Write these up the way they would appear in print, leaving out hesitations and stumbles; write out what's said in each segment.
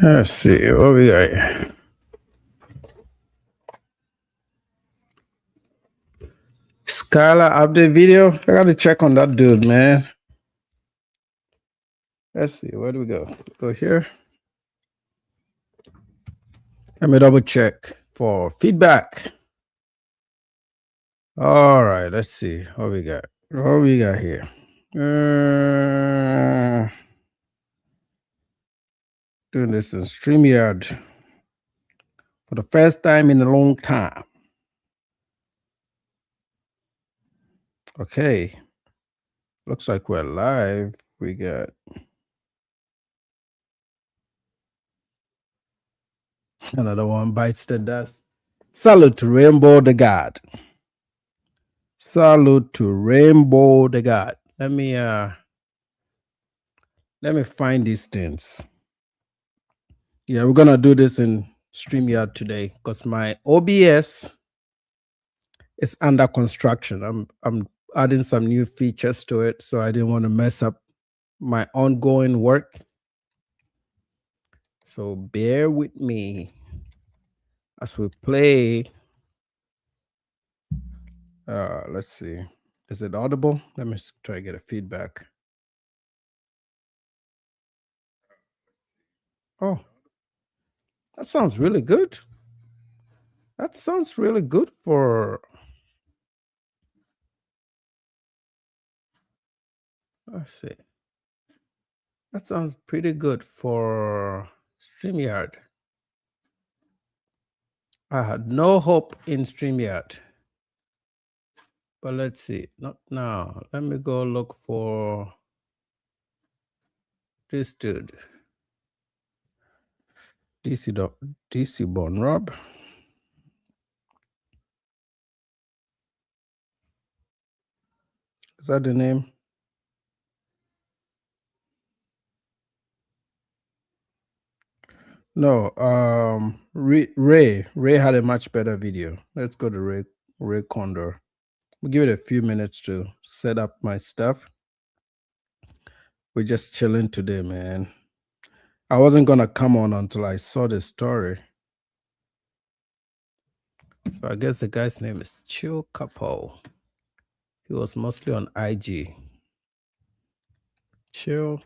Let's see what we got here. Skylar update video. I gotta check on that dude, man. Let's see. Where do we go? Go here. Let me double check for feedback. All right. Let's see what we got. What we got here. Doing this in StreamYard for the first time in a long time. Okay. Looks like we're live. We got another one bites the dust. Salute to Rainbow the God. Salute to Rainbow the God. Let me find these things. Yeah, we're gonna do this in StreamYard today because my OBS is under construction. I'm adding some new features to it, so I didn't want to mess up my ongoing work. So bear with me as we play. Let's see. Is it audible? Let me try to get a feedback. Oh, that sounds really good. That sounds really good for. Let's see. That sounds pretty good for StreamYard. I had no hope in StreamYard. But let's see. Not now. Let me go look for this dude. DC Bon Rob. Is that the name? No, Ray had a much better video. Let's go to Ray Condor. We'll give it a few minutes to set up my stuff. We're just chilling today, man. I wasn't gonna come on until I saw the story. So I guess the guy's name is Chill Capo. He was mostly on IG. Chill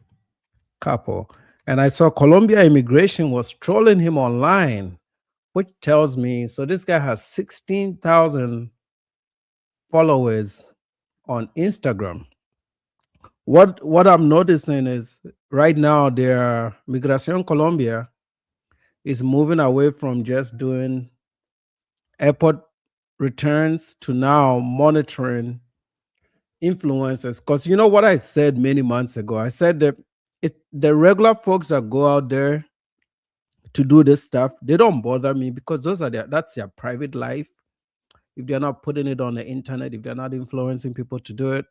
Capo. And I saw Colombia immigration was trolling him online, which tells me, so this guy has 16,000 followers on Instagram. What I'm noticing is right now their Migración Colombia is moving away from just doing airport returns to now monitoring influencers. Because you know what I said many months ago? I said that the regular folks that go out there to do this stuff, they don't bother me because that's their private life. If they're not putting it on the internet, if they're not influencing people to do it,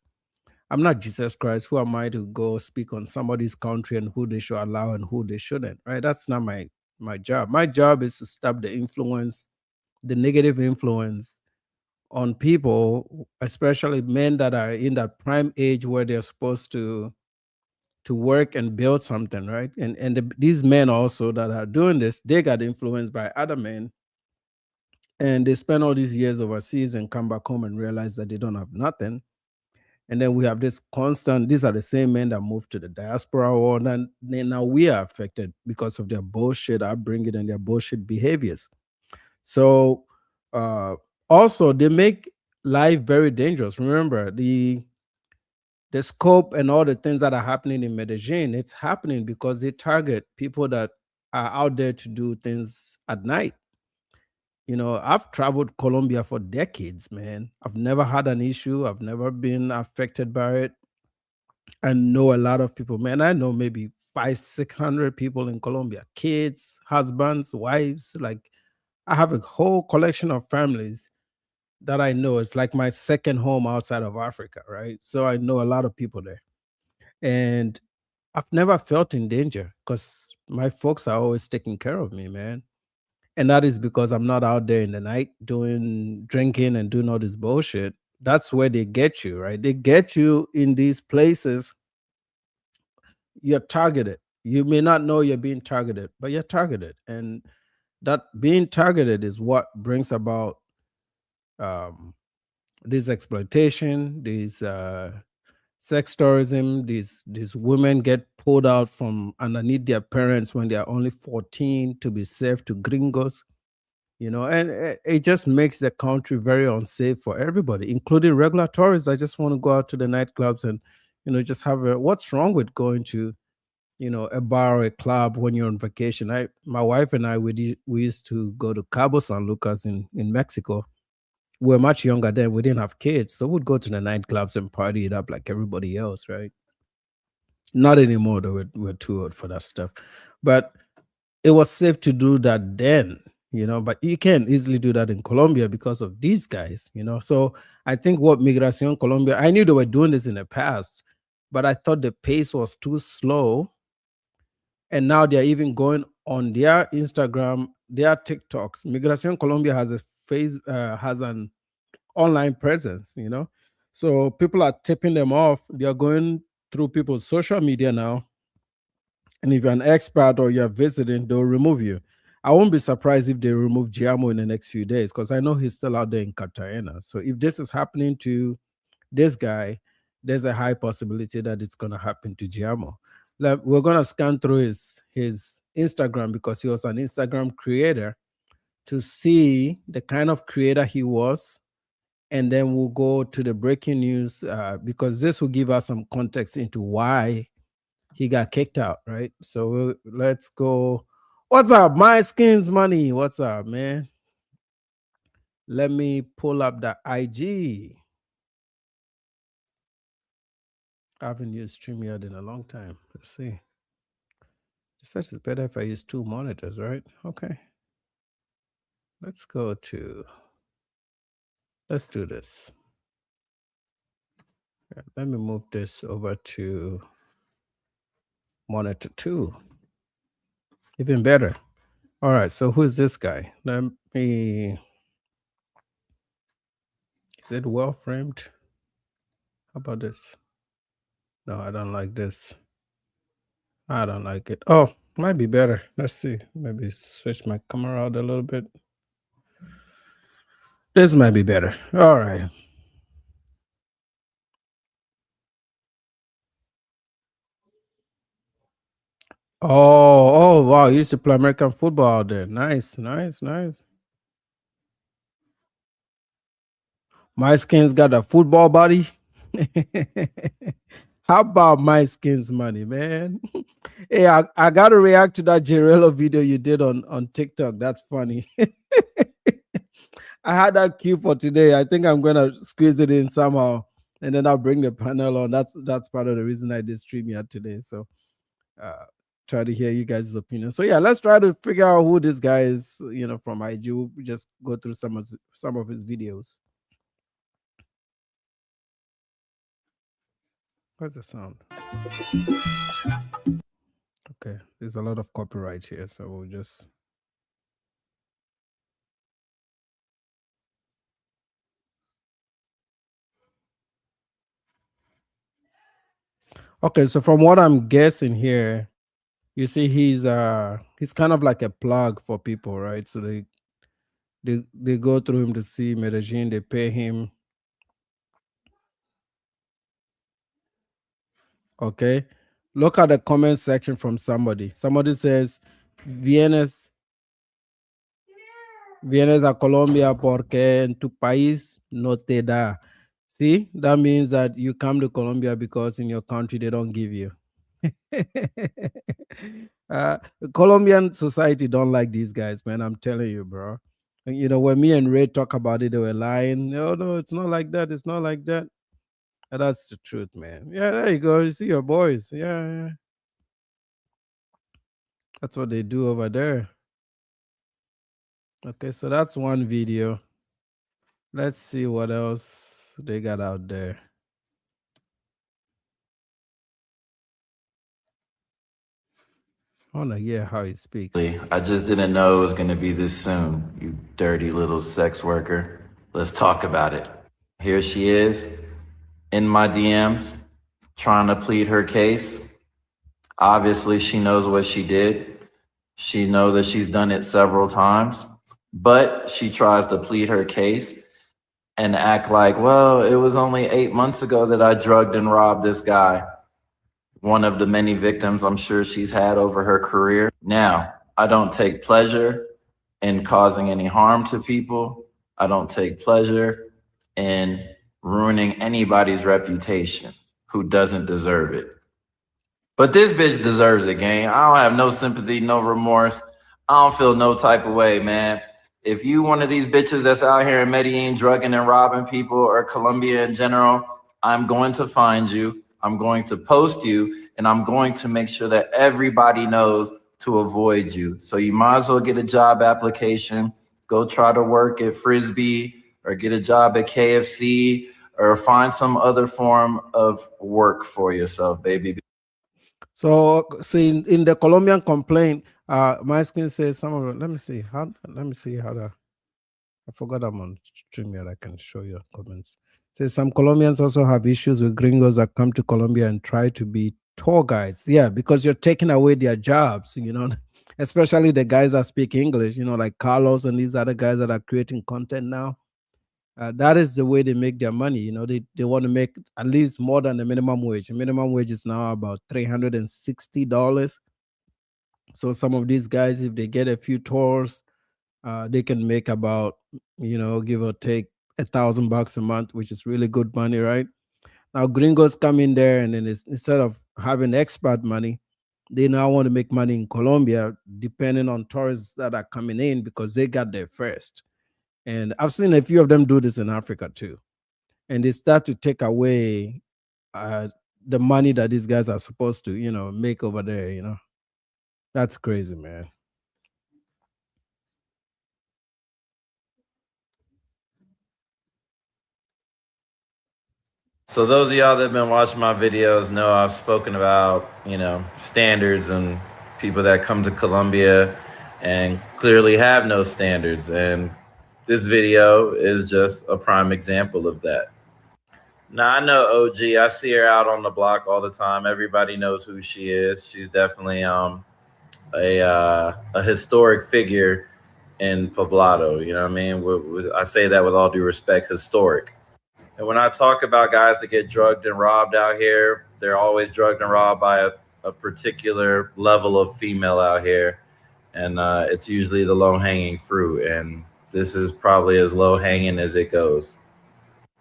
I'm not Jesus Christ. Who am I to go speak on somebody's country and who they should allow and who they shouldn't? Right? That's not my job. My job is to stop the influence, the negative influence on people, especially men that are in that prime age where they're supposed to work and build something, right? And these men also that are doing this, they got influenced by other men, and they spend all these years overseas and come back home and realize that they don't have nothing. And then we have this constant, these are the same men that moved to the diaspora world, and then now we are affected because of their bullshit upbringing and their bullshit behaviors. So also they make life very dangerous. Remember the scope and all the things that are happening in Medellin, it's happening because they target people that are out there to do things at night. You know, I've traveled Colombia for decades, man. I've never had an issue. I've never been affected by it. I know a lot of people, man. I know maybe 600 people in Colombia, kids, husbands, wives. Like, I have a whole collection of families that I know. It's like my second home outside of Africa, right? So I know a lot of people there. And I've never felt in danger because my folks are always taking care of me, man. And that is because I'm not out there in the night doing drinking and doing all this bullshit. That's where they get you, right? They get you in these places. You're targeted. You may not know you're being targeted, but you're targeted. And that being targeted is what brings about um, this exploitation, these sex tourism. These women get pulled out from underneath their parents when they are only 14 to be served to gringos. And it just makes the country very unsafe for everybody, including regular tourists. I just want to go out to the nightclubs and just have a, what's wrong with going to a bar or a club when you're on vacation. My wife and I, we used to go to Cabo San Lucas in Mexico. We were much younger then. We didn't have kids, so we'd go to the nightclubs and party it up like everybody else, right? Not anymore, though. We're too old for that stuff. But it was safe to do that then, but you can't easily do that in Colombia because of these guys. So I think what Migracion Colombia, I knew they were doing this in the past, but I thought the pace was too slow. And now they're even going on their Instagram, their TikToks. Migracion Colombia has has an online presence. So people are tipping them off. They are going through people's social media now, and if you're an expert or you're visiting, they'll remove you. I won't be surprised if they remove Giamo in the next few days, because I know he's still out there in Cartagena. So if this is happening to this guy, there's a high possibility that it's going to happen to Giamo. Like, we're going to scan through his Instagram, because he was an Instagram creator, to see the kind of creator he was. And then we'll go to the breaking news, because this will give us some context into why he got kicked out, right? So let's go. What's up, my skins money? What's up, man? Let me pull up the IG. I haven't used StreamYard in a long time. Let's see. It says it's better if I use two monitors, right? Okay. Let's do this. Yeah, let me move this over to monitor 2. Even better. All right, so who's this guy? Let me. Is it well framed? How about this? No, I don't like this. I don't like it. Oh, might be better. Let's see. Maybe switch my camera out a little bit. This might be better. All right. Oh, wow. You used to play American football out there. Nice, nice, nice. My skin's got a football body. How about my skin's money, man? Hey, I got to react to that Jirello video you did on TikTok. That's funny. I had that cue for today. I think I'm gonna squeeze it in somehow, and then I'll bring the panel on. That's part of the reason I did stream here today. So uh try to hear you guys' opinion. So yeah, let's try to figure out who this guy is, from IG. We'll just go through some of his videos. What's the sound? Okay, there's a lot of copyright here, so we'll just. Okay, so from what I'm guessing here, you see he's kind of like a plug for people, right? So they go through him to see Medellin, they pay him. Okay. Look at the comment section from somebody. Somebody says, vienes, vienes a Colombia porque en tu país no te da. See, that means that you come to Colombia because in your country they don't give you. uh, Colombian society don't like these guys, man. I'm telling you, bro. When me and Ray talk about it, they were lying. No, it's not like that. It's not like that. And that's the truth, man. Yeah, there you go. You see your boys. Yeah, yeah. That's what they do over there. Okay, so that's one video. Let's see what else they got out there. I want to hear how he speaks. I just didn't know it was going to be this soon, you dirty little sex worker. Let's talk about it. Here she is in my DMs trying to plead her case. Obviously, she knows what she did. She knows that she's done it several times, but she tries to plead her case and act like, well, it was only 8 months ago that I drugged and robbed this guy, one of the many victims I'm sure she's had over her career. Now, I don't take pleasure in causing any harm to people. I don't take pleasure in ruining anybody's reputation who doesn't deserve it. But this bitch deserves it, gang. I don't have no sympathy, no remorse. I don't feel no type of way, man. If you one of these bitches that's out here in Medellin drugging and robbing people or Colombia in general, I'm going to find you. I'm going to post you, and I'm going to make sure that everybody knows to avoid you. So you might as well get a job application, go try to work at Frisbee or get a job at KFC or find some other form of work for yourself, baby. So, see, in the Colombian complaint, my screen says some of it. Let me see how. Let me see how to. I forgot I'm on StreamYard. I can show you comments. Says some Colombians also have issues with gringos that come to Colombia and try to be tour guides. Yeah, because you're taking away their jobs. Especially the guys that speak English. Like Carlos and these other guys that are creating content now. That is the way they make their money. They want to make at least more than the minimum wage. The minimum wage is now about $360. So some of these guys, if they get a few tours, they can make about, give or take $1,000 a month, which is really good money, right? Now gringos come in there, and then instead of having expat money, they now want to make money in Colombia, depending on tourists that are coming in because they got there first. And I've seen a few of them do this in Africa too. And they start to take away uh, the money that these guys are supposed to, make over there. That's crazy, man. So those of y'all that have been watching my videos know I've spoken about, standards and people that come to Colombia and clearly have no standards. And this video is just a prime example of that. Now I know OG. I see her out on the block all the time. Everybody knows who she is. She's definitely a historic figure in Poblado. You know what I mean? I say that with all due respect, historic. And when I talk about guys that get drugged and robbed out here, they're always drugged and robbed by a particular level of female out here. And it's usually the low hanging fruit. And this is probably as low hanging as it goes.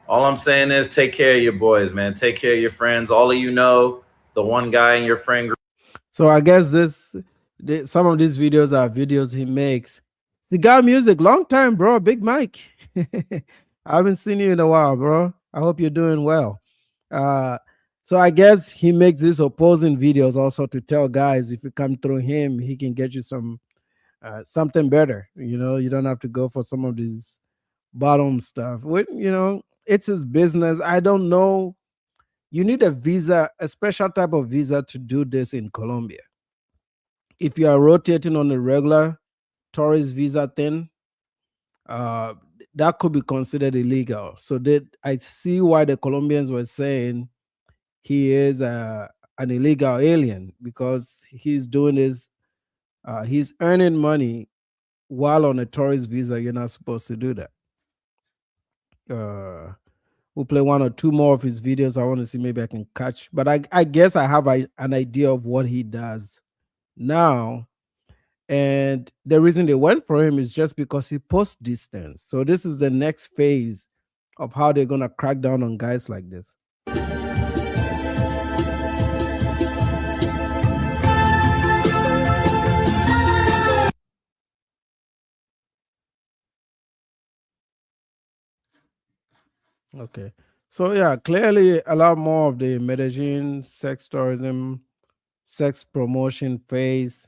All I'm saying is take care of your boys, man. Take care of your friends. All of you know the one guy in your friend group. So I guess some of these videos are videos he makes. Cigar music, long time, bro. Big Mike. I haven't seen you in a while, bro. I hope you're doing well. So I guess he makes these opposing videos also to tell guys if you come through him, he can get you something better. You don't have to go for some of these bottom stuff. It's his business. I don't know. You need a visa, a special type of visa to do this in Colombia. If you are rotating on a regular tourist visa thing, that could be considered illegal. So I see why the Colombians were saying he is an illegal alien, because he's doing this. He's earning money while on a tourist visa. You're not supposed to do that. We'll play one or two more of his videos. I want to see, maybe I can catch. But I guess I have an idea of what he does now. And the reason they went for him is just because he posts distance. So this is the next phase of how they're going to crack down on guys like this. Okay. So yeah, clearly a lot more of the Medellin sex tourism, sex promotion phase.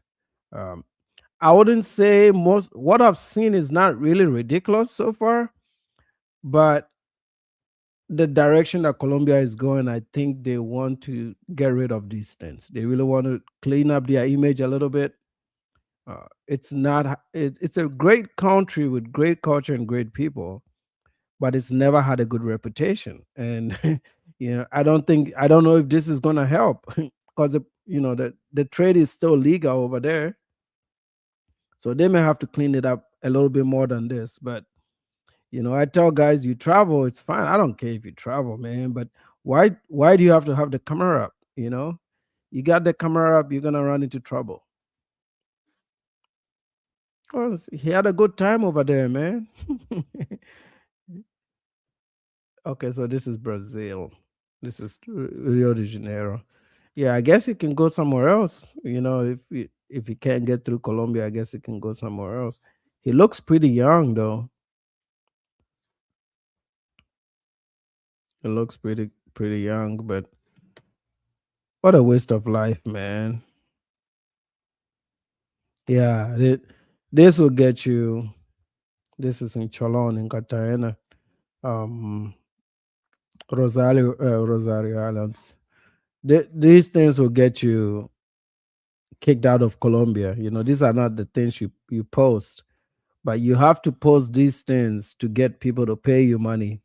I wouldn't say what I've seen is not really ridiculous so far, but the direction that Colombia is going, I think they want to get rid of these things. They really want to clean up their image a little bit. It's not. It's a great country with great culture and great people, but it's never had a good reputation. And I don't know if this is going to help because the trade is still legal over there. So they may have to clean it up a little bit more than this. But I tell guys, you travel, it's fine. I don't care if you travel, man. But why do you have to have the camera up? You got the camera up, you're gonna run into trouble. Well, he had a good time over there, man. Okay, so this is Brazil. This is Rio de Janeiro. Yeah, I guess he can go somewhere else. If he can't get through Colombia, I guess he can go somewhere else. He looks pretty young, though. He looks pretty young, but what a waste of life, man. Yeah, this will get you. This is in Cholon in Cartagena, um, Rosario Islands. These things will get you kicked out of Colombia. These are not the things you post, but you have to post these things to get people to pay you money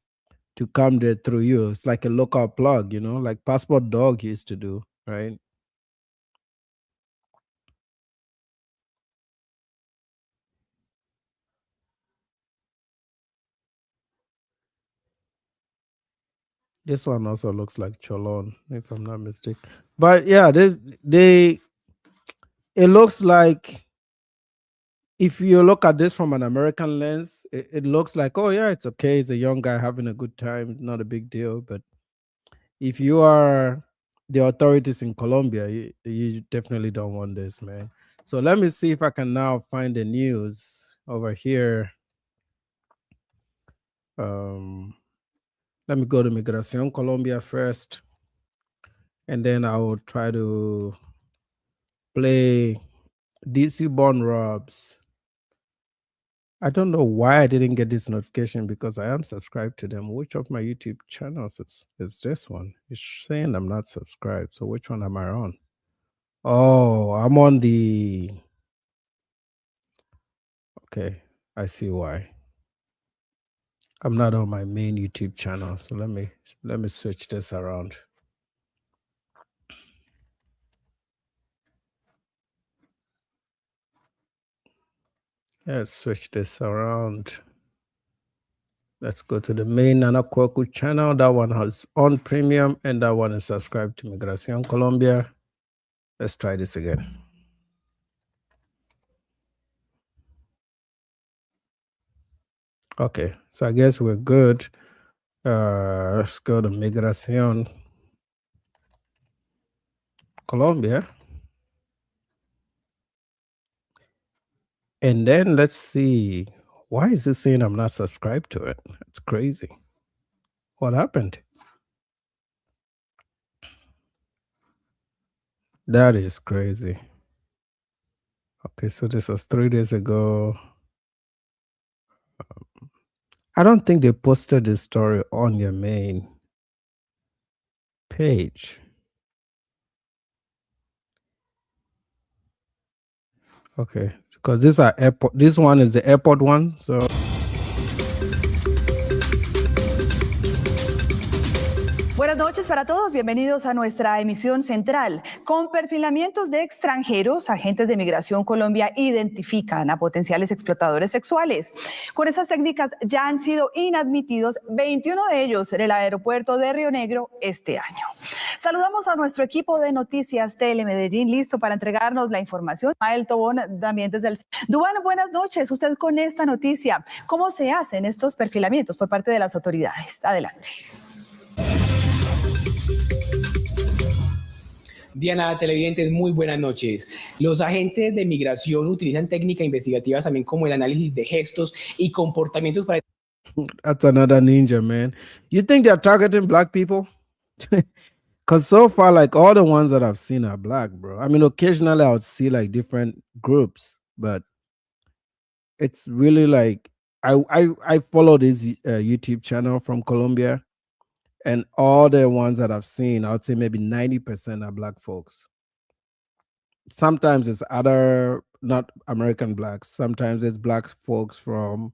to come there through you. It's like a local plug, like Passport Dog used to do, right? This one also looks like Cholon, if I'm not mistaken. But yeah, it looks like, if you look at this from an American lens, it looks like, oh yeah, it's okay. It's a young guy having a good time, not a big deal. But if you are the authorities in Colombia, you definitely don't want this, man. So let me see if I can now find the news over here. Um, Let me go to Migración Colombia first, and then I will try to play DC Born Robs. I don't know why I didn't get this notification, because I am subscribed to them. Which of my YouTube channels is this one? It's saying I'm not subscribed. So which one am I on? Oh, I'm on the. Okay, I see why. I'm not on my main YouTube channel. So let me switch this around. Let's switch this around. Let's go to the main Nana Kwaku channel. That one has on premium, and that one is subscribed to Migración Colombia. Let's try this again. Okay, so I guess we're good. Let's go to Migración Colombia. And then let's see. Why is it saying I'm not subscribed to it? It's crazy. What happened? That is crazy. Okay, so this was 3 days ago. I don't think they posted this story on your main page. Okay, because this one is the airport one, so Buenas noches para todos, bienvenidos a nuestra emisión central. Con perfilamientos de extranjeros, agentes de Migración Colombia identifican a potenciales explotadores sexuales. Con esas técnicas ya han sido inadmitidos 21 de ellos en el aeropuerto de Río Negro este año. Saludamos a nuestro equipo de Noticias Telemedellín, listo para entregarnos la información. Mael Tobón, también desde el... Dubán, buenas noches. Usted con esta noticia, ¿cómo se hacen estos perfilamientos por parte de las autoridades? Adelante. Diana, televidentes, muy buenas noches. Los agentes de migración utilizan técnicas investigativas también como el análisis de gestos y comportamientos para... That's another ninja, man. You think they're targeting black people? Because so far, like, all the ones that I've seen are black, bro. I mean, occasionally I would see like different groups, but it's really like I follow this YouTube channel from Colombia, and all the ones that I've seen, I would say maybe 90% are black folks. Sometimes it's other, not American blacks. Sometimes it's black folks from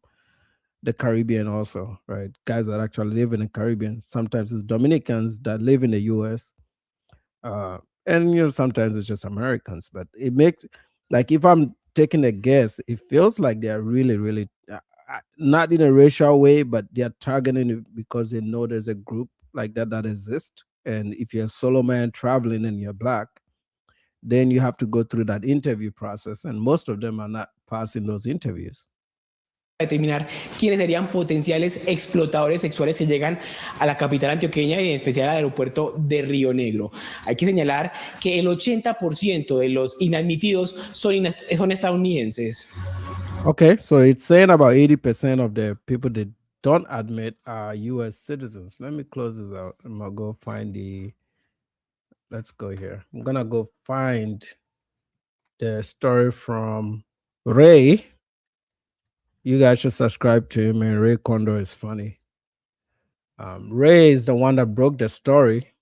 the Caribbean also, right? Guys that actually live in the Caribbean. Sometimes it's Dominicans that live in the US. And sometimes it's just Americans, but it makes, like, if I'm taking a guess, it feels like they're really, really not in a racial way, but they're targeting it because they know there's a group like that exists. And if you're a solo man traveling and you're black, then you have to go through that interview process, and most of them are not passing those interviews. Determinar quiénes serían potenciales explotadores sexuales que llegan a la capital antioqueña y en especial al aeropuerto de Río Negro. Hay que señalar que el 80% de los inadmitidos son estadounidenses. Okay, so it's saying about 80% of the people that don't admit are U.S. citizens. Let me close this out. I'm gonna go find let's go here. I'm gonna go find the story from Ray. You guys should subscribe to him, and Ray Kondo is funny. Ray is the one that broke the story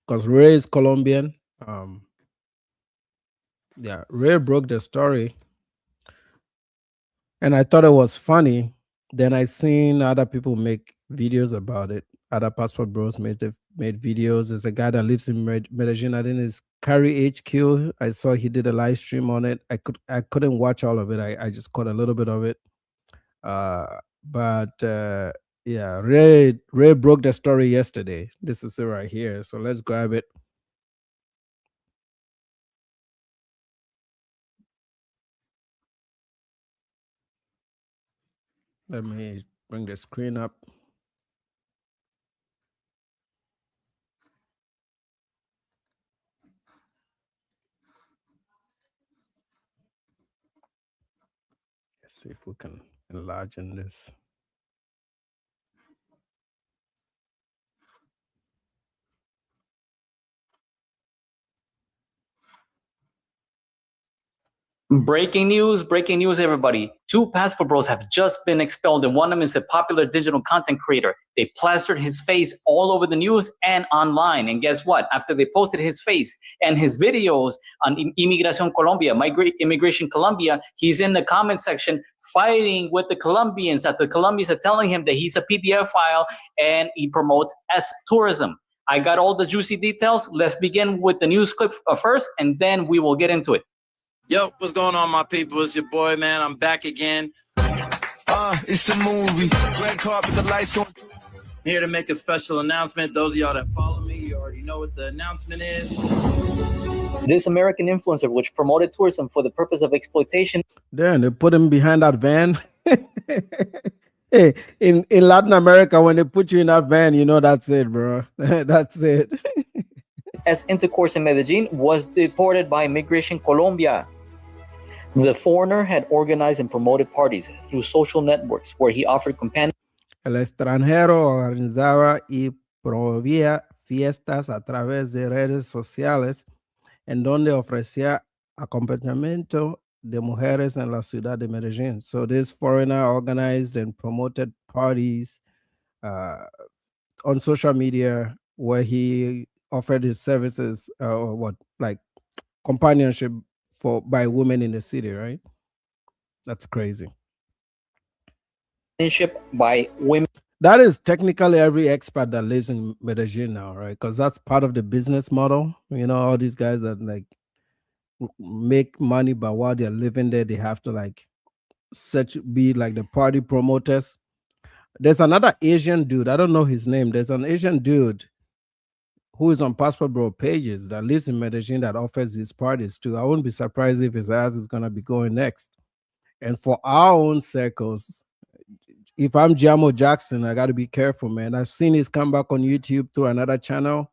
because Ray is Colombian. Yeah, Ray broke the story, and I thought it was funny. Then I seen other people make videos about it. Other passport bros made videos. There's a guy that lives in Medellin. I think it's Carry HQ. I saw he did a live stream on it. I couldn't watch all of it. I just caught a little bit of it. But yeah, Ray broke the story yesterday. This is it right here. So let's grab it. Let me bring the screen up. Let's see if we can enlarge in this. Breaking news, everybody. 2 passport bros have just been expelled, and one of them is a popular digital content creator. They plastered his face all over the news and online. And guess what? After they posted his face and his videos on Inmigración Colombia, Immigration Colombia, he's in the comment section fighting with the Colombians, that the Colombians are telling him that he's a PDF file and he promotes as tourism. I got all the juicy details. Let's begin with the news clip first, and then we will get into it. Yo, what's going on, my people? It's your boy, man. I'm back again. It's a movie. Red carpet, the lights on. Here to make a special announcement. Those of y'all that follow me, you already know what the announcement is. This American influencer, which promoted tourism for the purpose of exploitation. Then they put him behind that van. Hey, in Latin America, when they put you in that van, that's it, bro. That's it. As intercourse in Medellin, was deported by Immigration Colombia. The foreigner had organized and promoted parties through social networks where he offered companion. El extranjero organizaba y promovía fiestas a través de redes sociales en donde ofrecía acompañamiento de mujeres en la ciudad de Medellin. So this foreigner organized and promoted parties on social media where he offered his services like companionship by women in the city, right? That's crazy. By women. That is technically every expat that lives in Medellin now, right? Because that's part of the business model. All these guys that like make money, but while they're living there, they have to be like the party promoters. There's another Asian dude. I don't know his name. There's an Asian dude who is on Passport Bro pages that lives in Medellin that offers these parties too. I wouldn't be surprised if his ass is gonna be going next. And for our own circles, if I'm Jamo Jackson, I got to be careful, man. I've seen his comeback on YouTube through another channel,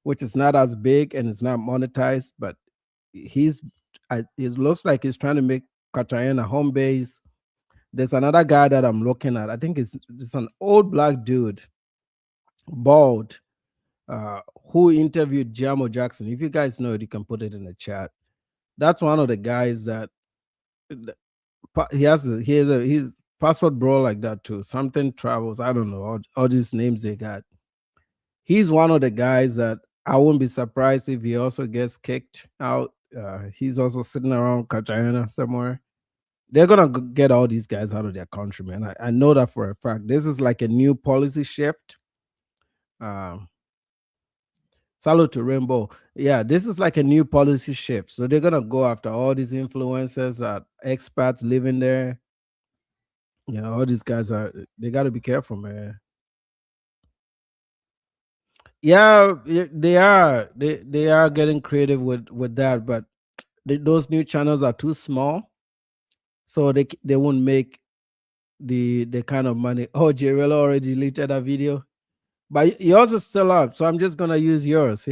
which is not as big and it's not monetized, but it looks like he's trying to make Cartagena home base. There's another guy that I'm looking at. I think it's an old black dude, bald, who interviewed Jamo Jackson. If you guys know it, you can put it in the chat. That's one of the guys that he's Passport Bro like that too. Something Travels. I don't know all these names they got. He's one of the guys that I wouldn't be surprised if he also gets kicked out. He's also sitting around Cartagena somewhere. They're gonna get all these guys out of their country, man. I know that for a fact. This is like a new policy shift. Salute to Rainbow. Yeah, this is like a new policy shift. So they're gonna go after all these influencers that expats living there. You know, all these guys they gotta be careful, man. Yeah, they are. They are getting creative with that, but those new channels are too small, so they won't make the kind of money. Oh, Jirella already deleted that video, but yours is still up, so I'm just gonna use yours.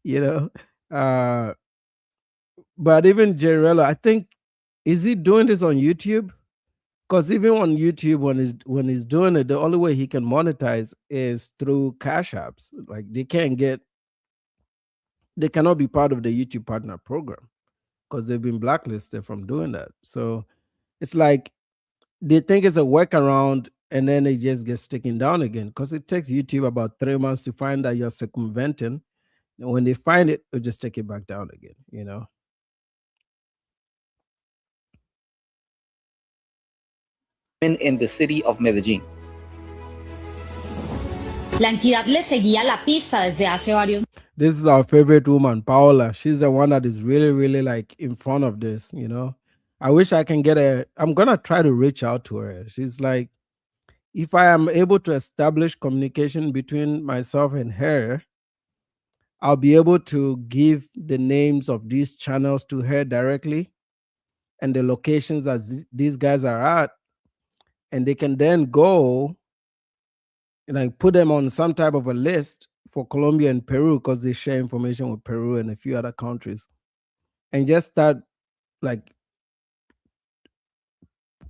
You know, uh, but even Jirella, I think, is he doing this on YouTube? Because even on YouTube, when he's doing it, the only way he can monetize is through cash apps. Like they cannot be part of the YouTube partner program because they've been blacklisted from doing that. So it's like they think it's a workaround and then it just gets taken down again because it takes YouTube about 3 months to find that you're circumventing. And when they find it, they'll just take it back down again, you know? In the city of Medellin. La entidad le seguía la pista desde hace varios. This is our favorite woman, Paola. She's the one that is really, really like in front of this, you know? I wish I can I'm going to try to reach out to her. She's like, if I am able to establish communication between myself and her, I'll be able to give the names of these channels to her directly and the locations that these guys are at. And they can then go and like put them on some type of a list for Colombia and Peru because they share information with Peru and a few other countries. And just start like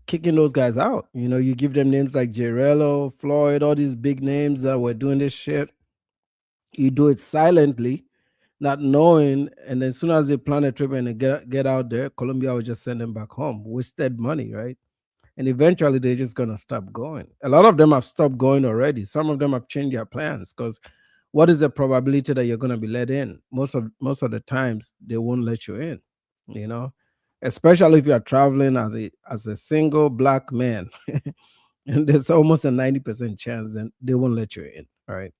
kicking those guys out. You know, you give them names like Jarello, Floyd, all these big names that were doing this shit. You do it silently, not knowing, and as soon as they plan a trip and they get out there, Colombia will just send them back home. Wasted money, right? And eventually they're just gonna stop going. A lot of them have stopped going already. Some of them have changed their plans because what is the probability that you're gonna be let in? Most of the times they won't let you in, you know, especially if you are traveling as a single black man. And there's almost a 90% chance that they won't let you in, right?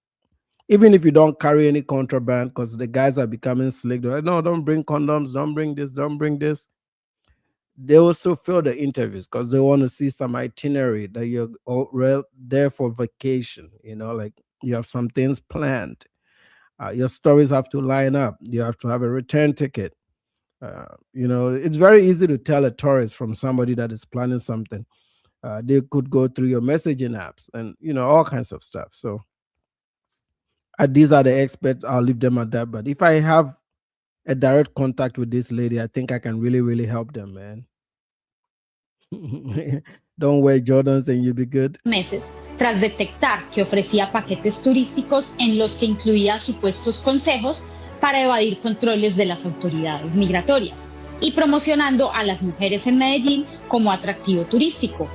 Even if you don't carry any contraband, because the guys are becoming slick. They're like, no, don't bring condoms, don't bring this, don't bring this. They also fill the interviews because they want to see some itinerary that you're there for vacation, you know, like you have some things planned. Your stories have to line up. You have to have a return ticket. You know, it's very easy to tell a tourist from somebody that is planning something. They could go through your messaging apps and, you know, all kinds of stuff. So these are the experts. I'll leave them at that. But if I have a direct contact with this lady, I think I can really, really help them, man. Don't wear Jordans and you'll be good. Meses, tras detectar que ofrecía paquetes turísticos en los que incluía supuestos consejos para evadir controles de las autoridades migratorias y promocionando a las mujeres en Medellín como atractivo turístico.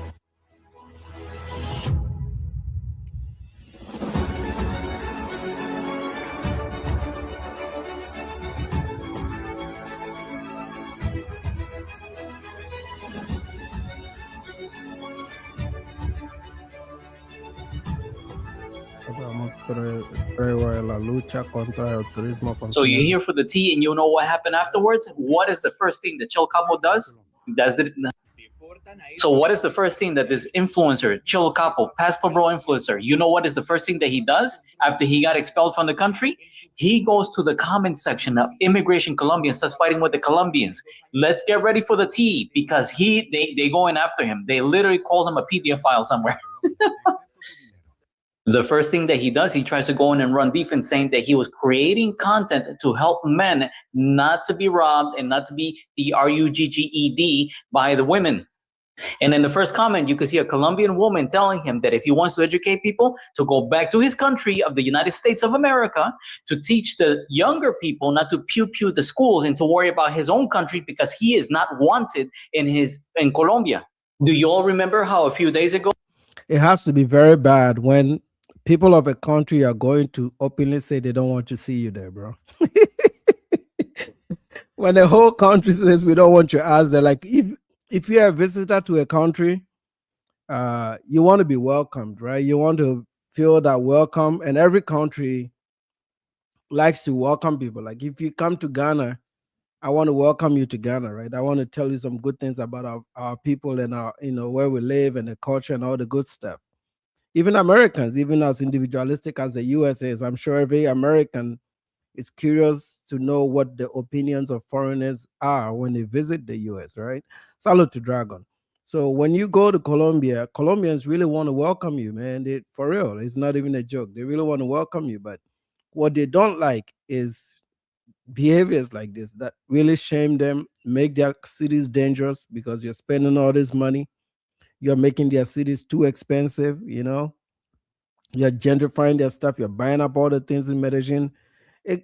So you're here for the tea and you know what happened afterwards? What is the first thing that Chill Capo does? So what is the first thing that this influencer, Chill Capo, Passport Bro influencer, you know what is the first thing that he does after he got expelled from the country? He goes to the comment section of Immigration Colombia and starts fighting with the Colombians. Let's get ready for the tea because they go in after him. They literally called him a PDF file somewhere. The first thing that he does, he tries to go in and run defense saying that he was creating content to help men not to be robbed and not to be DRUGGED by the women. And in the first comment, you can see a Colombian woman telling him that if he wants to educate people to go back to his country of the United States of America, to teach the younger people not to pew the schools and to worry about his own country because he is not wanted in Colombia. Do you all remember how a few days ago? It has to be very bad when people of a country are going to openly say they don't want to see you there, bro. When the whole country says we don't want your ass there, like if you're a visitor to a country, you want to be welcomed, right? You want to feel that welcome, and every country likes to welcome people. Like if you come to Ghana, I want to welcome you to Ghana, right? I want to tell you some good things about our people and our, where we live and the culture and all the good stuff. Even Americans, even as individualistic as the US is, I'm sure every American is curious to know what the opinions of foreigners are when they visit the US, right? Salute to Dragon. So when you go to Colombia, Colombians really want to welcome you, man. For real, it's not even a joke. They really want to welcome you, but what they don't like is behaviors like this that really shame them, make their cities dangerous because you're spending all this money. You're making their cities too expensive, you're gentrifying their stuff, you're buying up all the things in Medellin.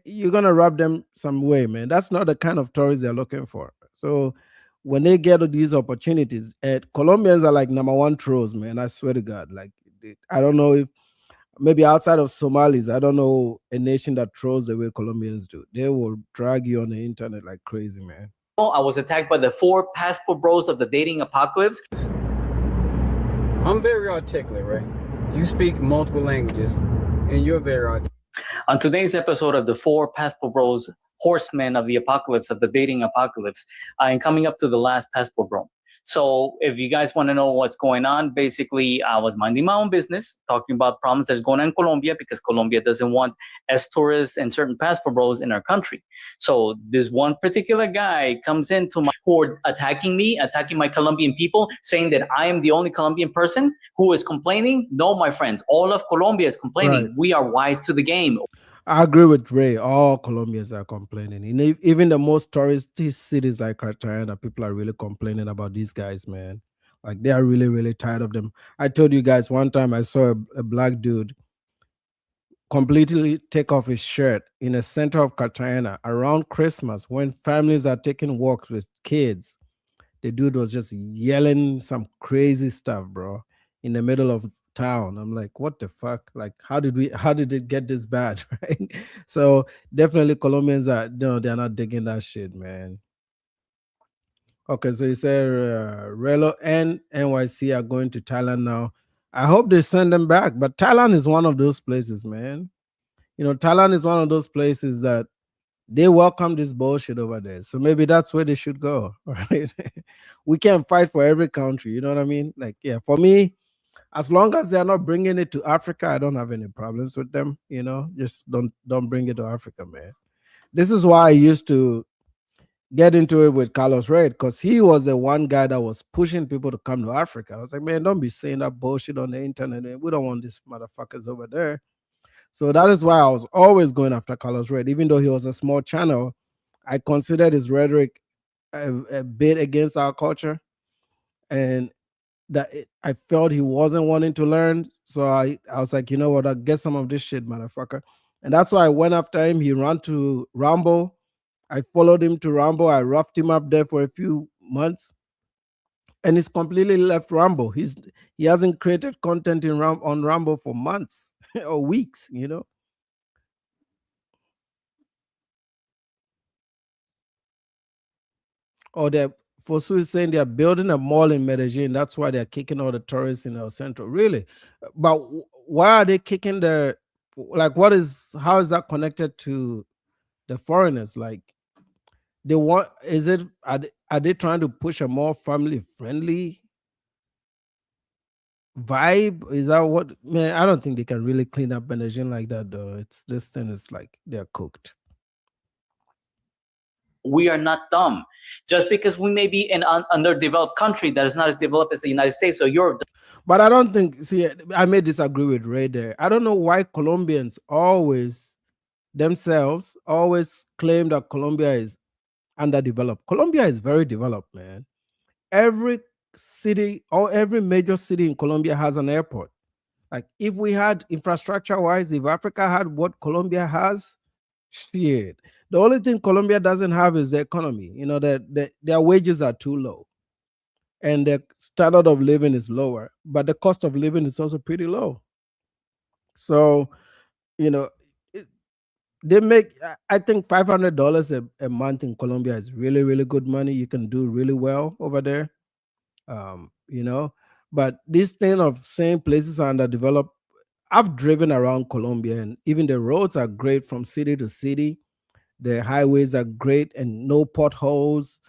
You're gonna rub them some way, man. That's not the kind of tourists they're looking for. So when they get these opportunities, Colombians are like number one trolls, man. I swear to God. Like I don't know if maybe outside of Somalis, I don't know a nation that trolls the way Colombians do. They will drag you on the internet like crazy, man. I was attacked by the 4 passport bros of the dating apocalypse. I'm very articulate, right? You speak multiple languages, and you're very articulate. On today's episode of the 4 passport bros, horsemen of the apocalypse, of the dating apocalypse, I am coming up to the last passport bro. So if you guys want to know what's going on, basically I was minding my own business, talking about problems that's going on in Colombia, because Colombia doesn't want as tourists and certain passport bros in our country. So this one particular guy comes into my court attacking me, attacking my Colombian people, saying that I am the only Colombian person who is complaining. No, my friends, all of Colombia is complaining. Right. We are wise to the game. I agree with Ray. All Colombians are complaining. Even the most touristy cities like Cartagena, people are really complaining about these guys, man. Like they are really, really tired of them. I told you guys one time I saw a black dude completely take off his shirt in the center of Cartagena around Christmas when families are taking walks with kids. The dude was just yelling some crazy stuff, bro, in the middle of town. I'm like, what the fuck? Like, how did it get this bad? Right. So definitely Colombians are no, they're not digging that shit, man. Okay, so you said Relo and NYC are going to Thailand now. I hope they send them back, but Thailand is one of those places, man. Thailand is one of those places that they welcome this bullshit over there. So maybe that's where they should go. Right? We can't fight for every country. You know what I mean? Like, yeah, for me, as long as they're not bringing it to Africa, I don't have any problems with them. Just don't bring it to Africa, man. This is why I used to get into it with Carlos Red, because he was the one guy that was pushing people to come to Africa. I was like, man, don't be saying that bullshit on the internet. Man. We don't want these motherfuckers over there. So that is why I was always going after Carlos Red, even though he was a small channel. I considered his rhetoric a bit against our culture, and I felt he wasn't wanting to learn. So I was like, you know what? I'll get some of this shit, motherfucker. And that's why I went after him. He ran to Rambo. I followed him to Rambo. I roughed him up there for a few months, and he's completely left Rambo. He hasn't created content on Rambo for months or weeks. Or Fosu is saying they're building a mall in Medellin. That's why they're kicking all the tourists in El Centro. Really? But why are they kicking how is that connected to the foreigners? Like, are they trying to push a more family friendly vibe? Is that what, man? I don't think they can really clean up Medellin like that, though. This thing is like they're cooked. We are not dumb. Just because we may be in an underdeveloped country that is not as developed as the United States or Europe. But I don't think, I may disagree with Ray there. I don't know why Colombians themselves always claim that Colombia is underdeveloped. Colombia is very developed, man. Every city or every major city in Colombia has an airport. Like, if we had infrastructure-wise, if Africa had what Colombia has, shit. The only thing Colombia doesn't have is the economy. Their wages are too low, and their standard of living is lower, but the cost of living is also pretty low. So, they make, I think, $500 a month in Colombia is really, really good money. You can do really well over there. But this thing of saying places are underdeveloped, I've driven around Colombia, and even the roads are great from city to city. The highways are great and no potholes.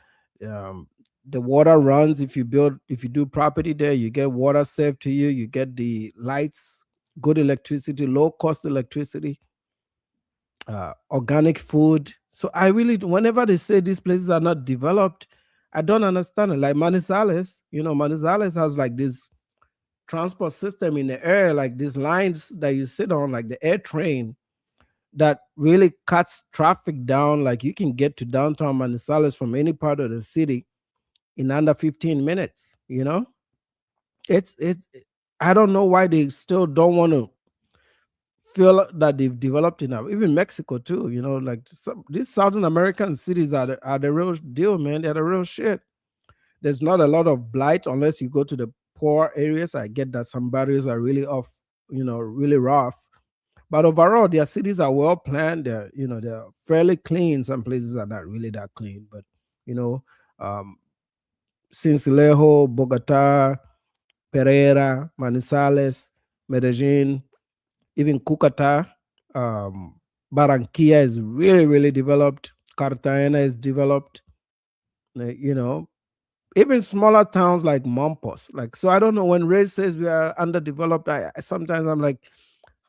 Um, the water runs. If you do property there, you get water served to you. You get the lights, good electricity, low cost electricity, organic food. So I really, whenever they say these places are not developed, I don't understand it. Like Manizales, Manizales has like this transport system in the air, like these lines that you sit on, like the air train that really cuts traffic down. Like you can get to downtown Manizales from any part of the city in under 15 minutes. It's I don't know why they still don't want to feel that they've developed enough. Even Mexico too, like these Southern American cities are the real deal, man. They're the real shit. There's not a lot of blight unless you go to the poor areas. I get that some barriers are really off, really rough. But overall, their cities are well planned. They're fairly clean. Some places are not really that clean, but you know, um, Cincelejo, Bogota, Pereira, Manizales, Medellin, even Cucata, um, Barranquilla is really, really developed. Cartagena is developed. You know, even smaller towns like Mompos. Like, so I don't know, when Ray says we are underdeveloped, sometimes I'm like,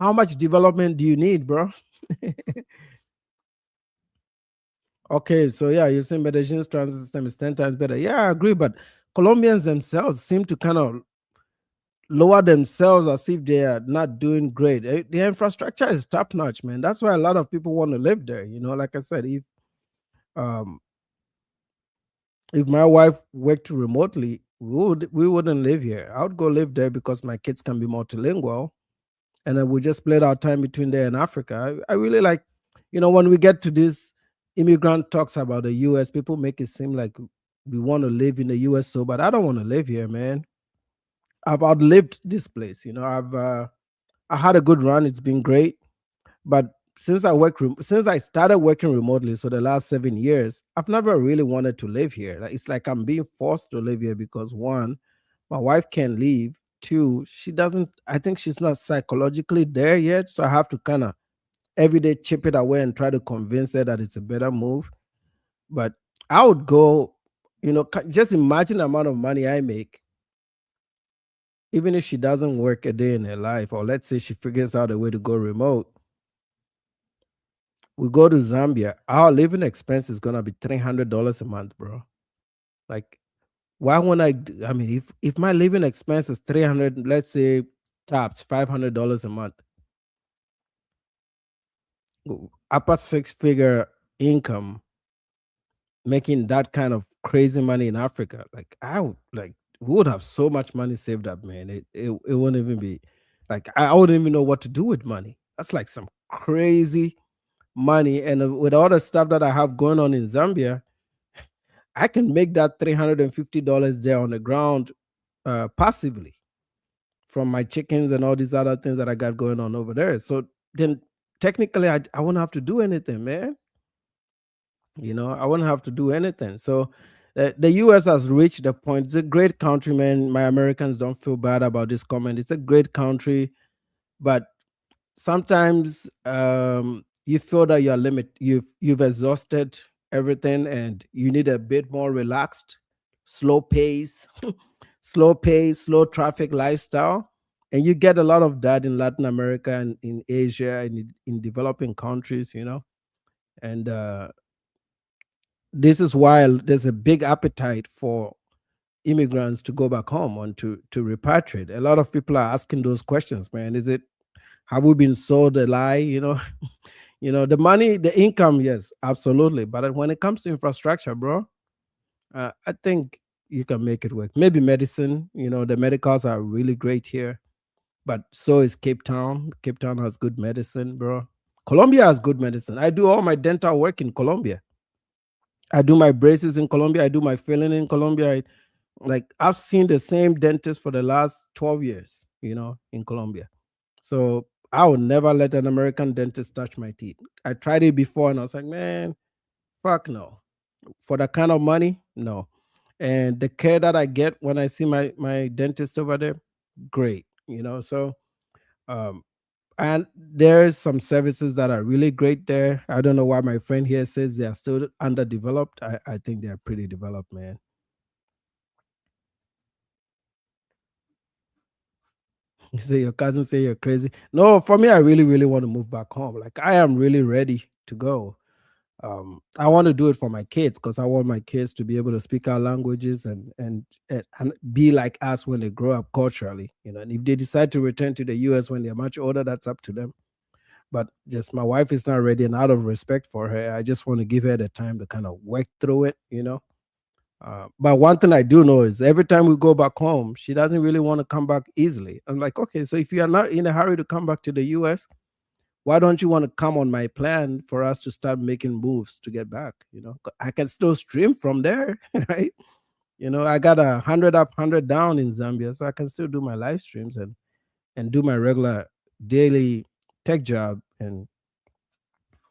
how much development do you need, bro? Okay, so yeah, you're saying Medellin's transit system is 10 times better. Yeah, I agree, but Colombians themselves seem to kind of lower themselves as if they are not doing great. The infrastructure is top notch, man. That's why a lot of people want to live there. Like I said, um if my wife worked remotely, we wouldn't live here. I would go live there because my kids can be multilingual, and then we just split our time between there and Africa. I really like, when we get to this immigrant talks about the US, people make it seem like we want to live in the US so, but I don't want to live here, man. I've outlived this place. I had a good run. It's been great, but since I started working remotely, so the last 7 years, I've never really wanted to live here. Like, it's like I'm being forced to live here because, one, my wife can't leave. Two, she doesn't. I think she's not psychologically there yet, so I have to kind of every day chip it away and try to convince her that it's a better move. But I would go. Just imagine the amount of money I make, even if she doesn't work a day in her life, or let's say she figures out a way to go remote. We go to Zambia, our living expense is gonna be $300 a month, bro. Like, why won't I mean, if my living expense is 300, let's say tops $500 a month, upper six-figure income, making that kind of crazy money in Africa, like we would have so much money saved up, man. It wouldn't even be like, I wouldn't even know what to do with money. That's like some crazy money. And with all the stuff that I have going on in Zambia, I can make that $350 there on the ground passively from my chickens and all these other things that I got going on over there. So then technically I won't have to do anything, man. I wouldn't have to do anything. So the US has reached the point. It's a great country, man. My Americans don't feel bad about this comment. It's a great country, but sometimes you feel that you've exhausted everything and you need a bit more relaxed, slow pace, slow traffic lifestyle. And you get a lot of that in Latin America and in Asia and in developing countries. And this is why there's a big appetite for immigrants to go back home and to repatriate. A lot of people are asking those questions, man. Have we been sold a lie? The money, the income, yes, absolutely. But when it comes to infrastructure, bro, I think you can make it work. Maybe medicine, the medicals are really great here, but so is Cape Town. Cape Town has good medicine, bro. Colombia has good medicine. I do all my dental work in Colombia. I do my braces in Colombia. I do my filling in Colombia. I've seen the same dentist for the last 12 years, in Colombia. So I would never let an American dentist touch my teeth. I tried it before and I was like, man, fuck no. For that kind of money, no. And the care that I get when I see my dentist over there, great. So And there is some services that are really great there. I don't know why my friend here says they are still underdeveloped. I think they are pretty developed, man. You say your cousin say you're crazy. No, for me, I really, really want to move back home. Like I am really ready to go. I want to do it for my kids because I want my kids to be able to speak our languages and be like us when they grow up culturally. And if they decide to return to the US when they're much older, that's up to them. But just my wife is not ready, and out of respect for her, I just want to give her the time to kind of work through it. But one thing I do know is every time we go back home, she doesn't really want to come back easily. I'm like, okay, so if you are not in a hurry to come back to the US, why don't you want to come on my plan for us to start making moves to get back? I can still stream from there, right? I got 100 up, 100 down in Zambia, so I can still do my live streams and do my regular daily tech job and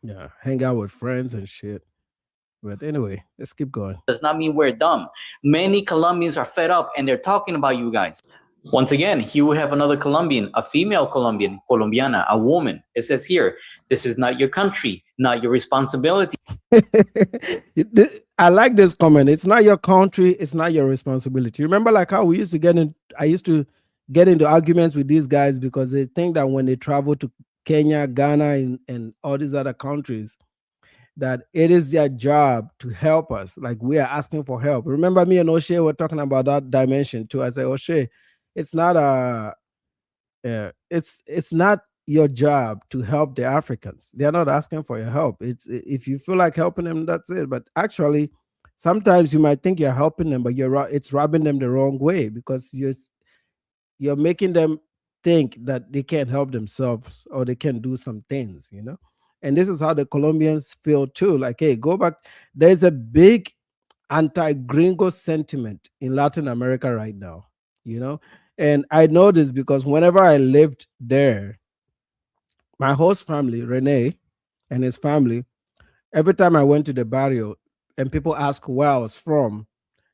yeah, hang out with friends and shit. But anyway, let's keep going. Does not mean we're dumb. Many Colombians are fed up and they're talking about you guys. Once again, here we have another Colombian, a female Colombian, Colombiana, a woman. It says here, this is not your country, not your responsibility. I like this comment. It's not your country, it's not your responsibility. Remember like how I used to get into arguments with these guys because they think that when they travel to Kenya, Ghana, and all these other countries, that it is their job to help us. Like we are asking for help. Remember me and O'Shea were talking about that dimension too. I said, O'Shea, it's not it's not your job to help the Africans. They're not asking for your help. It's if you feel like helping them, that's it. But actually, sometimes you might think you're helping them, but it's rubbing them the wrong way because you're making them think that they can't help themselves or they can do some things. And this is how the Colombians feel too. Like, hey, go back. There's a big anti-gringo sentiment in Latin America right now. And I know this because whenever I lived there, my host family, Rene and his family, every time I went to the barrio and people asked where I was from,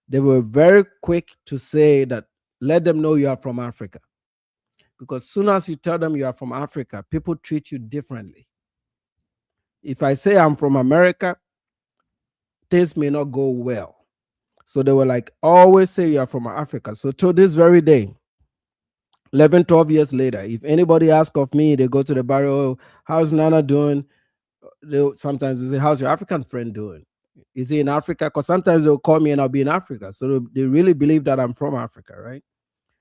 they were very quick to say that let them know you are from Africa. Because soon as you tell them you are from Africa, people treat you differently. If I say I'm from America, things may not go well. So they were like, always say you are from Africa. So to this very day, 11, 12 years later, if anybody asks of me, they go to the barrio, "Oh, how's Nana doing?" Sometimes they say, how's your African friend doing? Is he in Africa? Because sometimes they'll call me and I'll be in Africa. So they really believe that I'm from Africa, right?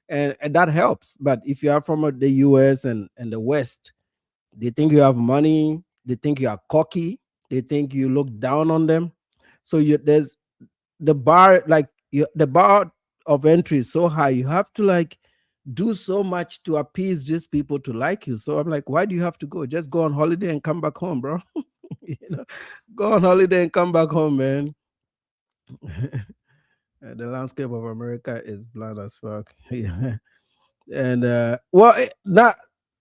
And that helps. But if you are from the US and the West, they think you have money, they think you are cocky, they think you look down on them. So there's the bar, like the bar of entry is so high. You have to like do so much to appease these people to like you. So I'm like, why do you have to go? Just go on holiday and come back home, bro. Go on holiday and come back home, man. The landscape of America is bland as fuck. Yeah. And not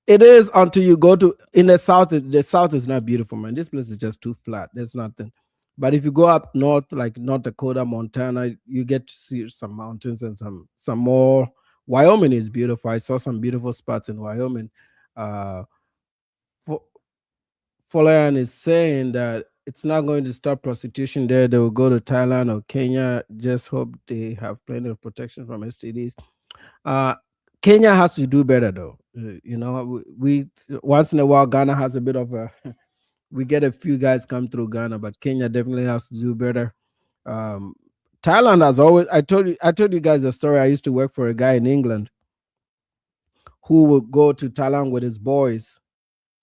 it is until you go to in the south. The south is not beautiful, man. This place is just too flat. There's nothing. But if you go up north, like North Dakota, Montana, you get to see some mountains and some more. Wyoming is beautiful. I saw some beautiful spots in Wyoming. Fo- Folayan is saying that it's not going to stop prostitution there. They will go to Thailand or Kenya. Just hope they have plenty of protection from STDs. Kenya has to do better though. We once in a while Ghana has a bit of a we get a few guys come through Ghana, but Kenya definitely has to do better. Thailand has always I told you guys a story. I used to work for a guy in England who would go to Thailand with his boys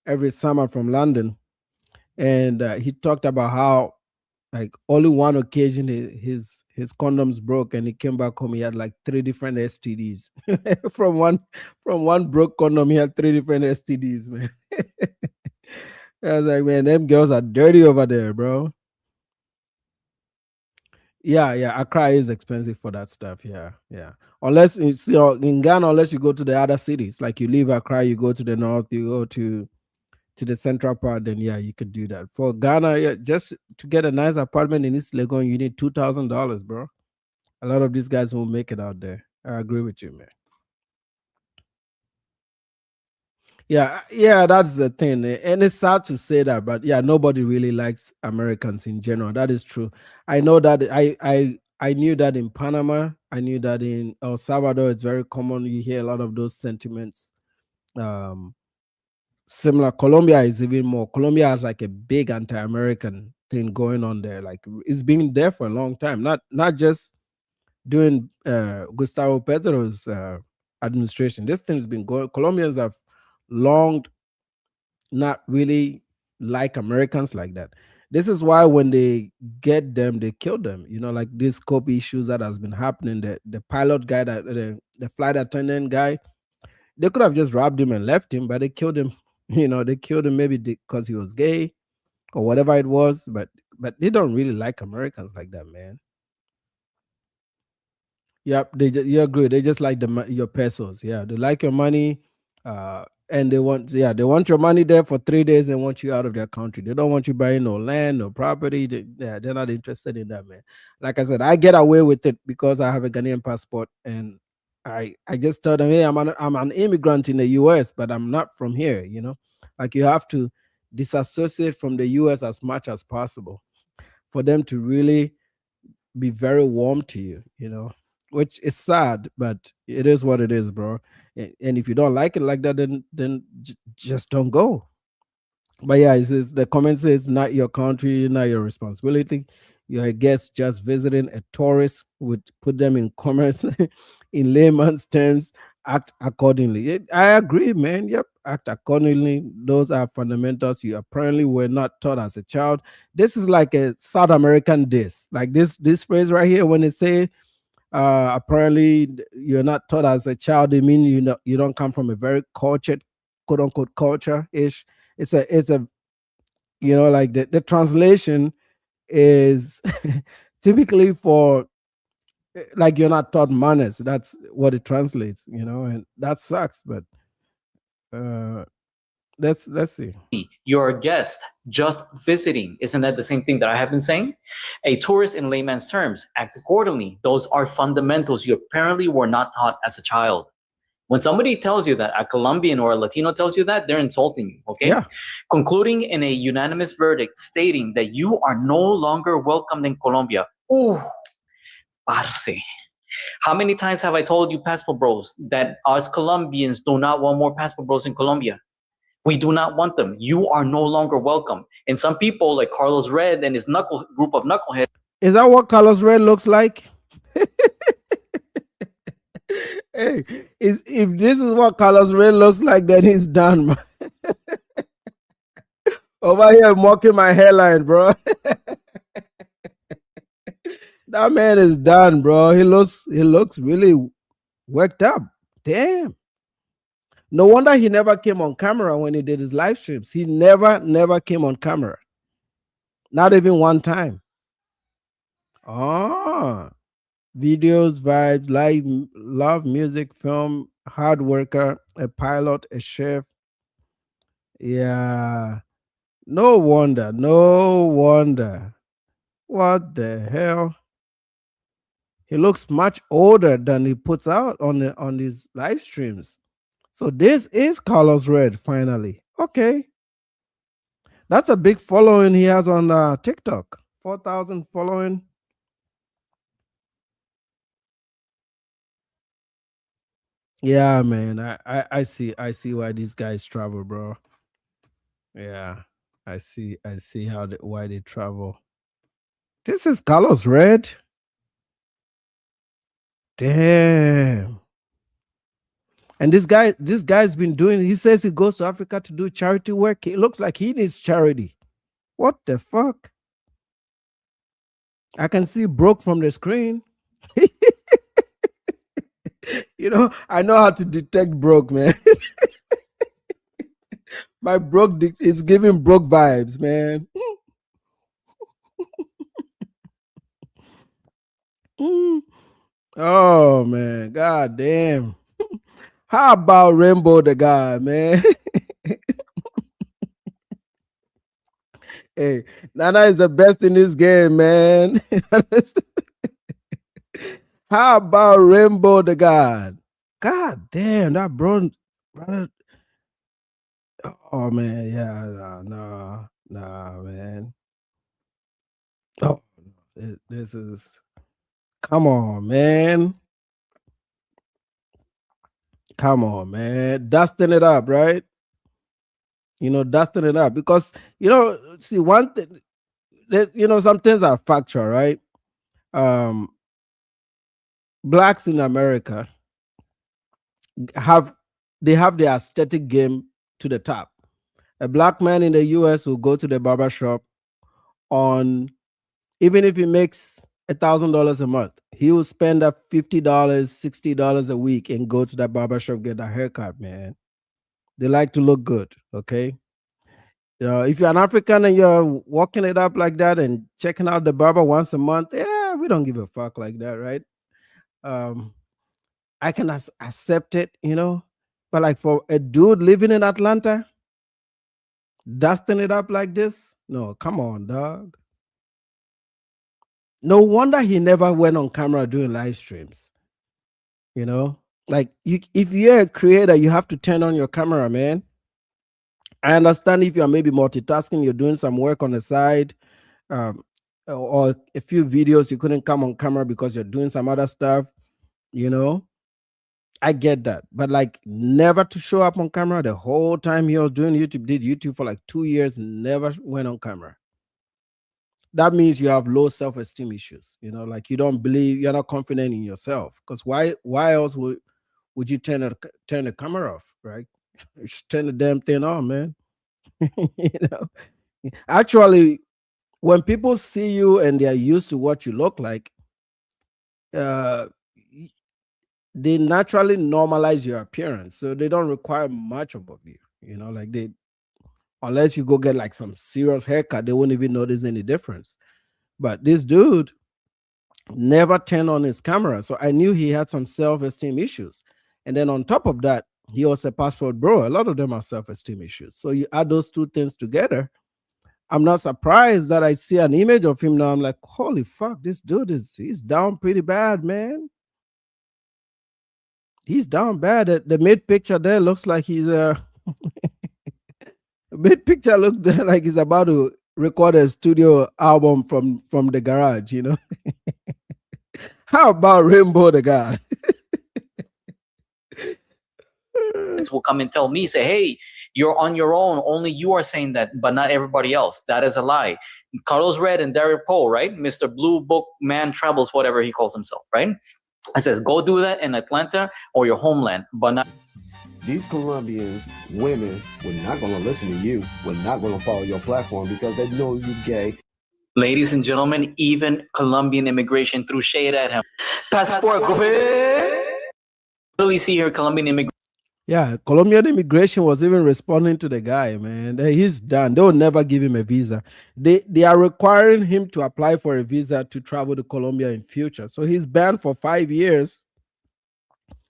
every summer from London, and he talked about how like only one occasion his condoms broke and he came back home, he had like 3 different STDs. from one broke condom he had 3 different STDs, man. I was like, man, them girls are dirty over there, bro. Yeah, Accra is expensive for that stuff. Yeah. Unless it's in Ghana, unless you go to the other cities, like you leave Accra, you go to the north, you go to the central part, then yeah, you could do that. For Ghana, yeah, just to get a nice apartment in East Legon, you need $2,000, bro. A lot of these guys won't make it out there. I agree with you, man. Yeah, that's the thing. And it's sad to say that, but yeah, nobody really likes Americans in general. That is true. I know that I knew that in Panama. I knew that in El Salvador it's very common. You hear a lot of those sentiments. Um Similar, Colombia is even more. Colombia has like a big anti-American thing going on there. Like it's been there for a long time. Not just during Gustavo Petro's administration. This thing's been going. Colombians have long not really like Americans like that. This is why when they get them, they kill them. You know, like these scope issues that has been happening. The pilot guy, that the flight attendant guy, they could have just robbed him and left him, but they killed him. You know, they killed him maybe because he was gay or whatever it was. But they don't really like Americans like that, man. Yep, you agree. They just like your pesos. Yeah, they like your money, and they want your money there for 3 days and want you out of their country. They don't want you buying no land, no property. They're not interested in that, man. Like I said, I get away with it because I have a Ghanaian passport, and I just tell them, hey, I'm an immigrant in the U.S., but I'm not from here. You know, like you have to disassociate from the U.S. as much as possible for them to really be very warm to you, you know, which is sad, but it is what it is, bro. And if you don't like it like that, then just don't go. But yeah, it says the comment says not your country, not your responsibility. You're a guest just visiting. A tourist would put them in commerce. In layman's terms, act accordingly. I agree, man. Yep, act accordingly. Those are fundamentals you apparently were not taught as a child. This is like a South American diss. Like this phrase right here, when they say apparently you're not taught as a child, they mean you don't come from a very cultured, quote unquote, culture ish. It's a like the translation is typically for like you're not taught manners. That's what it translates, and that sucks. But uh let's see. You're a guest just visiting. Isn't that the same thing that I have been saying? A tourist in layman's terms, act accordingly. Those are fundamentals you apparently were not taught as a child. When somebody tells you that, a Colombian or a Latino tells you that, they're insulting you, okay? Yeah. Concluding in a unanimous verdict stating that you are no longer welcomed in Colombia. Ooh, parce. How many times have I told you, passport bros, that us Colombians do not want more passport bros in Colombia? We do not want them. You are no longer welcome. And some people like Carlos Red and his group of knuckleheads. Is that what Carlos Red looks like? Hey, if this is what Carlos Red looks like, then he's done, man. Over here mocking my hairline, bro. That man is done, bro. He looks really worked up. Damn. No wonder he never came on camera when he did his live streams. He never came on camera. Not even one time. Ah. Videos, vibes, live, love music, film, hard worker, a pilot, a chef. Yeah. No wonder. No wonder. What the hell? He looks much older than he puts out on his live streams. So this is Carlos Red, finally. Okay. That's a big following he has on TikTok. 4,000 following. Yeah, man. I see why these guys travel, bro. Yeah. I see why they travel. This is Carlos Red. Damn. And this guy's been doing, he says he goes to Africa to do charity work. It looks like he needs charity. What the fuck? I can see broke from the screen. I know how to detect broke, man. My broke is giving broke vibes, man. Oh man, god damn. How about Rainbow the guy, man? Hey, Nana is the best in this game, man. How about Rainbow the God? God damn, that brother. Oh man, yeah, nah, man. Oh, this is, come on, man. Come on, man. Dusting it up, right? Dusting it up because see one thing. Some things are factual, right? Um, Blacks in America have the aesthetic game to the top. A black man in the US will go to the barber shop on, even if he makes $1,000 a month, he will spend that $50, $60 a week and go to that barber shop, get a haircut, man. They like to look good, okay? If you're an African and you're walking it up like that and checking out the barber once a month, yeah, we don't give a fuck like that, right? I can accept it, but like for a dude living in Atlanta, dusting it up like this, no, come on, dog. No wonder he never went on camera doing live streams. Like if you're a creator, you have to turn on your camera, man. I understand if you're maybe multitasking, you're doing some work on the side, or a few videos you couldn't come on camera because you're doing some other stuff. I get that, but like never to show up on camera the whole time he was doing YouTube. Did YouTube for like 2 years, never went on camera. That means you have low self-esteem issues. Like you don't believe, you're not confident in yourself. Because why else would you turn the camera off, right? You should turn the damn thing on, man. Actually, when people see you and they're used to what you look like, they naturally normalize your appearance, so they don't require much of you. Like unless you go get like some serious haircut, they won't even notice any difference. But this dude never turned on his camera, so I knew he had some self-esteem issues. And then on top of that, he was a passport bro. A lot of them are self-esteem issues. So you add those two things together, I'm not surprised that I see an image of him now. I'm like, holy fuck, this dude he's down pretty bad, man. He's down bad. The mid picture there looks like he's mid picture looked like he's about to record a studio album from the garage. How about Rainbow the guy? Will come and tell me, say, hey, you're on your own. Only you are saying that, but not everybody else. That is a lie. Carlos Red and Derek Poe, right? Mr. Blue Book Man Travels, whatever he calls himself, right? It says, go do that in Atlanta or your homeland, but not. These Colombian women were not going to listen to you, were not going to follow your platform because they know you're gay. Ladies and gentlemen, even Colombian immigration threw shade at him. Passport, really see here Colombian immigration. Yeah, Colombian immigration was even responding to the guy, man. He's done. They'll never give him a visa. They are requiring him to apply for a visa to travel to Colombia in future. So he's banned for 5 years.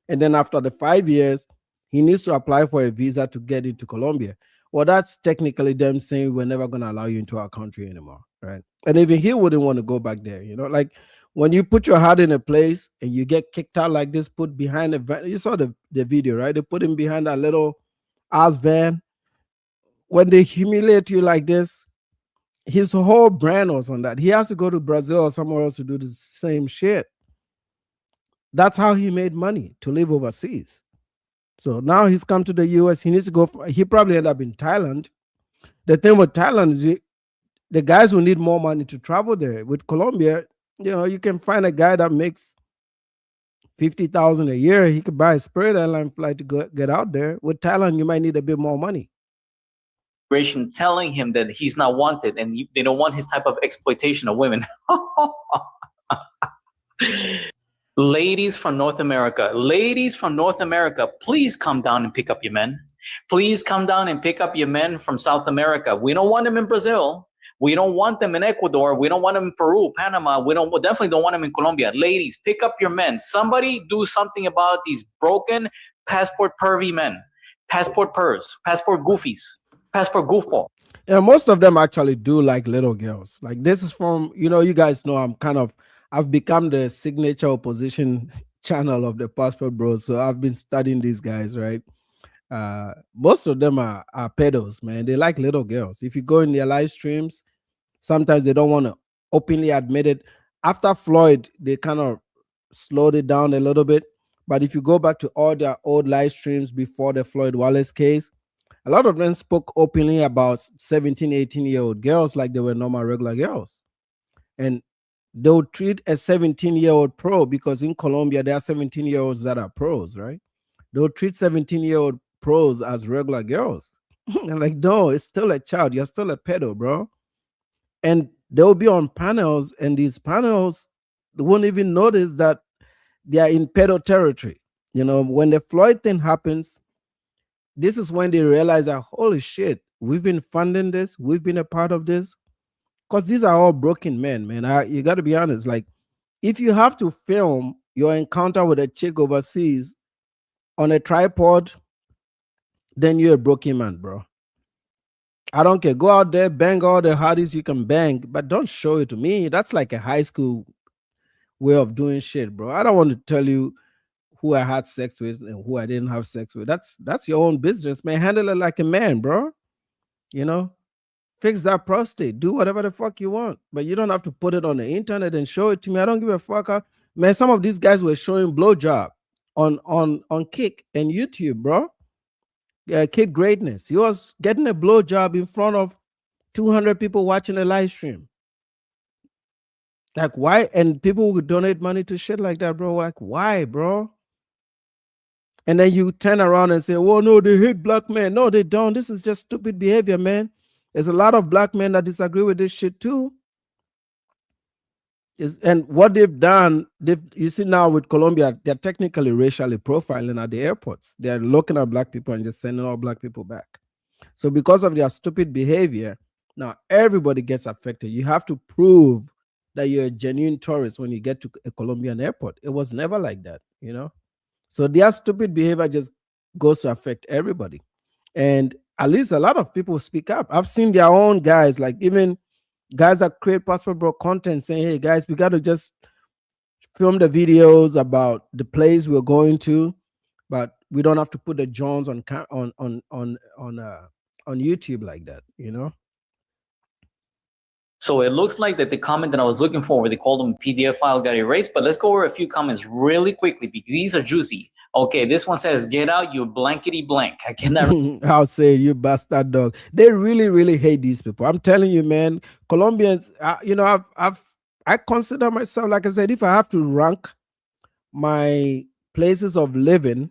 And then after the 5 years, he needs to apply for a visa to get into Colombia. Well, that's technically them saying we're never going to allow you into our country anymore, right? And even he wouldn't want to go back there, like when you put your heart in a place and you get kicked out like this, put behind a van. You saw the video, right? They put him behind that little ass van. When they humiliate you like this, his whole brand was on that. He has to go to Brazil or somewhere else to do the same shit. That's how he made money, to live overseas. So now he's come to the US. He needs to go. He probably end up in Thailand. The thing with Thailand is the guys who need more money to travel there. With Colombia, you can find a guy that makes $50,000 a year. He could buy a Spirit Airline flight to get out there. With Thailand, you might need a bit more money. Telling him that he's not wanted and they don't want his type of exploitation of women. Ladies from North America, please come down and pick up your men. Please come down and pick up your men from South America. We don't want them in Brazil. We don't want them in Ecuador. We don't want them in Peru, Panama. We definitely don't want them in Colombia. Ladies, pick up your men. Somebody do something about these broken passport pervy men. Passport pervs, passport goofies, passport goofball. Yeah, most of them actually do like little girls. Like this is from, you guys know I've become the signature opposition channel of the Passport Bros. So I've been studying these guys, right? Most of them are pedos, man. They like little girls. If you go in their live streams, sometimes they don't want to openly admit it. After Floyd, they kind of slowed it down a little bit. But if you go back to all their old live streams before the Floyd Wallace case, a lot of them spoke openly about 17, 18-year-old girls like they were normal, regular girls. And they'll treat a 17-year-old pro, because in Colombia, there are 17-year-olds that are pros, right? They'll treat 17-year-old pros as regular girls. And like, no, it's still a child. You're still a pedo, bro. And they'll be on panels, and these panels won't even notice that they are in pedo territory. You know, when the Floyd thing happens, this is when they realize that, holy shit, we've been funding this, we've been a part of this. Because these are all broken men, man. You got to be honest. Like, if you have to film your encounter with a chick overseas on a tripod, then you're a broken man, bro. I don't care. Go out there, bang all the hardest you can bang, but don't show it to me. That's like a high school way of doing shit, bro. I don't want to tell you who I had sex with and who I didn't have sex with. That's your own business, man. Handle it like a man, bro. You know, fix that prostate. Do whatever the fuck you want, but you don't have to put it on the internet and show it to me. I don't give a fuck. Man, some of these guys were showing blowjob on Kick and YouTube, bro. Kid Greatness. He was getting a blowjob in front of 200 people watching a live stream. Like, why? And people would donate money to shit like that, bro. Like, why, bro? And then you turn around and say, well, no, they hate black men. No, they don't. This is just stupid behavior, man. There's a lot of black men that disagree with this shit too. And what they've done, you see now with Colombia, they're technically racially profiling at the airports. They're looking at black people and just sending all black people back. So because of their stupid behavior, now everybody gets affected. You have to prove that you're a genuine tourist when you get to a Colombian airport. It was never like that, you know? So their stupid behavior just goes to affect everybody. And at least a lot of people speak up. I've seen their own guys, like even guys that create Passport Bro content saying, hey guys, we got to just film the videos about the place we're going to, but we don't have to put the Jones on YouTube like that, you know? So it looks like that the comment that I was looking for, where they called them PDF file, got erased. But let's go over a few comments really quickly because these are juicy. Okay, this one says, "Get out, you blankety blank." I cannot. I'll say, you bastard dog. They really, really hate these people. I'm telling you, man. Colombians, you know, I consider myself, like I said, if I have to rank my places of living,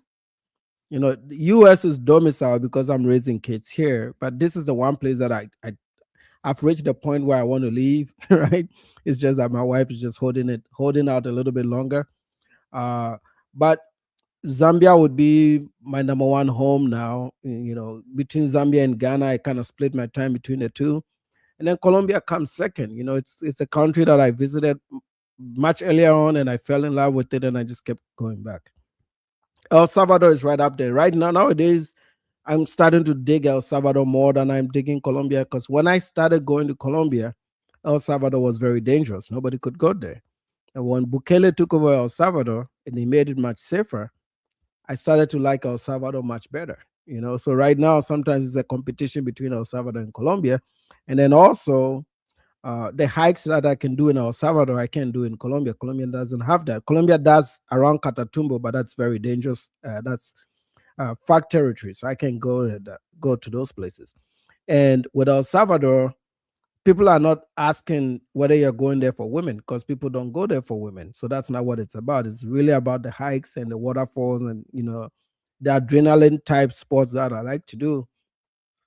you know, the U.S. is domicile because I'm raising kids here. But this is the one place that I've reached the point where I want to leave. Right? It's just that my wife is just holding out a little bit longer. But Zambia would be my number one home now. You know, between Zambia and Ghana, I kind of split my time between the two. And then Colombia comes second. You know, it's a country that I visited much earlier on and I fell in love with it and I just kept going back. El Salvador is right up there. Right now, nowadays, I'm starting to dig El Salvador more than I'm digging Colombia, because when I started going to Colombia, El Salvador was very dangerous. Nobody could go there. And when Bukele took over El Salvador and he made it much safer, I started to like El Salvador much better. You know, so right now, sometimes it's a competition between El Salvador and Colombia. And then also, the hikes that I can do in El Salvador, I can't do in Colombia. Colombia doesn't have that. Colombia does around Catatumbo, but that's very dangerous. That's FARC territory, so I can go to those places. And with El Salvador, people are not asking whether you're going there for women, because people don't go there for women. So that's not what it's about. It's really about the hikes and the waterfalls and, you know, the adrenaline type sports that I like to do.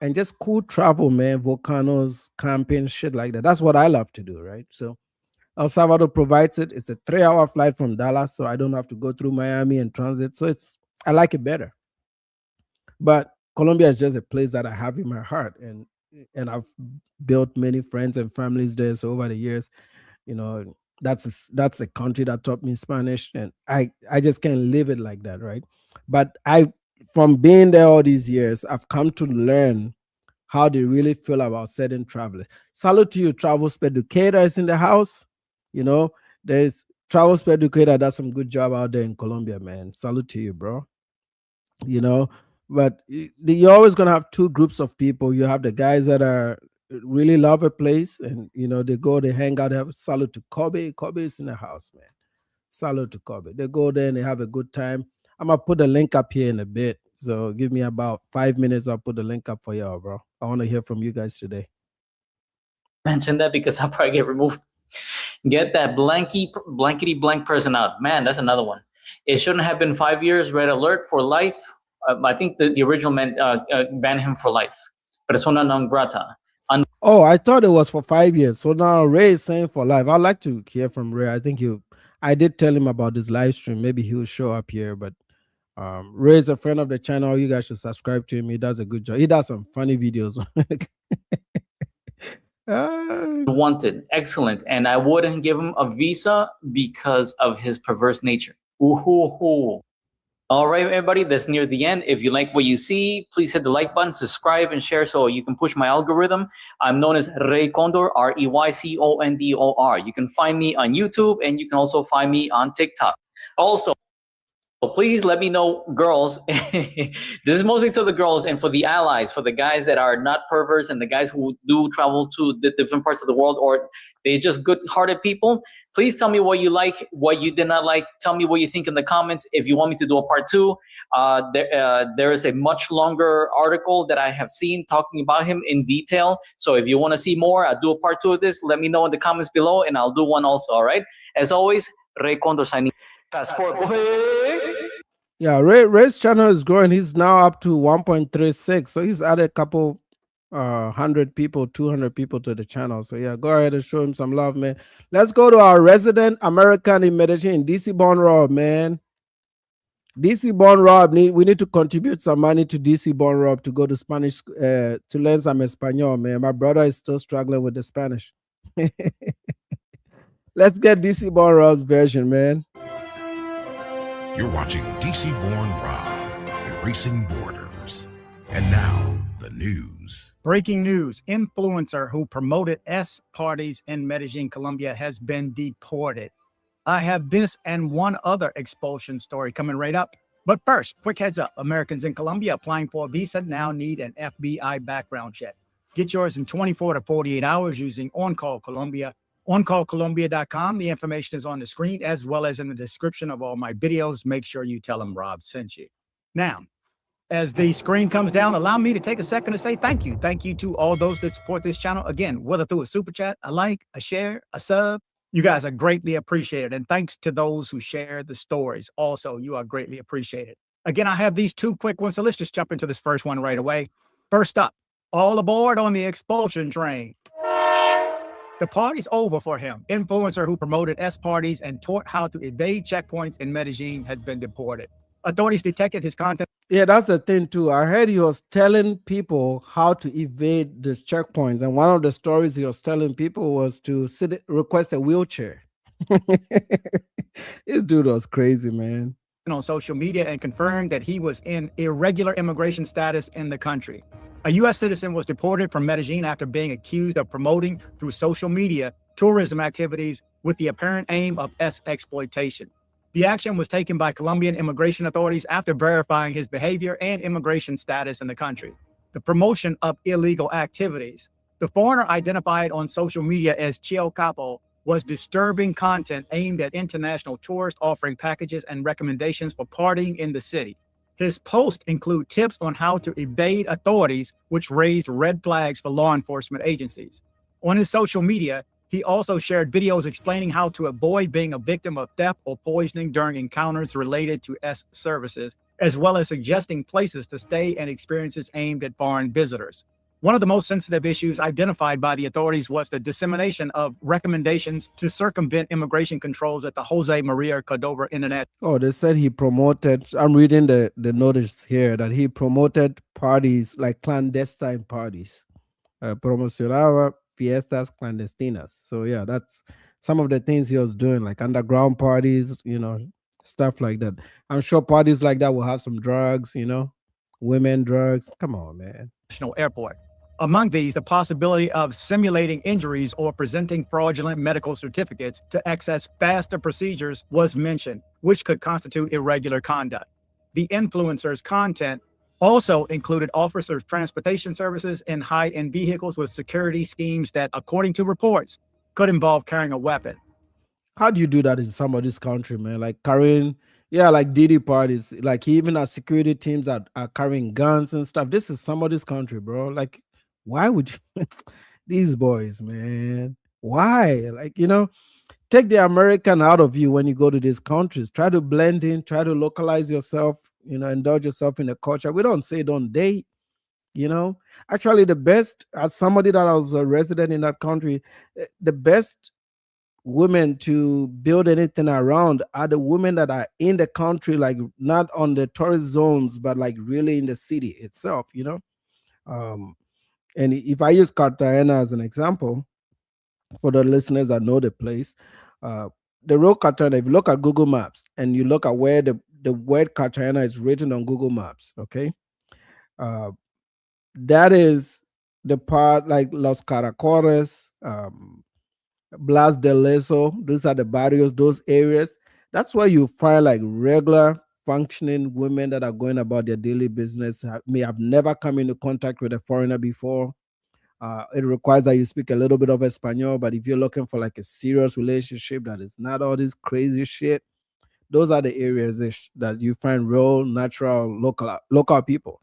And just cool travel, man, volcanoes, camping, shit like that. That's what I love to do, right? So El Salvador provides it. It's a 3-hour flight from Dallas, so I don't have to go through Miami and transit. So I like it better. But Colombia is just a place that I have in my heart, and I've built many friends and families there. So over the years, you know, that's a country that taught me Spanish, and I just can't live it like that, right? But from being there all these years, I've come to learn how they really feel about certain travelers. Salute to you, Travel Educator is in the house. You know, there's Travel Educator does some good job out there in Colombia, man. Salute to you, bro. You know, But you're always gonna have two groups of people. You have the guys that are really love a place, and they go, they hang out, they have salute to Kobe. Kobe is in the house, man. Salute to Kobe. They go there and they have a good time. I'm gonna put the link up here in a bit. So give me about 5 minutes. I'll put the link up for y'all, bro. I want to hear from you guys today. Mention that because I'll probably get removed. Get that blankety blank person out. Man, that's another one. It shouldn't have been 5 years. Red alert for life. I think the original meant ban him for life. Persona non grata. Oh, I thought it was for 5 years. So now Ray is saying for life. I'd like to hear from Ray. I think I did tell him about this live stream. Maybe he'll show up here. But Ray is a friend of the channel. You guys should subscribe to him. He does a good job. He does some funny videos. Wanted, excellent, and I wouldn't give him a visa because of his perverse nature. Ooh. All right, everybody, that's near the end. If you like what you see, please hit the like button, subscribe, and share so you can push my algorithm. I'm known as Rey Condor, REYCONDOR. You can find me on YouTube, and you can also find me on TikTok. Also, please let me know, girls. This is mostly to the girls and for the allies, for the guys that are not perverts and the guys who do travel to the different parts of the world, or they're just good-hearted people. Please tell me what you like, what you did not like. Tell me what you think in the comments. If you want me to do a part 2, there is a much longer article that I have seen talking about him in detail. So if you want to see more, I'll do a part 2 of this. Let me know in the comments below, and I'll do one also. All right. As always, Rey Condor signing. Passport. Yeah, Ray's channel is growing. He's now up to 1.36. So he's added a couple 100 people, 200 people to the channel. So yeah, go ahead and show him some love, man. Let's go to our resident American in Medellin, DC Born Rob, man. DC Born Rob, we need to contribute some money to DC Born Rob to go to Spanish, to learn some Espanol, man. My brother is still struggling with the Spanish. Let's get DC Born Rob's version, man. You're watching DC Born Rob, Erasing Borders. And now, the news. Breaking news. Influencer who promoted S parties in Medellin, Colombia has been deported. I have this and one other expulsion story coming right up. But first, quick heads up. Americans in Colombia applying for a visa now need an FBI background check. Get yours in 24 to 48 hours using On Call Colombia. OnCallColombia.com. The information is on the screen as well as in the description of all my videos. Make sure you tell them Rob sent you. Now, as the screen comes down, allow me to take a second to say thank you. Thank you to all those that support this channel. Again, whether through a super chat, a like, a share, a sub, you guys are greatly appreciated. And thanks to those who share the stories. Also, you are greatly appreciated. Again, I have these 2 quick ones. So let's just jump into this first one right away. First up, all aboard on the expulsion train. The party's over for him. Influencer who promoted S parties and taught how to evade checkpoints in Medellin had been deported. Authorities detected his content. Yeah, that's the thing too. I heard he was telling people how to evade these checkpoints. And one of the stories he was telling people was to request a wheelchair. This dude was crazy, man. On social media and confirmed that he was in irregular immigration status in the country. A U.S. citizen was deported from Medellin after being accused of promoting through social media tourism activities with the apparent aim of exploitation. The action was taken by Colombian immigration authorities after verifying his behavior and immigration status in the country. The promotion of illegal activities. The foreigner, identified on social media as Chio Capo, was disturbing content aimed at international tourists offering packages and recommendations for partying in the city. His posts include tips on how to evade authorities, which raised red flags for law enforcement agencies. On his social media, he also shared videos explaining how to avoid being a victim of theft or poisoning during encounters related to S services, as well as suggesting places to stay and experiences aimed at foreign visitors. One of the most sensitive issues identified by the authorities was the dissemination of recommendations to circumvent immigration controls at the Jose Maria Cordova Internet. Oh, they said he promoted, I'm reading the notice here, that he promoted parties, like clandestine parties. Promocionaba fiestas clandestinas. So yeah, that's some of the things he was doing, like underground parties, stuff like that. I'm sure parties like that will have some drugs, women, drugs. Come on, man. National Airport. Among these, the possibility of simulating injuries or presenting fraudulent medical certificates to access faster procedures was mentioned, which could constitute irregular conduct. The influencer's content Also included officer transportation services and high-end vehicles with security schemes that, according to reports, could involve carrying a weapon. How do you do that in some of this country, man? Like carrying, yeah, like Diddy parties, like even our security teams are carrying guns and stuff. This is some of this country, bro. Like, why would you these boys, man? Why? Like, take the American out of you when you go to these countries. Try to blend in, try to localize yourself, indulge yourself in the culture. We don't say don't date, Actually, the best, as somebody that was a resident in that country, the best women to build anything around are the women that are in the country, like not on the tourist zones, but like really in the city itself, and if I use Cartagena as an example, for the listeners that know the place, the real Cartagena, if you look at Google Maps and you look at where the word Cartagena is written on Google Maps, okay, that is the part like Los Caracoles, Blas de Leso, those are the barrios, those areas. That's where you find like regular functioning women that are going about their daily business, may have never come into contact with a foreigner before. It requires that you speak a little bit of Espanol, but if you're looking for like a serious relationship that is not all this crazy shit, those are the areas that you find real, natural, local people.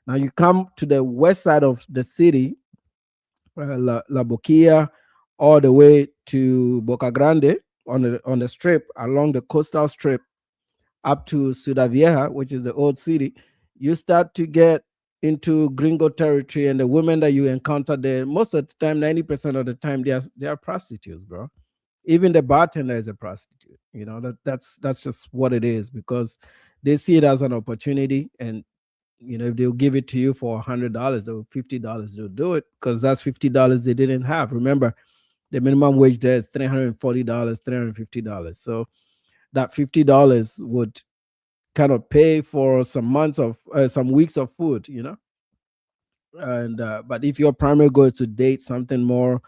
Now you come to the west side of the city, La Boquilla, all the way to Boca Grande on the strip, along the coastal strip, up to Ciudad Vieja, which is the old city. You start to get into gringo territory, and the women that you encounter there, most of the time, 90% of the time, they are prostitutes, bro. Even the bartender is a prostitute. That's just what it is, because they see it as an opportunity, and if they'll give it to you for $100 or $50, they'll do it, because that's $50 they didn't have. Remember, the minimum wage there is $340, $350. So that $50 would kind of pay for some months of some weeks of food, and but if your primary goal is to date something more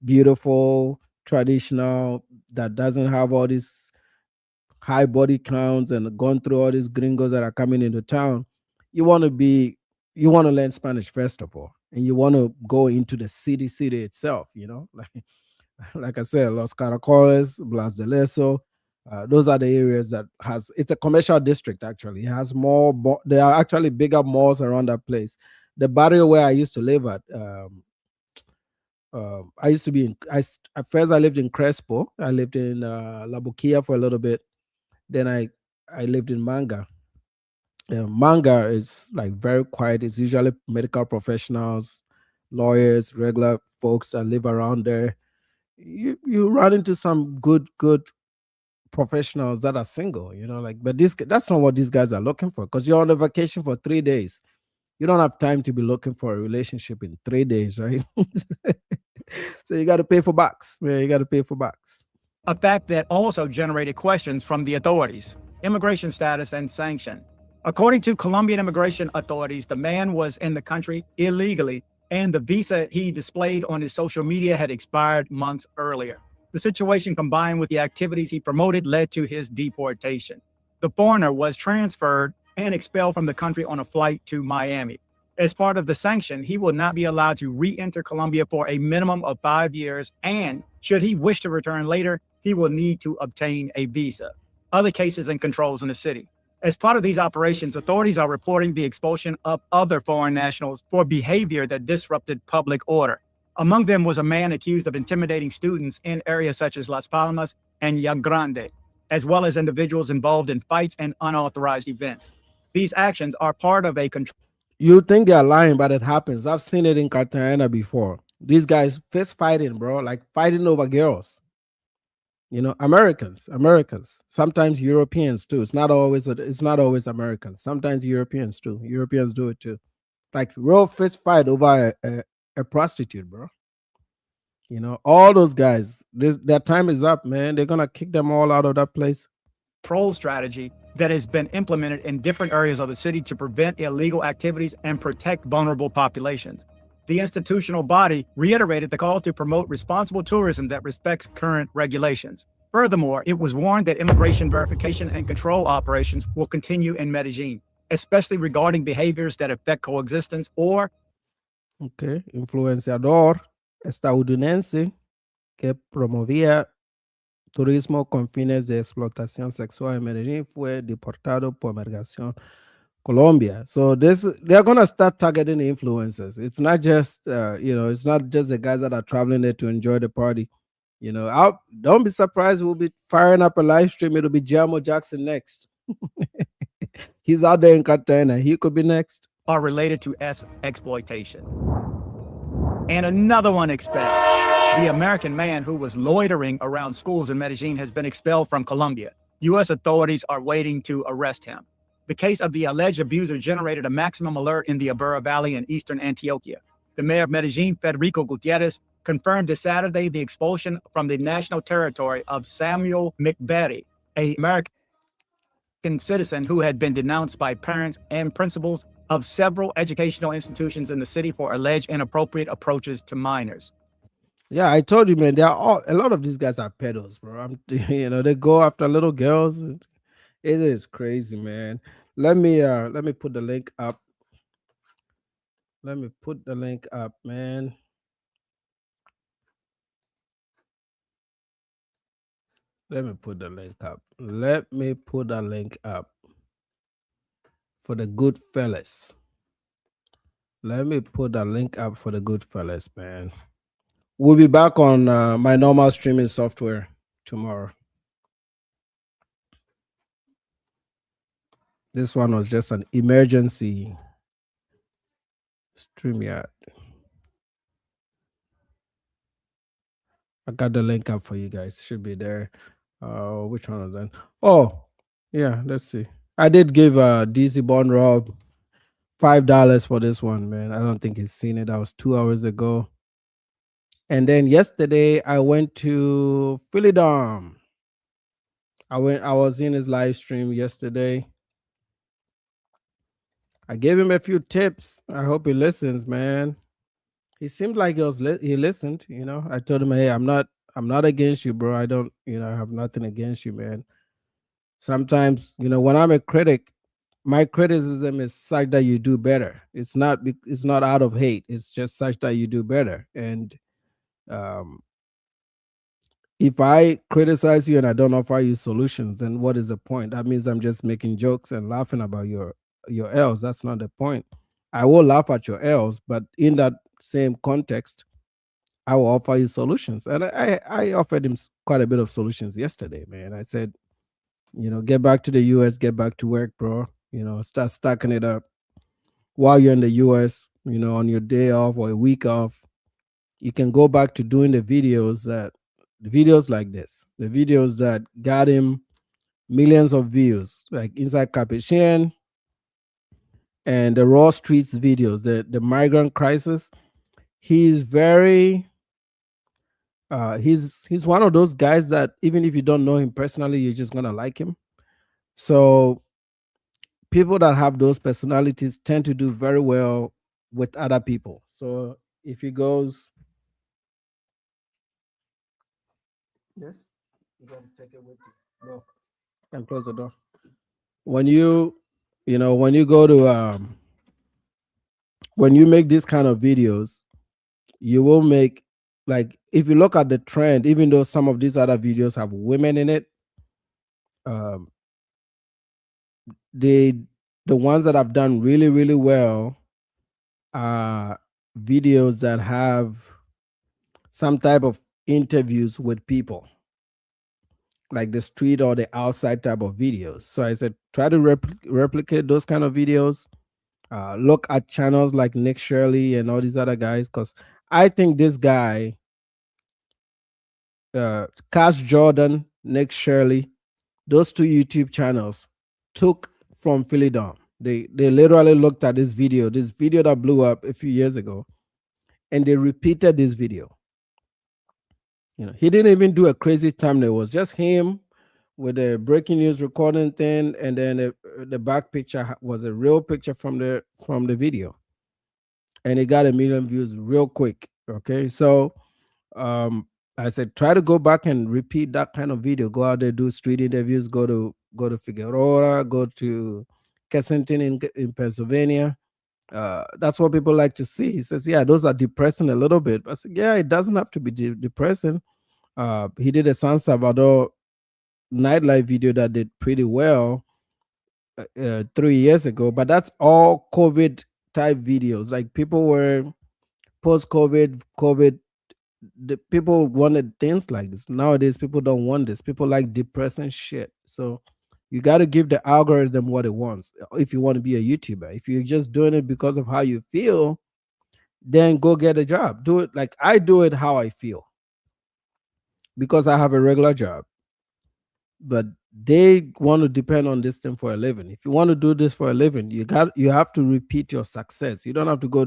beautiful, traditional, that doesn't have all these high body counts and gone through all these gringos that are coming into town, you want to learn Spanish first of all, and you want to go into the city itself, like I said, Los Caracoles, Blas de Leso. Those are the areas that it's a commercial district. Actually, it has more. There are actually bigger malls around that place. The barrio where I used to live at, I used to be at first I lived in Crespo. I lived in La Boquilla for a little bit. Then I lived in Manga. Manga is like very quiet. It's usually medical professionals, lawyers, regular folks that live around there. You run into some good professionals that are single, but that's not what these guys are looking for, because you're on a vacation for 3 days. You don't have time to be looking for a relationship in 3 days, right? So you got to pay for bucks. Yeah, you got to pay for bucks. A fact that also generated questions from the authorities: immigration status and sanction. According to Colombian immigration authorities, the man was in the country illegally, and the visa he displayed on his social media had expired months earlier. The situation, combined with the activities he promoted, led to his deportation. The foreigner was transferred and expelled from the country on a flight to Miami. As part of the sanction, he will not be allowed to re-enter Colombia for a minimum of 5 years, and should he wish to return later, he will need to obtain a visa. Other cases and controls in the city. As part of these operations, authorities are reporting the expulsion of other foreign nationals for behavior that disrupted public order. Among them was a man accused of intimidating students in areas such as Las Palmas and Llano Grande, as well as individuals involved in fights and unauthorized events. These actions are part of a control. You think they're lying, but it happens. I've seen it in Cartagena before. These guys fist fighting, bro, like fighting over girls. Americans, sometimes Europeans too. It's not always Americans. Sometimes Europeans too. Europeans do it too. Like real fist fight over a prostitute, bro. All those guys, their time is up, man. They're gonna kick them all out of that place. Control strategy that has been implemented in different areas of the city to prevent illegal activities and protect vulnerable populations. The institutional body reiterated the call to promote responsible tourism that respects current regulations. Furthermore, it was warned that immigration verification and control operations will continue in Medellin. especially regarding behaviors that affect coexistence or Okay, influenciador estadounidense que promovía turismo con fines de explotación sexual en Medellín fue deportado por migración Colombia. So they're gonna start targeting the influencers. It's not just it's not just the guys that are traveling there to enjoy the party. Don't be surprised. We'll be firing up a live stream. It'll be Jamo Jackson next. He's out there in Cartagena. He could be next. are related to exploitation. And another one expect. The American man who was loitering around schools in Medellin has been expelled from Colombia. U.S. authorities are waiting to arrest him. The case of the alleged abuser generated a maximum alert in the Aburra Valley in eastern Antioquia. The mayor of Medellin, Federico Gutierrez, confirmed this Saturday the expulsion from the national territory of Samuel McBetty, an American citizen who had been denounced by parents and principals of several educational institutions in the city for alleged inappropriate approaches to minors. Yeah, I told you, man. A lot of these guys are pedos, bro. They go after little girls. It is crazy, man. Let me put the link up. Let me put the link up, man. Let me put the link up. Let me put the link up for the good fellas. Let me put the link up for the good fellas, man. We'll be back on my normal streaming software tomorrow. This one was just an emergency StreamYard. I got the link up for you guys. Should be there. Which one was that? Oh, yeah. Let's see. I did give DC Bond Rob $5 for this one, man. I don't think he's seen it. That was 2 hours ago. And then yesterday I went to Philidom. I was in his live stream yesterday. I gave him a few tips. I hope he listens, man. He seemed like he listened. I told him, hey, I'm not against you, bro. I don't, I have nothing against you, man. Sometimes, when I'm a critic, my criticism is such that you do better. It's not out of hate. It's just such that you do better. And if I criticize you and I don't offer you solutions, then what is the point? That means I'm just making jokes and laughing about your L's. That's not the point. I will laugh at your L's, but in that same context, I will offer you solutions. And I offered him quite a bit of solutions yesterday, man. I said, get back to the US, get back to work, bro. Start stacking it up while you're in the US, on your day off or a week off. You can go back to doing the videos like this, the videos that got him millions of views, like Inside Capuchin and the Raw Streets videos, the migrant crisis. He's very he's one of those guys that even if you don't know him personally, you're just gonna like him. So people that have those personalities tend to do very well with other people. So if he goes, yes, you gotta take it with you. No, and close the door. When you go to when you make these kind of videos, you will make, like, if you look at the trend, even though some of these other videos have women in it, the ones that have done really, really well are videos that have some type of interviews with people, like the street or the outside type of videos. So I said, try to replicate those kind of videos. Look at channels like Nick Shirley and all these other guys, because I think this guy, Cass Jordan, Nick Shirley, those two YouTube channels took from Philidom. They literally looked at this video that blew up a few years ago, and they repeated this video. He didn't even do a crazy thumbnail. It was just him with a breaking news recording thing, and then the back picture was a real picture from the video, and it got 1 million views real quick. Okay, so I said, try to go back and repeat that kind of video. Go out there, do street interviews. Go to Figueroa, go to Kensington in Pennsylvania. That's what people like to see. He says, yeah, those are depressing a little bit. I said, yeah, it doesn't have to be depressing. He did a San Salvador nightlife video that did pretty well 3 years ago, but that's all COVID type videos. Like people were post COVID, the people wanted things like this. Nowadays, people don't want this. People like depressing shit. So you got to give the algorithm what it wants if you want to be a YouTuber. If you're just doing it because of how you feel, then go get a job. Do it like I do it how I feel because I have a regular job. But they want to depend on this thing for a living. If you want to do this for a living, you have to repeat your success. You don't have to go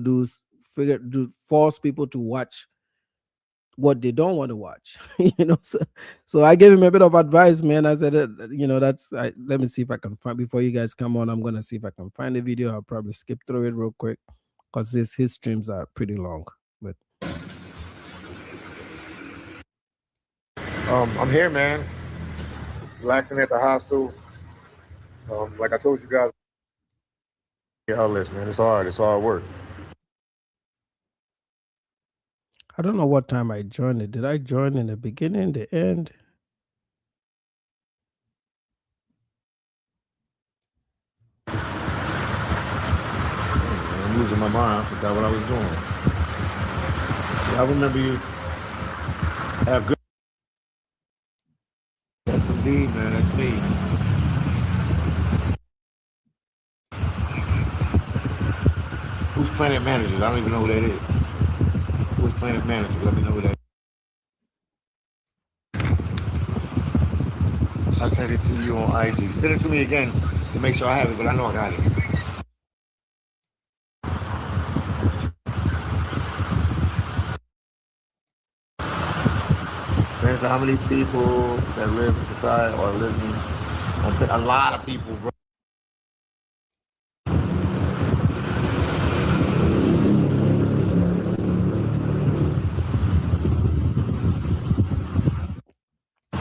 force people to watch what they don't want to watch. So I gave him a bit of advice, man. I said let me see if I can find, before you guys come on, I'm gonna see if I can find the video. I'll probably skip through it real quick because his streams are pretty long. But I'm here, man, relaxing at the hostel. Like I told you guys, man, it's hard work. I don't know what time I joined it. Did I join in the beginning, the end? I'm losing my mind. I forgot what I was doing. I remember you have good. That's indeed, man. That's me. Who's Planet Managers? I don't even know who that is. Who's Planet Managers? Let me know who that is. I sent it to you on IG. Send it to me again to make sure I have it, but I know I got it. Depends on how many people that live in Qatar or living on a lot of people, bro.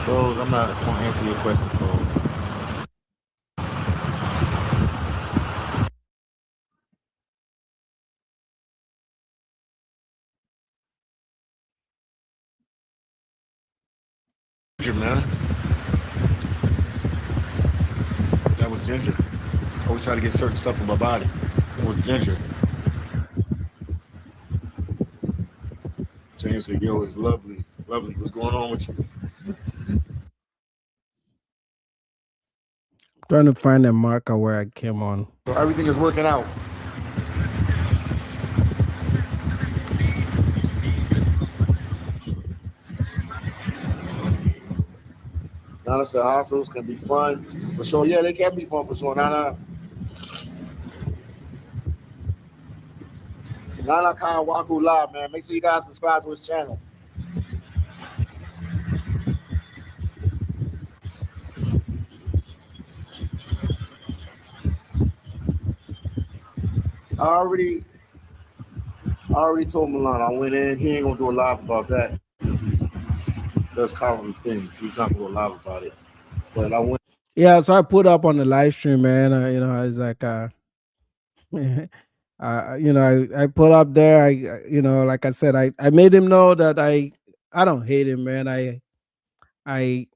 So I'm not going to answer your question, bro. Ginger, man. That was Ginger. I always try to get certain stuff from my body. That was Ginger. James said, yo, it's lovely. Lovely. What's going on with you? Trying to find a marker where I came on. So everything is working out. Nana said hostels can be fun. For sure, yeah, they can be fun for sure. Nana Khan Waku Live, man. Make sure you guys subscribe to his channel. I already told Milan I went in. He ain't gonna do a live about that. He does comedy things. He's not gonna do a live about it. But I went. Yeah, so I put up on the live stream, man. I was like, I put up there. Like I said, I made him know that I don't hate him, man. I'm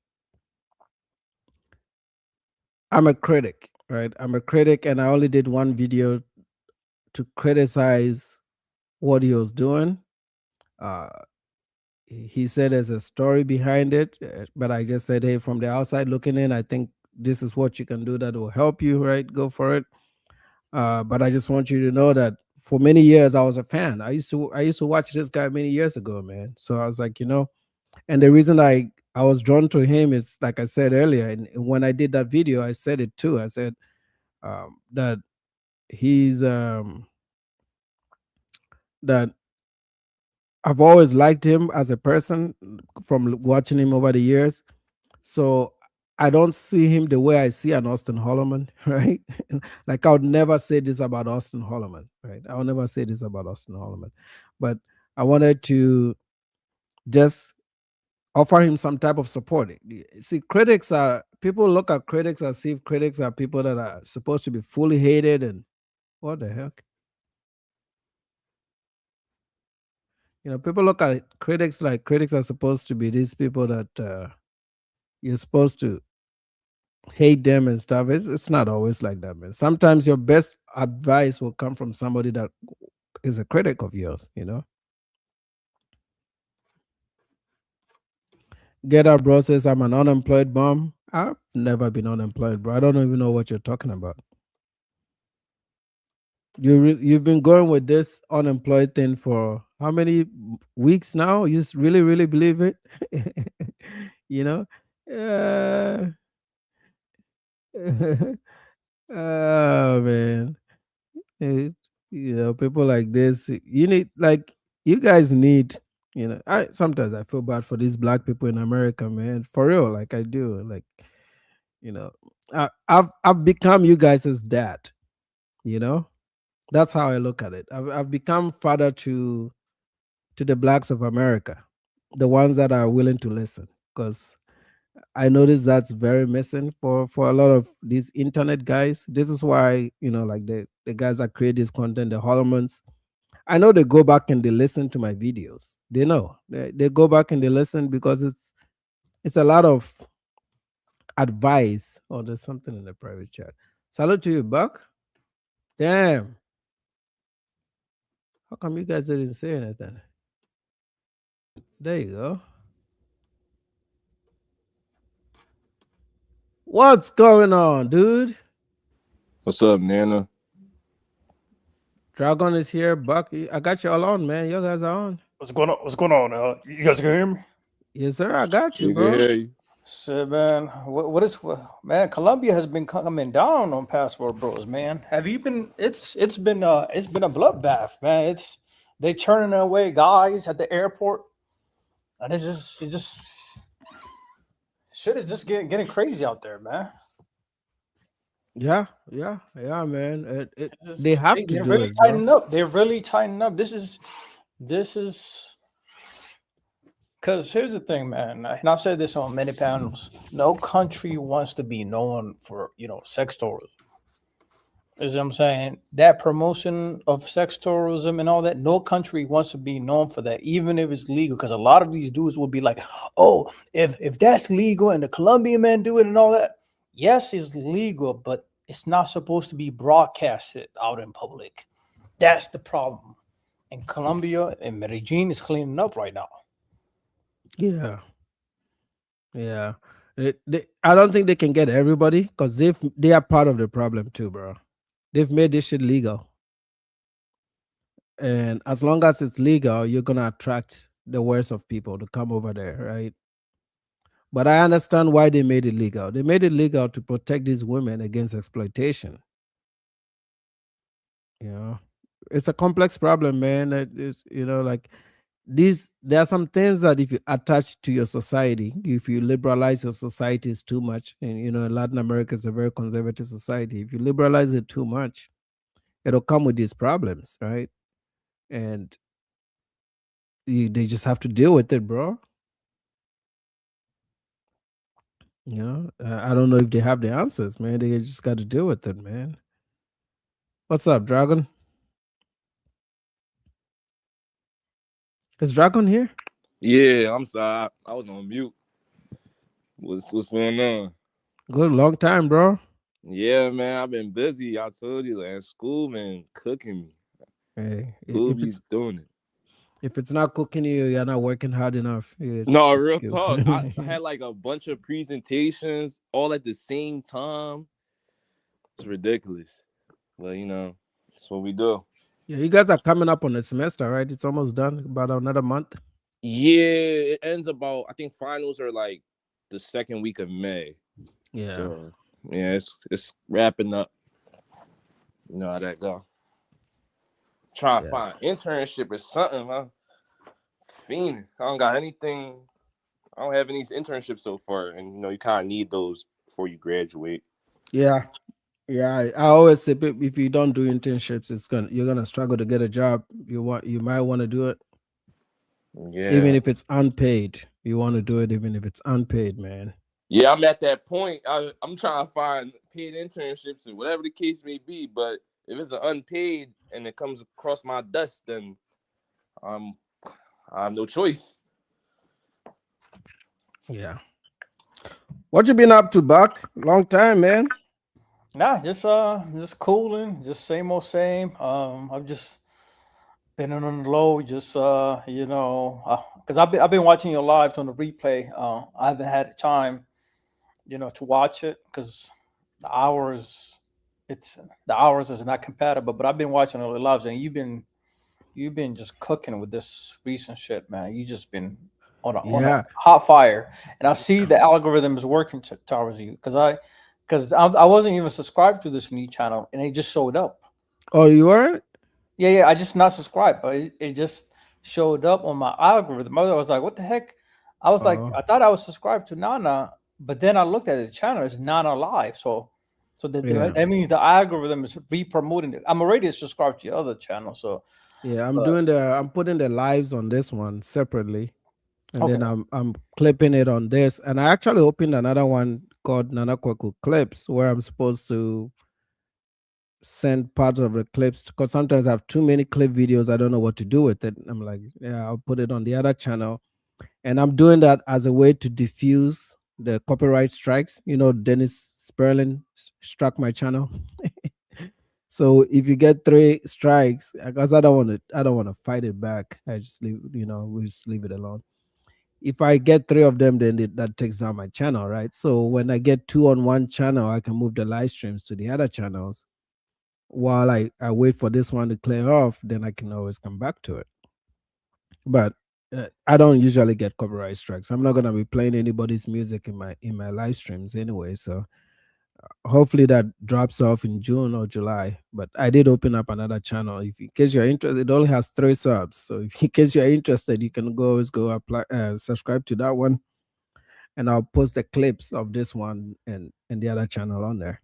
a critic, right? I'm a critic, and I only did one video to criticize what he was doing. He said there's a story behind it, but I just said, hey, from the outside looking in, I think this is what you can do that will help you, right? Go for it. But I just want you to know that for many years I was a fan. I used to watch this guy many years ago, man. So I was like, and the reason I was drawn to him is, like I said earlier, and when I did that video, I said it too. I said that he's that I've always liked him as a person from watching him over the years. So I don't see him the way I see an Austin Holloman, right? Like I would never say this about Austin Holloman, right? I would never say this about Austin Holloman. But I wanted to just offer him some type of support. See, people look at critics as if critics are people that are supposed to be fully hated, and what the heck? People look at critics like critics are supposed to be these people that you're supposed to hate them and stuff. It's not always like that, man. Sometimes your best advice will come from somebody that is a critic of yours. Get Out Bro says, I'm an unemployed bum. I've never been unemployed, bro. I don't even know what you're talking about. You've been going with this unemployed thing for how many weeks now? You just really, really believe it? you know? Uh, oh, man. People like this, you guys need, sometimes I feel bad for these black people in America, man. For real, like I do. I've become you guys' dad, That's how I look at it. I've become father to the blacks of America, the ones that are willing to listen, because I notice that's very missing for a lot of these internet guys. This is why like the guys that create this content, the Holomans. I know they go back and they listen to my videos. They know they go back and they listen because it's a lot of advice. Oh, there's something in the private chat. Salute to you, Buck. Damn. How come you guys didn't say anything? There you go. What's going on, dude? What's up, Nana? Dragon is here. Buck, I got you all on, man. You guys are on. What's going on? What's going on? You guys can hear me? Yes, sir. I got you, We bro. can hear you. So, man, man? Colombia has been coming down on passport bros, man. Have you been? It's been a bloodbath, man. They turning away guys at the airport, and it's just shit is just getting crazy out there, man. Yeah, man. They have to They're do really it, bro. tightening up. They're really tightening up. This is because here's the thing, man, and I've said this on many panels. No country wants to be known for sex tourism. Is what I'm saying, that promotion of sex tourism and all that. No country wants to be known for that, even if it's legal. Because a lot of these dudes will be like, "Oh, if that's legal and the Colombian men do it and all that." Yes, it's legal, but it's not supposed to be broadcasted out in public. That's the problem. And Colombia and Medellin is cleaning up right now. Yeah. I don't think they can get everybody because they are part of the problem too, bro. They've made this shit legal, and as long as it's legal, you're gonna attract the worst of people to come over there, right? But I understand why they made it legal. They made it legal to protect these women against exploitation. It's a complex problem, man. It's like there are some things that if you attach to your society, if you liberalize your societies too much, and Latin America is a very conservative society. If you liberalize it too much, it'll come with these problems, right? And they just have to deal with it, bro. I don't know if they have the answers, man. They just got to deal with it, man. What's up, Dragon? Is Dragon here? Yeah, I'm sorry. I was on mute. What's going on? Good, long time, bro. Yeah, man, I've been busy. I told you, and school, man, cooking me. Hey, School if be it's doing it. if it's not cooking you, you're not working hard enough. No, real talk. I had like a bunch of presentations all at the same time. It's ridiculous. But that's what we do. Yeah, you guys are coming up on the semester, right? It's almost done, about another month. Yeah, it ends about, I think finals are like the second week of May. Yeah. So yeah, it's wrapping up. You know how that go. Trying to find internship or something, huh? Fiending. I don't got anything. I don't have any internships so far, and you kind of need those before you graduate. Yeah. I always say if you don't do internships, you're gonna struggle to get a job. You might want to do it. Yeah. Even if it's unpaid, you want to do it even if it's unpaid, man. Yeah, I'm at that point. I'm trying to find paid internships and whatever the case may be. But if it's an unpaid and it comes across my desk, then I have no choice. Yeah. What you been up to, Buck? Long time, man. Nah, just cooling, just same old same. I've just been on the low, just because I've been watching your lives on the replay. I haven't had time, to watch it because the hours, the hours is not compatible. But I've been watching all the lives, and you've been just cooking with this recent shit, man. You just been on a hot fire, and I see the algorithm is working towards you because I wasn't even subscribed to this new channel, and it just showed up. Oh, you weren't? Yeah. I just not subscribed, but it just showed up on my algorithm. I was like, what the heck? I was like, I thought I was subscribed to Nana, but then I looked at the channel. It's Nana Live, so that means the algorithm is re-promoting it. I'm already subscribed to your other channel, so yeah, I'm putting the lives on this one separately, and then I'm clipping it on this, and I actually opened another one called Nana Kwaku Clips where I'm supposed to send parts of the clips because sometimes I have too many clip videos. I don't know what to do with it. I'm like, yeah, I'll put it on the other channel, and I'm doing that as a way to diffuse the copyright strikes. Dennis Sperling struck my channel. So if you get 3 strikes, because I don't want to fight it back. I just leave, we just leave it alone. If I get 3 of them, then that takes down my channel, right? So when I get 2 on one channel, I can move the live streams to the other channels. While I wait for this one to clear off, then I can always come back to it. But I don't usually get copyright strikes. I'm not gonna be playing anybody's music in my live streams anyway. So hopefully that drops off in June or July. But I did open up another channel. If in case you're interested, it only has 3 subs. So if in case you're interested, you can always go apply, subscribe to that one, and I'll post the clips of this one and the other channel on there.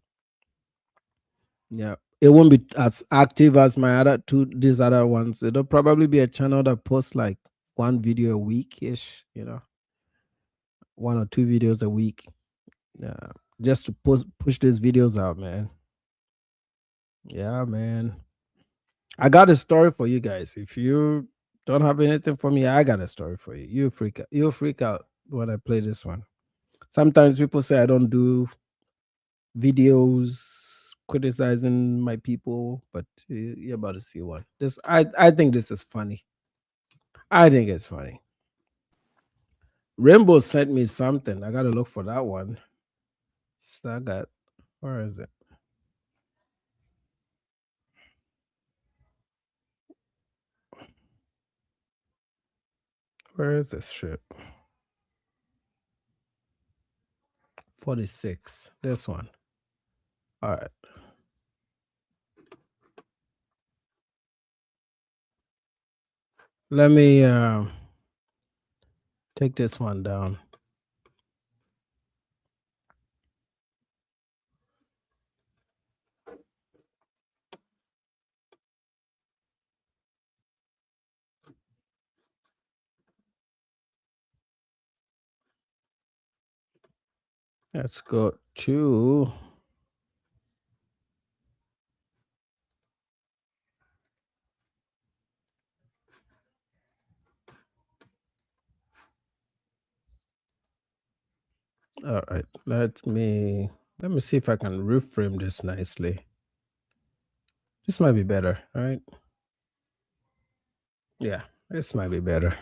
Yeah, it won't be as active as my these other ones. It'll probably be a channel that posts like 1 video a week-ish, 1 or 2 videos a week. Just to push these videos out, man. Yeah, man. I got a story for you guys. If you don't have anything for me, I got a story for you. You'll freak out when I play this one. Sometimes people say I don't do videos criticizing my people, but you're about to see one. I think this is funny. I think it's funny. Rainbow sent me something. I gotta look for that one. So where is it? Where is this shit? 46. This one. All right. Let me take this one down. Let's go to all right. Let me see if I can reframe this nicely. This might be better, all right? Yeah, this might be better.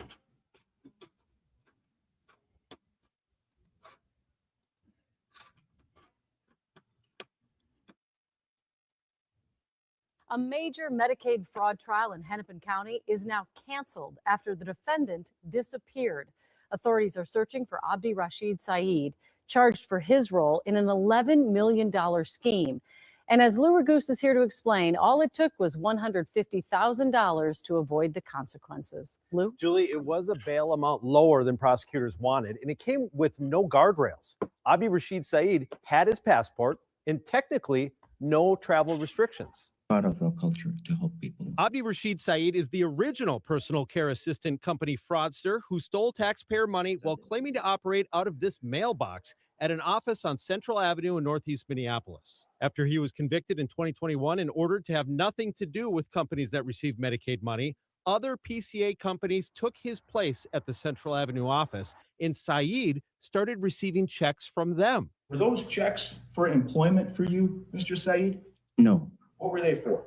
A major Medicaid fraud trial in Hennepin County is now canceled after the defendant disappeared. Authorities are searching for Abdi Rashid Saeed, charged for his role in an $11 million scheme. And as Lou Ragoose is here to explain, all it took was $150,000 to avoid the consequences. Lou? Julie, it was a bail amount lower than prosecutors wanted, and it came with no guardrails. Abdi Rashid Saeed had his passport and technically no travel restrictions. part of our culture to help people. Abdi Rashid Saeed is the original personal care assistant company fraudster who stole taxpayer money while claiming to operate out of this mailbox at an office on Central Avenue in Northeast Minneapolis. After he was convicted in 2021 and ordered to have nothing to do with companies that receive Medicaid money, other PCA companies took his place at the Central Avenue office, and Saeed started receiving checks from them. Were those checks for employment for you, Mr. Saeed? No, What were they for?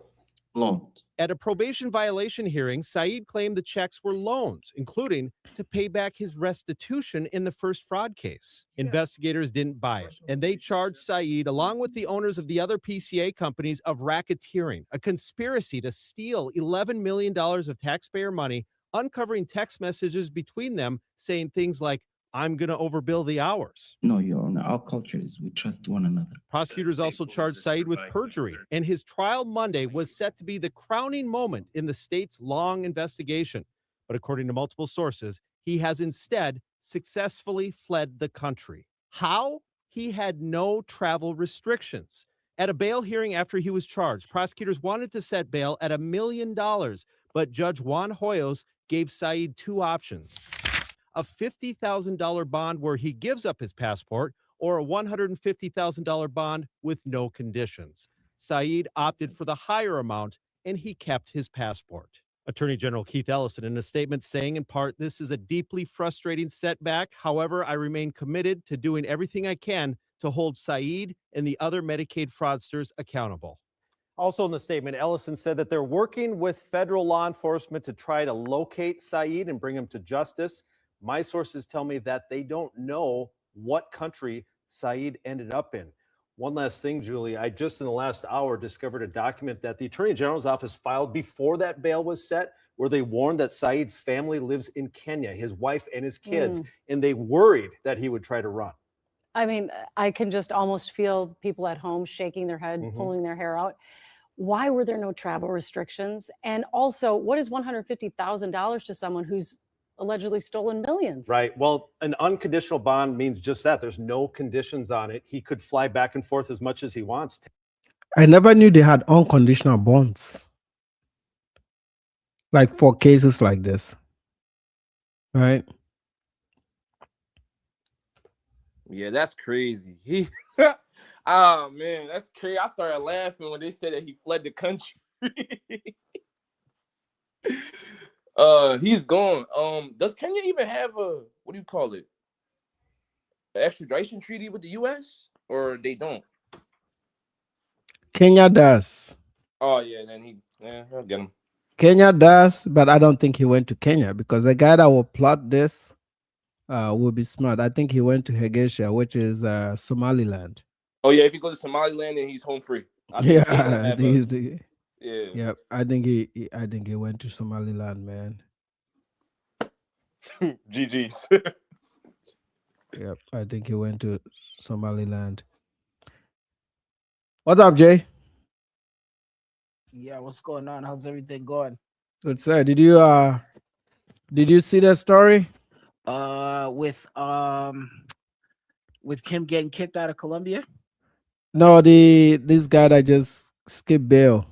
loans. At a probation violation hearing, Saeed claimed the checks were loans, including to pay back his restitution in the first fraud case. Investigators didn't buy it, and they charged Saeed, along with the owners of the other PCA companies, of racketeering, a conspiracy to steal $11 million of taxpayer money, uncovering text messages between them saying things like, "I'm going to overbill the hours." No, Your Honor, our culture is we trust one another. Prosecutors also charged Saeed with perjury, and his trial Monday was set to be the crowning moment in the state's long investigation. But according to multiple sources, he has instead successfully fled the country. How? He had no travel restrictions. At a bail hearing after he was charged, prosecutors wanted to set bail at $1 million, but Judge Juan Hoyos gave Saeed two options: a $50,000 bond where he gives up his passport, or a $150,000 bond with no conditions. Saeed opted for the higher amount, and he kept his passport. Attorney General Keith Ellison, in a statement, saying in part, "This is a deeply frustrating setback. However, I remain committed to doing everything I can to hold Saeed and the other Medicaid fraudsters accountable." Also in the statement, Ellison said that they're working with federal law enforcement to try to locate Saeed and bring him to justice. My sources tell me that they don't know what country Saeed ended up in. One last thing, Julie, I just in the last hour discovered a document that the Attorney General's office filed before that bail was set, where they warned that Saeed's family lives in Kenya, his wife and his kids, and they worried that he would try to run. I mean, I can just almost feel people at home shaking their head, Mhm. pulling their hair out. Why were there no travel restrictions? And also, what is $150,000 to someone who's allegedly stolen millions? Right. Well, an unconditional bond means just that. There's no conditions on it. He could fly back and forth as much as he wants. I never knew they had unconditional bonds, like for cases like this, right? Yeah, that's crazy. He, oh man, that's crazy. I started laughing when they said that he fled the country. He's gone. Does Kenya even have a, what do you call it, an extradition treaty with the U.S. or they don't? Kenya does. Oh yeah, then I'll get him. Kenya does, but I don't think he went to Kenya because the guy that will plot this will be smart. I think he went to Hargeisa, which is Somaliland. Oh yeah, if he goes to Somaliland, then he's home free. I think Yeah, I think he's the, yeah. yeah. I think he went to Somaliland, man. GG's. Yep, I think he went to Somaliland. What's up, Jay? Yeah, what's going on? How's everything going? Good, sir. Did you see that story? With Kim getting kicked out of Colombia? No, this guy that just skipped bail.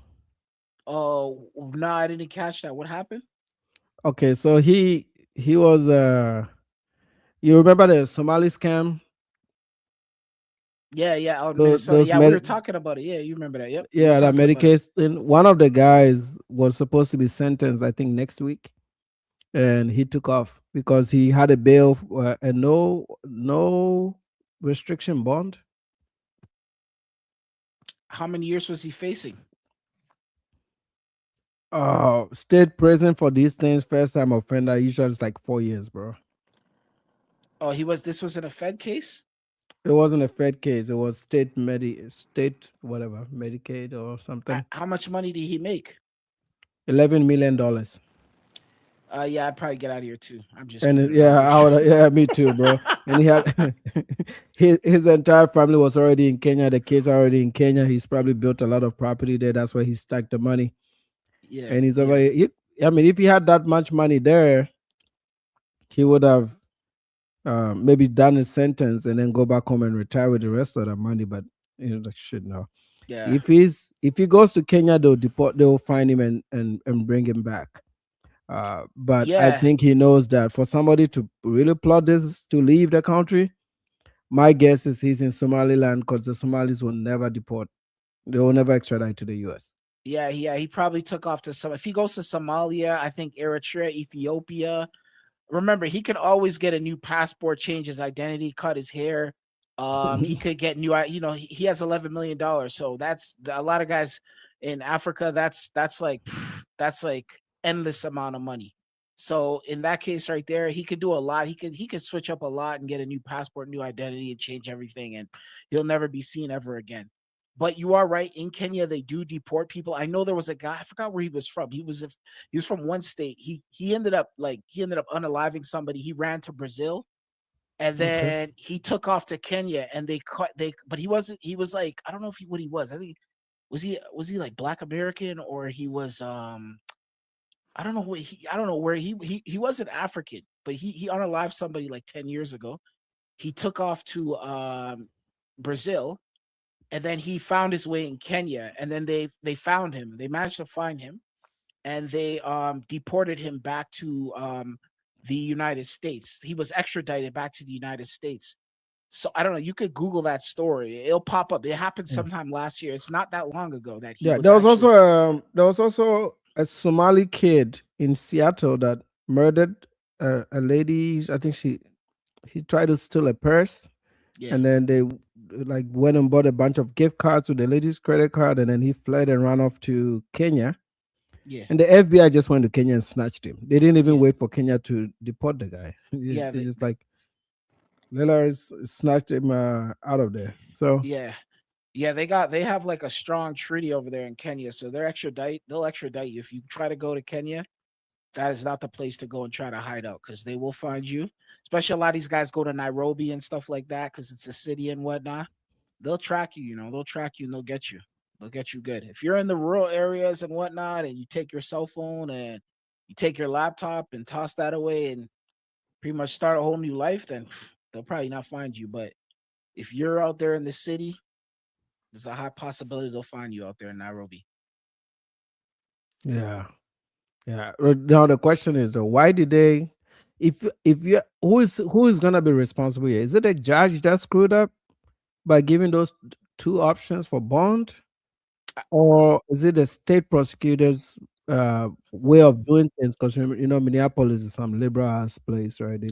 Oh no, I didn't catch that. What happened? Okay, so he was you remember the Somali scam? Yeah. Oh, Those- Minnesota. those Yeah, we med- were talking about it. Yeah, you remember that? Yep. we were Yeah, that talking about it. Medicaid thing. One of the guys was supposed to be sentenced, I think, next week, and he took off because he had a bail and no restriction bond. How many years was he facing? State prison for these things, first time offender, usually it's like 4 years, bro. Oh, this wasn't a Fed case? It wasn't a Fed case. It was state whatever, Medicaid or something. How much money did he make? $11 million. Yeah, I'd probably get out of here too. I'm just And kidding. I would, yeah, me too, bro. And he had his entire family was already in Kenya. The kids are already in Kenya. He's probably built a lot of property there. That's where he stacked the money. Yeah, And he's over. I mean, if he had that much money there, he would have maybe done his sentence and then go back home and retire with the rest of the money. But like shit, no. Yeah. If he goes to Kenya, they'll find him and bring him back. But I Yeah. think he knows that for somebody to really plot this to leave the country, my guess is he's in Somaliland because the Somalis will never deport. They will never extradite to the US. Yeah, he probably took off to some. If he goes to Somalia, I think Eritrea, Ethiopia. Remember, he could always get a new passport, change his identity, cut his hair. He could get new. He has $11 million, so that's a lot of guys in Africa. That's like endless amount of money. So in that case, right there, he could do a lot. He could switch up a lot and get a new passport, new identity, and change everything, and he'll never be seen ever again. But you are right. In Kenya, they do deport people. I know there was a guy. I forgot where he was from. He was from one state. He ended up unaliving somebody. He ran to Brazil, and then he took off to Kenya. And but he wasn't. He was like, I don't know what he was. I think was he like Black American, or he was I don't know where he wasn't African, but he unalived somebody like 10 years ago. He took off to Brazil. And then he found his way in Kenya, and then they found him. They managed to find him, and they deported him back to the United States. He was extradited back to the United States. So I don't know. You could Google that story; it'll pop up. It happened sometime last year. It's not that long ago that he. Yeah, was there was actually, also a Somali kid in Seattle that murdered a lady. I think he tried to steal a purse. Yeah. And then they like went and bought a bunch of gift cards with the lady's credit card, and then he fled and ran off to Kenya. Yeah. And the FBI just went to Kenya and snatched him. They didn't even wait for Kenya to deport the guy. They just like snatched him out of there. So yeah, they have like a strong treaty over there in Kenya, so they'll extradite you if you try to go to Kenya. That is not the place to go and try to hide out, because they will find you. Especially a lot of these guys go to Nairobi and stuff like that because it's a city and whatnot. They'll track you, they'll track you and they'll get you. They'll get you good. If you're in the rural areas and whatnot, and you take your cell phone and you take your laptop and toss that away and pretty much start a whole new life, then they'll probably not find you. But if you're out there in the city, there's a high possibility they'll find you out there in Nairobi. yeah. Now the question is, though, why did they? If you who is gonna be responsible here? Is it a judge that screwed up by giving those two options for bond, or is it the state prosecutor's way of doing things? Because Minneapolis is some liberal ass place, right?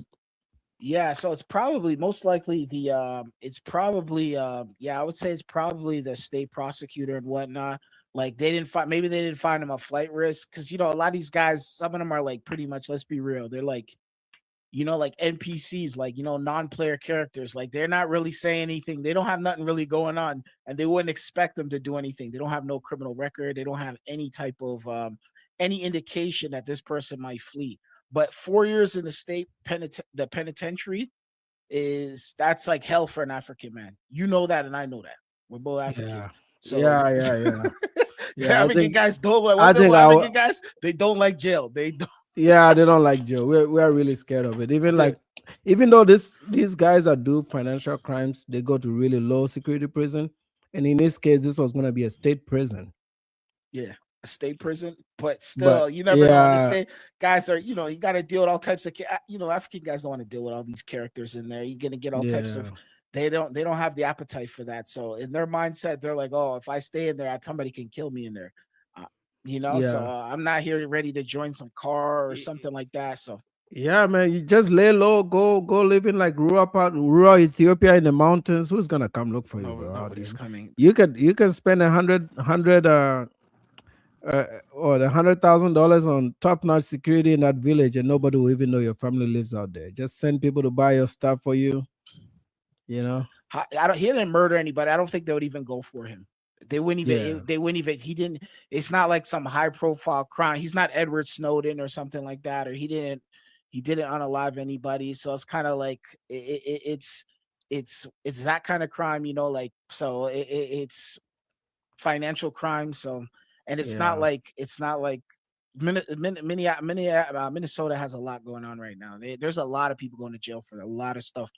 Yeah, so it's probably most likely the I would say it's probably the state prosecutor and whatnot. Like they didn't find him a flight risk, because a lot of these guys, some of them are like pretty much, let's be real, they're like like NPCs, like non-player characters. Like they're not really saying anything. They don't have nothing really going on, and they wouldn't expect them to do anything. They don't have no criminal record. They don't have any type of any indication that this person might flee. But 4 years in the penitentiary that's like hell for an African man. You know that, and I know that. We're both African. Yeah. So Yeah. African guys don't like. African guys, they don't like jail. They don't. Yeah, they don't like jail. We're really scared of it. Even though these guys are do financial crimes, they go to really low security prison. And in this case, this was going to be a state prison. Yeah, a state prison, but still, you never know. The state guys are, you got to deal with all types of, African guys don't want to deal with all these characters in there. You're gonna get all types of. They don't have the appetite for that. So in their mindset, they're like, oh, if I stay in there, somebody can kill me in there. So I'm not here ready to join some car or something like that. So yeah, man, you just lay low, go live in like rural Ethiopia in the mountains. Who's gonna come look for you, bro? Nobody's coming. You can spend $100,000 on top-notch security in that village, and nobody will even know your family lives out there. Just send people to buy your stuff for you. He didn't murder anybody. I don't think they would even go for him. They wouldn't even. He didn't. It's not like some high-profile crime. He's not Edward Snowden or something like that, or he didn't unalive anybody. So it's kind of like it's that kind of crime, so it's financial crime. So, and it's not like Minnesota has a lot going on right now. There's a lot of people going to jail for a lot of stuff.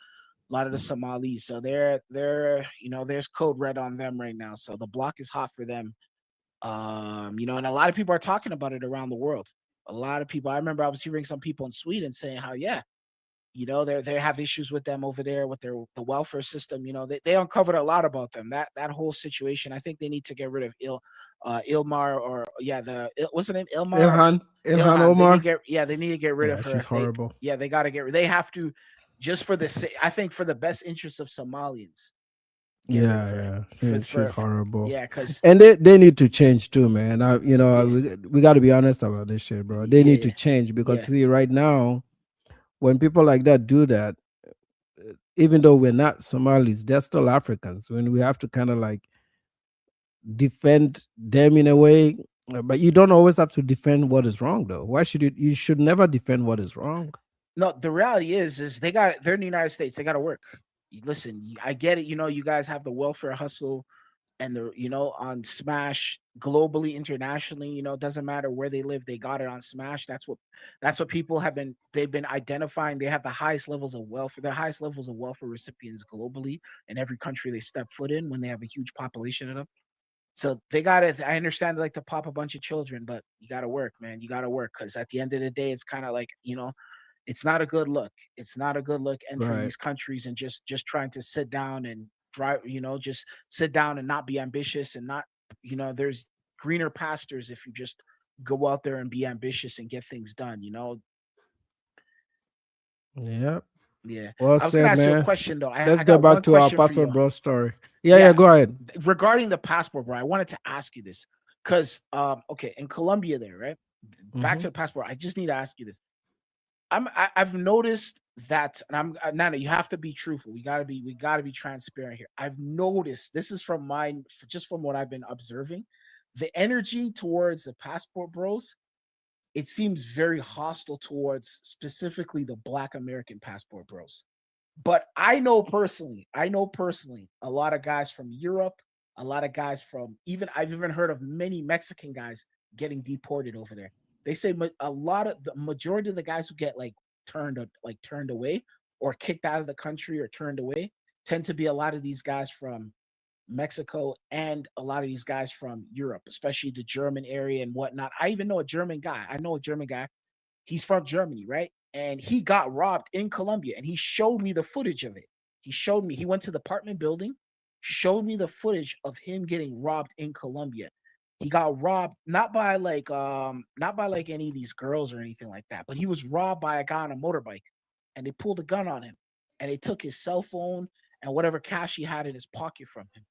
A lot of the Somalis. So they're there's code red on them right now. So the block is hot for them. And a lot of people are talking about it around the world. A lot of people. I remember I was hearing some people in Sweden saying how they have issues with them over there with the welfare system. They uncovered a lot about them. That whole situation. I think they need to get rid of Ilmar what's her name? Ilhan Omar. Omar. They need to get rid of her. She's horrible. They got to get rid. They have to, just for I think for the best interest of Somalians. She's horrible. Because they need to change too, man. We got to be honest about this shit, bro. They need to change because see, right now, when people like that do that, even though we're not Somalis, they're still Africans. When we have to kind of like defend them in a way, but you don't always have to defend what is wrong, though. Why should you should never defend what is wrong. No, the reality is they're in the United States. They got to work. Listen, I get it. You guys have the welfare hustle and on Smash globally, internationally, it doesn't matter where they live. They got it on Smash. That's what people they've been identifying. They have the highest levels of welfare, recipients globally in every country they step foot in when they have a huge population of them. So they got it. I understand they like to pop a bunch of children, but you got to work, man. You got to work because at the end of the day, it's kind of like, it's not a good look. It's not a good look entering these countries and just trying to sit down and drive, just sit down and not be ambitious and not, there's greener pastures if you just go out there and be ambitious and get things done, Yep. Yeah. Well I was said, gonna ask you a man. question though. Let's I get got one back to our question for passport you. bro story. Yeah, go ahead. Regarding the passport, bro, I wanted to ask you this because okay, in Colombia there, right? Back to the passport. I just need to ask you this. I've noticed that, and Nana, you have to be truthful. We gotta be transparent here. I've noticed, this is from what I've been observing, the energy towards the passport bros, it seems very hostile towards specifically the Black American passport bros. But I know personally, a lot of guys from Europe, a lot of guys I've even heard of many Mexican guys getting deported over there. They say the majority of the guys who get turned away or kicked out of the country or turned away tend to be a lot of these guys from Mexico and a lot of these guys from Europe, especially the German area and whatnot. I even know a German guy. He's from Germany, right? And he got robbed in Colombia, and he showed me the footage of it. He went to the apartment building, showed me the footage of him getting robbed in Colombia. He got robbed not by any of these girls or anything like that, but he was robbed by a guy on a motorbike, and they pulled a gun on him, and they took his cell phone and whatever cash he had in his pocket from him.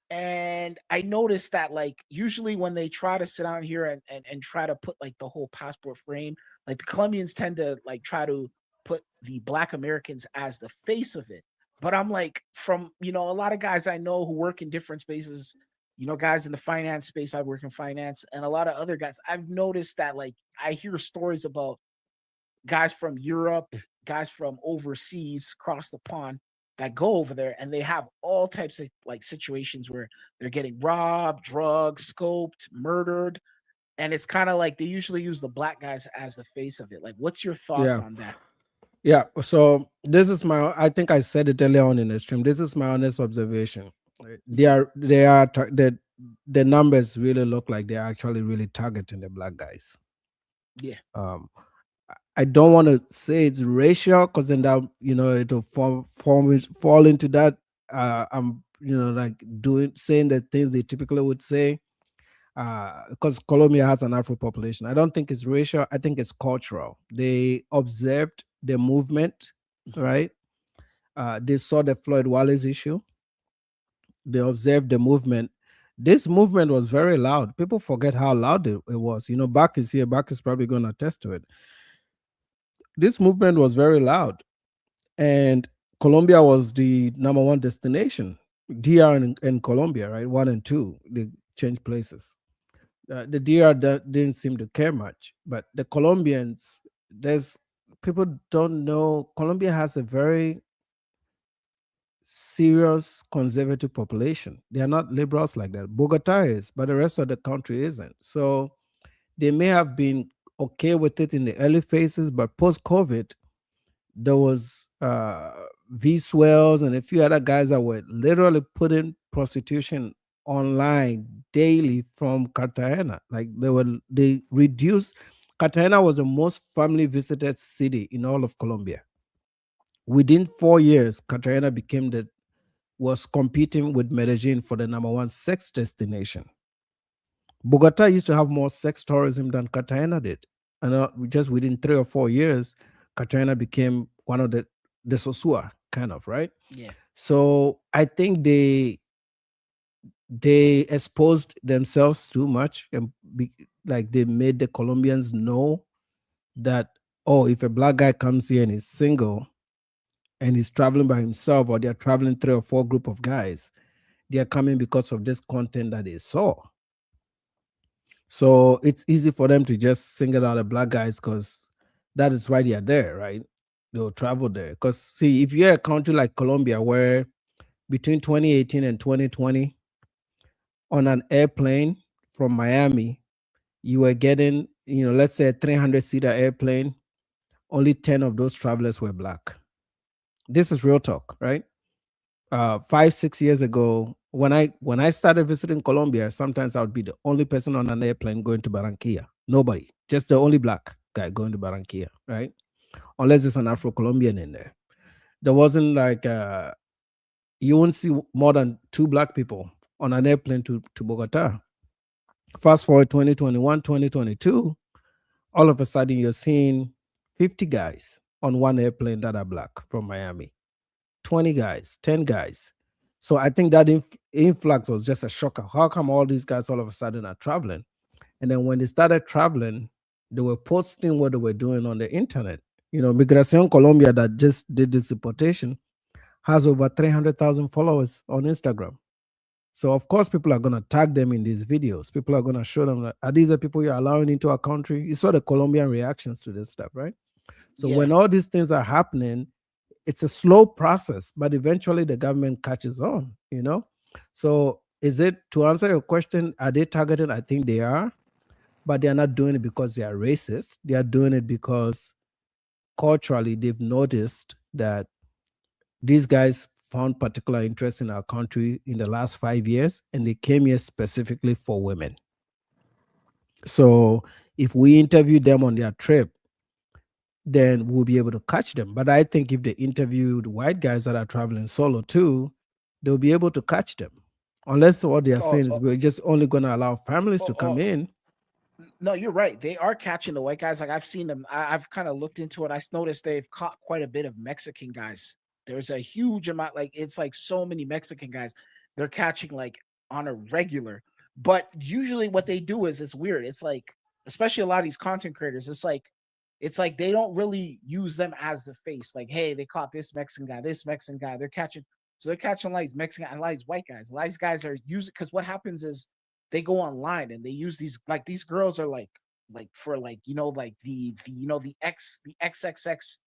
And I noticed that usually when they try to sit down here and try to put the whole passport frame, the Colombians tend to try to put the Black Americans as the face of it. But I'm from a lot of guys I know who work in different spaces, guys in the finance space, I work in finance, and a lot of other guys, I've noticed that I hear stories about guys from Europe, guys from overseas across the pond that go over there, and they have all types of situations where they're getting robbed, drugged, scoped, murdered, and it's kind of they usually use the Black guys as the face of it. What's your thoughts on that? Yeah, so this is I think I said it earlier on in the stream. This is my honest observation. The numbers really look like they're actually really targeting the Black guys. Yeah. I don't want to say it's racial because then that it'll fall into that. I'm saying the things they typically would say because Colombia has an Afro population. I don't think it's racial. I think it's cultural. They observed the movement, right? They saw the Floyd Wallace issue. They observed the movement. This movement was very loud. People forget how loud it was. Bak is here. Bak is probably going to attest to it. This movement was very loud, and Colombia was the number one destination. DR and Colombia, right? 1 and 2, they changed places. The DR didn't seem to care much, but the Colombians, people don't know, Colombia has a very serious conservative population. They are not liberals like that. Bogota is, but the rest of the country isn't. So they may have been okay with it in the early phases, but post-COVID, there was V Swells and a few other guys that were literally putting prostitution online daily from Cartagena. Like they reduced. Cartagena was the most family visited city in all of Colombia. Within 4 years, Cartagena was competing with Medellin for the #1 sex destination. Bogota used to have more sex tourism than Cartagena did. And just within 3 or 4 years, Cartagena became one of the Sosua, kind of, right? Yeah. So I think they exposed themselves too much, and like they made the Colombians know that, oh, if a black guy comes here and is single and he's traveling by himself, or they're traveling 3 or 4 group of guys, they are coming because of this content that they saw. So it's easy for them to just single out the black guys because that is why they are there, right? They'll travel there. Because see, if you're a country like Colombia, where between 2018 and 2020, on an airplane from Miami, you were getting, let's say a 300-seater airplane, only 10 of those travelers were black. This is real talk, right? 5-6 years ago, when I started visiting Colombia, sometimes I would be the only person on an airplane going to Barranquilla. Nobody, just the only black guy going to Barranquilla, right? Unless it's an Afro-Colombian in there. There wasn't like you won't see more than 2 black people on an airplane to Bogota. Fast forward 2021, 2022, all of a sudden you're seeing 50 guys on one airplane that are black from Miami. 20 guys, 10 guys. So I think that influx was just a shocker. How come all these guys all of a sudden are traveling? And then when they started traveling, they were posting what they were doing on the internet. Migración Colombia, that just did this deportation, has over 300,000 followers on Instagram. So of course people are going to tag them in these videos. People are going to show them that, are these the people you're allowing into our country? You saw the Colombian reactions to this stuff, right? So when all these things are happening, it's a slow process, but eventually the government catches on, So to answer your question, are they targeted? I think they are, but they're not doing it because they are racist. They are doing it because culturally they've noticed that these guys found particular interest in our country in the last 5 years, and they came here specifically for women. So if we interview them on their trip, then we'll be able to catch them. But I think if they interviewed white guys that are traveling solo too, they'll be able to catch them. Unless what they are saying is we're just only going to allow families to come in. No, you're right. They are catching the white guys. Like I've seen them. I've kind of looked into it. I noticed they've caught quite a bit of Mexican guys. There's a huge amount. Like it's like so many Mexican guys they're catching like on a regular. But usually what they do is it's weird. It's like, especially a lot of these content creators, it's like they don't really use them as the face. Like, hey, they caught this Mexican guy. They're catching like Mexican and like white guys. A lot of these guys are using, because what happens is they go online and they use these, like these girls are like for like, like the XXX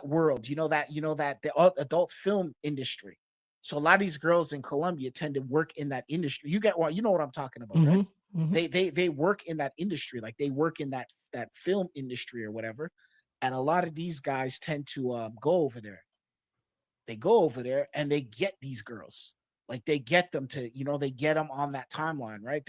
world, that the adult film industry. So a lot of these girls in Colombia tend to work in that industry. You get what, you know what I'm talking about, right? They work in that industry, like they work in that film industry or whatever. And a lot of these guys tend to go over there. They go over there and they get these girls. Like they get them to, they get them on that timeline, right?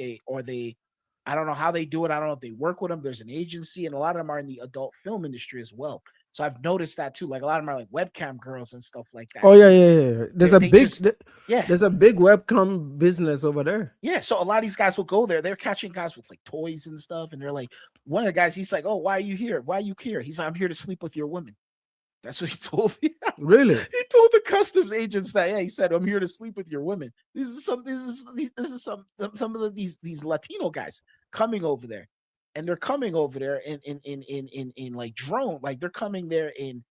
I don't know how they do it. I don't know if they work with them. There's an agency, and a lot of them are in the adult film industry as well. So I've noticed that too. Like a lot of them are like webcam girls and stuff like that. Oh yeah. There's a big webcam business over there. Yeah. So a lot of these guys will go there. They're catching guys with like toys and stuff, and they're like, one of the guys, he's like, "Oh, why are you here? Why are you here?" He's like, "I'm here to sleep with your women." That's what he told me. Really? He told the customs agents that. Yeah, he said, "I'm here to sleep with your women." This is some of these Latino guys coming over there, and they're coming over there in like drone, like they're coming there in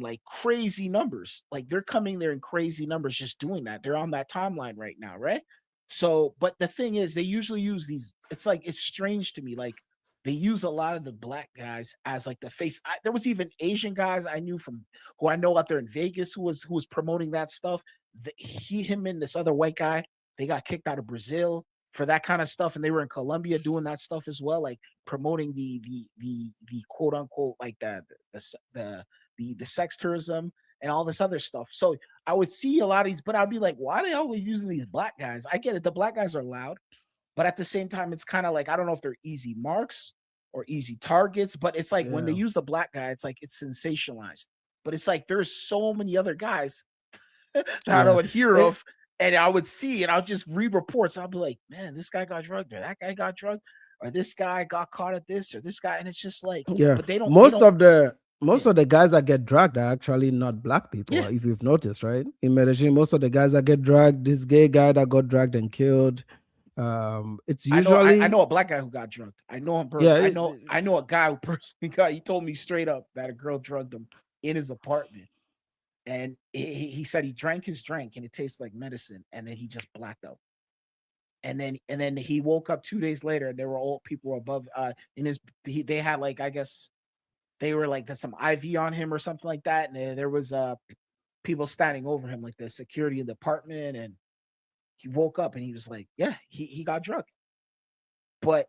like crazy numbers. Like they're coming there in crazy numbers, just doing that. They're on that timeline right now, right? So, but the thing is, they usually use these. It's like, it's strange to me, like. They use a lot of the black guys as like the face. There was even Asian guys I knew who I know out there in Vegas who was promoting that stuff. Him and this other white guy, they got kicked out of Brazil for that kind of stuff, and they were in Colombia doing that stuff as well, like promoting the quote unquote like the sex tourism and all this other stuff. So I would see a lot of these, but I'd be like, why are they always using these black guys? I get it. The black guys are loud, but at the same time, it's kind of like, I don't know if they're easy marks or easy targets, but it's like when they use the black guy, it's like it's sensationalized. But it's like there's so many other guys that I would hear of, and I would see, and I'll just read reports. I'll be like, man, this guy got drugged, or that guy got drugged, or this guy got caught at this, or this guy, and it's just like, but they don't. Most of the guys that get dragged are actually not black people. If you've noticed, right? In Medellin, most of the guys that get dragged, this gay guy that got dragged and killed. It's usually I know a black guy who got drugged. I know him personally. I know a guy who personally got. He told me straight up that a girl drugged him in his apartment, and he said he drank his drink and it tastes like medicine, and then he just blacked out. And then he woke up 2 days later, and there were old people above in his. They had like, I guess they were like, there's some IV on him or something like that, and there was people standing over him, like the security in the apartment, and he woke up and he was like, yeah, he got drugged. But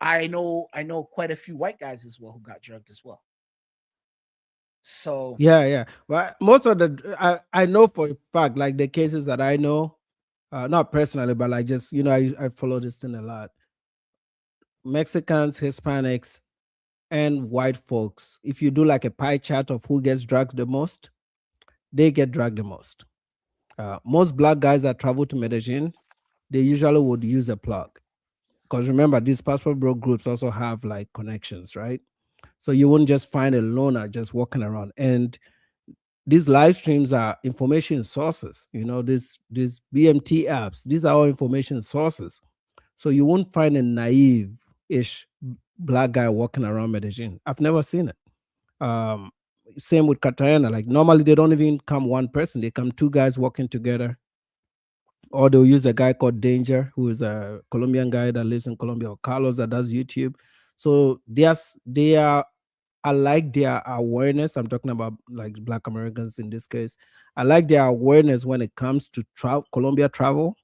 I know quite a few white guys as well who got drugged as well. So yeah. Well, most of the I know for a fact, like the cases that I know, not personally, but like just I follow this thing a lot. Mexicans, Hispanics, and white folks. If you do like a pie chart of who gets drugged the most, they get drugged the most. Most black guys that travel to Medellin, they usually would use a plug, because remember, these passport bro groups also have like connections, right? So you wouldn't just find a loner just walking around. And these live streams are information sources. These BMT apps, these are all information sources. So you won't find a naive-ish black guy walking around Medellin. I've never seen it. Same with Cartagena. Like normally they don't even come one person; they come two guys walking together, or they'll use a guy called Danger, who is a Colombian guy that lives in Colombia, or Carlos that does YouTube. So I like their awareness. I'm talking about like Black Americans in this case. I like their awareness when it comes to Colombia travel.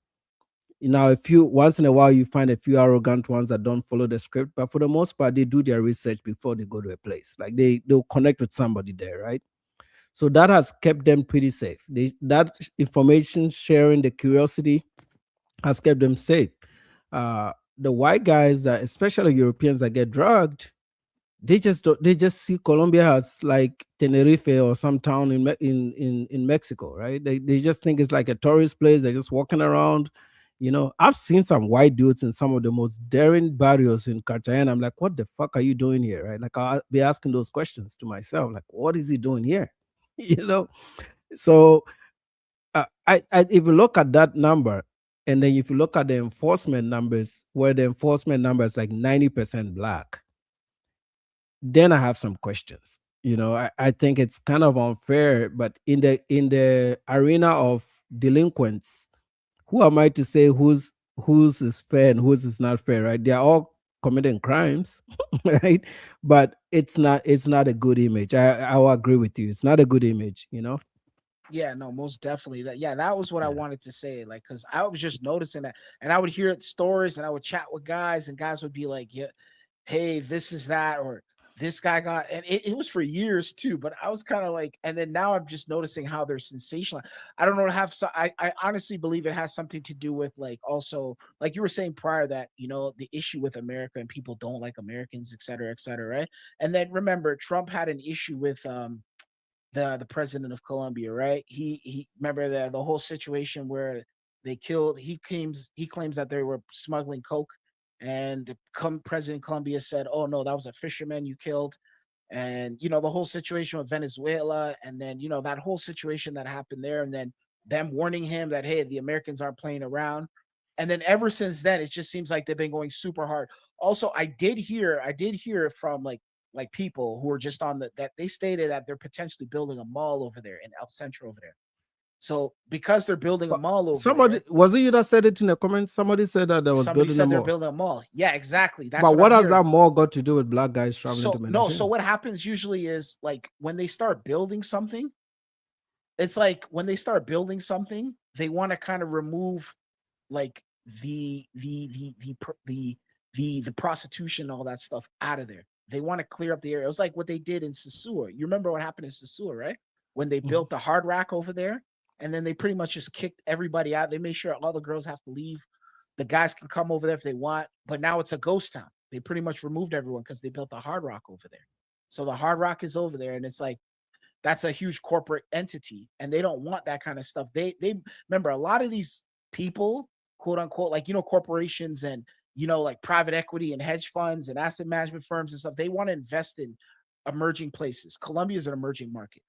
Once in a while, you find a few arrogant ones that don't follow the script, but for the most part, they do their research before they go to a place. Like they'll connect with somebody there, right? So that has kept them pretty safe. That information sharing, the curiosity, has kept them safe. The white guys, especially Europeans that get drugged, they just see Colombia as like Tenerife or some town in Mexico, right? They just think it's like a tourist place. They're just walking around. I've seen some white dudes in some of the most daring barrios in Cartagena. I'm like, what the fuck are you doing here, right? Like I'll be asking those questions to myself, like, what is he doing here? So if you look at that number, and then if you look at the enforcement numbers, where the enforcement number is like 90% black, then I have some questions. I think it's kind of unfair, but in the arena of delinquents, who am I to say whose is fair and whose is not fair, right? They're all committing crimes, right? But it's not a good image. I will agree with you. It's not a good image, Yeah, no, most definitely. That was what I wanted to say. Like, because I was just noticing that, and I would hear stories, and I would chat with guys, and guys would be like, "Yeah, hey, this is that," or "This guy got," and it was for years too. But I was kind of like, and then now I'm just noticing how they're sensational. I don't know. I honestly believe it has something to do with like also like you were saying prior that the issue with America and people don't like Americans, et cetera, right? And then remember, Trump had an issue with the president of Colombia, right? He remember the whole situation where he claims that they were smuggling coke, and the president of Colombia said, "Oh no, that was a fisherman you killed." And the whole situation with Venezuela, and then that whole situation that happened there, and then them warning him that, hey, the Americans aren't playing around. And then ever since then, it just seems like they've been going super hard. Also, I did hear from like people who are just on that they stated that they're potentially building a mall over there in El Centro over there. So because they're building a mall over somebody there, was it you that said it in the comments? Somebody said that somebody said they're building a mall. Yeah, exactly. That's but what I'm has hearing. that mall got to do with black guys traveling to Medellin? No, so what happens usually is like when they start building something, it's like when they start building something, they want to kind of remove like the prostitution, all that stuff out of there. They want to clear up the area. It was like what they did in Sosúa. You remember what happened in Sosúa, right? when they built the Hard Rock over there, and then they pretty much just kicked everybody out. They made sure all the girls have to leave. The guys can come over there if they want, but now it's a ghost town. They pretty much removed everyone because they built the Hard Rock over there. So the Hard Rock is over there, and it's like that's a huge corporate entity, and they don't want that kind of stuff. They remember a lot of these people, quote unquote, like corporations and like private equity and hedge funds and asset management firms and stuff. They want to invest in emerging places. Colombia is an emerging market.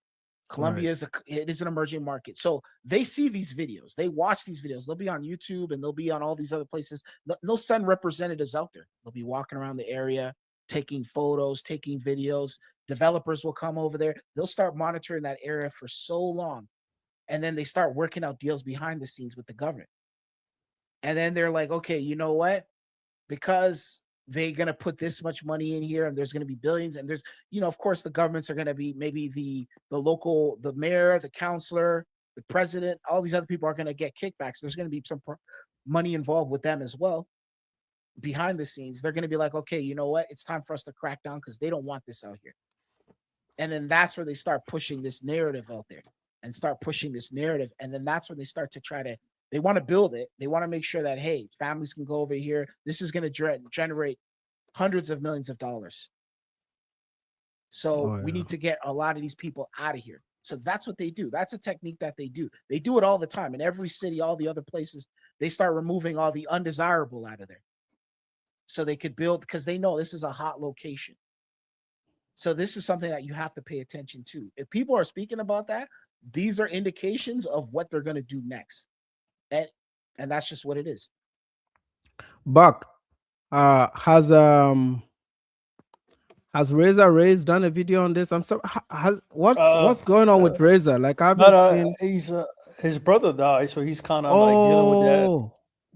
Colombia is an emerging market. So they see these videos, they watch these videos. They'll be on YouTube and they'll be on all these other places. They'll send representatives out there. They'll be walking around the area, taking photos, taking videos. Developers will come over there. They'll start monitoring that area for so long. And then they start working out deals behind the scenes with the government. And then they're like, okay, you know what? Because they're going to put this much money in here and there's going to be billions. And there's, of course, the governments are going to be maybe the local, the mayor, the counselor, the president, all these other people are going to get kickbacks. There's going to be some money involved with them as well. Behind the scenes, they're going to be like, okay, you know what? It's time for us to crack down because they don't want this out here. And then that's where they start pushing this narrative out there and start pushing this narrative. And then that's when they start to they want to build it. They want to make sure that, hey, families can go over here. This is going to generate hundreds of millions of dollars. So we need to get a lot of these people out of here. So that's what they do. That's a technique that they do. They do it all the time. In every city, all the other places, they start removing all the undesirable out of there. So they could build, because they know this is a hot location. So this is something that you have to pay attention to. If people are speaking about that, these are indications of what they're going to do next. And that's just what it is. Buck, has Razor Ray's done a video on this? I'm sorry. What's going on with Razor? Like I haven't seen. His brother died, so he's kind of like dealing with that.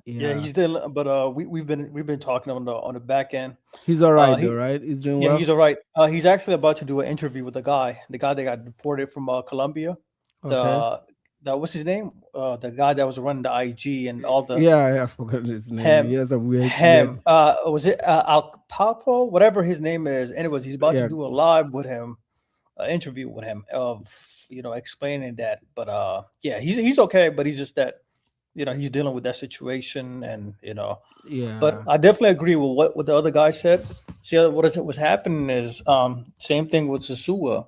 Yeah, he's dealing. But we've been talking on the back end. He's all right, though, right? He's doing well. Yeah, he's all right. He's actually about to do an interview with the guy that got deported from Colombia. Okay. What's his name? The guy that was running the IG and all the I forgot his name. He has a weird. Was it Al Papo? Whatever his name is. Anyways, he's about to do a live with him, interview with him of explaining that. But he's okay, but he's just that he's dealing with that situation and But I definitely agree with what the other guy said. See, what's happening is same thing with Sosua.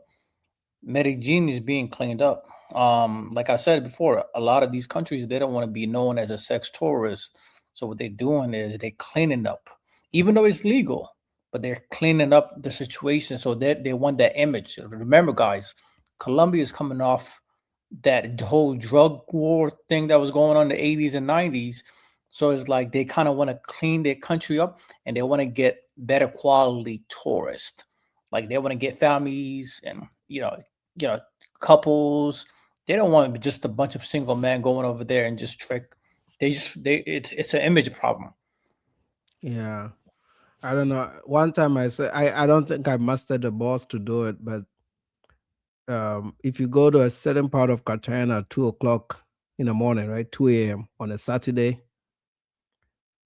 Medellin is being cleaned up. Like I said before, a lot of these countries, they don't want to be known as a sex tourist. So what they're doing is they're cleaning up, even though it's legal, but they're cleaning up the situation so that they want that image. Remember, guys, Colombia is coming off that whole drug war thing that was going on in the 80s and 90s. So it's like they kind of want to clean their country up and they want to get better quality tourists. Like they want to get families and, couples. They don't want just a bunch of single men going over there and just trick. It's an image problem. Yeah. I don't know. One time I said, I don't think I mustered the balls to do it, but if you go to a certain part of Cartagena at 2 o'clock in the morning, right? 2 a.m. on a Saturday,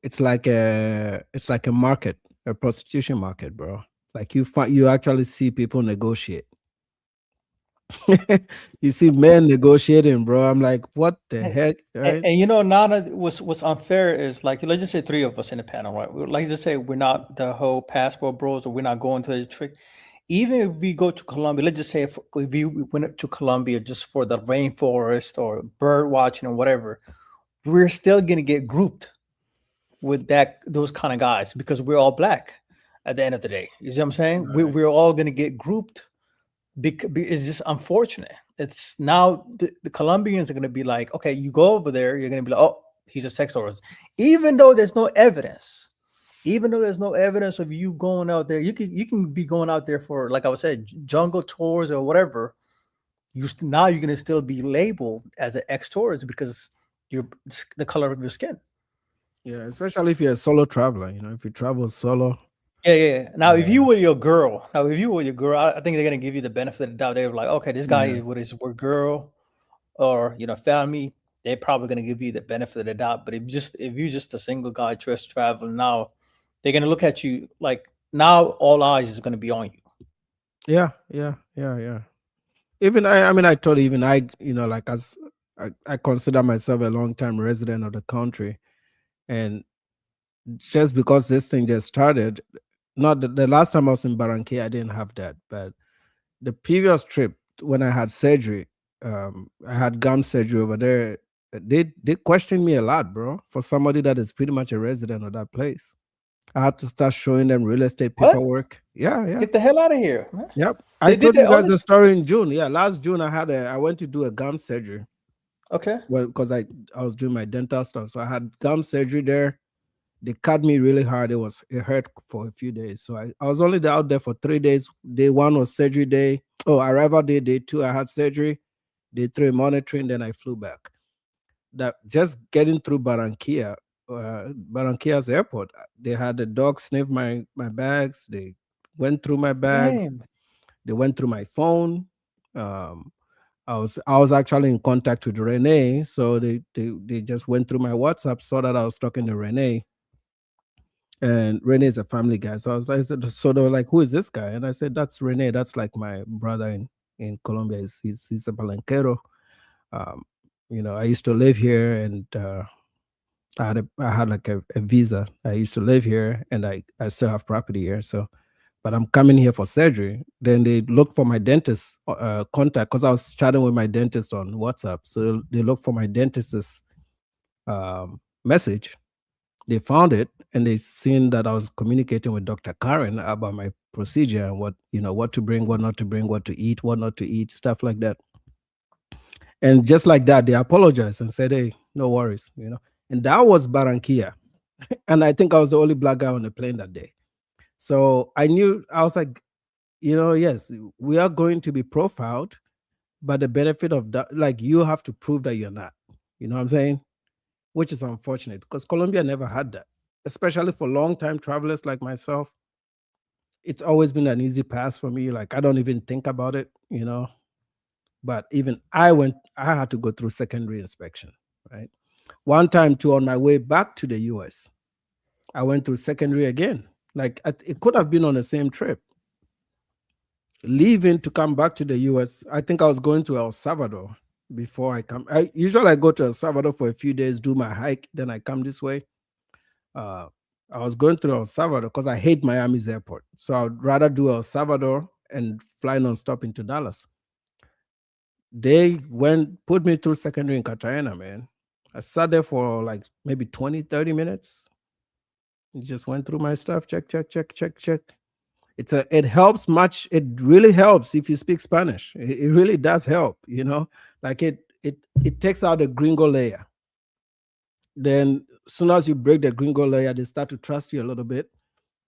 it's like a market, a prostitution market, bro. Like you actually see people negotiate. You see men negotiating, bro. I'm like, what the heck? Right? And now that what's unfair is like, let's just say 3 of us in the panel, right? Like just say we're not the whole passport bros, or we're not going to the trick. Even if we go to Colombia, let's just say if we went to Colombia just for the rainforest or bird watching or whatever, we're still gonna get grouped with those kind of guys because we're all black at the end of the day. You see what I'm saying? Right. We're all gonna get grouped. It's just unfortunate. It's now the Colombians are going to be like, okay, you go over there, you're going to be like, oh, he's a sex tourist. Even though there's no evidence of you going out there, you can be going out there for, like I was saying, jungle tours or whatever. Now you're going to still be labeled as an ex-tourist because you're the color of your skin. Yeah, especially if you're a solo traveler. If you travel solo. Yeah. Now, if you were your girl, I think they're gonna give you the benefit of the doubt. They're like, okay, this guy is with his girl, or family. They're probably gonna give you the benefit of the doubt. But if you're just a single guy just traveling, now they're gonna look at you like now all eyes is gonna be on you. Yeah. Even I mean, I told even I, like as I consider myself a long-time resident of the country, and just because this thing just started, not the last time I was in Barranquilla, I didn't have that, but the previous trip when I had surgery, I had gum surgery over there. They questioned me a lot, bro. For somebody that is pretty much a resident of that place, I had to start showing them real estate What? paperwork. Yeah. Get the hell out of here, man. Yep. They I did told that you all guys this- the story in June. Yeah, last June I went to do a gum surgery. Okay. Well, because I was doing my dental stuff, so I had gum surgery there. They cut me really hard. It hurt for a few days. So I was only out there for 3 days. Day one was surgery day. Oh, arrival day. Day two, I had surgery. Day three, monitoring. Then I flew back. That just getting through Barranquilla's airport, they had the dog sniff my bags. They went through my bags. Damn. They went through my phone. I was actually in contact with Renee, so they just went through my WhatsApp, saw that I was talking to Renee, and Renee is a family guy. So so they were like, "Who is this guy?" And I said, "That's Renee. That's like my brother in Colombia. He's a Palenquero. I used to live here, and I had like a visa. I used to live here, and I still have property here. So, but I'm coming here for surgery." Then they look for my dentist contact, because I was chatting with my dentist on WhatsApp. So they look for my dentist's message. They found it, and they seen that I was communicating with Dr. Karen about my procedure and what to bring, what not to bring, what to eat, what not to eat, stuff like that. And just like that, they apologized and said, "Hey, no worries," And that was Barranquilla. And I think I was the only black guy on the plane that day. So I was like, yes, we are going to be profiled, but the benefit of that, like, you have to prove that you're not. You know what I'm saying? Which is unfortunate, because Colombia never had that, especially for long-time travelers like myself. It's always been an easy pass for me. Like, I don't even think about it, But even I had to go through secondary inspection, right? One time too, on my way back to the US, I went through secondary again. Like, it could have been on the same trip. Leaving to come back to the US, I think I was going to El Salvador before I come. I usually go to El Salvador for a few days, do my hike, then I come this way. I was going through El Salvador because I hate Miami's airport. So I'd rather do El Salvador and fly nonstop into Dallas. They put me through secondary in Cartagena, man. I sat there for like maybe 20, 30 minutes. It just went through my stuff, check. It helps much. It really helps if you speak Spanish. It really does help, like it takes out the gringo layer. Then as soon as you break the gringo layer, they start to trust you a little bit.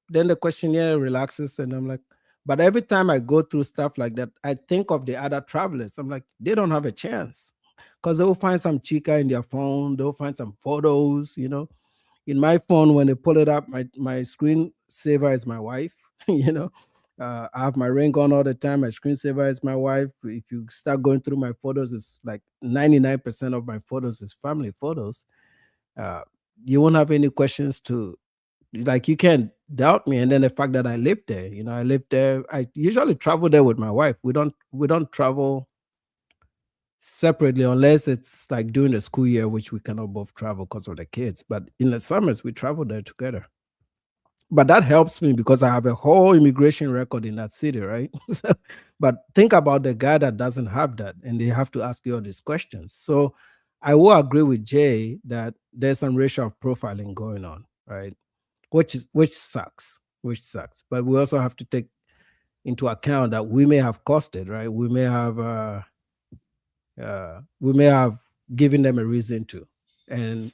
Then the questionnaire relaxes, and I'm like, but every time I go through stuff like that, I think of the other travelers. I'm like, they don't have a chance, because they'll find some chica in their phone. They'll find some photos, In my phone, when they pull it up, my screen saver is my wife, I have my ring on all the time. My screensaver is my wife. If you start going through my photos, it's like 99% of my photos is family photos. You won't have any questions you can't doubt me. And then the fact that I live there, I live there. I usually travel there with my wife. We don't travel separately unless it's like during the school year, which we cannot both travel because of the kids. But in the summers, we travel there together. But that helps me because I have a whole immigration record in that city, right? But think about the guy that doesn't have that, and they have to ask you all these questions. So I will agree with Jay that there's some racial profiling going on, right? Which sucks. But we also have to take into account that we may have costed, right? We may have given them a reason to. And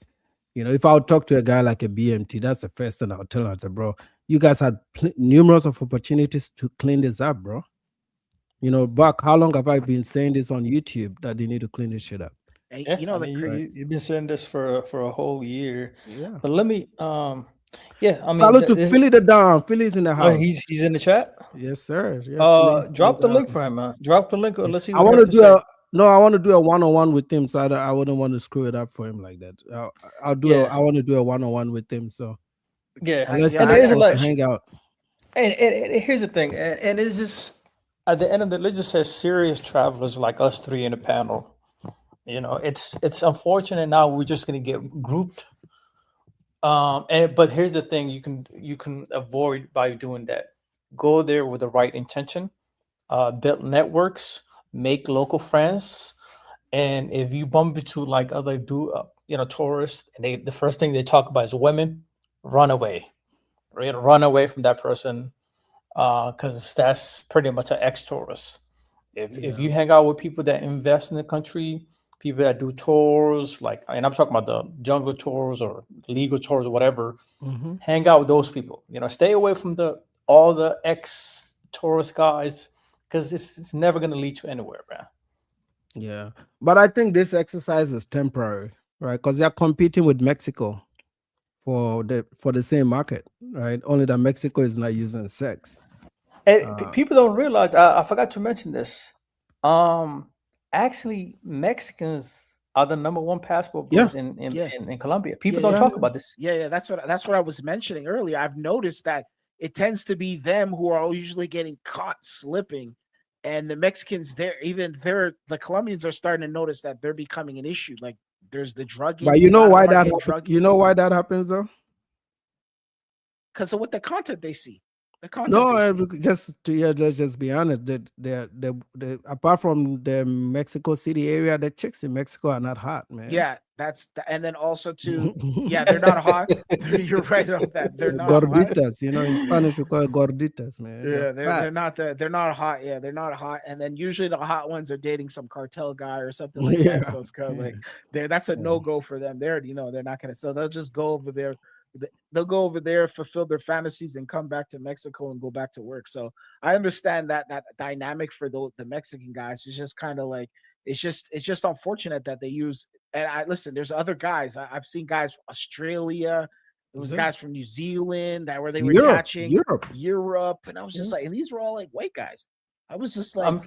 if I would talk to a guy like a BMT, that's the first thing I would tell him. I said, bro, you guys had numerous of opportunities to clean this up, bro. Buck, how long have I been saying this on YouTube that they need to clean this shit up? Yeah, you've been saying this for a whole year. Yeah. But let me salute to Philly the Don. Philly's in the house. He's in the chat. Yes, sir. Yeah, drop the link for him, man. Drop the link. Let's see. I want to do I want to do a one-on-one with him, so I wouldn't want to screw it up for him like that. I want to do a one-on-one with him. So yeah, and there's like hang out. And here's the thing, and it's just At the end of the, let's just say serious travelers like us three in the panel. You know, it's unfortunate now we're just gonna get grouped. But here's the thing: you can avoid by doing that. Go there with the right intention, build networks, make local friends, and if you bump into like other tourists, and the first thing they talk about is women, run away, right? Run away from that person, because that's pretty much an ex-tourist. If you hang out with people that invest in the country, people that do tours, and I'm talking about the jungle tours or legal tours or whatever, Mhm. hang out with those people. You know, stay away from all the ex-tourist guys, because it's never going to lead to anywhere, man. Yeah, but I think this exercise is temporary, right? Because they're competing with Mexico for the same market, right? Only that Mexico is not using sex. And people don't realize. I forgot to mention this. Actually, Mexicans are the number one passport Yeah. bros in Yeah. Colombia. People Yeah, don't yeah. talk about this. Yeah, that's what I was mentioning earlier. I've noticed that it tends to be them who are usually getting caught slipping, and the Mexicans, the Colombians are starting to notice that they're becoming an issue. Like there's the drugging. But you know why that you know why that happens though? Because of what the content they see. The content No, they see. let's just be honest. The apart from the Mexico City area, the chicks in Mexico are not hot, man. Yeah, and then also too, yeah, they're not hot. You're right on that. They're not hot. Gorditas, you know, in Spanish we call it gorditas, man. Yeah, They're fat. they're not hot. Yeah, they're not hot. And then usually the hot ones are dating some cartel guy or something like Yeah. that. So it's kind of like that's a no-go for them. They're they're not gonna, so they'll just go over there. They'll go over there, fulfill their fantasies, and come back to Mexico and go back to work. So I understand that dynamic for the Mexican guys. It's just kind of like it's just unfortunate that they use. And I listen. There's other guys. I've seen guys from Australia. There was guys from New Zealand that they were catching Europe, and I was just like, and these were all like white guys. I was just like,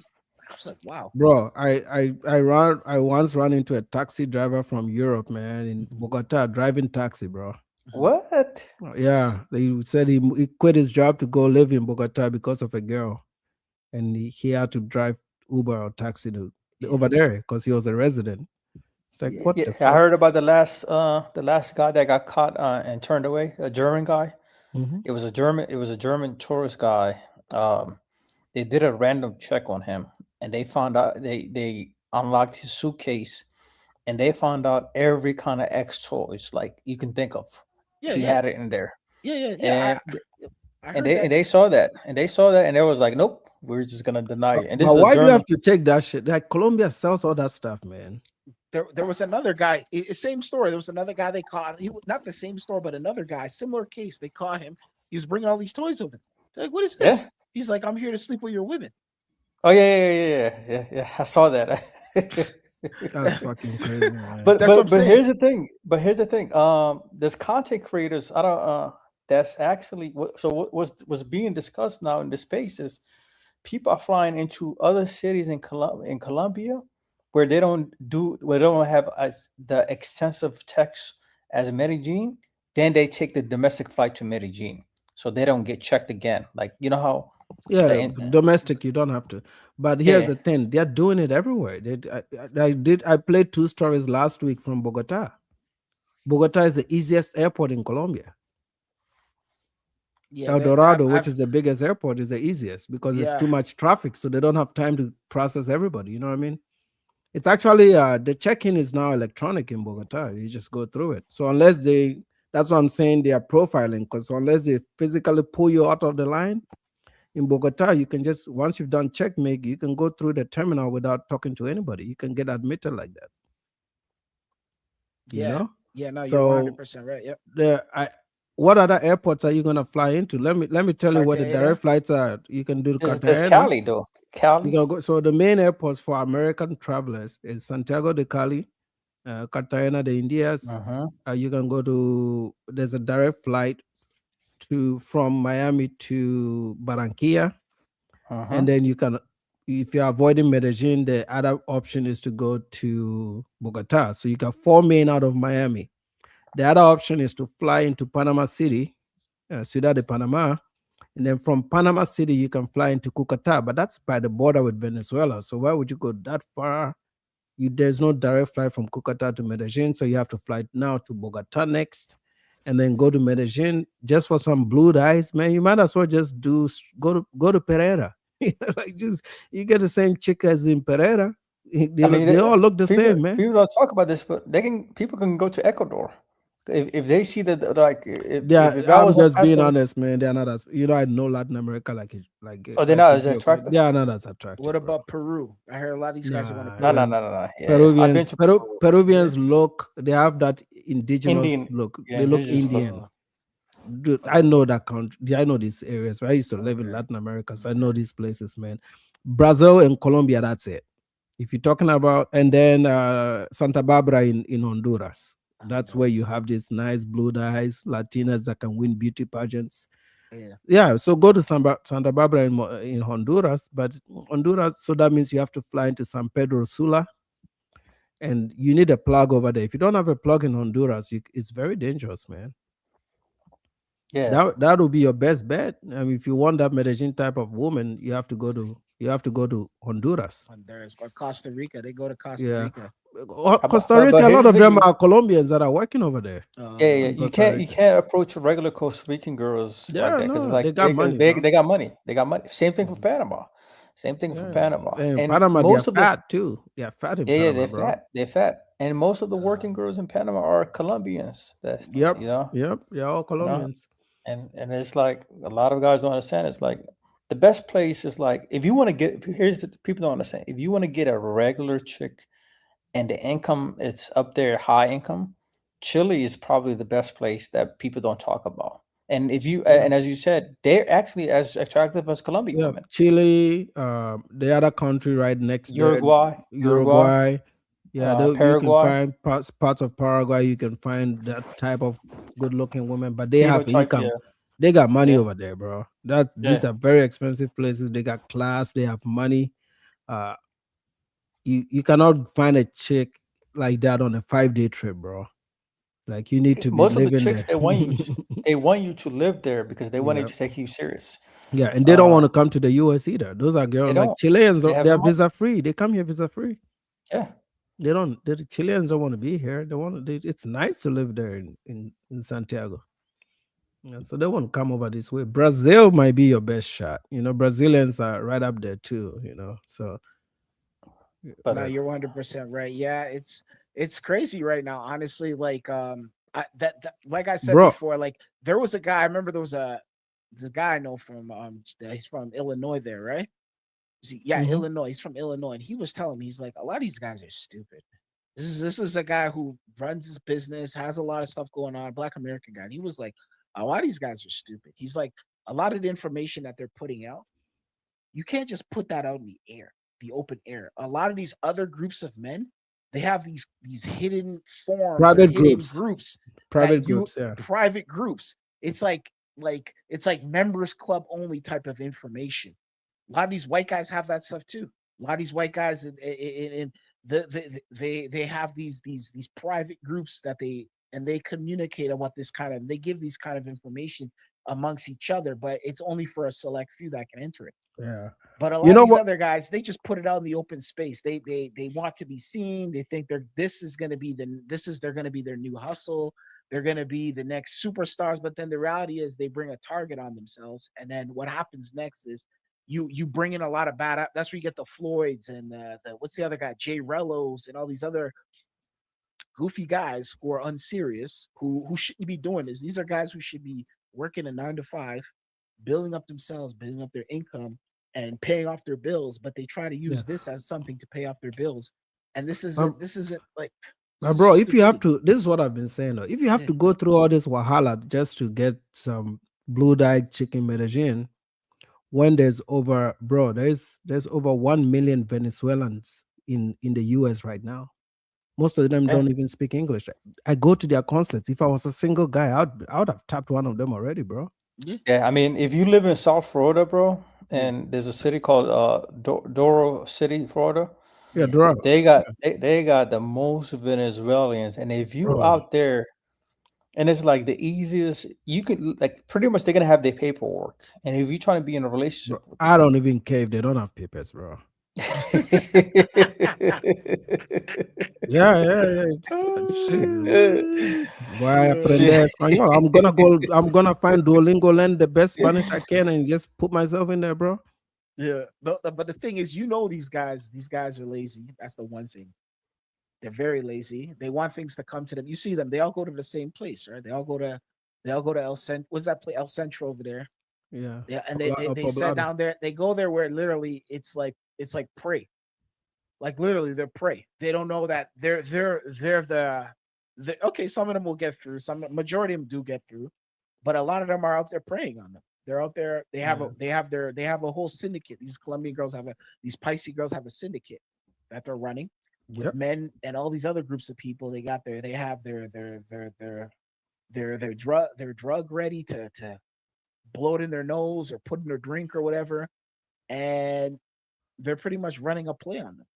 wow, bro. I once ran into a taxi driver from Europe, man, in Bogota, driving taxi, bro. What? Yeah, they said he quit his job to go live in Bogota because of a girl, and he had to drive Uber or taxi over there because he was a resident. It's like, what the I fuck? heard about the last guy that got caught and turned away, a German guy. Mhm. It was a German tourist guy. They did a random check on him, and they found out they unlocked his suitcase, and they found out every kind of X toys like you can think of. Yeah, he yeah. had it in there. Yeah. I heard And they saw that, and they was like, nope, we're just gonna deny it. And this But is why a do you German. have to take that shit? Like Colombia sells all that stuff, man. There was another guy, same story. There was another guy they caught. Not the same store, but another guy, similar case. They caught him. He was bringing all these toys over. They're like, what is this? Yeah. He's like, I'm here to sleep with your women. Oh yeah. I saw that. That's fucking crazy, man. That's what I'm But saying. here's the thing. There's content creators. I don't. That's actually what was being discussed now in the space is people are flying into other cities in Colombia where they don't have as the extensive text as Medellin. Then they take the domestic flight to Medellin, so they don't get checked again. Like you know how. Yeah, domestic, you don't have to. But here's Yeah. the thing: they're doing it everywhere. I played 2 stories last week from Bogota. Bogota is the easiest airport in Colombia. Yeah, El Dorado, which is the biggest airport, is the easiest because it's too much traffic, so they don't have time to process everybody. You know what I mean? It's actually the check-in is now electronic in Bogota. You just go through it. So that's what I'm saying, they are profiling, because unless they physically pull you out of the line in Bogota, you can just, once you've done checkmate, you can go through the terminal without talking to anybody. You can get admitted like that. You know? Yeah, no, So you're 100% right. Yep. what other airports are you gonna fly into? Let me tell you where the Cartagena? direct flights are. You can do There's Cartagena. Cali though. You Cali. can go. So the main airports for American travelers is Santiago de Cali, Cartagena de Indias. You can go to. There's a direct flight from Miami to Barranquilla, and then you can, if you're avoiding Medellin, the other option is to go to Bogota. So you got 4 main out of Miami. The other option is to fly into Panama City, Ciudad de Panama, And then from Panama City, you can fly into Cucuta, but that's by the border with Venezuela. So why would you go that far? There's no direct flight from Cucuta to Medellin, so you have to fly now to Bogota next, and then go to Medellin just for some blue eyes, man. You might as well just go to Pereira. Like, just you get the same chick as in Pereira. They all look the same, man. People don't talk about this, but people can go to Ecuador if they see that, like, if I'm was just being passport- honest, man. They're not as I know Latin America like Oh, they're not as attractive? They are not as attractive. What about Peru? I heard a lot of these guys want to. No. Yeah, I've been Peruvians, to Peruvians look. They have that indigenous Indian. look. Yeah, They look indigenous look. Indian. Dude, I know that country. I know these areas. I used to live in Latin America, so I know these places, man. Brazil and Colombia. That's it. If you're talking about, and then Santa Barbara in Honduras. That's where you have these nice blue eyes Latinas that can win beauty pageants. Yeah. So go to Santa Barbara in Honduras, but Honduras. So that means you have to fly into San Pedro Sula, and you need a plug over there. If you don't have a plug in Honduras, it's very dangerous, man. Yeah, that would be your best bet. I mean, if you want that Medellin type of woman, you have to go to Honduras. Honduras or Costa Rica. They go to Costa Yeah. Rica. Costa Rica, a lot of them are Colombians that are working over there. Yeah. You can't approach regular Costa Rican girls Yeah, like that because no, they got money, They bro. got money. They got money. Same thing for Panama. Same thing for Panama. And And Panama, most they're of the fat too. They're fat in Panama, they're bro. fat. They're fat. And most of the working girls in Panama are Colombians. That Yep. you know. Yep. Yeah, all Colombians. And it's like a lot of guys don't understand. It's like the best place is like if you want to get people don't understand. If you want to get a regular chick and the income it's up there, high income, Chile is probably the best place that people don't talk about. And if you and as you said, they're actually as attractive as Colombian Yeah, women. Chile, the other country right next Uruguay, there, Uruguay. Yeah, you can Paraguay. find parts of Paraguay. You can find that type of good-looking women, but they have Phenotype, income. yeah. They got money Yeah. over there, bro. These are very expensive places. They got class. They have money. You cannot find a chick like that on a 5-day trip, bro. Like you need to be Most of the living chicks there. they want you to live there because they want Yep. to take you serious. Yeah, and they don't want to come to the US either. Those are girls like don't. Chileans. They have They're the money. visa free. They come here visa free. Yeah. The Chileans don't want to be here. It's nice to live there in Santiago. Yeah, so they won't come over this way. Brazil might be your best shot. Brazilians are right up there too. So. But No, you're 100% right. Yeah, it's crazy right now. Honestly, like like I said Bro. before, like there was a guy. I remember there's a guy I know from he's from Illinois there, right? Yeah, Mhm. Illinois. He's from Illinois, and he was telling me he's like a lot of these guys are stupid. This is a guy who runs his business, has a lot of stuff going on, Black American guy. And he was like, a lot of these guys are stupid. He's like, a lot of the information that they're putting out, you can't just put that out in the air, the open air. A lot of these other groups of men, they have these hidden forms, or Private hidden groups. that Private you- groups, yeah. private groups. It's like members club only type of information. A lot of these white guys have that stuff too. A lot of these white guys they have these private groups that they communicate on what they give these kind of information amongst each other, but it's only for a select few that can enter it. Yeah. But a lot You know of these what- other guys, they just put it out in the open space. They want to be seen. They think they're going to be their new hustle. They're going to be the next superstars. But then the reality is they bring a target on themselves. And then what happens next is you bring in a lot of bad. That's where you get the Floyds and the what's the other guy, Jay Rellos, and all these other goofy guys who are unserious, who shouldn't be doing this. These are guys who should be working a 9 to 5, building up themselves, building up their income, and paying off their bills. But they try to use this as something to pay off their bills. And this isn't like. Now, bro, if you have to, this is what I've been saying though. If you have to go through all this wahala just to get some blue-eyed chicken Medellin, when there's over 1 million Venezuelans in the US right now. Most of them don't even speak English. I go to their concerts. If I was a single guy, I would have tapped one of them already, bro. Yeah, I mean, if you live in South Florida, bro, and there's a city called Doro City, Florida. Yeah, Dorado. They got the most Venezuelans, and if you Bro. out there And it's like the easiest you could like pretty much they're gonna have their paperwork. And if you're trying to be in a relationship with I don't even care if they don't have papers, bro. Yeah. Shit. Voy a aprender español. I'm gonna find Duolingo, learn the best Spanish I can, and just put myself in there, bro. Yeah, but the thing is, these guys are lazy. That's the one thing. They're very lazy. They want things to come to them. You see them; they all go to the same place, right? They all go to El Cent. What's that place? El Centro over there. Yeah. Yeah, and they sat down there. They go there where literally it's like prey. Like literally, they're prey. They don't know that they're okay. Some of them will get through. Majority of them do get through, but a lot of them are out there preying on them. They're out there. They have a whole syndicate. These Colombian girls these Pisces girls have a syndicate that they're running with men and all these other groups of people. They have their drug ready to blow it in their nose or put in their drink or whatever, and they're pretty much running a play on them.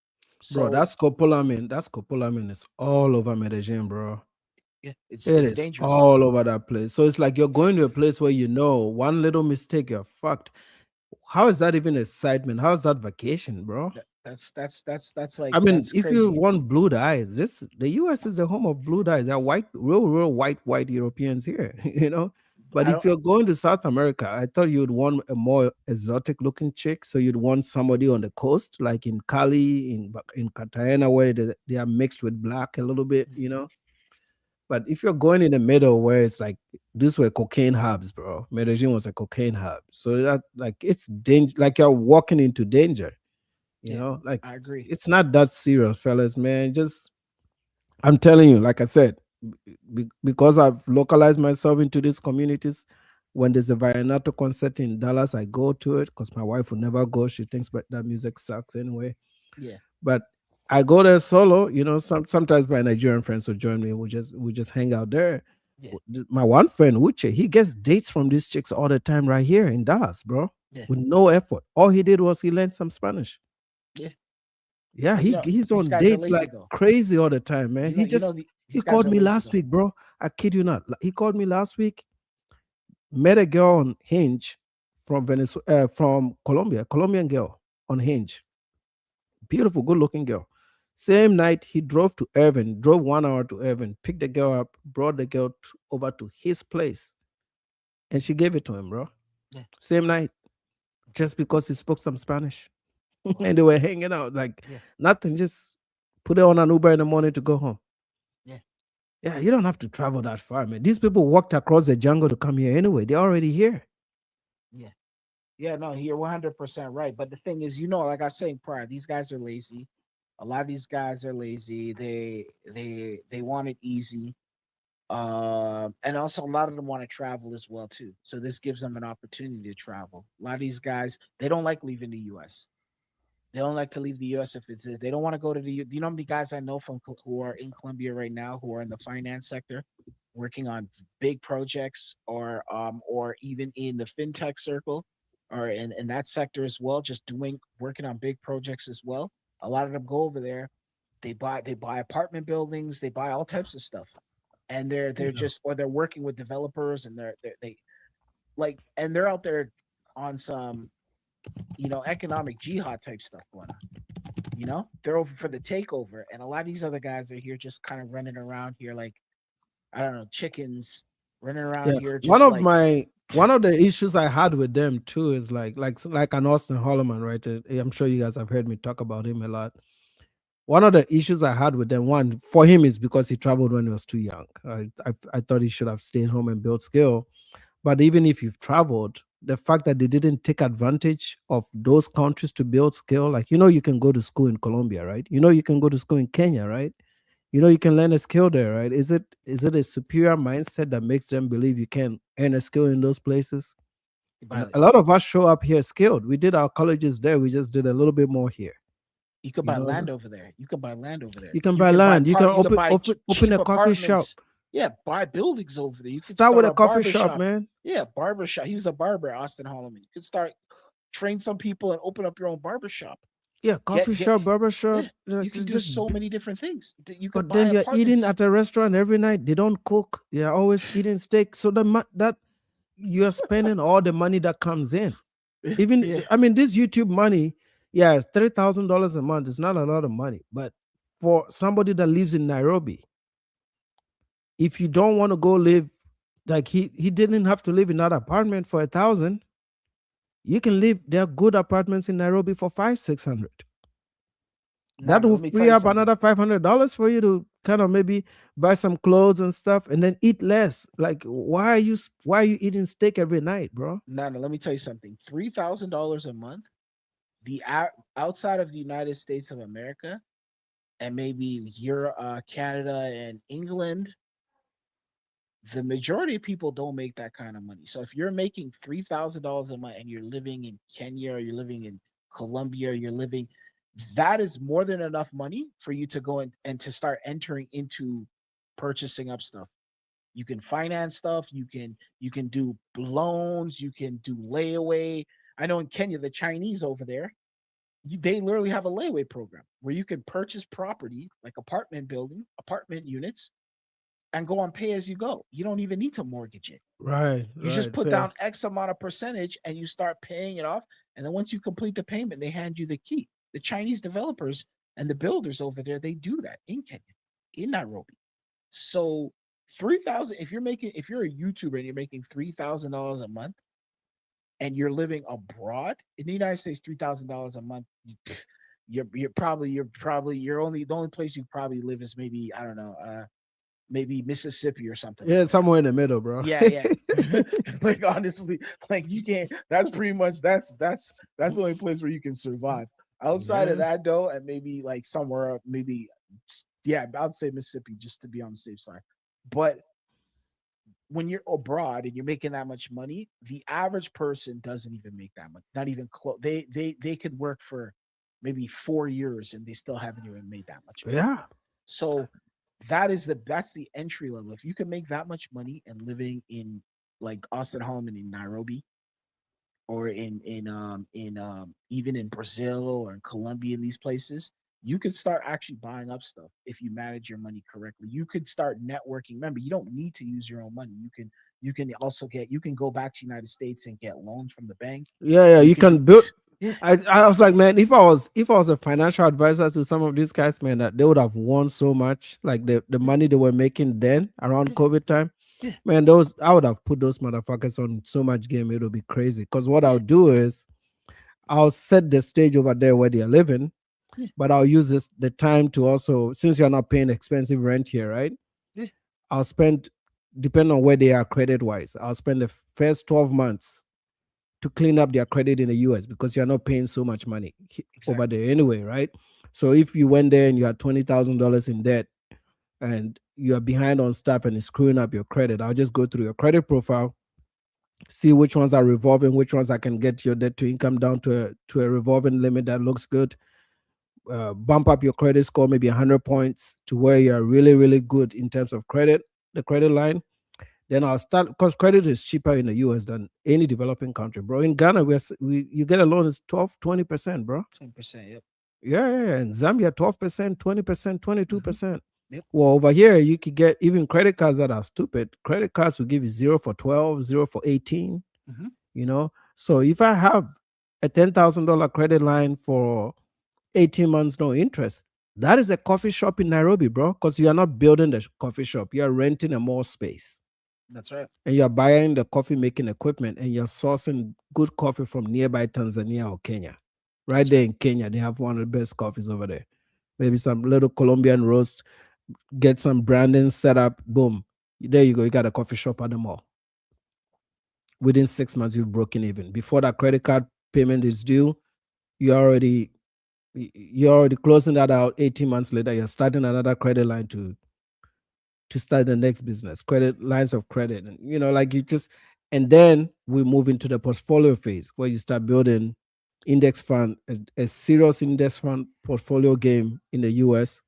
Bro, that's copolamin. That's copolamin is all over Medellin, bro. Yeah, it's dangerous. All over that place. So it's like you're going to a place where one little mistake, you're fucked. How is that even excitement? How is that vacation, bro? That's like. I mean, that's if crazy. you want blue eyes, the U.S. is the home of blue eyes. They're white, real white Europeans here, But if you're going to South America, I thought you'd want a more exotic looking chick. So you'd want somebody on the coast, like in Cali, in Cartagena, where they are mixed with black a little bit, But if you're going in the middle where it's like these were cocaine hubs, bro. Medellin was a cocaine hub. So that it's danger, like you're walking into danger. Like I agree. It's not that serious, fellas, man. I'm telling you, like I said, because I've localized myself into these communities. When there's a Vallenato concert in Dallas, I go to it because my wife will never go. She thinks that music sucks anyway. Yeah. But I go there solo. Sometimes my Nigerian friends will join me. We just hang out there. Yeah. My one friend, Uche, he gets dates from these chicks all the time right here in Dallas, bro. Yeah. With no effort. All he did was he learned some Spanish. Yeah. Yeah, he's on guys are dates lazy, like though. crazy all the time, man. He these guys called are me lazy, last though. week, bro. I kid you not. He called me last week. Met a girl on Hinge from Venezuela, from Colombia, Colombian girl on Hinge. Beautiful, good-looking girl. Same night, he drove 1 hour to Irving, picked the girl up, brought the girl over to his place, and she gave it to him, bro. Yeah. Same night, just because he spoke some Spanish. And they were hanging out like nothing, just put it on an Uber in the morning to go home. Yeah, you don't have to travel that far, man. These people walked across the jungle to come here anyway. They're already here. Yeah, no, you're 100% right. But the thing is, like I was saying prior, these guys are lazy. A lot of these guys are lazy. They want it easy. And also a lot of them want to travel as well too. So this gives them an opportunity to travel. A lot of these guys, they don't like leaving the US. They don't like to leave the US if they don't want to go to do you know how many guys I know who are in Colombia right now who are in the finance sector working on big projects or even in the fintech circle or in that sector as well, just working on big projects as well. A lot of them go over there, they buy apartment buildings, they buy all types of stuff. And they're working with developers and they're out there on some economic jihad type stuff going on. They're over for the takeover, and a lot of these other guys are here just kind of running around here like, I don't know, chickens running around here. Just one of the issues I had with them too is like an Austin Holloman, right? I'm sure you guys have heard me talk about him a lot. One of the issues I had with them, one for him, is because he traveled when he was too young. I thought he should have stayed home and built skill. But even if you've traveled, the fact that they didn't take advantage of those countries to build skill, like, you can go to school in Colombia, right? You can go to school in Kenya, right? You can learn a skill there, right? Is it a superior mindset that makes them believe you can earn a skill in those places? A lot of us show up here skilled. We did our colleges there. We just did a little bit more here. You could buy land over there. You can buy land. You can open a coffee shop. Yeah, buy buildings over there. You can start with a coffee shop, man. Yeah, barbershop. He was a barber, Austin Holloman. You could train some people and open up your own barbershop. Yeah, coffee shop, barber shop. You can do so many different things. You could But buy then you're eating apartments. at a restaurant every night. They don't cook. You're always eating steak. So that you're spending all the money that comes in. Even I mean, this YouTube money, yeah, $3,000 a month is not a lot of money. But for somebody that lives in Nairobi, if you don't want to go live, like he didn't have to live in that apartment for 1,000. You can live. There are good apartments in Nairobi for $500-600. That will free up another $500 for you to kind of maybe buy some clothes and stuff, and then eat less. Like, why are you eating steak every night, bro? Nana, let me tell you something. $3,000 a month, outside of the United States of America, and maybe Canada and England, the majority of people don't make that kind of money. So if you're making $3,000 a month and you're living in Kenya or you're living in Colombia or you're living, that is more than enough money for you to go and to start entering into purchasing up stuff. You can finance stuff. You can do loans. You can do layaway. I know in Kenya, the Chinese over there, they literally have a layaway program where you can purchase property like apartment units, and go on pay as you go. You don't even need to mortgage it. Right. You just put down X amount of percentage and you start paying it off. And then once you complete the payment, they hand you the key. The Chinese developers and the builders over there, they do that in Kenya, in Nairobi. So 3,000, if you're a YouTuber and you're making $3,000 a month and you're living abroad in the United States, $3,000 a month, the only place you probably live is maybe, I don't know, maybe Mississippi or something. Yeah, somewhere in the middle, bro. Yeah. Like, honestly, like, you can't, that's pretty much, that's the only place where you can survive. Outside of that, though, and maybe like somewhere, maybe, yeah, I'd say Mississippi just to be on the safe side. But when you're abroad and you're making that much money, the average person doesn't even make that much, not even close. They could work for maybe 4 years and they still haven't even made that much money. Yeah. So that's the entry level. If you can make that much money and living in like Austin Holloman in Nairobi, or in even in Brazil or in Colombia, in these places, you could start actually buying up stuff if you manage your money correctly. You could start networking. Remember, you don't need to use your own money. You can also go back to the United States and get loans from the bank. Yeah, you can build. Yeah. I was like, man, if I was a financial advisor to some of these guys, man, that they would have won so much. Like the money they were making then around COVID time, man, I would have put those motherfuckers on so much game, it'll be crazy. Because what I'll do is I'll set the stage over there where they're living, but I'll use the time to also, since you're not paying expensive rent here, right? Yeah. I'll spend, depending on where they are credit wise, I'll spend the first 12 months to clean up their credit in the US, because you're not paying so much money over there anyway, right? So if you went there and you had $20,000 in debt and you are behind on stuff and it's screwing up your credit, I'll just go through your credit profile, see which ones are revolving, which ones I can get your debt to income down to a revolving limit that looks good, bump up your credit score maybe 100 points to where you're really, really good in terms of credit, the credit line. Then I'll start, because credit is cheaper in the US than any developing country, bro. In Ghana, you get a loan is 12-20%, bro. 10%, yep. Yeah. In Zambia, 12%, 20%, 22%. Yep. Well, over here, you could get even credit cards that are stupid. Credit cards will give you 0 for 12, 0 for 18. You know, so if I have a $10,000 credit line for 18 months, no interest, that is a coffee shop in Nairobi, bro. Because you are not building the coffee shop, you are renting a more space. That's right. And you're buying the coffee making equipment and you're sourcing good coffee from nearby Tanzania or Kenya. Right there in Kenya, they have one of the best coffees over there. Maybe some little Colombian roast, get some branding set up, boom. There you go. You got a coffee shop at the mall. Within 6 months, you've broken even. Before that credit card payment is due, you're already closing that out. 18 months later, you're starting another credit line to start the next business, credit lines of credit. And, you know, like and then we move into the portfolio phase where you start building index fund, a serious index fund portfolio game in the US.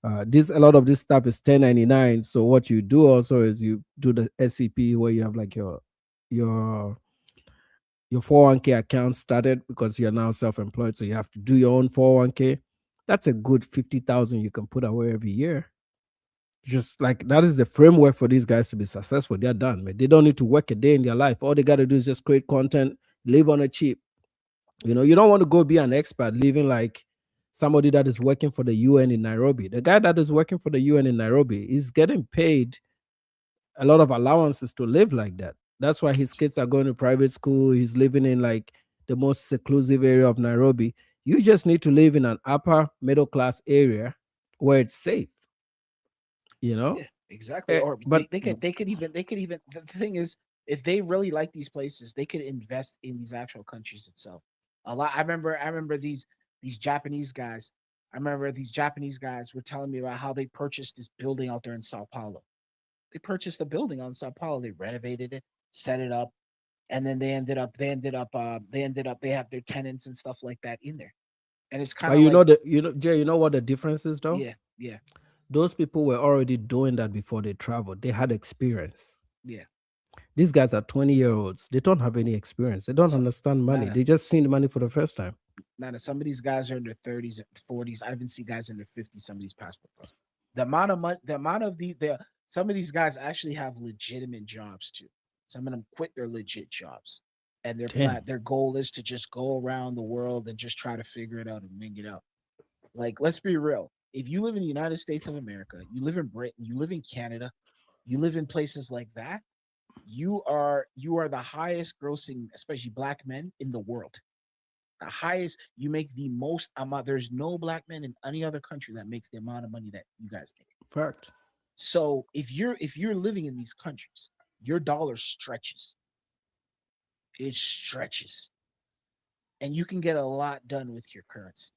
A lot of this stuff is 1099. So what you do also is you do the SCP where you have like your your 401k account started because you're now self-employed, so you have to do your own 401k. That's a good 50,000 you can put away every year. Just like that is the framework for these guys to be successful. They're done, man. They don't need to work a day in their life. All they got to do is just create content, live on a cheap. You know, you don't want to go be an expert living like somebody that is working for the UN in Nairobi. The guy that is working for the UN in Nairobi is getting paid a lot of allowances to live like that. That's why his kids are going to private school. He's living in like the most seclusive area of Nairobi. You just need to live in an upper middle class area where it's safe. You know? Yeah, exactly. Or but they could even the thing is, if they really like these places, they could invest in these actual countries itself. A lot. I remember these Japanese guys. I remember these Japanese guys were telling me about how they purchased this building out there in Sao Paulo. They purchased a building on Sao Paulo. They renovated it, set it up, and then they have their tenants and stuff like that in there. And it's kind but of you know like, Jay, you know what the difference is though? yeah. Those people were already doing that before they traveled. They had experience. Yeah. These guys are 20-year-olds. They don't have any experience. They don't understand money. Nada. They just seen the money for the first time. Now, some of these guys are in their 30s and 40s. I even see guys in their 50s. Some of these passport pros. The amount of money, some of these guys actually have legitimate jobs too. Some of them quit their legit jobs, and their goal is to just go around the world and just try to figure it out and wing it out. Like, let's be real. If you live in the United States of America, you live in Britain, you live in Canada, you live in places like that, you are the highest grossing, especially black men, in the world. The highest, you make the most amount. There's no black man in any other country that makes the amount of money that you guys make. Fact. So if you're living in these countries, your dollar stretches. It stretches. And you can get a lot done with your currency.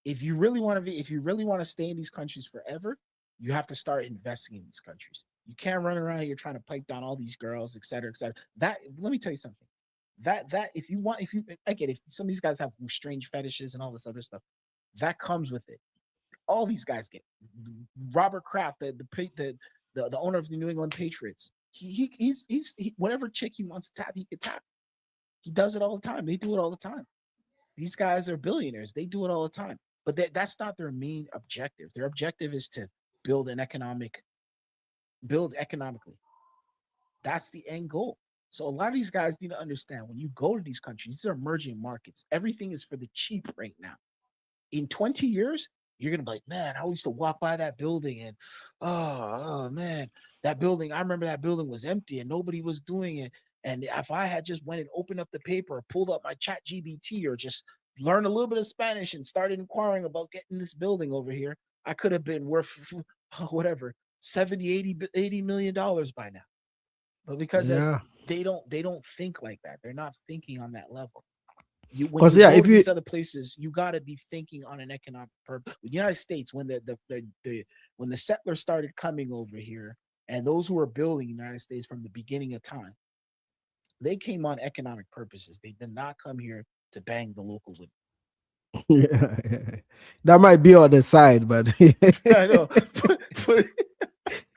If you really want to stay in these countries forever, you have to start investing in these countries. You can't run around here trying to pipe down all these girls, et cetera, et cetera. That, let me tell you something. That if some of these guys have strange fetishes and all this other stuff, that comes with it. All these guys get. Robert Kraft, the owner of the New England Patriots, he's whatever chick he wants to tap, he can tap. He does it all the time. They do it all the time. These guys are billionaires. They do it all the time. But that's not their main objective. Their objective is to build economically. That's the end goal. So a lot of these guys need to understand, when you go to these countries, these are emerging markets. Everything is for the cheap right now. In 20 years, you're going to be like, man, I used to walk by that building and, oh man, that building, I remember that building was empty and nobody was doing it. And if I had just went and opened up the paper or pulled up my chat GBT or just learned a little bit of Spanish and started inquiring about getting this building over here, I could have been worth whatever, 70, 80 million dollars by now. But because they don't think like that. They're not thinking on that level. When you go to these other places, you got to be thinking on an economic purpose. The United States, when the settlers started coming over here, and those who were building the United States from the beginning of time, they came on economic purposes. They did not come here to bang the local women. Yeah. That might be on the side, but I know. But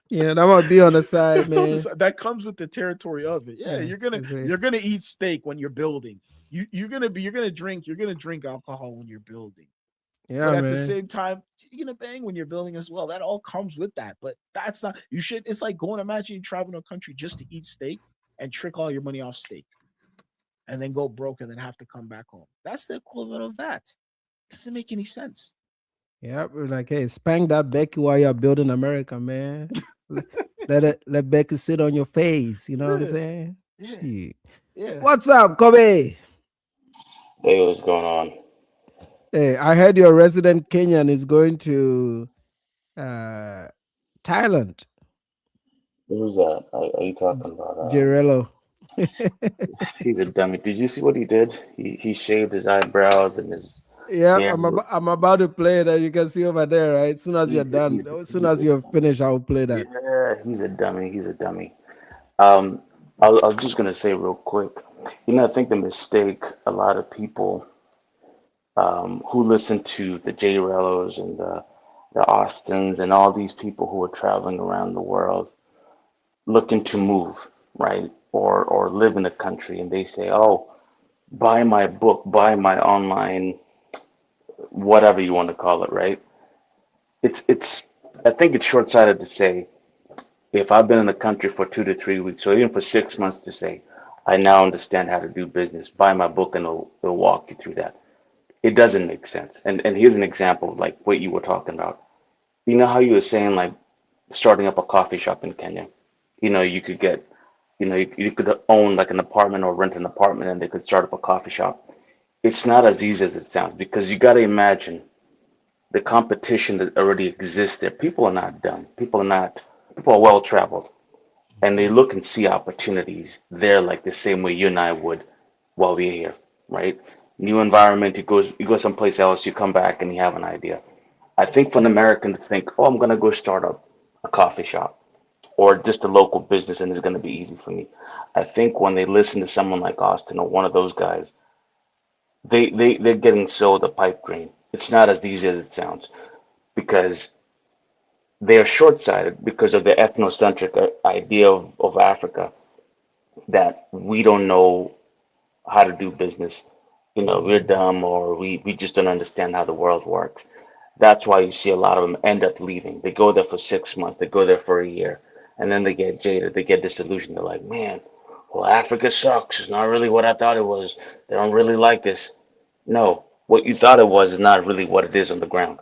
yeah, that might be on the side, man. That comes with the territory of it. Yeah, you're gonna eat steak when you're building. You're gonna drink alcohol when you're building. Yeah, but at man. the same time, you're gonna bang when you're building as well. That all comes with that. But that's not. It's like imagine you travel to a country just to eat steak and trick all your money off steak, and then go broke and then have to come back home. That's the equivalent of that. Doesn't make any sense. Yeah, we're like, hey, spank that Becky while you're building America, man. let Becky sit on your face. You know what I'm saying? Yeah. What's up, Kobe? Hey, what's going on? Hey, I heard your resident Kenyan is going to Thailand. Who's that? Are you talking about? Girello. He's a dummy. Did you see what he did? He shaved his eyebrows and his. Yeah, I'm about to play that. You can see over there, right? As soon as you're done, as soon as you're finished, I'll play that. Yeah, he's a dummy. He's a dummy. I was just gonna say real quick. I think the mistake a lot of people who listen to the J Rellos and the Austins and all these people who are traveling around the world looking to move, right? Or live in a country, and they say, oh, buy my book, buy my online, whatever you want to call it, right? It's I think it's short-sighted to say if I've been in the country for 2 to 3 weeks or even for 6 months to say I now understand how to do business, buy my book and it'll walk you through that. It doesn't make sense. And here's an example of like what you were talking about. You know how you were saying like starting up a coffee shop in Kenya. You know, you could get, you could own like an apartment or rent an apartment and they could start up a coffee shop. It's not as easy as it sounds because you got to imagine the competition that already exists there. People are not dumb. People are well traveled and they look and see opportunities there like the same way you and I would while we're here, right? New environment, you go someplace else, you come back and you have an idea. I think for an American to think, oh, I'm gonna go start up a coffee shop or just a local business and it's gonna be easy for me. I think when they listen to someone like Austin or one of those guys, they're getting sold a pipe dream. It's not as easy as it sounds because they are short-sighted because of the ethnocentric idea of Africa that we don't know how to do business. You know, we're dumb or we just don't understand how the world works. That's why you see a lot of them end up leaving. They go there for 6 months, they go there for a year, and then they get jaded, they get disillusioned. They're like, man, well, Africa sucks. It's not really what I thought it was. They don't really like this. No, what you thought it was is not really what it is on the ground.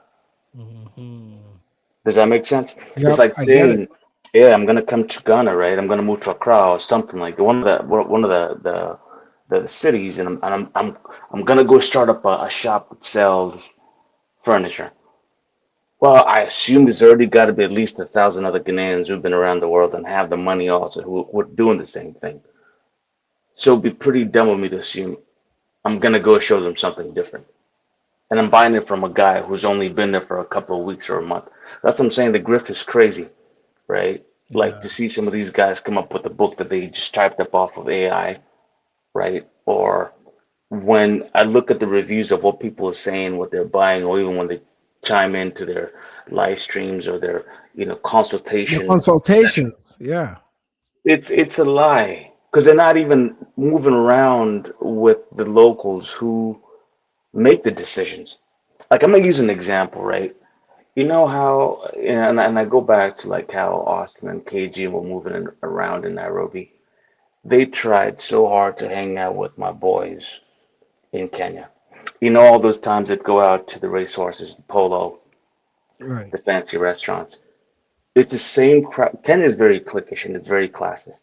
Does that make sense? It's Yep, like I get it. saying, yeah, I'm gonna come to Ghana, right? I'm gonna move to Accra or something like one of the cities, and I'm gonna go start up a shop that sells furniture. Well, I assume there's already got to be at least 1,000 other Ghanaians who've been around the world and have the money also who are doing the same thing. So it'd be pretty dumb of me to assume I'm gonna go show them something different. And I'm buying it from a guy who's only been there for a couple of weeks or a month. That's what I'm saying. The grift is crazy, right? Like to see some of these guys come up with a book that they just typed up off of AI, right? Or when I look at the reviews of what people are saying, what they're buying, or even when they chime into their live streams or their, The consultation session, consultations, yeah. it's a lie because they're not even moving around with the locals who make the decisions. Like I'm gonna use an example, right? You know how, and I go back to like how Austin and KG were moving around in Nairobi. They tried so hard to hang out with my boys in Kenya. You know, all those times that go out to the racehorses, the polo, Right. the fancy restaurants. It's the same crowd. Kenya is very cliquish and it's very classist,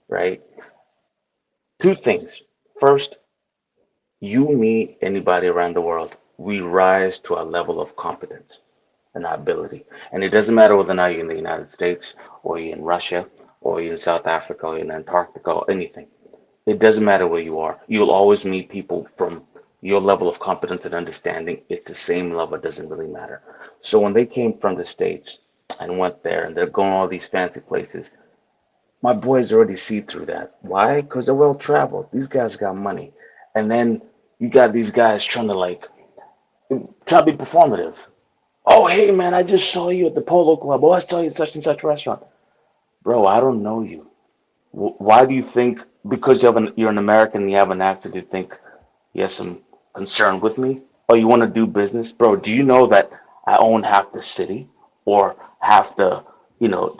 right? Two things. First, you, me, anybody around the world, we rise to a level of competence and ability. And it doesn't matter whether or not you're in the United States or you're in Russia or you're in South Africa or you're in Antarctica or anything. It doesn't matter where you are. You'll always meet people from your level of competence and understanding. It's the same level. It doesn't really matter. So when they came from the States and went there and they're going all these fancy places, my boys already see through that. Why? Because they're well traveled. These guys got money. And then you got these guys trying to try to be performative. Oh, hey man, I just saw you at the Polo Club. Oh, I saw you at such and such restaurant. Bro, I don't know you. Why do you think because you're an American and you have an accent, you think you have some concern with me? Oh, you want to do business? Bro, do you know that I own half the city or half the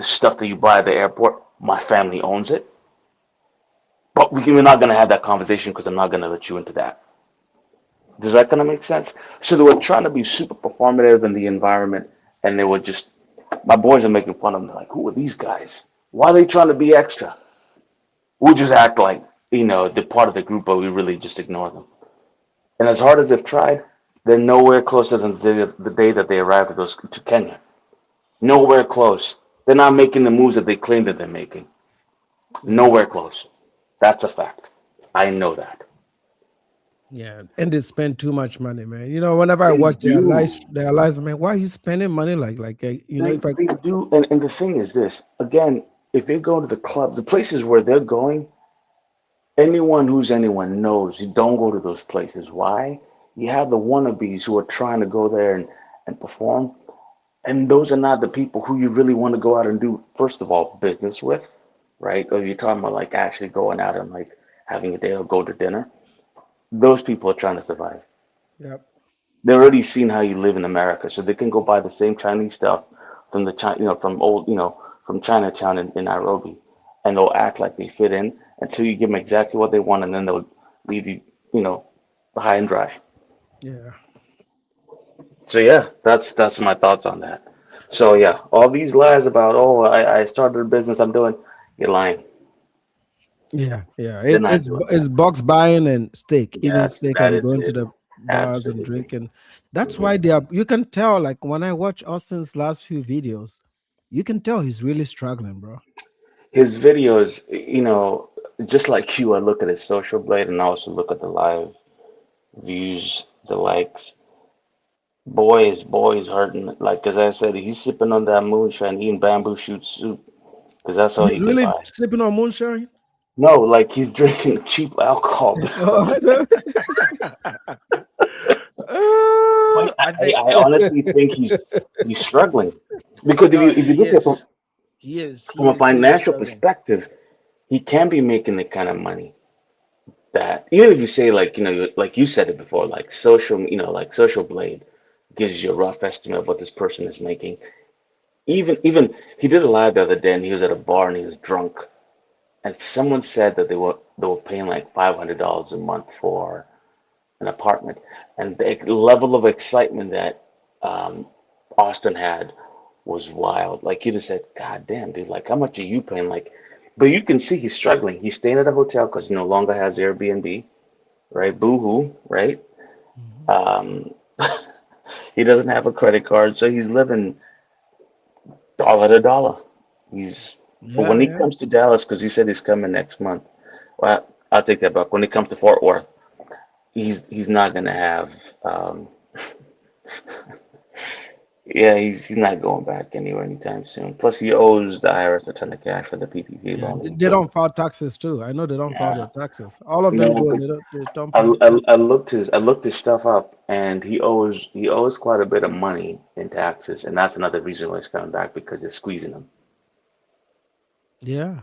stuff that you buy at the airport? My family owns it. But we're not going to have that conversation because I'm not going to let you into that. Does that kind of make sense? So they were trying to be super performative in the environment, and they were just, my boys are making fun of them. They're like, who are these guys? Why are they trying to be extra? We'll just act like, they're part of the group, but we really just ignore them. And as hard as they've tried, they're nowhere closer than the day that they arrived to Kenya. Nowhere close. They're not making the moves that they claim that they're making. Nowhere close. That's a fact. I know that. Yeah, and they spend too much money, man. You know, whenever I They watch do. their lives, man, why are you spending money They, they do. And the thing is this, again, if they go to the clubs, the places where they're going, anyone knows you don't go to those places. Why? You have the wannabes who are trying to go there and perform. And those are not the people who you really want to go out and do, first of all, business with, right? Or you're talking about like actually going out and like having a day or go to dinner. those people are trying to survive. Yep. They're already seen how you live in America, so they can go buy the same Chinese stuff from the from Chinatown in Nairobi, and they'll act like they fit in until you give them exactly what they want, and then they'll leave you, high and dry. Yeah. So yeah, that's my thoughts on that. So yeah, all these lies about I started a business, you're lying. Yeah. Yeah. They're It, not it's doing it's that. box buying and steak, eating Yes, steak that and is going to it. the bars and Absolutely. drinking. That's why Mhm. they are. You can tell, like when I watch Austin's last few videos, you can tell he's really struggling, bro. His videos, just like you, I look at his social blade and I also look at the live views, the likes. Boy is hurting. Like as I said, he's sipping on that moonshine, eating bamboo shoot soup, because that's all he He's can really buy. sipping on moonshine. No, like he's drinking cheap alcohol Oh, because I know. like, I think I honestly think he's struggling. Because no, if you he look at from is. He is. from He a is. He is financial struggling. perspective, he can be making the kind of money that even if you say like like you said it before, like like Social Blade gives you a rough estimate of what this person is making. Even he did a live the other day and he was at a bar and he was drunk and someone said that they were paying like $500 a month for an apartment, and the level of excitement that um, Austin had was wild. Like you just said, God damn, dude, like how much are you paying? Like, but you can see he's struggling. He's staying at a hotel because he no longer has Airbnb, right? Boo hoo, right? Um, he doesn't have a credit card, so he's living dollar to dollar. But when Yeah. he Yeah. comes to Dallas, because he said he's coming next month, well, I'll take that back. When he comes to Fort Worth, he's not gonna have um, yeah, he's not going back anywhere anytime soon. Plus, he owes the IRS a ton of cash for the PPP Yeah. loan that They he they took. don't file taxes too. I know they don't file Yeah, their taxes. All of them no, do, and because they don't I, pay. I, I looked his stuff up, and he owes quite a bit of money in taxes, and that's another reason why he's coming back because they're squeezing him. Yeah.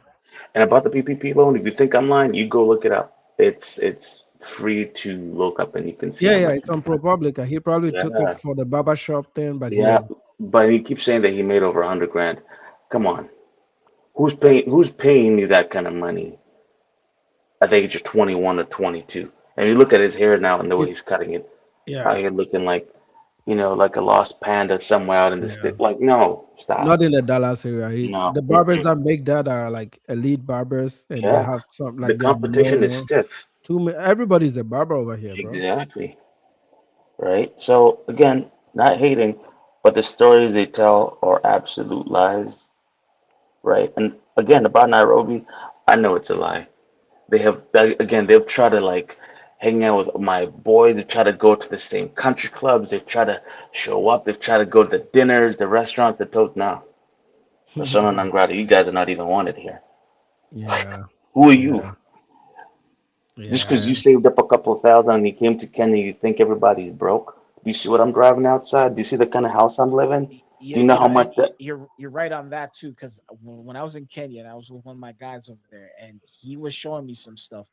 And about the PPP loan, if you think I'm lying, you go look it up. It's free to look up, and you can see Yeah. how Yeah. much. It's on ProPublica. He probably took it Yeah, for the barber shop thing, but he yeah, was. but he keeps saying that he made over 100 grand. Come on, who's paying you that kind of money at the age of 21 or 22? And you look at his hair now and the way It, he's cutting it, out yeah. here looking like, like a lost panda somewhere out in the Yeah. stick. Like, no, stop. Not in the Dallas area. No. The barbers Mm-mm. that make that are like elite barbers, and they Yeah. have some The like they have competition is more. stiff. Everybody's a barber over here, bro. Exactly. Right. So again, not hating, but the stories they tell are absolute lies. Right. And again, about Nairobi, I know it's a lie. Again, they'll try to like hang out with my boys. They try to go to the same country clubs. They try to show up. They try to go to the dinners, the restaurants. They told no, persona non grata. You guys are not even wanted here. Yeah. Who are you? Yeah. Just because Yeah. you saved up a couple of thousand and you came to Kenya, you think everybody's broke? Do you see what I'm driving outside? Do you see the kind of house I'm living? Do you know how And much that? you're right on that too. Because when I was in Kenya, and I was with one of my guys over there, and he was showing me some stuff,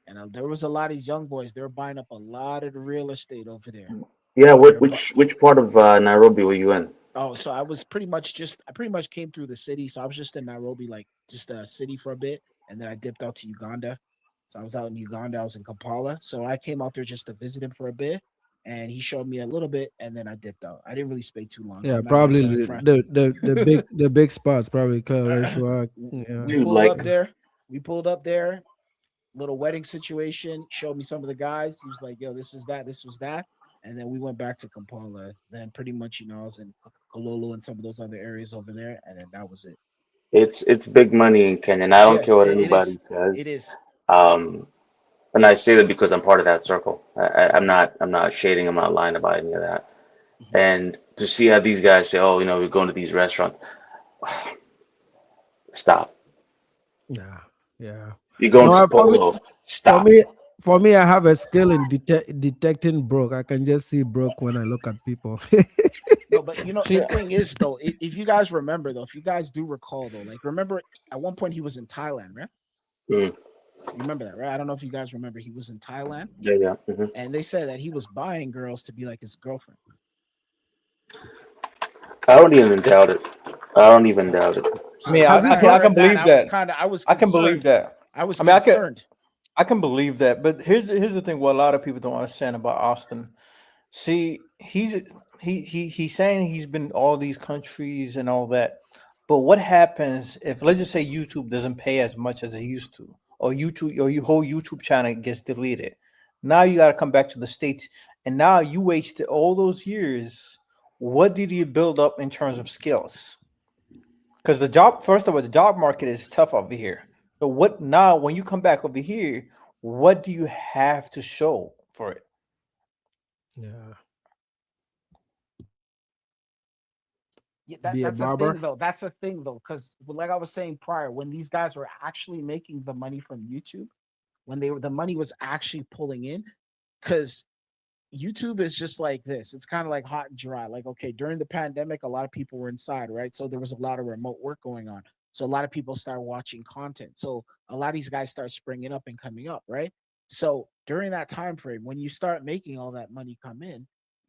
and there was a lot of these young boys. They were buying up a lot of the real estate over there. Yeah, They're bu- which part of Nairobi were you in? Oh, so I pretty much came through the city. So I was just in Nairobi, like just a city for a bit, and then I dipped out to Uganda. So I was out in Uganda. I was in Kampala. So I came out there just to visit him for a bit, and he showed me a little bit, and then I dipped out. I didn't really stay too long, so Yeah. I'm not gonna Probably say I'm the big spots probably Kaleshwa. we Yeah. Dude, pulled like up there. We pulled up there. Little wedding situation. Showed me some of the guys. He was like, "Yo, this is that. This was that." And then we went back to Kampala. Then pretty much, I was in Kololo and some of those other areas over there, and then that was it. it's big money in Kenya, and I don't Yeah, care what it is. anybody It says. is. Um, and I say that because I'm part of that circle. I'm Mhm, not shading. I'm not lying about any of that. mhm. And to see how these guys say, "Oh, we're going to these restaurants," stop. Yeah. Yeah. You're going No, to for me, Polo, for stop. me, for me, I have a skill in detecting broke. I can just see broke when I look at people. No, but See, the thing is though, if you guys remember though, if you guys do recall though, like remember at one point he was in Thailand, right? Mm. You remember that, right? I don't know if you guys remember. He was in Thailand. Yeah. And they said that he was buying girls to be like his girlfriend. I don't even doubt it. I don't even doubt it. I mean, Has he I can heard that? believe that. I was I can believe concerned. that. I was I mean, concerned. I can believe that. But here's the thing: what a lot of people don't understand about Austin. See, he's saying he's been all these countries and all that. But what happens if, let's just say, YouTube doesn't pay as much as it used to, or your whole YouTube channel gets deleted? Now you got to come back to the States, and now you wasted all those years. What did you build up in terms of skills? Because first of all, the job market is tough over here. So what now, when you come back over here, what do you have to show for it? Yeah. Yeah, Be a that's the barber. thing, though. That's the thing, though, because like I was saying prior, when these guys were actually making the money from YouTube, when the money was actually pulling in, because YouTube is just like this. It's kind of like hot and dry. Like, okay, during the pandemic, a lot of people were inside, right? So there was a lot of remote work going on. So a lot of people start watching content. So a lot of these guys start springing up and coming up, right? So during that time frame, when you start making all that money come in,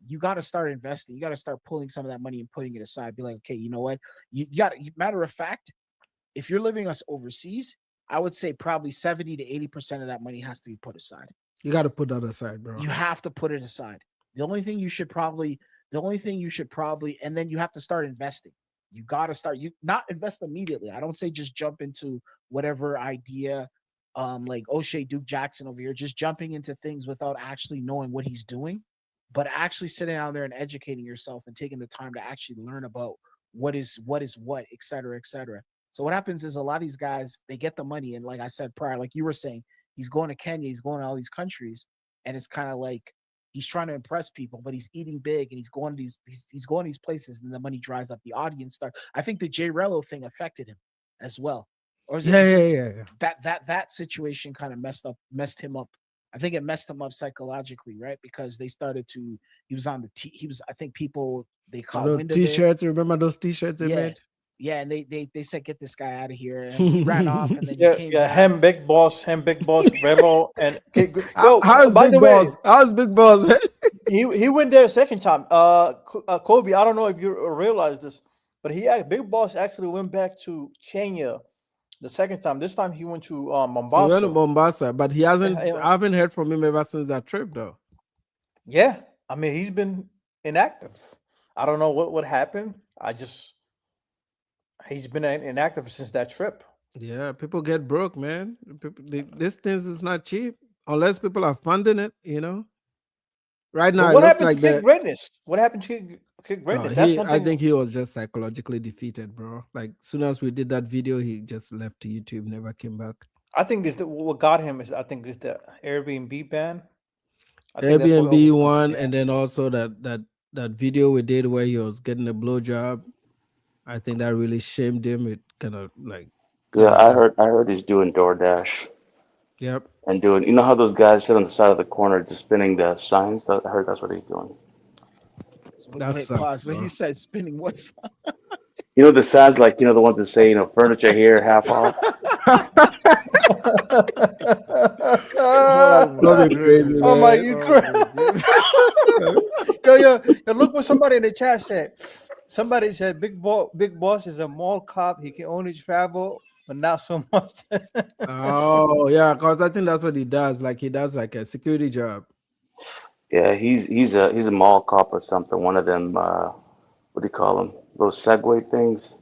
you got to start investing. You got to start pulling some of that money and putting it aside. Be like, okay, you know what? You got. Matter of fact, if you're living us overseas, I would say probably 70 to 80% of that money has to be put aside. You got to put that aside, bro. You have to put it aside. The only thing you should probably, and then you have to start investing. You got to start. You not invest immediately. I don't say just jump into whatever idea, like O'Shea Duke Jackson over here, just jumping into things without actually knowing what he's doing, but actually sitting down there and educating yourself and taking the time to actually learn about what is what, et cetera, et cetera. So what happens is a lot of these guys, they get the money, and like I said prior, like you were saying, he's going to Kenya, he's going to all these countries, and it's kind of like he's trying to impress people, but he's eating big and he's going to he's going to these places, and the money dries up. The audience start. I think the Jay Rello thing affected him as well. Or is Yeah. That situation kind of messed him up. I think it messed him up psychologically, right? Because they started to. He was on the. He was. I think people they caught Those wind of it. T-shirts. Remember those T-shirts they made? Yeah, and they said get this guy out of here, and he ran off, and then he came Yeah, back. him big boss, Revo, and How's by Big the way, Boss? How's Big Boss? he went there a second time. Kobe, I don't know if you realize this, but Big Boss actually went back to Kenya the second time. This time he went to He went Mombasa. to Mombasa, but he hasn't. Yeah. I haven't heard from him ever since that trip, though. Yeah, I mean he's been inactive. I don't know what happened. He's been inactive since that trip. Yeah, people get broke, man. This things is not cheap unless people are funding it. Right now, But it what looks happened like to that. Kid Greatness? What happened to Kid Greatness? That's one I thing. think he was just psychologically defeated, bro. Like soon as we did that video, he just left YouTube, never came back. I think what got him is the Airbnb ban. I think that's what Airbnb one, and then also that video we did where he was getting a blowjob. I think that really shamed him. It kind of like. Yeah, I heard he's doing DoorDash. Yep. And doing, you know how those guys sit on the side of the corner just spinning the signs? I heard that's what he's doing. That Wait, sucks, pause. When bro. you said spinning, what's You know the signs, like the ones that say, furniture here, half off. Crazy, Oh my, man. you crazy. Yo, look what somebody in the chat said. Somebody said Big Boss is a mall cop. He can only travel, but not so much. Oh yeah, because I think that's what he does. Like he does like a security job. Yeah, he's a mall cop or something. One of them, what do you call them? Those Segway things.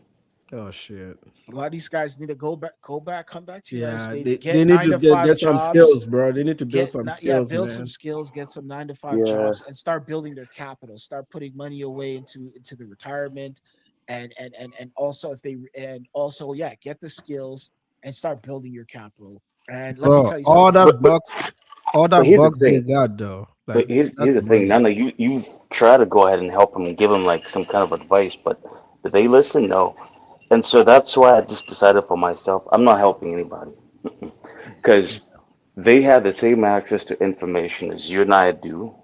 Oh shit. a lot of these guys need to come back to the United States, they get need 9 to to 5 get some jobs, skills, bro. They need to build some skills, build man. some skills, get some 9 to 5 Yeah. jobs, and start building their capital. Start putting money away into the retirement, and also get the skills and start building your capital. And let me Bro, tell you all something. that bucks, all But that here's the bucks they thing. got though. But Like here's that's the thing. money. None of you try to go ahead and help them and give them like some kind of advice, but do they listen? No. And so that's why I just decided for myself, I'm not helping anybody because they have the same access to information as you and I do,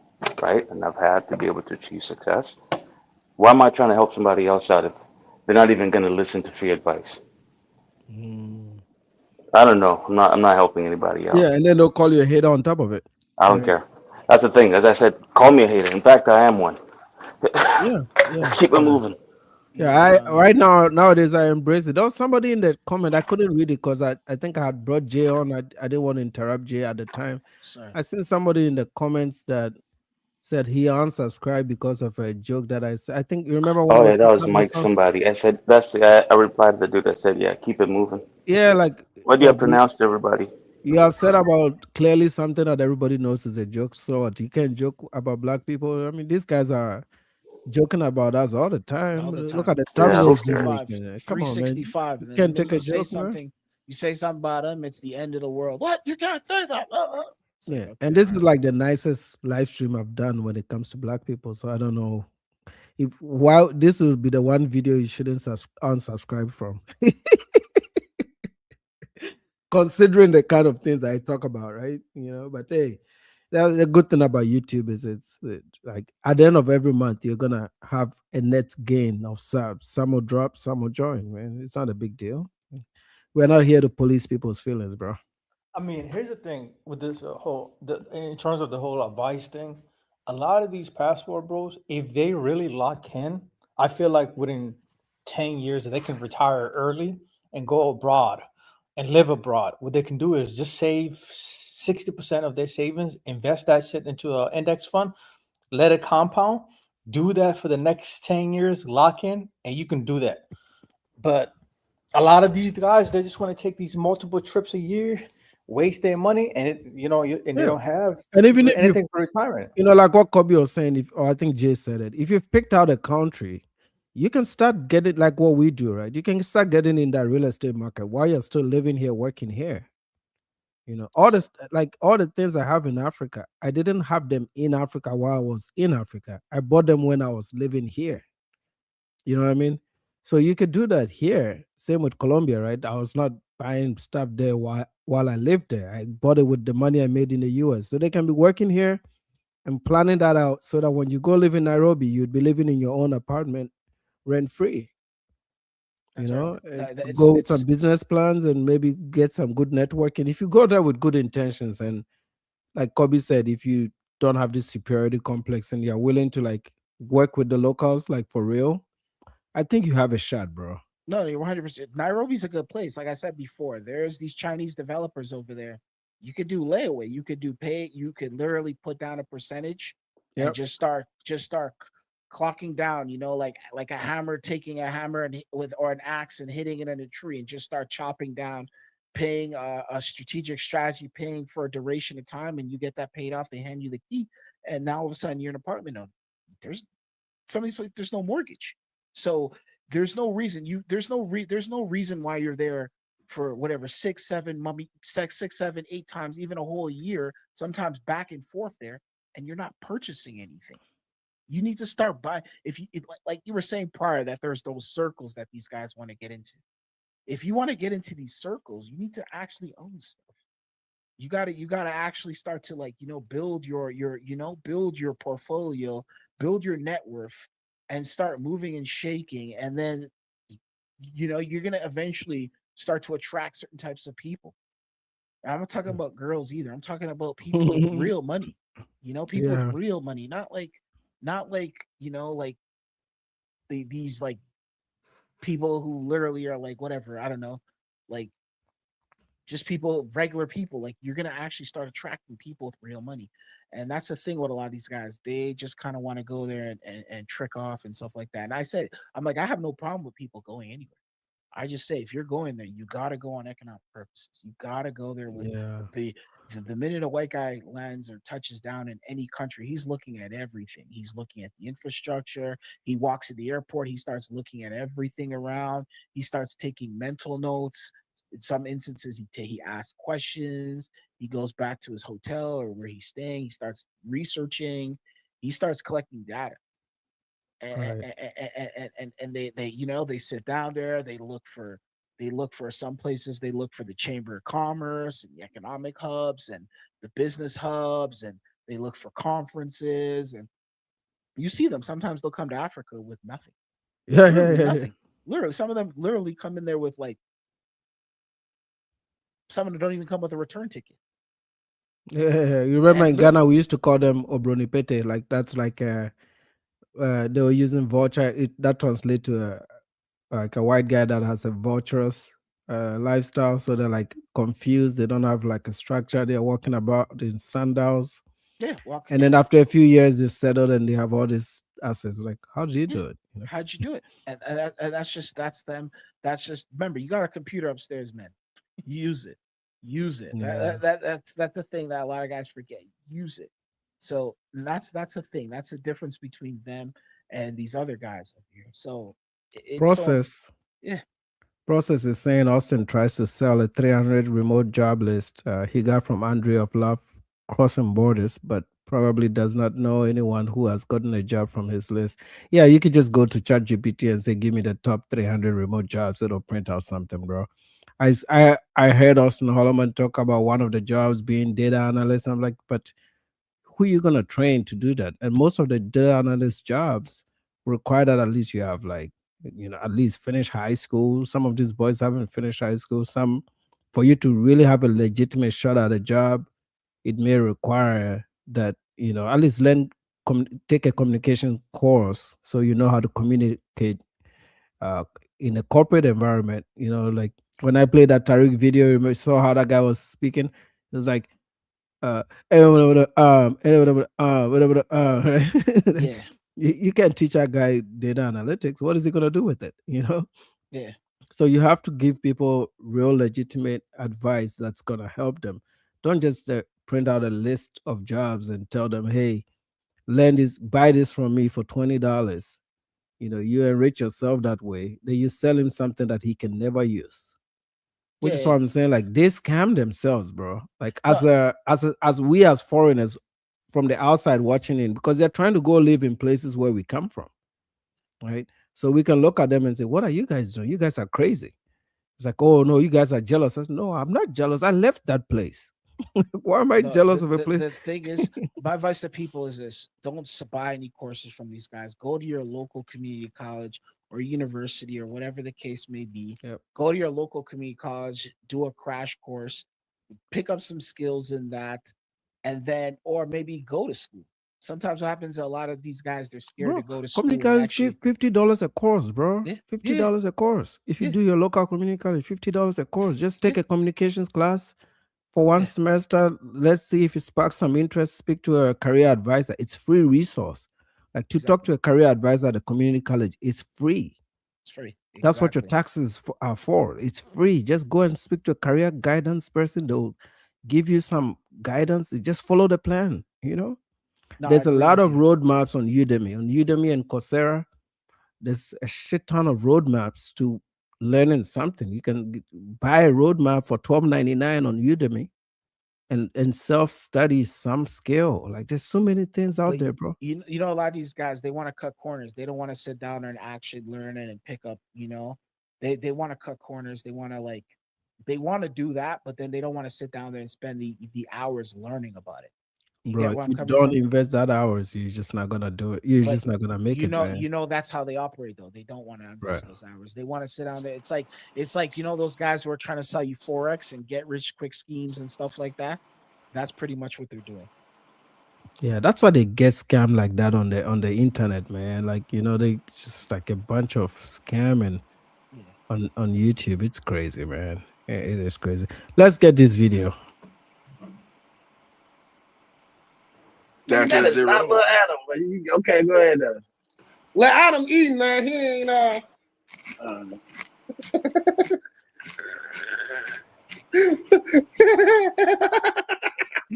right? And I've had to be able to achieve success. Why am I trying to help somebody else out if they're not even going to listen to free advice? I don't know. I'm not helping anybody out. Yeah, and then they'll call you a hater on top of it. I don't care. That's the thing. As I said, call me a hater. In fact, I am one. Yeah, Let's keep it moving. Yeah, right now nowadays I embrace it. There was somebody in the comment, I couldn't read it because I think I had brought Jay on. I didn't want to interrupt Jay at the time. Sorry. I seen somebody in the comments that said he unsubscribed because of a joke that I said. I think you remember when Oh we yeah, were that was talking about Mike something? somebody. I said that's the guy. I replied to the dude that said, "Yeah, keep it moving." Yeah, like What do you have pronounced to everybody? you upset about clearly something that everybody knows is a joke. So what, you can't joke about black people. I mean, these guys are joking about us all the time. All the Look time. at the Yeah, thumbnails they're 365. making. Come on, man. 365. You And then can't the minute take a you say joke, man. something, you say something about them, it's the end of the world. What? You can't say that. It's like, Yeah, okay, and this is all like the nicest live stream I've done when it comes to black people. So I don't know if while this will be the one video you shouldn't unsubscribe from, considering the kind of things I talk about, right? But hey, that's a good thing about YouTube is like at the end of every month you're gonna have a net gain of subs. Some will drop, some will join. Man, it's not a big deal. We're not here to police people's feelings, bro. I mean, here's the thing with this in terms of the whole advice thing. A lot of these passport bros, if they really lock in, I feel like within 10 years they can retire early and go abroad and live abroad. What they can do is just save 60% of their savings, invest that shit into an index fund, let it compound, do that for the next 10 years, lock in, and you can do that. But a lot of these guys, they just want to take these multiple trips a year, waste their money, and they don't have And even if anything for retirement. like what Kobe was saying, or I think Jay said it, if you've picked out a country, you can start getting like what we do, right? You can start getting in that real estate market while you're still living here, working here. All this, like all the things I have in Africa, I didn't have them in Africa while I was in Africa. I bought them when I was living here. You know what I mean? So you could do that here. Same with Colombia, right? I was not buying stuff there while I lived there. I bought it with the money I made in the US. So they can be working here and planning that out so that when you go live in Nairobi, you'd be living in your own apartment rent free. That's right. And go with some business plans and maybe get some good networking. If you go there with good intentions and like Kobe said, if you don't have this superiority complex and you're willing to like work with the locals, like for real, I think you have a shot, bro. No, you're 100%. Nairobi's a good place. Like I said before, there's these Chinese developers over there. You could do layaway. You could do pay. You could literally put down a percentage and just start clocking down. Like a hammer, taking a hammer or an axe and hitting it in a tree and just start chopping down, paying a strategic strategy, paying for a duration of time, and you get that paid off. They hand you the key, and now all of a sudden you're an apartment owner. There's some of these places. There's no mortgage. So there's no reason there's no reason why you're there for whatever 6, 7, 8 times, even a whole year, sometimes back and forth there, and you're not purchasing anything. You need to start buying. Like you were saying prior, that there's those circles that these guys want to get into. If you want to get into these circles, you need to actually own stuff. You gotta actually start to build build your portfolio, build your net worth, and start moving and shaking. And then you're gonna eventually start to attract certain types of people. And I'm not talking about girls either. I'm talking about people with real money. People with real money, not like these like people who literally are like whatever, I don't know, like just regular people. Like you're gonna actually start attracting people with real money. And that's the thing with a lot of these guys. They just kind of want to go there and trick off and stuff like that. And I'm like, I have no problem with people going anywhere. I just say, if you're going there, you got to go on economic purposes. You got to go there with the minute a white guy lands or touches down in any country, he's looking at everything. He's looking at the infrastructure. He walks to the airport. He starts looking at everything around. He starts taking mental notes. In some instances, he asks questions. He goes back to his hotel or where he's staying. He starts researching. He starts collecting data. And they sit down there. They look for some places. They look for the Chamber of Commerce and the economic hubs and the business hubs, and they look for conferences. And you see them sometimes. They'll come to Africa with nothing. Nothing. Literally, some of them literally come in there with like some of them don't even come with a return ticket. Yeah, you remember And in Ghana we used to call them obronipete, like that's like they were using vulture. That translates to like a white guy that has a vulturous lifestyle, so they're like confused. They don't have like a structure. They're walking about in sandals. Yeah, And then after a few years, they've settled and they have all these assets. Like, how did you do it? You know? How'd you do it? And that's them. That's just, remember, you got a computer upstairs, man. Use it. Yeah. That's the thing that a lot of guys forget. Use it. So that's a thing. That's the difference between them and these other guys up here. So it's Process. yeah. Process is saying Austin tries to sell a 300 remote job list he got from Andrea of Love Crossing Borders, but probably does not know anyone who has gotten a job from his list. Yeah, you could just go to ChatGPT and say, give me the top 300 remote jobs. It'll print out something, bro. I heard Austin Holloman talk about one of the jobs being data analyst. I'm like, but who are you going to train to do that? And most of the data analyst jobs require that at least you have like, at least finish high school. Some of these boys haven't finished high school. Some, for you to really have a legitimate shot at a job, it may require that, at least take a communication course so you know how to communicate in a corporate environment. Like when I played that Tariq video, you saw how that guy was speaking. It was like, right? Yeah. You can't teach that guy data analytics. What is he gonna do with it? Yeah. So you have to give people real legitimate advice that's gonna help them. Don't just print out a list of jobs and tell them, hey, learn this, buy this from me for $20. You enrich yourself that way. Then you sell him something that he can never use. Which is what I'm saying. Like they scam themselves, bro. Like as we as foreigners from the outside watching in, because they're trying to go live in places where we come from, right? So we can look at them and say, "What are you guys doing? You guys are crazy." It's like, "Oh no, you guys are jealous." I said, "No, I'm not jealous. I left that place. Why am I jealous of a place?" The thing is, my advice to people is this: don't buy any courses from these guys. Go to your local community college or university or whatever the case may be. Yep. Go to your local community college, do a crash course, pick up some skills in that, and then, or maybe go to school. Sometimes what happens, a lot of these guys, they're scared to go to school. Community college, $50 a course, bro. $50 a course. If you do your local community college, $50 a course. Just take a communications class for one semester. Let's see if it sparks some interest. Speak to a career advisor. It's free resource. Like to talk to a career advisor at a community college, it's free. It's free. That's what your taxes are for. It's free. Just go and speak to a career guidance person. They'll give you some guidance. You just follow the plan. There's a lot of roadmaps on Udemy and Coursera. There's a shit ton of roadmaps to learning something. You can buy a roadmap for $12.99 on Udemy and self-study some skill. Like there's so many things out there, bro. A lot of these guys, they want to cut corners. They don't want to sit down there and actually learn it and pick up, they want to cut corners. They want to do that, but then they don't want to sit down there and spend the hours learning about it. Bro, if you don't invest that hours, you're just not gonna do it. You're just not gonna make it. That's how they operate, though. They don't want to invest those hours. They want to sit down there. It's like those guys who are trying to sell you Forex and get rich quick schemes and stuff like that. That's pretty much what they're doing. Yeah, that's why they get scammed like that on the internet, man. Like they just like a bunch of scamming on YouTube. It's crazy, man. It is crazy. Let's get this video. Down to zero. Not little Adam, but okay, go ahead though. Let Adam eat, man. He ain't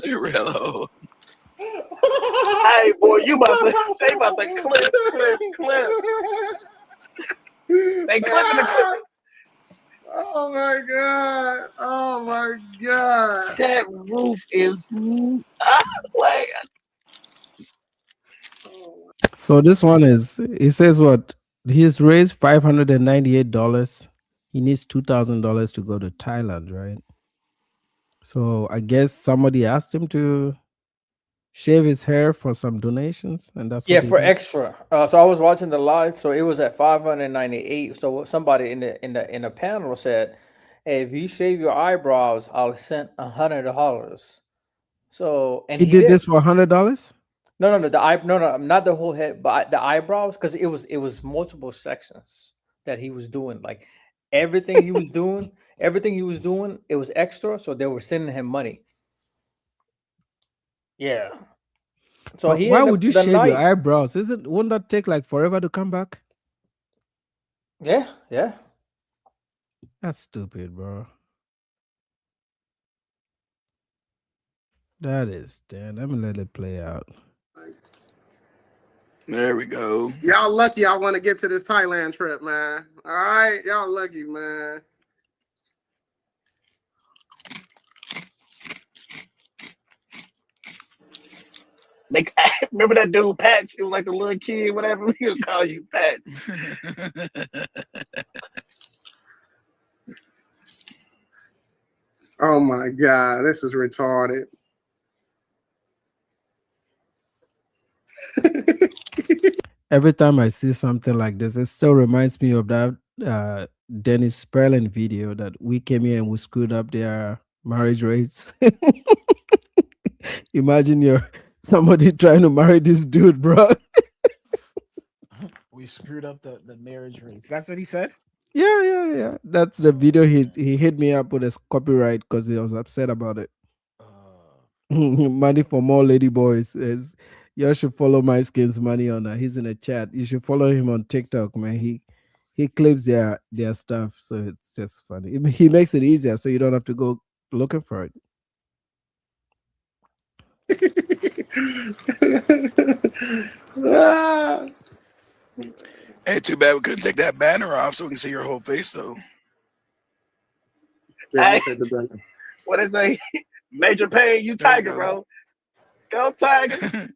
Real. Hey boy, they about to clip. They clipping the clip. Oh my god. That roof is like. So this one it says what? He's raised $598. He needs $2,000 to go to Thailand, right? So I guess somebody asked him to shave his hair for some donations, and that's what for extra. So I was watching the live, so it was at 598. So somebody in the panel said, "Hey, if you shave your eyebrows, I'll send $100." So, and He he did did. this for $100. No, no, not the whole head, but the eyebrows, because it was multiple sections that he was doing. Like everything he was doing, it was extra. So they were sending him money. Yeah. So But he why ended would up you the shave your night. eyebrows? Wouldn't that take like forever to come back? Yeah. That's stupid, bro. That is, damn. Let me let it play out. There we go. Y'all lucky I want to get to this Thailand trip, man. All right, y'all lucky, man. Like, remember that dude Patch? It was like the little kid, whatever. He'll call you Patch. Oh my God, this is retarded. Every time I see something like this, it still reminds me of that Dennis Sperling video that we came here and we screwed up their marriage rates. Imagine you're somebody trying to marry this dude, bro. We screwed up the marriage rates. That's what he said. Yeah. That's the video. He hit me up with his copyright because he was upset about it. Money for more lady boys. You should follow My Skin's Money on that. He's in the chat. You should follow him on TikTok, man. He clips their stuff, so it's just funny. He makes it easier, so you don't have to go looking for it. Hey, too bad we couldn't take that banner off so we can see your whole face, though. Yeah, Hey, what is they? Major Pain, you Tiger, bro. Go Tiger.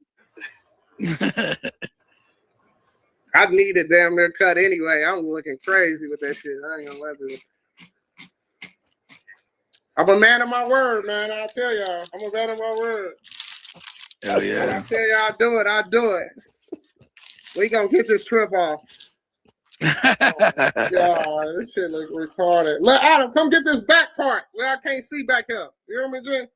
I need it damn near cut anyway. I'm looking crazy with that shit. I ain't gonna let it. I'm a man of my word, man. I'll tell y'all. I'm a man of my word. Hell yeah. I tell y'all I'll do it. We gonna get this trip off. Yeah, this shit look retarded. Look, Adam, come get this back part where I can't see back here. You hear me, Jay?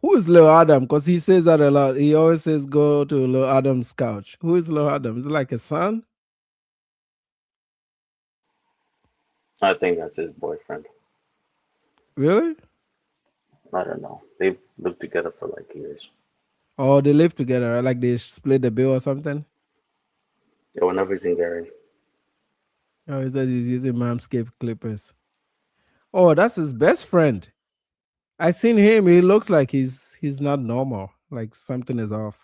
Who is Lil Adam? Because he says that a lot. He always says go to Lil Adam's couch. Who is Lil Adam? Is it like a son? I think that's his boyfriend. Really? I don't know. They've lived together for like years. Oh, they live together, right? Like they split the bill or something? Yeah, whenever he's in Gary. Oh, he said he's using Manscaped clippers. Oh, that's his best friend. I seen him. He looks like he's not normal. Like something is off.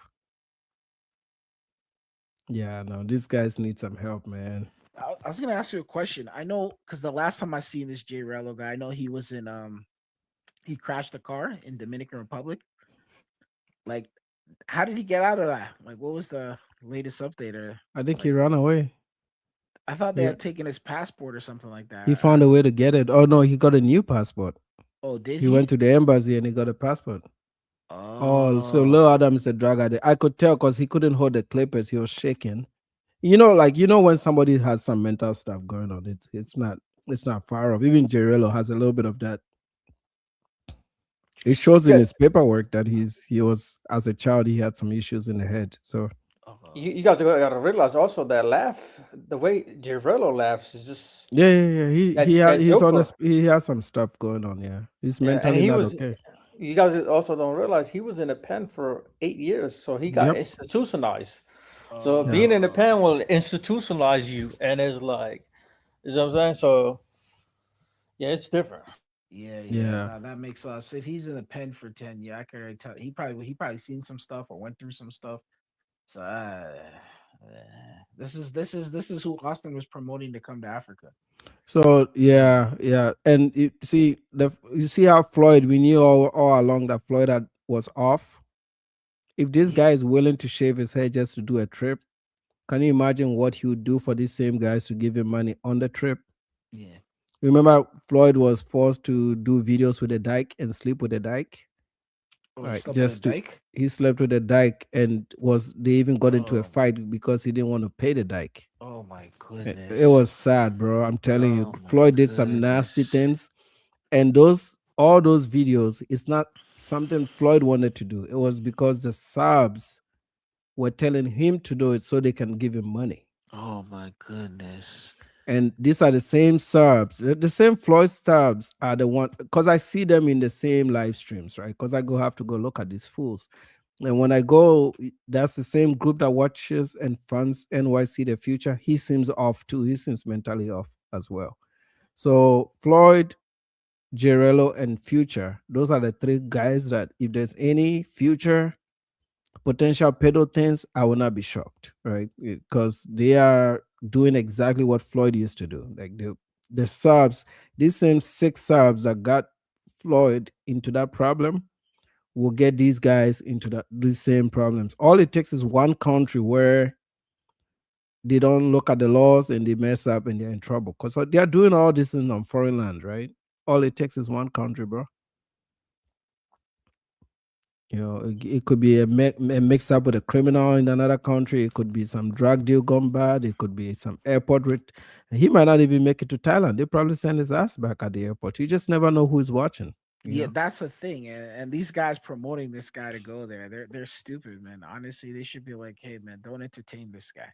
Yeah, no, these guys need some help, man. I was gonna ask you a question. I know because the last time I seen this J Rello guy, I know he was in he crashed a car in Dominican Republic. Like, how did he get out of that? Like, what was the latest update? Or I think he ran away. I thought they Yeah. had taken his passport or something like that. He found a way to get it. Oh no, he got a new passport. Oh, did He he? went to the embassy and he got a passport. Oh, so Lil Adam is a drug addict. I could tell because he couldn't hold the clippers. He was shaking. When somebody has some mental stuff going on, it's not far off. Even Jerello has a little bit of that. It shows in his paperwork that he was as a child he had some issues in the head. So You guys gotta realize also that laugh, the way Girello laughs is just yeah. He has some stuff going on. Yeah, he's and mentally he not was. okay. You guys also don't realize he was in a pen for 8 years, so he got Yep. institutionalized. So Yeah. being in the pen will institutionalize you, and it's like, you know what I'm saying? So yeah, it's different. Yeah. Yeah. That makes sense. If he's in the pen for 10, yeah, I can already tell. He probably seen some stuff or went through some stuff. So this is who Austin was promoting to come to Africa. So yeah, and you see how Floyd. We knew all along that Floyd was off. If this guy is willing to shave his head just to do a trip, can you imagine what he would do for these same guys to give him money on the trip? Yeah. Remember, Floyd was forced to do videos with a dyke and sleep with a dyke. Oh, Right, he slept with a dyke? he slept with a dyke and they even got into a fight because he didn't want to pay the dyke. Oh Oh my It goodness. was sad, bro. I'm telling you, Oh my Floyd did some nasty goodness. things, and all those videos, it's not something Floyd wanted to do. It was because the subs were telling him to do it so they can give him money. Oh my goodness. And these are the same subs, the same Floyd subs are the one, because I see them in the same live streams, right? Because I have to go look at these fools. And when I go, that's the same group that watches and funds NYC the future. He seems off too. He seems mentally off as well. So Floyd, Gerello, and Future, those are the three guys that if there's any future potential pedo things, I will not be shocked, right? Because they are doing exactly what Floyd used to do. Like the subs, these same 6 subs that got Floyd into that problem will get these guys into these same problems. All it takes is one country where they don't look at the laws and they mess up and they're in trouble. Because they are doing all this on foreign land, right? All it takes is one country, bro. You know, it could be a mix up with a criminal in another country. It could be some drug deal gone bad. It could be some airport. He might not even make it to Thailand. They probably send his ass back at the airport. You just never know who's watching. Yeah, that's the thing. And these guys promoting this guy to go there, they're stupid, man. Honestly, they should be like, hey, man, don't entertain this guy.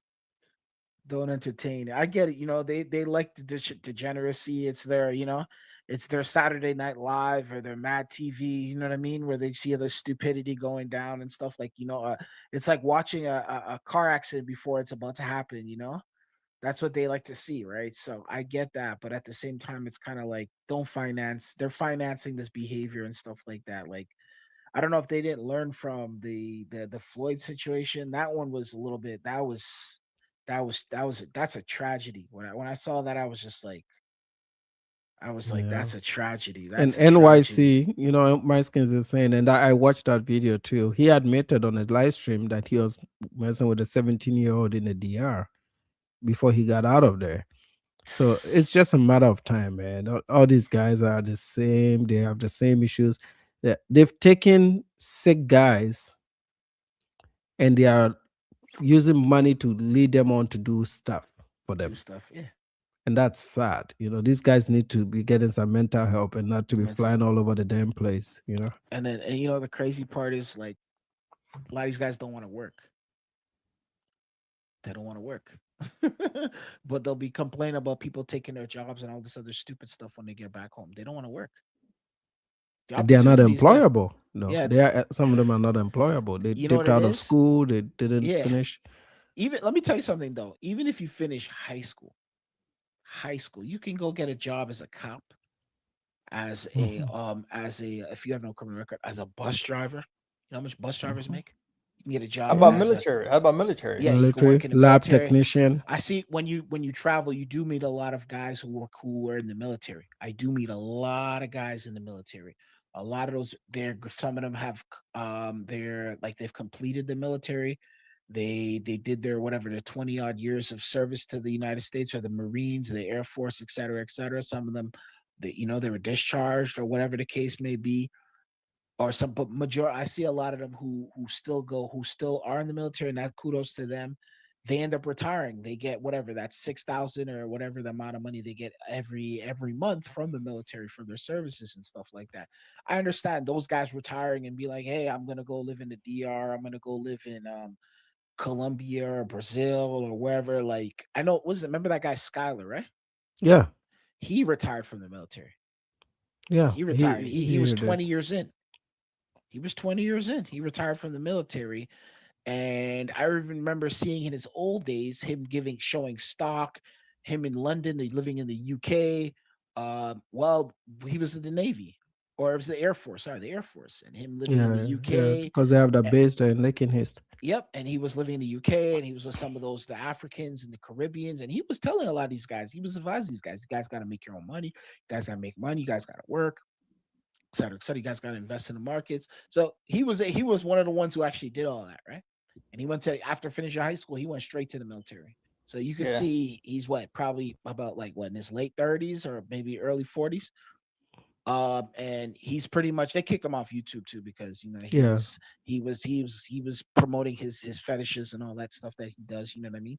Don't entertain it. I get it. You know, they like the degeneracy. It's their, it's their Saturday Night Live or their Mad TV. You know what I mean? Where they see the stupidity going down and stuff. Like, it's like watching a car accident before it's about to happen. That's what they like to see, right? So I get that, but at the same time, it's kind of like they're financing this behavior and stuff like that. Like, I don't know if they didn't learn from the Floyd situation. That one was a little bit. That's a tragedy. When I saw that, I was just like, that's a tragedy. And That's a tragedy. NYC, my skins is saying, and I watched that video too. He admitted on his live stream that he was messing with a 17-year-old in the DR before he got out of there. So it's just a matter of time, man. All these guys are the same. They have the same issues. They've taken sick guys and they are using money to lead them on to do stuff for them. Yeah. And that's sad. These guys need to be getting some mental help and not to be flying all over the damn place, And then, the crazy part is like a lot of these guys don't want to work. They don't want to work. But they'll be complaining about people taking their jobs and all this other stupid stuff when they get back home. They don't want to work. They are not employable. No, Yeah. some of them are not employable. They You know dipped what it out of is? school. They didn't Yeah. finish. Even let me tell you something though. Even if you finish high school, you can go get a job as a cop, as a if you have no criminal record, as a bus driver. You know how much bus drivers make? You can get a job. How about as a- military? How about military? Yeah, you can work in the lab military. technician. I see when you travel, you do meet a lot of guys who are in the military. I do meet a lot of guys in the military. A lot of those, some of them have they've completed the military. They did their 20 odd years of service to the United States or the Marines, the Air Force, et cetera, et cetera. Some of them, they were discharged or whatever the case may be. Or some, but I see a lot of them who still are in the military, and that kudos to them. They end up retiring. They get whatever that 6,000 or whatever the amount of money they get every month from the military for their services and stuff like that. I understand those guys retiring and be like, hey, I'm gonna go live in the DR. I'm gonna go live in Colombia or Brazil or wherever. Like I know, remember that guy Skyler, right? Yeah. He retired from the military. Yeah. He retired. He was did. 20 years in. He was 20 years in. He retired from the military. And I remember seeing in his old days him showing stock, him in London, living in the UK. Well, he was in the Navy, or it was the Air Force. Sorry, the Air Force, and him living in the UK. Because they have the base there in Lakenheath. Yep, and he was living in the UK, and he was with some of the Africans and the Caribbeans, and he was telling a lot of these guys, he was advising these guys, you guys got to make your own money, you guys got to make money, you guys got to work, et cetera, et cetera. You guys got to invest in the markets. So he was one of the ones who actually did all that, right? And he went after finishing high school, he went straight to the military. So you can see he's probably about in his late 30s or maybe early 40s. And he's pretty much, they kicked him off YouTube too because he was promoting his fetishes and all that stuff that he does. You know what I mean?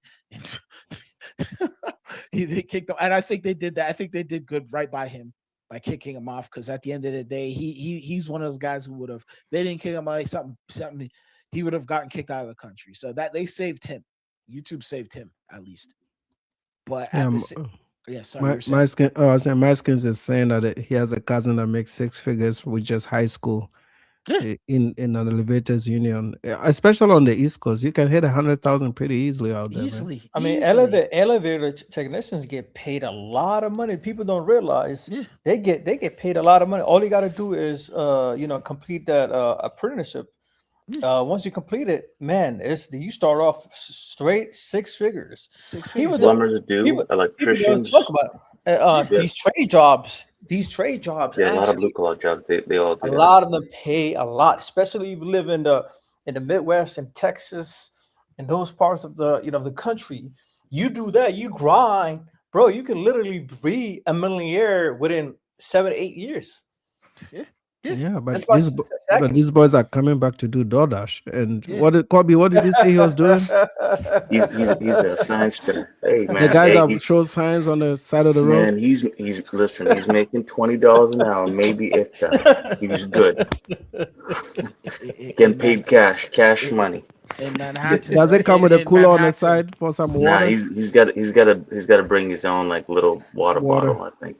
They kicked him, and I think they did that. I think they did good right by him by kicking him off, because at the end of the day, he's one of those guys who would have, they didn't kick him out, something he would have gotten kicked out of the country. So that they saved him. YouTube saved him at least. But Yeah, at the sorry, you were saying? my skin. Oh, I was saying my skins is saying that he has a cousin that makes 6 figures with just high school. In an elevators union, especially on the East Coast, you can hit 100,000 pretty easily out there. Man. I mean, elevator technicians get paid a lot of money. People don't realize they get paid a lot of money. All you got to do is complete that apprenticeship. Once you complete it, man, you start off straight 6 figures. Plumbers do, electricians. Talk about these trade jobs. Yeah, a lot of blue collar jobs. They all do. A lot of them pay a lot, especially if you live in the Midwest and Texas and those parts of the country. You do that, you grind, bro. You can literally be a millionaire within 7 to 8 years. Yeah, but these boys are coming back to do DoorDash. And Kobe, what did you say he was doing? He's a science fitter. Hey man, the guys that show signs on the side of the road. Man, he's making $20 an hour, maybe if that. He's good. Getting paid cash money. In Manhattan. Does it come with a cooler on the side for some water? Nah, he's got to bring his own like little water bottle, I think.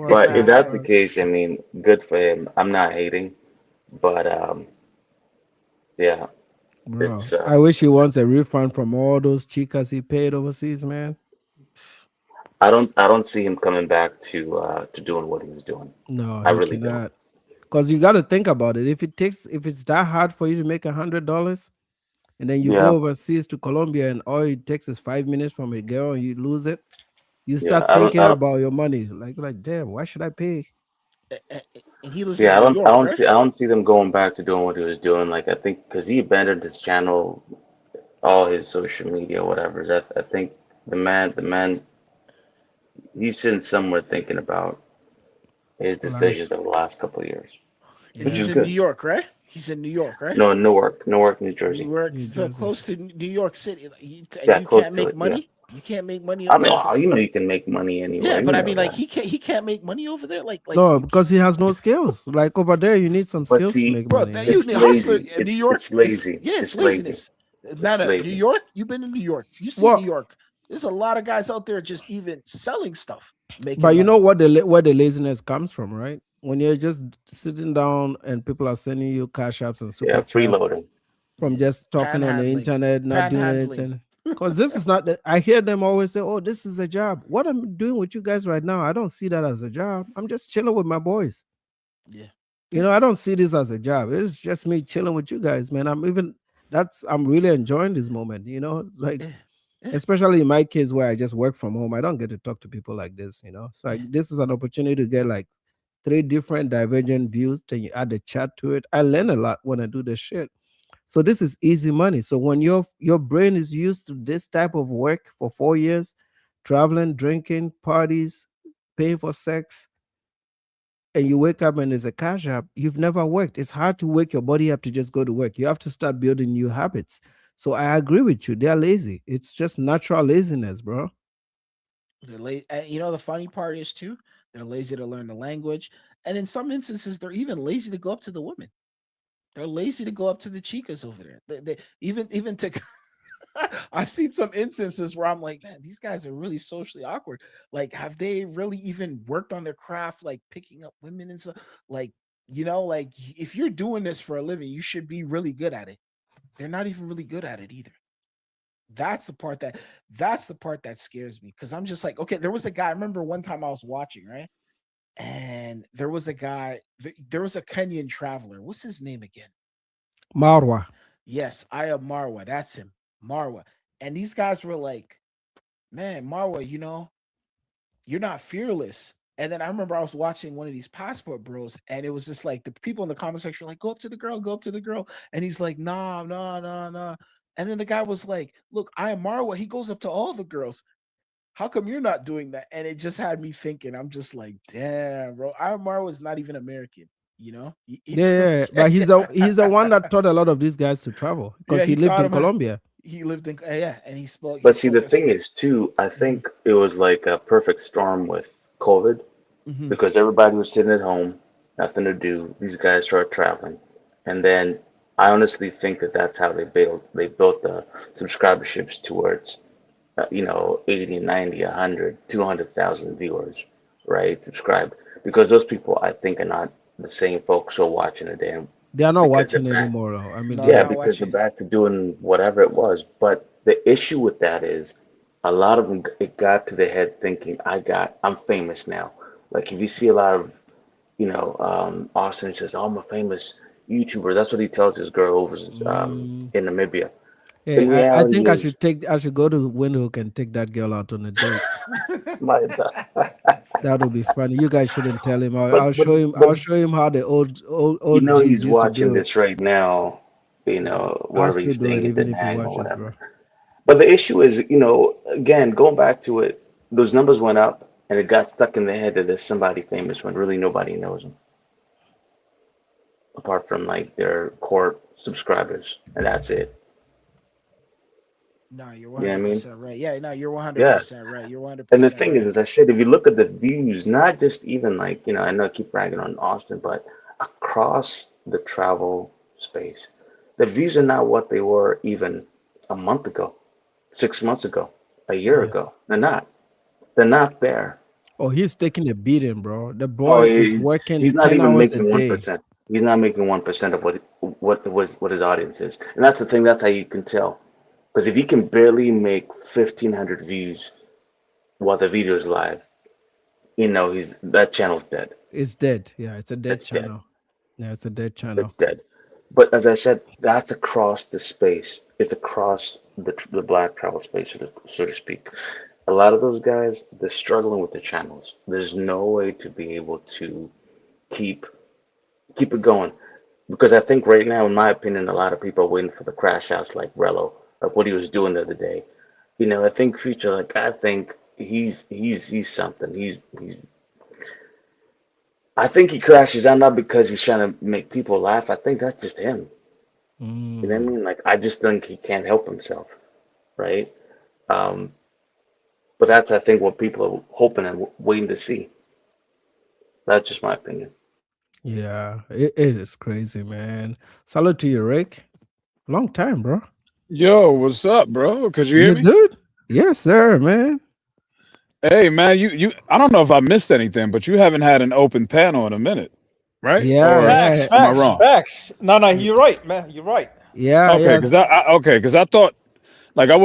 But if that's the case, I mean, good for him. I'm not hating, but yeah. Bro, I wish he wants a refund from all those chicas he paid overseas, man. I don't see him coming back to doing what he was doing. No, I really don't. Because you got to think about it. If it's that hard for you to make $100, and then you go overseas to Colombia, and all it takes is 5 minutes from a girl, and you lose it. You start thinking about your money, like, damn, why should I pay? And he lives I in New York, right? I don't see them going back to doing what he was doing. Like, I think because he abandoned his channel, all his social media, whatever. I think the man, he's sitting somewhere thinking about his decisions over the last couple of years. And he's in New York, right? He's in New York, right? No, Newark, New Jersey. Newark, so close to New York City. You close can't to make it, money. yeah. You can't make money. I mean, you know, you can make money anywhere. Yeah, but I mean, that. like he can't make money over there. Like no, because he has no skills. Like over there, you need some skills to make money. Bro, you need hustler in New York. It's lazy. It's laziness. Not New York. You've been in New York. You see New York. There's a lot of guys out there just even selling stuff. But you know what where the laziness comes from, right? When you're just sitting down and people are sending you cash apps and super chats freeloading from just talking on the internet, not doing anything. Because this is not that I hear them always say, "Oh, this is a job." What I'm doing with you guys right now, I don't see that as a job. I'm just chilling with my boys. Yeah, you know, I don't see this as a job. It's just me chilling with you guys, man. I'm really enjoying this moment. You know, like especially in my case where I just work from home, I don't get to talk to people like this. You know, so this is an opportunity to get like 3 different divergent views. Then you add the chat to it. I learn a lot when I do this shit. So this is easy money. So when your brain is used to this type of work for 4 years, traveling, drinking, parties, paying for sex, and you wake up and there's a cash app, you've never worked. It's hard to wake your body up to just go to work. You have to start building new habits. So I agree with you. They're lazy. It's just natural laziness, bro. They're lazy. And you know, the funny part is too, they're lazy to learn the language. And in some instances, they're even lazy to go up to the women. They're lazy to go up to the chicas over there. They even to I've seen some instances where I'm like, man, these guys are really socially awkward. Like, have they really even worked on their craft, like picking up women and stuff? Like, you know, like if you're doing this for a living, you should be really good at it. They're not even really good at it either. That's the part that scares me, because I'm just like, okay, there was a guy. I remember one time I was watching, right? And there was a guy, there was a Kenyan traveler. What's his name again? Marwa. Yes, Aya Marwa. That's him, Marwa. And these guys were like, man, Marwa, you know, you're not fearless. And then I remember I was watching one of these passport bros, and it was just like the people in the comment section were like, go up to the girl. And he's like, nah. And then the guy was like, look, Aya Marwa, he goes up to all the girls. How come you're not doing that? And it just had me thinking. I'm just like, damn, bro. Armar was not even American, you know? Yeah, but he's the one that taught a lot of these guys to travel because he lived in Colombia. he lived in and he spoke. But see, the thing is too, I think it was like a perfect storm with COVID Mhm. because everybody was sitting at home, nothing to do. These guys started traveling, and then I honestly think that that's how they built the subscriberships towards 80, 90, 100, 200,000 viewers, right? Subscribe because those people I think are not the same folks who are watching a day. They are not Because they're watching back. anymore, though. I mean, Yeah, because they're back to doing whatever it was. But the issue with that is a lot of them, it got to their head thinking, I'm famous now. Like if you see a lot of, Austin says, oh, I'm a famous YouTuber. That's what he tells his girl over in Namibia. Hey, In I reality think I is, should go to Windhoek and take that girl out on a date. That would be funny. You guys shouldn't tell him. I'll show him. I'll show him how the old G's he's used to watching do it. this right now, I'll wherever still he's do staying it at even the if he hang or watches, whatever. bro. But the issue is, again, going back to it, those numbers went up and it got stuck in their head that there's somebody famous when really nobody knows them. Apart from like their core subscribers, and that's it. No, you're You know what I mean? 100% right. Yeah, no, you're Yeah. 100% right. You're 100% And the thing right. is, as I said, if you look at the views, not just even like, I know I keep bragging on Austin, but across the travel space, the views are not what they were even a month ago, 6 months ago, a year ago. They're not. They're not there. Oh, he's taking a beating, bro. The Oh, boy is working he's not 10 even hours a making day. 1%. He's not making 1% of what his audience is. And that's the thing, that's how you can tell. Because if he can barely make 1,500 views while the video is live, that channel's dead. It's dead. Yeah, it's a dead It's dead. channel. Yeah, it's a dead channel. It's dead. But as I said, that's across the space. It's across the black travel space, so to speak. A lot of those guys, they're struggling with the channels. There's no way to be able to keep it going. Because I think right now, in my opinion, a lot of people are waiting for the crash outs like Rello, like what he was doing the other day. I think Future, I think he's something. I think he crashes out not because he's trying to make people laugh. I think that's just him. You know what I mean? Like, I just think he can't help himself, right? But that's, I think, what people are hoping and waiting to see. That's just my opinion. Yeah, it is crazy, man. Salute to you, Rick. Long time, bro. Yo, what's up, bro? Could you hear You me? good? Yes, sir, man. Hey, man, you. I don't know if I missed anything, but you haven't had an open panel in a minute, right? Yeah, Or yeah. am I wrong? Facts. No, you're right, man. You're right. Yeah, Okay, yes. because I thought like I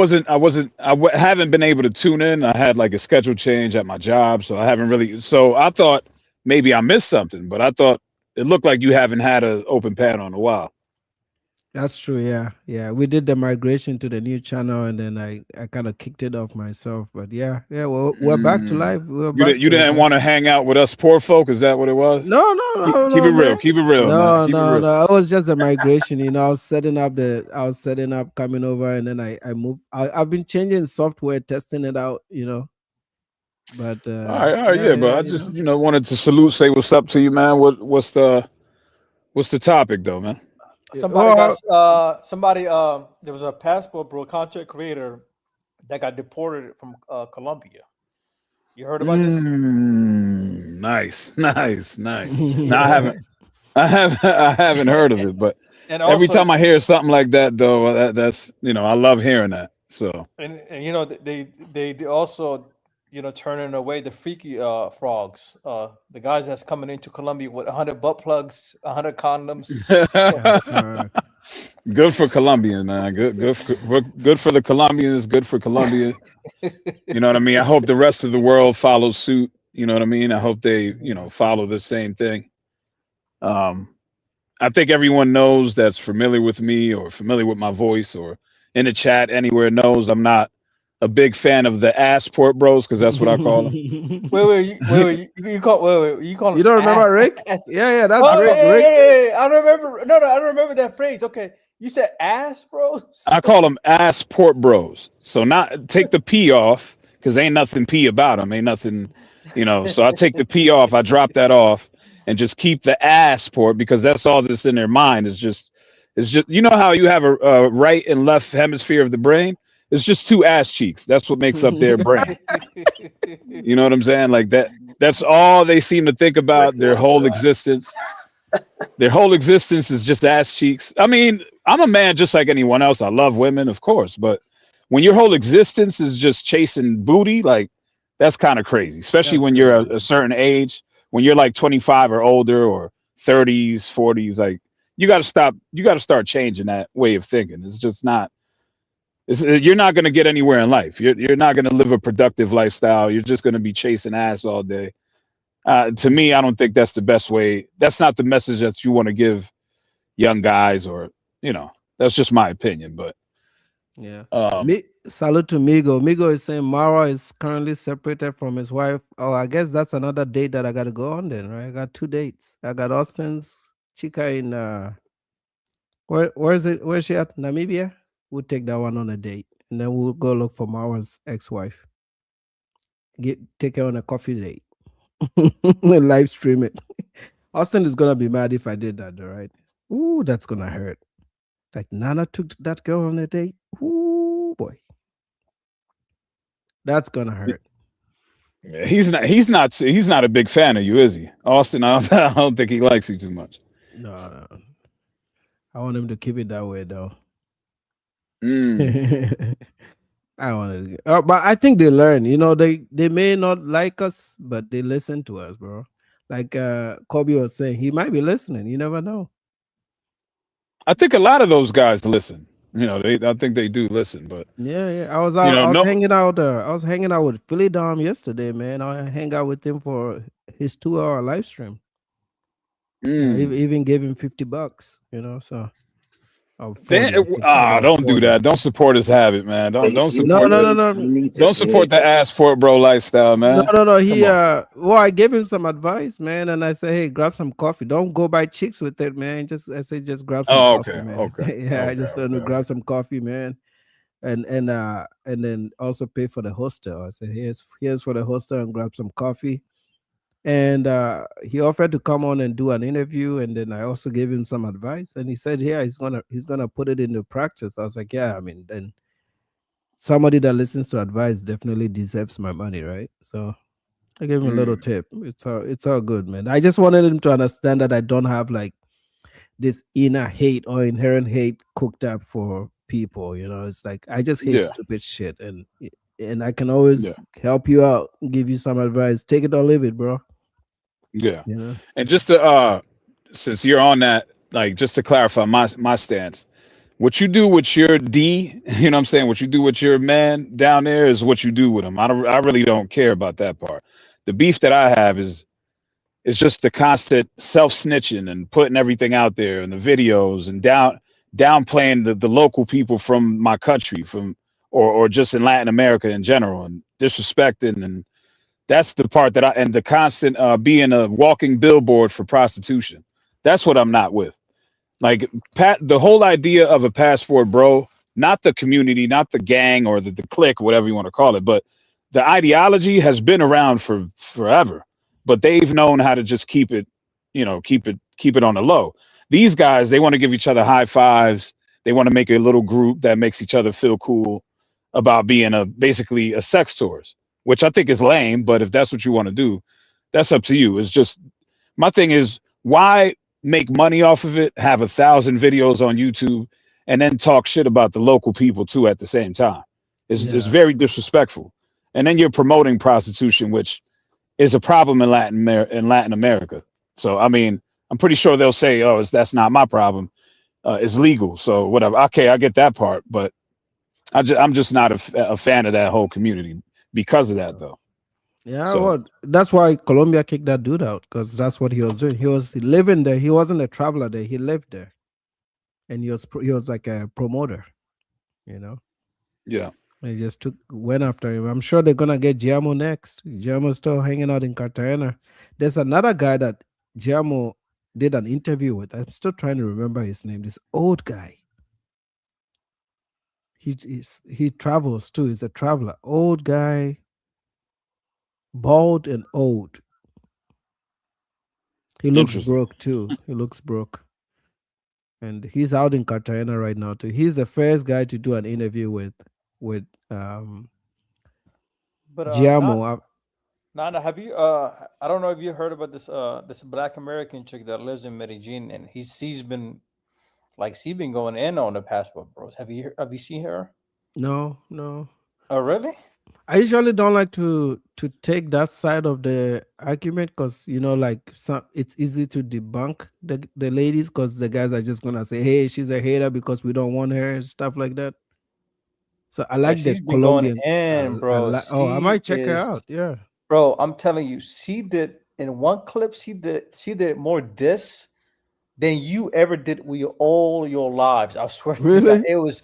haven't been able to tune in. I had like a schedule change at my job, so I haven't really. So I thought maybe I missed something, but I thought it looked like you haven't had an open panel in a while. That's true. Yeah, yeah. We did the migration to the new channel, and then I kind of kicked it off myself. But yeah, we're back to live. We're back You to it, didn't man. want to hang out with us poor folk? Is that what it was? No, Keep it real. man. Keep it real, No, man. Keep it real. no. It was just a migration. I was setting up, coming over, and then I moved. I've been changing software, testing it out. But All right, yeah, but I just wanted to say what's up to you, man. What's the topic though, man? Somebody there was a passport bro content creator that got deported from Colombia. You heard about this? Nice. No, I haven't heard of it, but And every also- time I hear something like that, though, that's I love hearing that. So And they also turning away the freaky frogs, the guys that's coming into Colombia with 100 butt plugs, 100 condoms. good for Colombia, man. Good for the Colombians. Good for Colombia. You know what I mean? I hope the rest of the world follows suit. You know what I mean? I hope they follow the same thing. I think everyone knows that's familiar with me or familiar with my voice or in the chat anywhere knows I'm not a big fan of the passport bros because that's what I call them. You call You don't remember Rick? Yeah, that's Rick. Rick. I remember. No, I don't remember that phrase. Okay, you said ass, bro. I call them passport bros. So not take the P off because ain't nothing P about them. Ain't nothing, So I take the P off. I drop that off and just keep the passport because that's all that's in their mind is just, It's just, you know how you have a right and left hemisphere of the brain? It's just two ass cheeks. That's what makes up their brain. You know what I'm saying? Like that. That's all they seem to think about their whole existence. Their whole existence is just ass cheeks. I mean, I'm a man just like anyone else. I love women, of course, but when your whole existence is just chasing booty, like that's kind of crazy. Especially That's when you're crazy. a certain age, when you're like 25 or older, or 30s, 40s. Like you got to stop. You got to start changing that way of thinking. It's just not. You're not going to get anywhere in life. You're not going to live a productive lifestyle. You're just going to be chasing ass all day. To me, I don't think that's the best way. That's not the message that you want to give young guys, or that's just my opinion. But Yeah. um, Salute to Migo. Migo is saying Mara is currently separated from his wife. Oh, I guess that's another date that I got to go on then, right? I got 2 dates. I got Austin's chica in where is it? Where's she at? Namibia? We'll take that one on a date, and then we'll go look for Mara's ex-wife. Take her on a coffee date. Live stream it. Austin is gonna be mad if I did that, though, right? Ooh, that's gonna hurt. Like Nana took that girl on a date. Ooh, boy, that's gonna hurt. he's not a big fan of you, is he, Austin? I don't think he likes you too much. No, I want him to keep it that way, though. I wanted to, but I think they learn. They may not like us, but they listen to us, bro. Like Kobe was saying, he might be listening. You never know. I think a lot of those guys listen. I think they do listen, but Yeah. I was hanging out. I was hanging out with Philly Dom yesterday, man. I hang out with him for his 2-hour live stream. Even gave him $50. So. Don't do that. Don't support his habit, man. Don't support No. Don't support the ass port bro lifestyle, man. No. He I gave him some advice, man, and I said, hey, grab some coffee. Don't go buy chicks with it, man. Just grab some coffee, man. Okay. I just told him to grab some coffee, man, and then also pay for the hostel. I said, here's for the hostel, and grab some coffee. And he offered to come on and do an interview, and then I also gave him some advice, and he said, yeah, he's gonna put it into practice. I was like, yeah, I mean, then somebody that listens to advice definitely deserves my money, right? So I gave him a little tip. It's all good, man. I just wanted him to understand that I don't have like this inner hate or inherent hate cooked up for people. It's like I just hate stupid shit, and I can always help you out, give you some advice. Take it or leave it, bro. Yeah. And just to since you're on that, like, just to clarify my stance, what you do with your D, you know what I'm saying? What you do with your man down there is what you do with him. I really don't care about that part. The beef that I have is just the constant self-snitching and putting everything out there, and the videos, and downplaying the local people from my country, or just in Latin America in general, and disrespecting. And that's the part and the constant being a walking billboard for prostitution. That's what I'm not with. Like, the whole idea of a passport bro, not the community, not the gang or the clique, whatever you want to call it, but the ideology has been around for forever. But they've known how to just keep it on the low. These guys, they want to give each other high fives. They want to make a little group that makes each other feel cool about being basically a sex tourist, which I think is lame. But if that's what you want to do, that's up to you. It's just, my thing is, why make money off of it, have 1,000 videos on YouTube, and then talk shit about the local people too at the same time? It's very disrespectful. And then you're promoting prostitution, which is a problem in Latin America. So I mean, I'm pretty sure they'll say, "Oh, that's not my problem. It's legal." So whatever. Okay, I get that part, but I'm just not a fan of that whole community because of that, though. Yeah, well, that's why Colombia kicked that dude out, because that's what he was doing. He was living there. He wasn't a traveler there. He lived there, and he was like a promoter, Yeah. And he just went after him. I'm sure they're gonna get Giamo next. Giamo's still hanging out in Cartagena. There's another guy that Giamo did an interview with. I'm still trying to remember his name. This old guy. He travels too. He's a traveler. Old guy. Bald and old. He looks broke too. He looks broke. and he's out in Cartagena right now too. He's the first guy to do an interview with But Giamo. Nana, have you I don't know if you heard about this this Black American chick that lives in Medellin, and she's been going in on the passport bros. Have you seen her? No. Oh really? I usually don't like to take that side of the argument because it's easy to debunk the ladies because the guys are just gonna say, "Hey, she's a hater because we don't want her," and stuff like that. So I like the She's been Colombian. going in, bro. I might check her out. Yeah, bro. I'm telling you, she did in one clip. She did more diss than you ever did with all your lives. I swear. to Really? God, it was.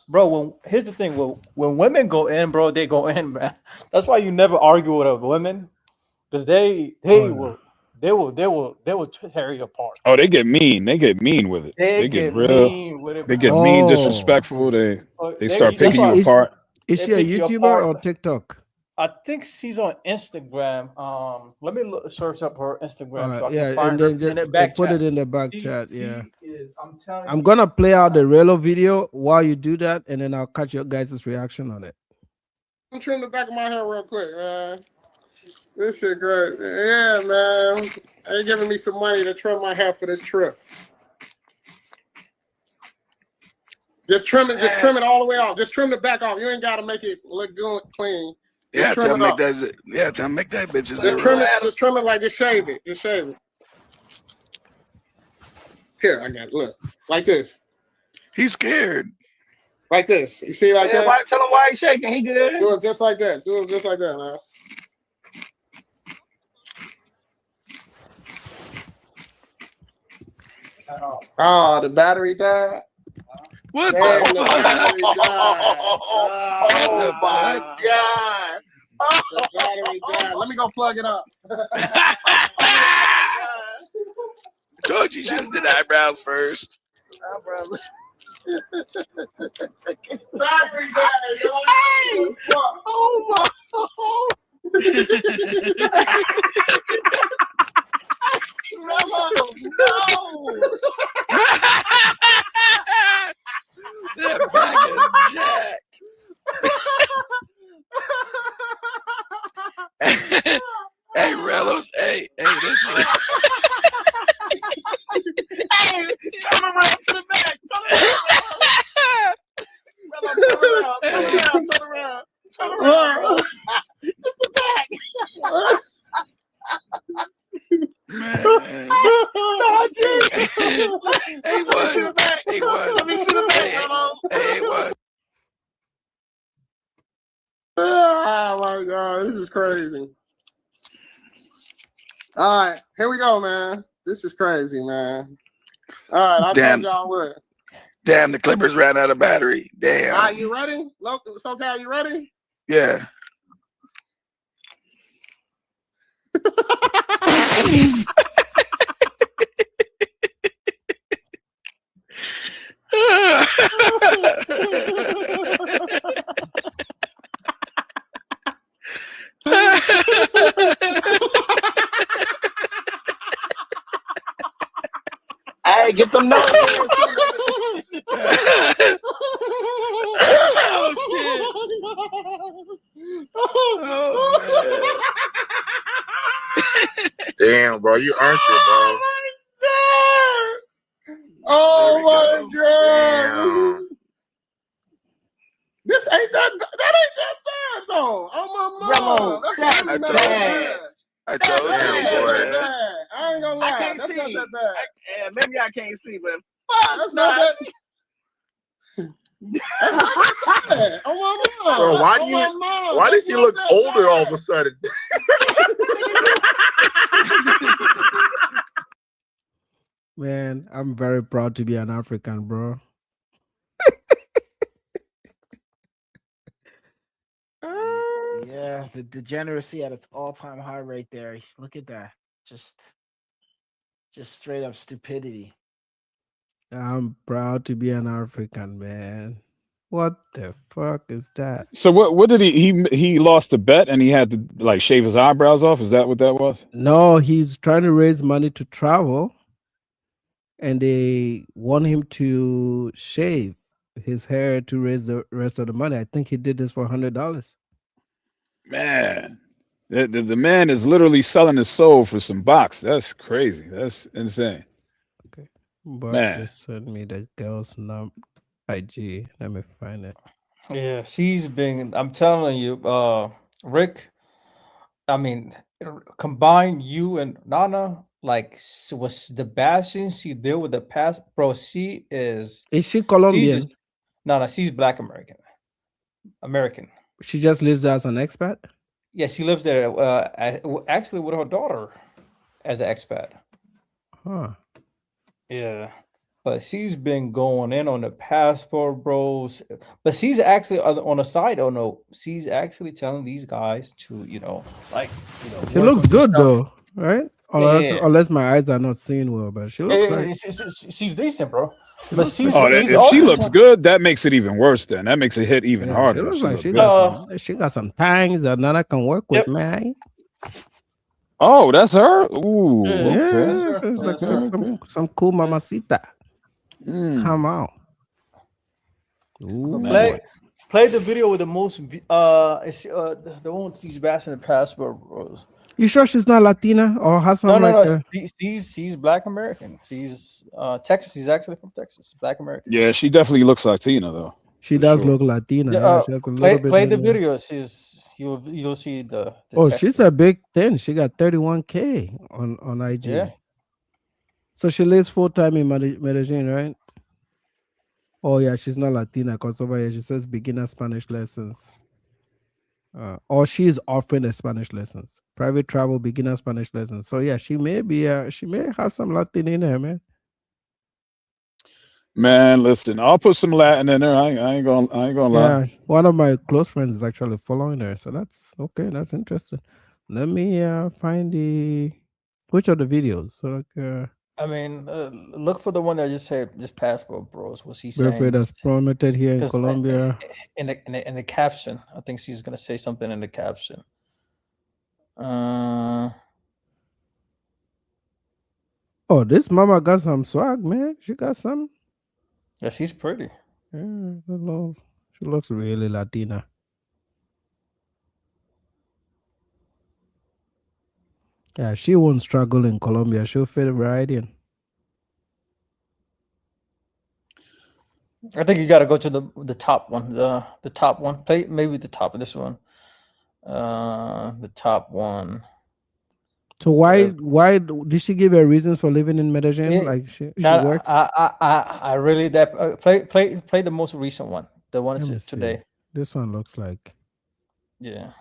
Bro, here's the thing: when women go in, bro, they go in, man. That's why you never argue with a woman, because they will tear you apart. Oh, they get mean. They get mean with it. They get mean with it. They get mean, disrespectful. They start that's picking you apart. Is she a YouTuber or TikTok? I think she's on Instagram. Let me search up her Instagram so I Yeah, can find and her then in the just back put chat. it in the back chat. Yeah, I'm telling I'm you. gonna play out the Relo video while you do that, and then I'll catch your guys' reaction on it. I'm trimming the back of my hair real quick, man. This shit great. Yeah, man. They giving me some money to trim my hair for this trip. Just trim it all the way off. Just trim the back off. You ain't gotta make it look good, clean. Yeah, trim tell it make off. that. Yeah, tell make that bitch a Just zero. trim it like just shave it. Just shave it. Here, I got it. Look. Like this. He's scared. Like this. You see like that? Tell him why he's shaking. He good. Do it just like that. Do it just like that, man. Oh, the battery died. What Damn, the the fuck? battery died. Oh my God. The battery died. Let me go plug it up. Told you should have did eyebrows first. Battery died, yo. Oh my. No. That back is jacked. Hey, Relos. Hey, this one. Hey, turn around to the back. Turn around. Turn around. Just the back. Man. Hey, what? Let me see the back, Hey, what? Oh my God, this is crazy. All right, here we go, man. This is crazy, man. All right, I told y'all what. Damn, the Clippers ran out of battery. Damn. All right, you ready? SoCal, you ready? Yeah. Hey, get some notes. Oh shit. Oh, Damn, bro, you earned it, bro. Oh my God. Damn. This ain't that bad. That ain't that bad though. Oh my mom. That's really not that bad. I told That ain't you. that bad. I ain't gonna lie. can't That's see. not that bad. Yeah, maybe I can't see, but That's not that. That's not that bad. Oh my mom. Bro, why Oh do my you? mom. Why That's did you not look that older all of bad. a sudden? Man, I'm very proud to be an African, bro. Yeah, the degeneracy at its all-time high right there. Look at that. Just straight up stupidity. I'm proud to be an African, man. What the fuck is that? So what did he lost a bet and he had to like shave his eyebrows off? Is that what that was? No, he's trying to raise money to travel. and they want him to shave his hair to raise the rest of the money. I think he did this for $100. Man, the man is literally selling his soul for some box. That's crazy. That's insane. But Man. just send me the girl's IG. Let me find it. Yeah, she's been. I'm telling you, Rick. I mean, combine you and Nana, like, was the bashing she did with the past, bro. She is. Is she Colombian? No, she's Black American. She just lives there as an expat? Yeah, she lives there. Actually, with her daughter, as an expat. Huh. Yeah. But she's been going in on the passport, bros. But she's actually on the side. Oh no, she's actually telling these guys to, She work looks on good yourself. though, right? Yeah. Unless my eyes are not seeing well, but she looks like She's decent, bro. She But looks she's, like- she's If also she looks good, that makes it even worse. Then that makes it hit even Yeah, harder. she looks She like look she good. got she got some tangs that Nana can work with, man. Oh, that's her. Ooh, Yeah, okay. she's like Okay. some cool mamacita. Mm. Come on. Ooh, play the video with the most the one with she's bashing the passport, bros. You sure she's not Latina or has some No. She's Black American. She's Texas. She's actually from Texas. Black American. Yeah, she definitely looks Latina though. She does look Latina. Yeah, Yeah, she has a little bit. play the of- video. You'll see the Oh, text. she's a big thing. She got 31K on IG. Yeah. So she lives full time in Medellin, right? Oh yeah, she's not Latina because over here she says beginner Spanish lessons. Or she's offering the Spanish lessons, private travel, beginner Spanish lessons. So yeah, she may have some Latin in her, man. Man, listen, I'll put some Latin in there. I ain't gonna lie. Yeah, one of my close friends is actually following her, so that's okay. That's interesting. Let me find which of the videos. So like, I mean, look for the one that just said just passport, bros. What's he saying? Wilfred that's promoted here in 'Cause Colombia. In the caption, I think she's gonna say something in the caption. Oh, this mama got some swag, man. She got some. Yeah, she's pretty. Yeah, she looks really Latina. Yeah, she won't struggle in Colombia. She'll fit right in. I think you got to go to the top one. The top one. Play maybe the top of this one. The top one. So why did she give a reason for living in Medellin? Like she works. I really play the most recent one. The one Let me is see. today. This one looks like. Yeah.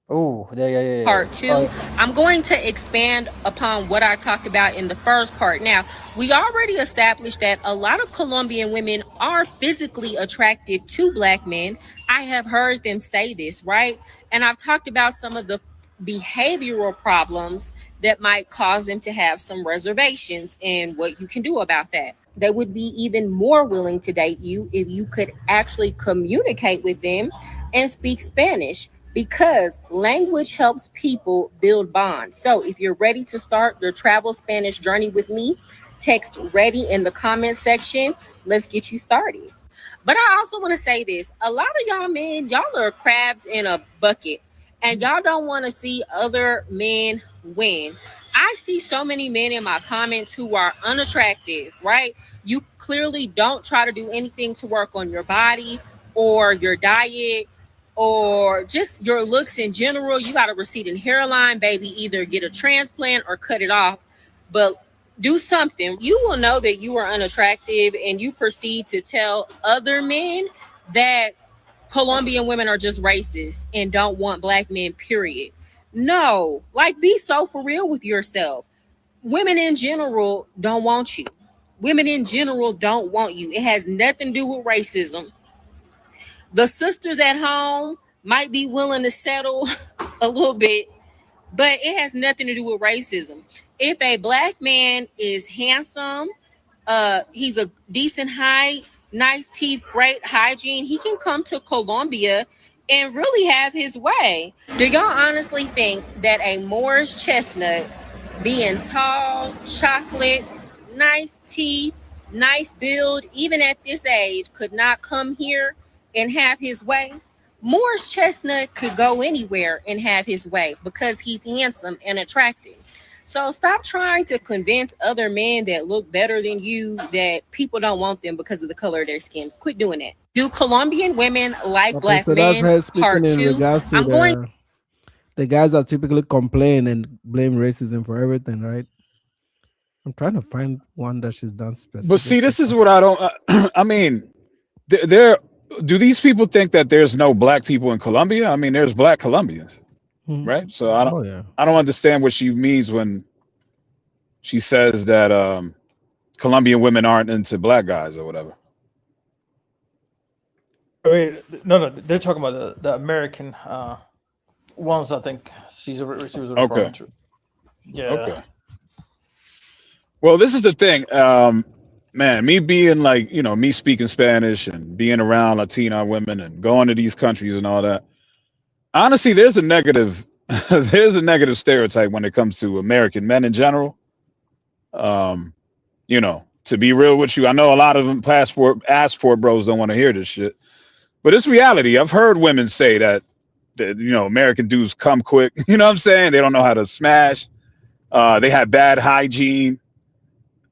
Oh, yeah. Part two, I'm going to expand upon what I talked about in the first part. Now, we already established that a lot of Colombian women are physically attracted to Black men. I have heard them say this, right? And I've talked about some of the behavioral problems that might cause them to have some reservations and what you can do about that. They would be even more willing to date you if you could actually communicate with them and speak Spanish, because language helps people build bonds. So if you're ready to start your travel Spanish journey with me, text ready in the comment section. Let's get you started. But I also want to say this. A lot of y'all men, y'all are crabs in a bucket and y'all don't want to see other men win. I see so many men in my comments who are unattractive, right? You clearly don't try to do anything to work on your body or your diet or just your looks in general. You got a receding hairline, baby. Either get a transplant or cut it off, but do something. You will know that you are unattractive and you proceed to tell other men that Colombian women are just racist and don't want Black men, period. No, like, be so for real with yourself. Women in general don't want you. Women in general don't want you. It has nothing to do with racism. The sisters at home might be willing to settle a little bit, but it has nothing to do with racism. If a Black man is handsome, he's a decent height, nice teeth, great hygiene, he can come to Colombia and really have his way. Do y'all honestly think that a Moorish chestnut being tall, chocolate, nice teeth, nice build, even at this age, could not come here and have his way. Morris Chestnut could go anywhere and have his way because he's handsome and attractive. So stop trying to convince other men that look better than you that people don't want them because of the color of their skin. Quit doing that. Do Colombian women like Okay, black so that's men? her speaking Part in 2. regards to I'm going the guys that typically complain and blame racism for everything, right? I'm trying to find one that she's done But see, specific. this is what I don't. I mean, there. Do these people think that there's no black people in Colombia? I mean, there's black Colombians, right? So I don't. Oh yeah. I don't understand what she means when she says that Colombian women aren't into black guys or whatever. I mean, no, they're talking about the American ones. I think she was referring Okay. to. Yeah. Okay. Well, this is the thing, man. Me being like, me speaking Spanish and being around Latina women and going to these countries and all that. Honestly, there's a negative, there's a negative stereotype when it comes to American men in general. To be real with you, I know a lot of them passport bros don't want to hear this shit, but it's reality. I've heard women say that American dudes come quick. You know what I'm saying? They don't know how to smash. They have bad hygiene.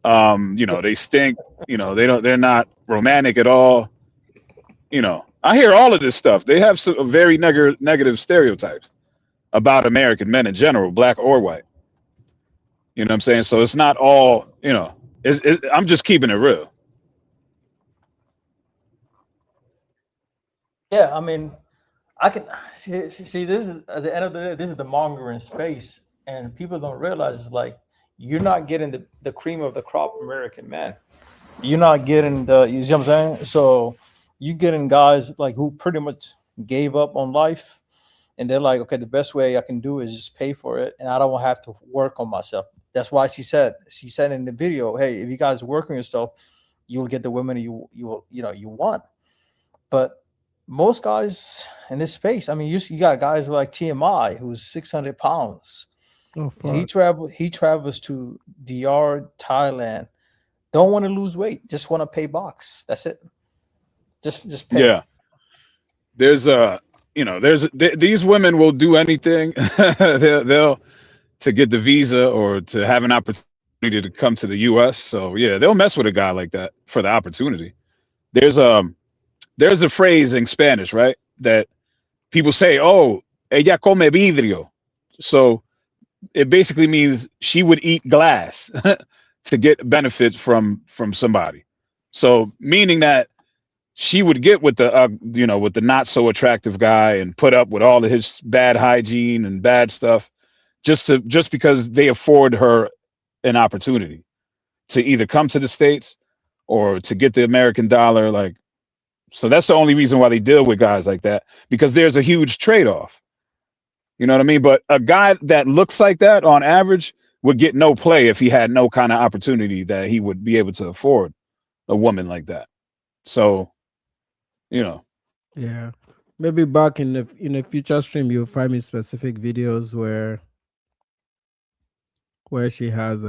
They stink. They're not romantic at all. I hear all of this stuff. They have some very negative stereotypes about American men in general, black or white. You know what I'm saying? So it's not all, I'm just keeping it real. Yeah, I mean, I can see. This is at the end of the day. This is the mongering space, and people don't realize like you're not getting the cream of the crop American man. You're not getting you see what I'm saying? So you getting guys like who pretty much gave up on life, and they're like, okay, the best way I can do is just pay for it, and I don't have to work on myself. That's why she said in the video, hey, if you guys work on yourself, you'll get the women you want. But most guys in this space, I mean, you got guys like TMI who's 600 pounds. Oh, He fuck. travels to DR, Thailand. Don't want to lose weight, just want to pay box. That's it. Just pay. Yeah. There's these women will do anything. they'll to get the visa or to have an opportunity to come to the US. So yeah, they'll mess with a guy like that for the opportunity. There's a phrase in Spanish, right? That people say, oh, ella come vidrio. So it basically means she would eat glass to get benefits from somebody. So meaning that she would get with the not so attractive guy and put up with all of his bad hygiene and bad stuff just because they afford her an opportunity to either come to the States or to get the American dollar. Like, so that's the only reason why they deal with guys like that, because there's a huge trade-off. You know what I mean? But a guy that looks like that on average would get no play if he had no kind of opportunity that he would be able to afford a woman like that. So, Yeah. Maybe back in a future stream you'll find me specific videos where she has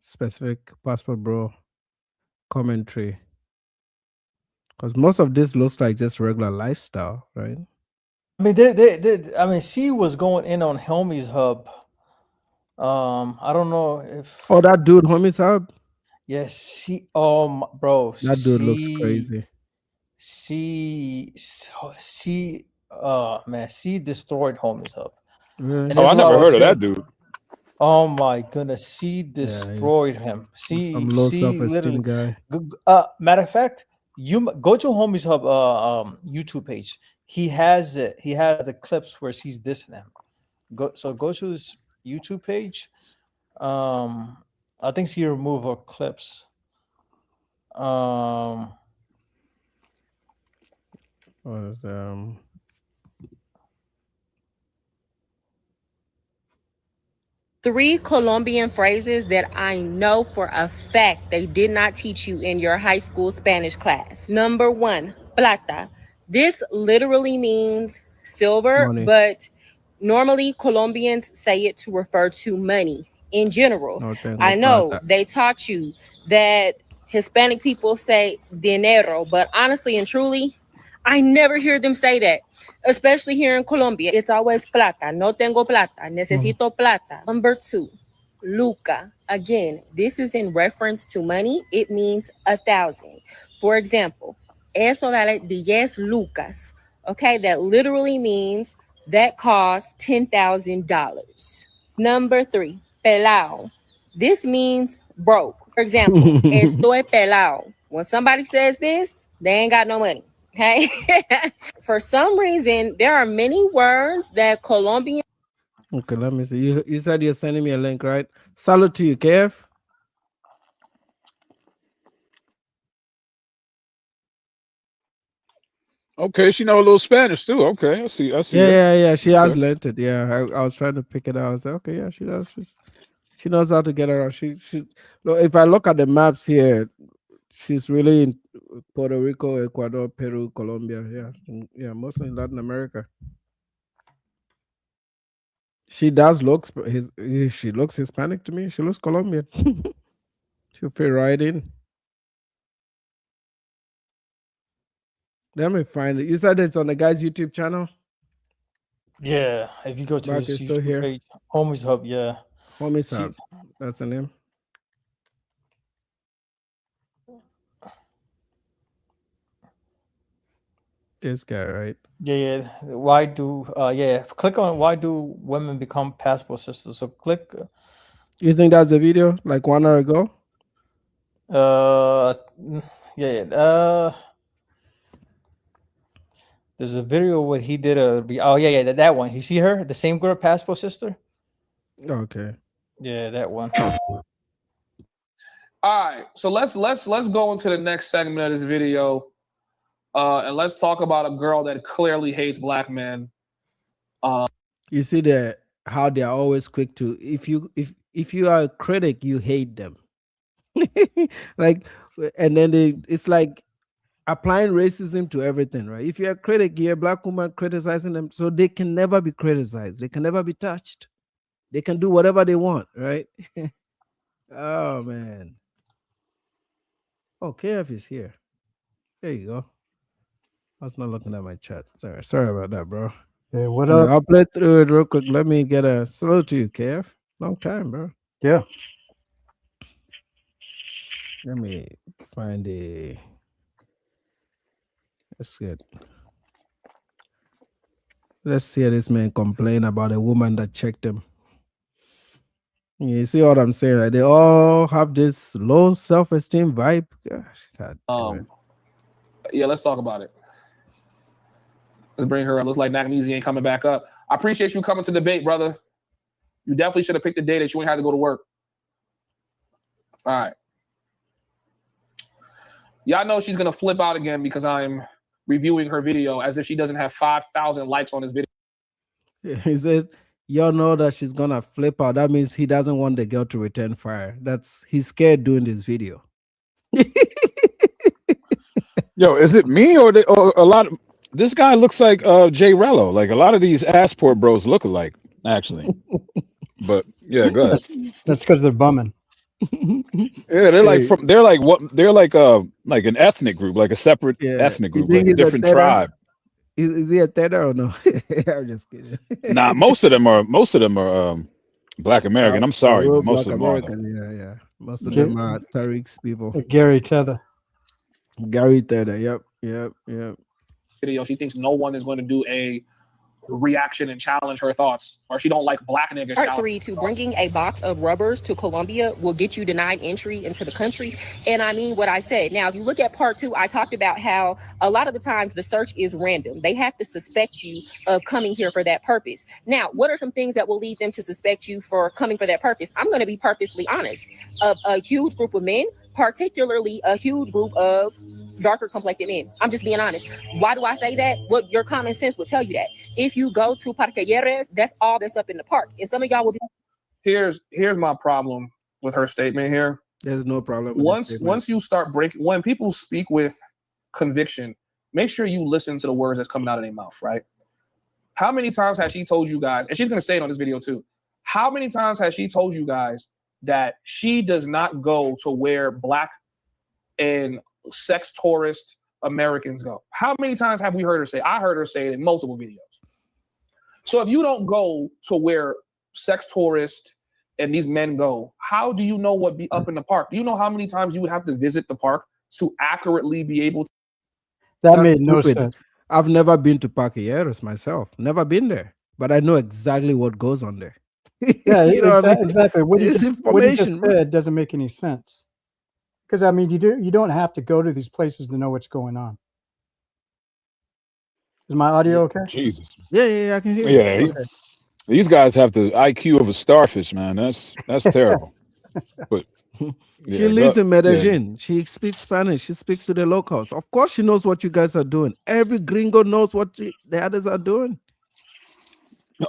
specific passport bro commentary. Because most of this looks like just regular lifestyle, right? I mean, I mean, she was going in on Helmy's Hub. I don't know if. Oh, that dude, Homies Hub? Yes, bro. That dude looks crazy. Man, she destroyed Homies Hub. Really? I never heard of that dude. Oh my goodness, she destroyed him. Some low self-esteem guy. Matter of fact, you go to Homies Hub YouTube page. He has it. He has the clips where she's dissing him. Go to his YouTube page. I think she removed her clips. Three Colombian phrases that I know for a fact they did not teach you in your high school Spanish class. Number 1, plata. This literally means silver, Money. but normally Colombians say it to refer to money. in general. No tengo I know plata. they taught you that Hispanic people say dinero, but honestly and truly, I never hear them say that, especially here in Colombia. It's always plata. No tengo plata. Necesito plata. Number 2, Luca. Again, this is in reference to money. It means 1,000. For example, eso vale 10 lucas. Okay, that literally means that costs $10,000. Number 3, pelao. This means broke. For example, estoy pelao. When somebody says this, they ain't got no money. Okay. For some reason, there are many words that Colombian. Okay, let me see. You said you're sending me a link, right? Salute to you, Kev. Okay, she know a little Spanish too. Okay, I see. I see that. Yeah. She has Okay. learned it. Yeah, I was trying to pick it out. I was like, okay, yeah, she does. She knows how to get around. She. Look, if I look at the maps here, she's really in Puerto Rico, Ecuador, Peru, Colombia. Yeah, mostly in Latin America. She does look. She looks Hispanic to me. She looks Colombian. She'll fit right in. Let me find it. You said it's on the guy's YouTube channel. Yeah, if you go to Mark his is still YouTube here. page, Homies Hub, yeah. Homies See- Hub. That's the name. This guy, right? Yeah. Why do click on why do women become passport sisters? So click You think that's a video like 1 hour ago? There's a video where he did that one. You see her, the same girl, passport sister. Okay. Yeah, that one. All right, so let's go into the next segment of this video, and let's talk about a girl that clearly hates black men. You see how they are always quick to if you are a critic, you hate them. Like, and then it's like applying racism to everything, right? If you're a critic, you're a black woman criticizing them, so they can never be criticized, they can never be touched, they can do whatever they want, right? Oh man. Oh, KF is here. There you go. I was not looking at my chat. Sorry about that, bro. Hey, what And up? I'll play through it real quick. Let me get a salute to you, KF. Long time, bro. Yeah. Let me find that's good. Let's hear this man complain about a woman that checked him. You see what I'm saying? Right? They all have this low self-esteem vibe. Gosh, God damn it. Yeah, let's talk about it. Let's bring her up. Looks like Nakamese ain't coming back up. I appreciate you coming to debate, brother. You definitely should have picked a day that you ain't had to go to work. All right. Y'all know she's gonna flip out again because I'm reviewing her video as if she doesn't have 5,000 likes on this video. He said, y'all know that she's gonna flip out. That means he doesn't want the girl to return fire. He's scared doing this video. Yo, is it me or a lot of this guy looks like Jay Rello? Like a lot of these assport bros look alike, actually. But yeah, go ahead. That's because they're bumming. Yeah, they're like they're like an ethnic group, like a separate ethnic You group, think like a he's different theta? tribe. Is he a theta or no? I'm just kidding. Nah, most of them are Black American. I'm sorry, Real but most Black of them are though. American, yeah. Most of them are Tariq's people. Gary Tether. Gary Tether, yep. Video. She thinks no one is going to do a reaction and challenge her thoughts, or she don't like black niggas. Part 3 to bringing a box of rubbers to Colombia will get you denied entry into the country. And I mean what I said. Now, if you look at part 2, I talked about how a lot of the times the search is random. They have to suspect you of coming here for that purpose. Now, what are some things that will lead them to suspect you for coming for that purpose? I'm going to be purposely honest. A huge group of men, particularly a huge group of darker complected men. I'm just being honest. Why do I say that? Well, your common sense will tell you that. If you go to Parqueyeres, that's all that's up in the park. And some of y'all will be. Here's my problem with her statement here. There's no problem. With Once you start breaking, when people speak with conviction, make sure you listen to the words that's coming out of their mouth, right? How many times has she told you guys, and she's gonna say it on this video too, How many times has she told you guys that she does not go to where black and sex tourist Americans go? How many times have we heard her say? I heard her say it in multiple videos. So if you don't go to where sex tourists and these men go, how do you know what be up in the park? Do you know how many times you would have to visit the park to accurately be able to? That That's made no stupid. sense. I've never been to Parquilleros myself. Never been there, but I know exactly what goes on there. Yeah, You know what I mean? exactly. What you It's just information, bro. said doesn't make any sense. Because I mean, you don't have to go to these places to know what's going on. Is my audio okay? Jesus. Yeah, I can hear you. Yeah, these guys have the IQ of a starfish, man. That's terrible. But She yeah, lives in yeah. Medellin. She speaks Spanish. She speaks to the locals. Of course, she knows what you guys are doing. Every gringo knows what the others are doing.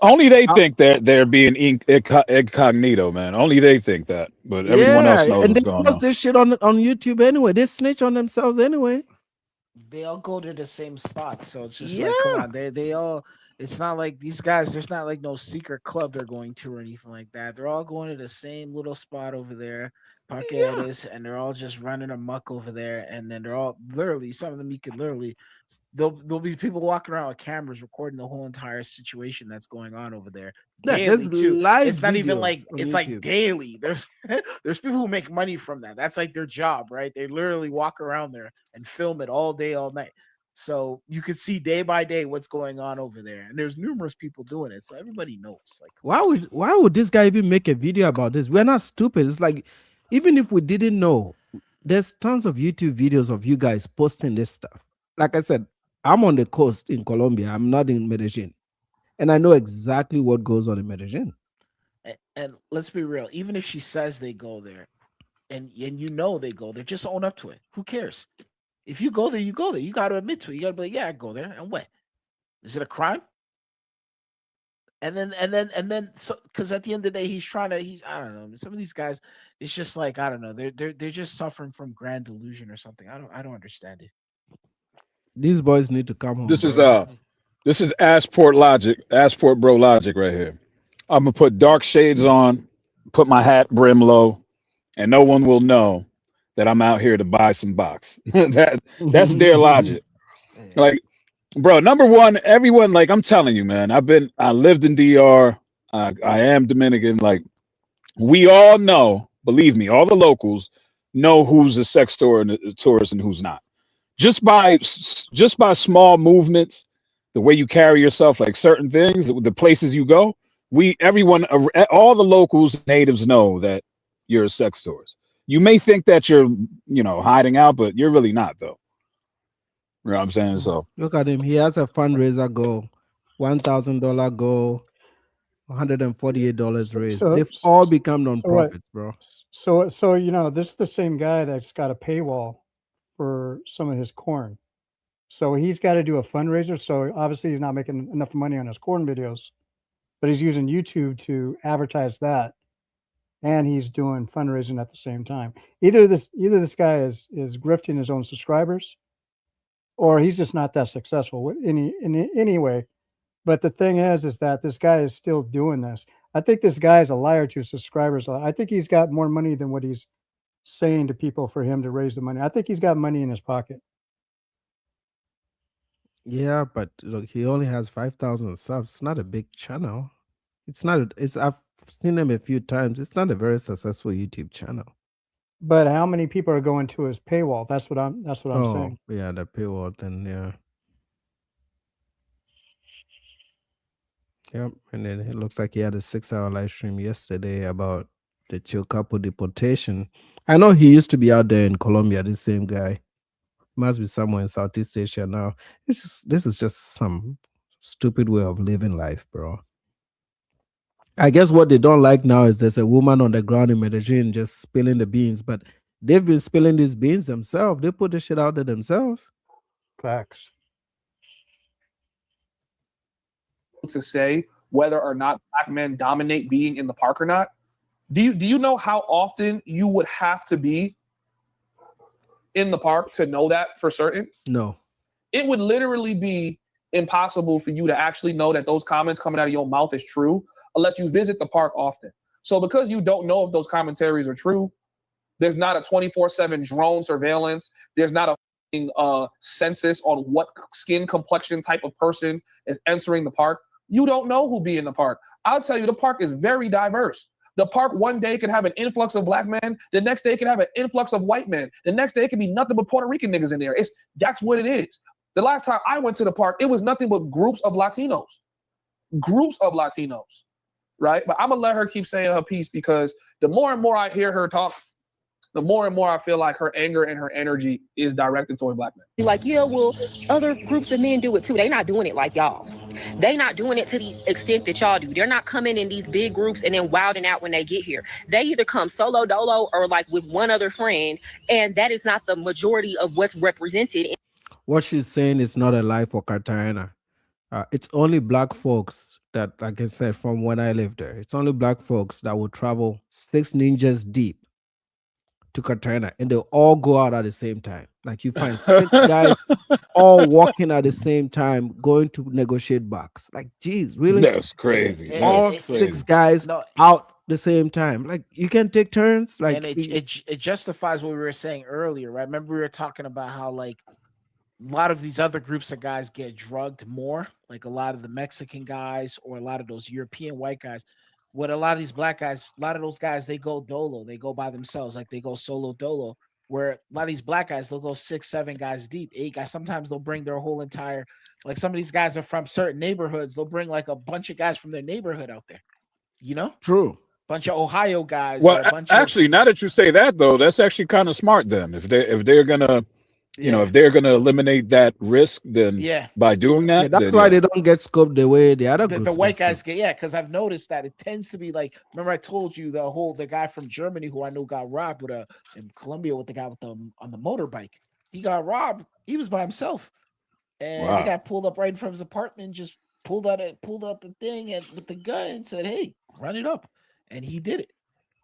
Only they think that they're being incognito, man. Only they think that, but everyone Yeah, else knows and what's they going post on. this shit on YouTube anyway. They snitch on themselves anyway. They all go to the same spot, so it's just like, come on, they all. It's not like these guys. There's not like no secret club they're going to or anything like that. They're all going to the same little spot over there, Parqueades, and they're all just running amok over there. And then they're all literally, some of them you could literally, there'll be people walking around with cameras recording the whole entire situation that's going on over there. Yeah, Daily there's too. live It's not even videos like on it's like YouTube. daily. There's people who make money from that. That's like their job, right? They literally walk around there and film it all day, all night. So you can see day by day what's going on over there, and there's numerous people doing it, so everybody knows. Like, Why would this guy even make a video about this? We're not stupid. It's like, even if we didn't know, there's tons of YouTube videos of you guys posting this stuff. Like I said, I'm on the coast in Colombia. I'm not in Medellin, and I know exactly what goes on in Medellin. and let's be real. Even if she says they go there, and you know they go there, just own up to it. Who cares? If you go there, you go there. You got to admit to it. You got to be like, yeah, I go there. And what? Is it a crime? And then, so because at the end of the day, I don't know. Some of these guys, it's just like, I don't know. They're just suffering from grand delusion or something. I don't understand it. These boys need to come home. This bro. is Assport logic, Assport bro logic right here. I'm gonna put dark shades on, put my hat brim low, and no one will know that I'm out here to buy some box. That's their logic. Like, bro, number one, everyone, like, I'm telling you, man, I lived in DR. I am Dominican. Like, we all know, believe me, all the locals know who's a sex tourist and who's not. Just by small movements, the way you carry yourself, like certain things, the places you go, everyone, all the locals, natives know that you're a sex tourist. You may think that you're, hiding out, but you're really not, though. You know what I'm saying? So Look at him. He has a fundraiser goal, $1,000 goal, $148 raised. They've all become non-profits, bro. So this is the same guy that's got a paywall for some of his corn. So he's got to do a fundraiser. So obviously he's not making enough money on his corn videos, but he's using YouTube to advertise that, and he's doing fundraising at the same time. Either this guy is grifting his own subscribers, or he's just not that successful in any way. But the thing is that this guy is still doing this. I think this guy is a liar to his subscribers. I think he's got more money than what he's saying to people for him to raise the money. I think he's got money in his pocket. Yeah, but look, he only has 5,000 subs. It's not a big channel. It's not. I've seen him a few times. It's not a very successful YouTube channel. But how many people are going to his paywall? That's what I'm saying. Yeah, the paywall. Then yeah. Yep, and then it looks like he had a 6-hour live stream yesterday about the Chocapo deportation. I know he used to be out there in Colombia. This same guy must be somewhere in Southeast Asia now. This is just some stupid way of living life, bro. I guess what they don't like now is there's a woman on the ground in Medellin just spilling the beans, but they've been spilling these beans themselves. They put the shit out there themselves. Facts. To say whether or not black men dominate being in the park or not. Do you know how often you would have to be in the park to know that for certain? No. It would literally be impossible for you to actually know that those comments coming out of your mouth is true unless you visit the park often. So because you don't know if those commentaries are true, there's not a 24/7 drone surveillance. There's not a census on what skin complexion type of person is entering the park. You don't know who be in the park. I'll tell you, the park is very diverse. The park one day could have an influx of black men. The next day could have an influx of white men. The next day it could be nothing but Puerto Rican niggas in there. That's what it is. The last time I went to the park, it was nothing but groups of Latinos. Right? But I'm gonna let her keep saying her piece, because the more and more I hear her talk, the more and more I feel like her anger and her energy is directed toward black men. You're like, yeah, well, other groups of men do it too. They not doing it like y'all. They not doing it to the extent that y'all do. They're not coming in these big groups and then wilding out when they get here. They either come solo dolo or like with one other friend, and that is not the majority of what's represented. What she's saying is not a lie for Cartagena. It's only black folks that, like I said, from when I lived there, it's only black folks that will travel 6 ninjas deep to Cartagena, and they'll all go out at the same time. Like you find 6 guys all walking at the same time, going to negotiate bucks. Like, geez, really? That's crazy. All That's 6 crazy. guys out the same time. Like, you can take turns. Like, and it justifies what we were saying earlier, right? Remember we were talking about how like a lot of these other groups of guys get drugged more, like a lot of the Mexican guys or a lot of those European white guys. What a lot of these black guys, a lot of those guys, they go dolo, they go by themselves, like they go solo dolo. Where a lot of these black guys, they'll go 6, 7 guys deep, 8 guys. Sometimes they'll bring their whole entire, like some of these guys are from certain neighborhoods. They'll bring like a bunch of guys from their neighborhood out there, you know? True. Bunch of Ohio guys. Well, or a bunch actually, now that you say that, though, that's actually kind of smart. Then, if they're gonna, if they're gonna eliminate that risk, then by doing that, yeah, that's then, why they don't get scoped the way the other the groups white get guys get, because I've noticed that it tends to be like, remember I told you the guy from Germany who I knew got robbed in Colombia with the guy on the motorbike. He got robbed. He was by himself, and the guy pulled up right in front of his apartment, just pulled out the thing and with the gun and said, "Hey, run it up," and he did it.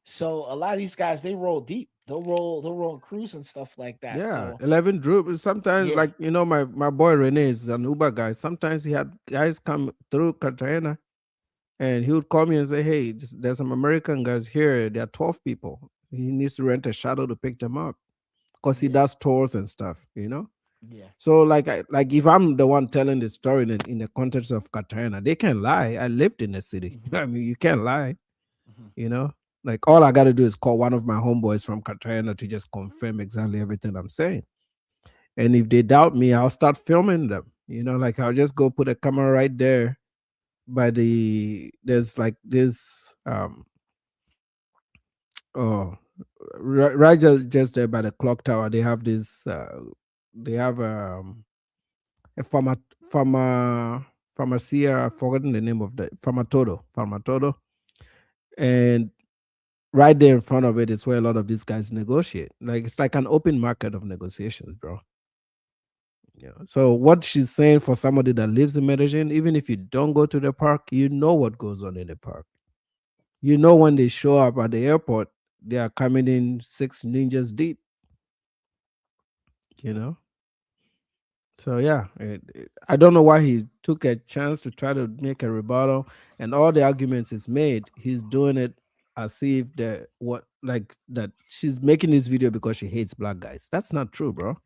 So a lot of these guys, they roll deep. They'll roll in cruise and stuff like that. Yeah, So 11 droop. Sometimes, like, you know, my boy Rene is an Uber guy. Sometimes he had guys come through Cartagena, and he would call me and say, "Hey, there's some American guys here. There are 12 people. He needs to rent a shuttle to pick them up," because he does tours and stuff, you know. Yeah. So like if I'm the one telling the story in the context of Cartagena, they can't lie. I lived in the city. I mean, you can't lie, you know. Like, all I got to do is call one of my homeboys from Cartagena to just confirm exactly everything I'm saying. And if they doubt me, I'll start filming them. You know, like I'll just go put a camera right there by there's like this, right just there by the clock tower. They have this, they have a pharmacia, I've forgotten the name of the Pharmatodo. And right there in front of it is where a lot of these guys negotiate. Like, it's like an open market of negotiations, bro. Yeah. So what she's saying, for somebody that lives in Medellin, even if you don't go to the park, you know what goes on in the park. You know, when they show up at the airport, they are coming in 6 ninjas deep. You know. So yeah, I don't know why he took a chance to try to make a rebuttal, and all the arguments is made. He's doing it as if that she's making this video because she hates black guys. That's not true, bro.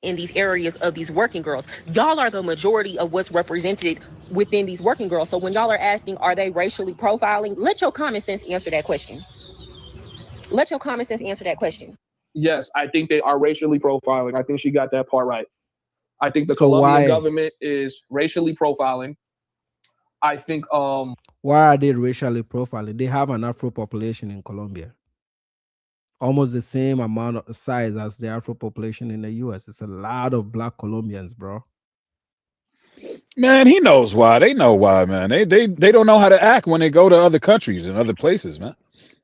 In these areas of these working girls, y'all are the majority of what's represented within these working girls. So when y'all are asking, are they racially profiling? Let your common sense answer that question. Let your common sense answer that question. Yes, I think they are racially profiling. I think she got that part right. I think the Colombian government is racially profiling. I think why are they racially profiling? They have an Afro population in Colombia. Almost the same amount of size as the Afro population in the US. It's a lot of black Colombians, bro. Man, he knows why. They know why, man. They don't know how to act when they go to other countries and other places, man.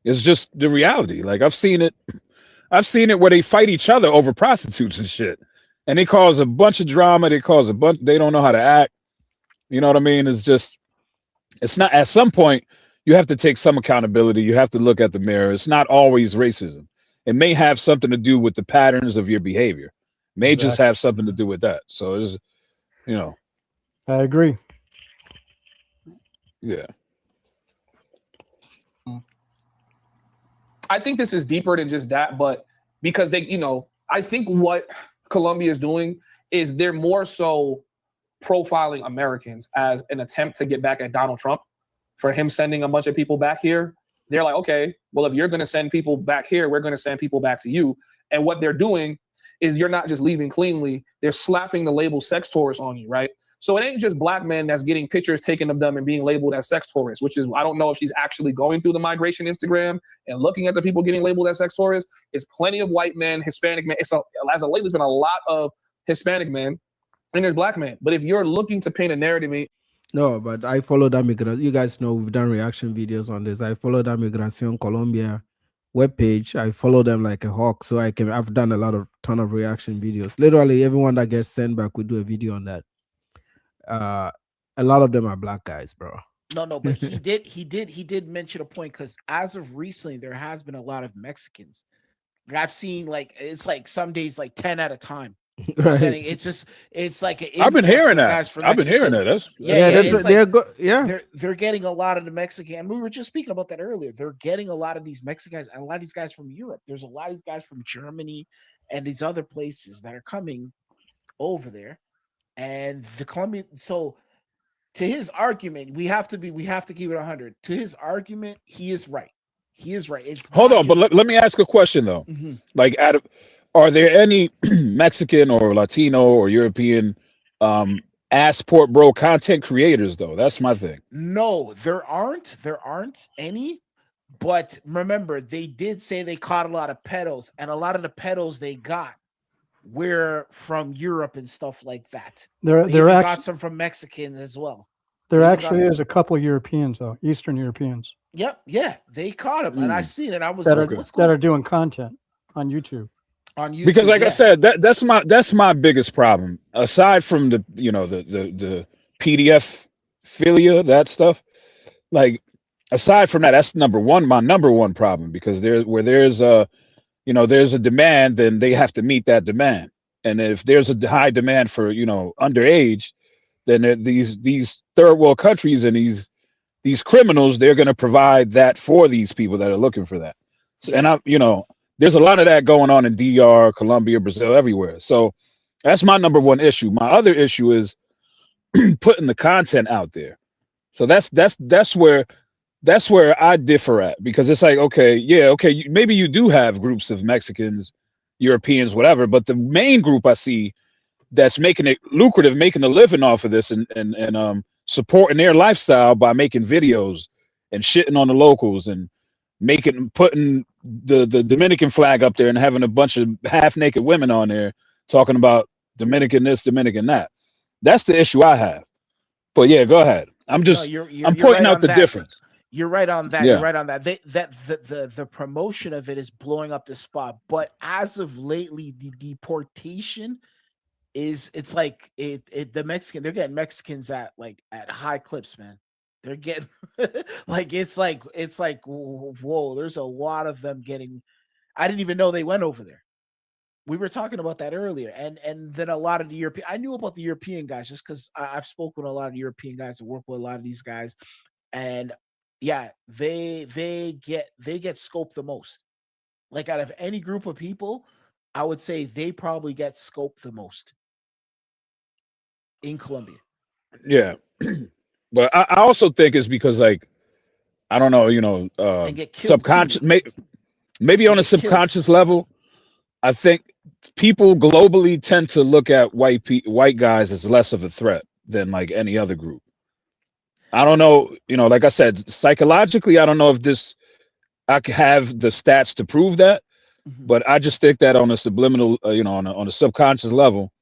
It's just the reality. Like, I've seen it where they fight each other over prostitutes and shit. And they cause a bunch of drama. They don't know how to act. You know what I mean? It's not, at some point, you have to take some accountability. You have to look at the mirror. It's not always racism. It may have something to do with the patterns of your behavior. It may just have something to do with that. So it's, you know. I agree. Yeah. I think this is deeper than just that, but because they, I think what Colombia is doing is they're more so profiling Americans as an attempt to get back at Donald Trump for him sending a bunch of people back here. They're like, okay, well, if you're going to send people back here, we're going to send people back to you. And what they're doing is you're not just leaving cleanly, they're slapping the label sex tourist on you, right? So it ain't just black men that's getting pictures taken of them and being labeled as sex tourists, which is, I don't know if she's actually going through the migration Instagram and looking at the people getting labeled as sex tourists. It's plenty of white men, Hispanic men. As of late, there's been a lot of Hispanic men and there's black men. But if you're looking to paint a narrative, No, but I follow that migration. You guys know we've done reaction videos on this. I follow that Migración Colombia webpage. I follow them like a hawk, so I've done a ton of reaction videos. Literally everyone that gets sent back, we do a video on that. A lot of them are black guys, bro. No, but he did mention a point, because as of recently, there has been a lot of Mexicans. I've seen it's like some days like 10 at a time. Right. Sending, it's like an I've been influx hearing of that. guys from I've been hearing that. Mexicans. They're getting a lot of the Mexican, and we were just speaking about that earlier. They're getting a lot of these Mexicans and a lot of these guys from Europe. There's a lot of these guys from Germany and these other places that are coming over there. And the Colombian, so to his argument, we have to keep it 100. To his argument, he is right. He is right. It's Hold on, but let me ask a question though. Mhm. Like, are there any Mexican or Latino or European passport bro content creators though? That's my thing. No, there aren't any. But remember, they did say they caught a lot of pedos, and a lot of the pedos they got were from Europe and stuff like that. There They even got actually some from Mexican as well. there They even actually got is a couple Europeans though, Eastern Europeans Yep, yeah, they caught him, and I seen it. I was that like, are "What's that going are doing content on YouTube. on YouTube?" Because like I Yeah. said, that's my biggest problem. Aside from the the PDF philia, that stuff, like aside from that, that's my number one problem, because there's a demand, then they have to meet that demand. And if there's a high demand for underage, then these third world countries and these criminals, they're going to provide that for these people that are looking for that. So, and there's a lot of that going on in DR, Colombia, Brazil, everywhere. So that's my number one issue. My other issue is putting the content out there. So that's where I differ at, because it's like, okay, maybe you do have groups of Mexicans, Europeans, whatever, but the main group I see that's making it lucrative, making a living off of this, and supporting their lifestyle by making videos and shitting on the locals and putting the Dominican flag up there and having a bunch of half naked women on there talking about Dominican this, Dominican that. That's the issue I have. But yeah, go ahead. I'm you're pointing right out on the that. difference. You're right on that. Yeah. You're right on that. The promotion of it is blowing up the spot. But as of lately, the deportation it's like the Mexican, they're getting Mexicans at high clips, man. They're getting it's like whoa, there's a lot of them getting. I didn't even know they went over there. We were talking about that earlier, and then a lot of the European. I knew about the European guys just because I've spoken with a lot of European guys and work with a lot of these guys, and yeah, they get scoped the most. Like out of any group of people, I would say they probably get scoped the most in Colombia. Yeah. But I also think it's because, like, I don't know, And get killed subconscious, too. maybe on a subconscious level, I think people globally tend to look at white guys as less of a threat than like any other group. I don't know, like I said, psychologically, I don't know if I could have the stats to prove that, but I just think that on a subliminal, on a subconscious level,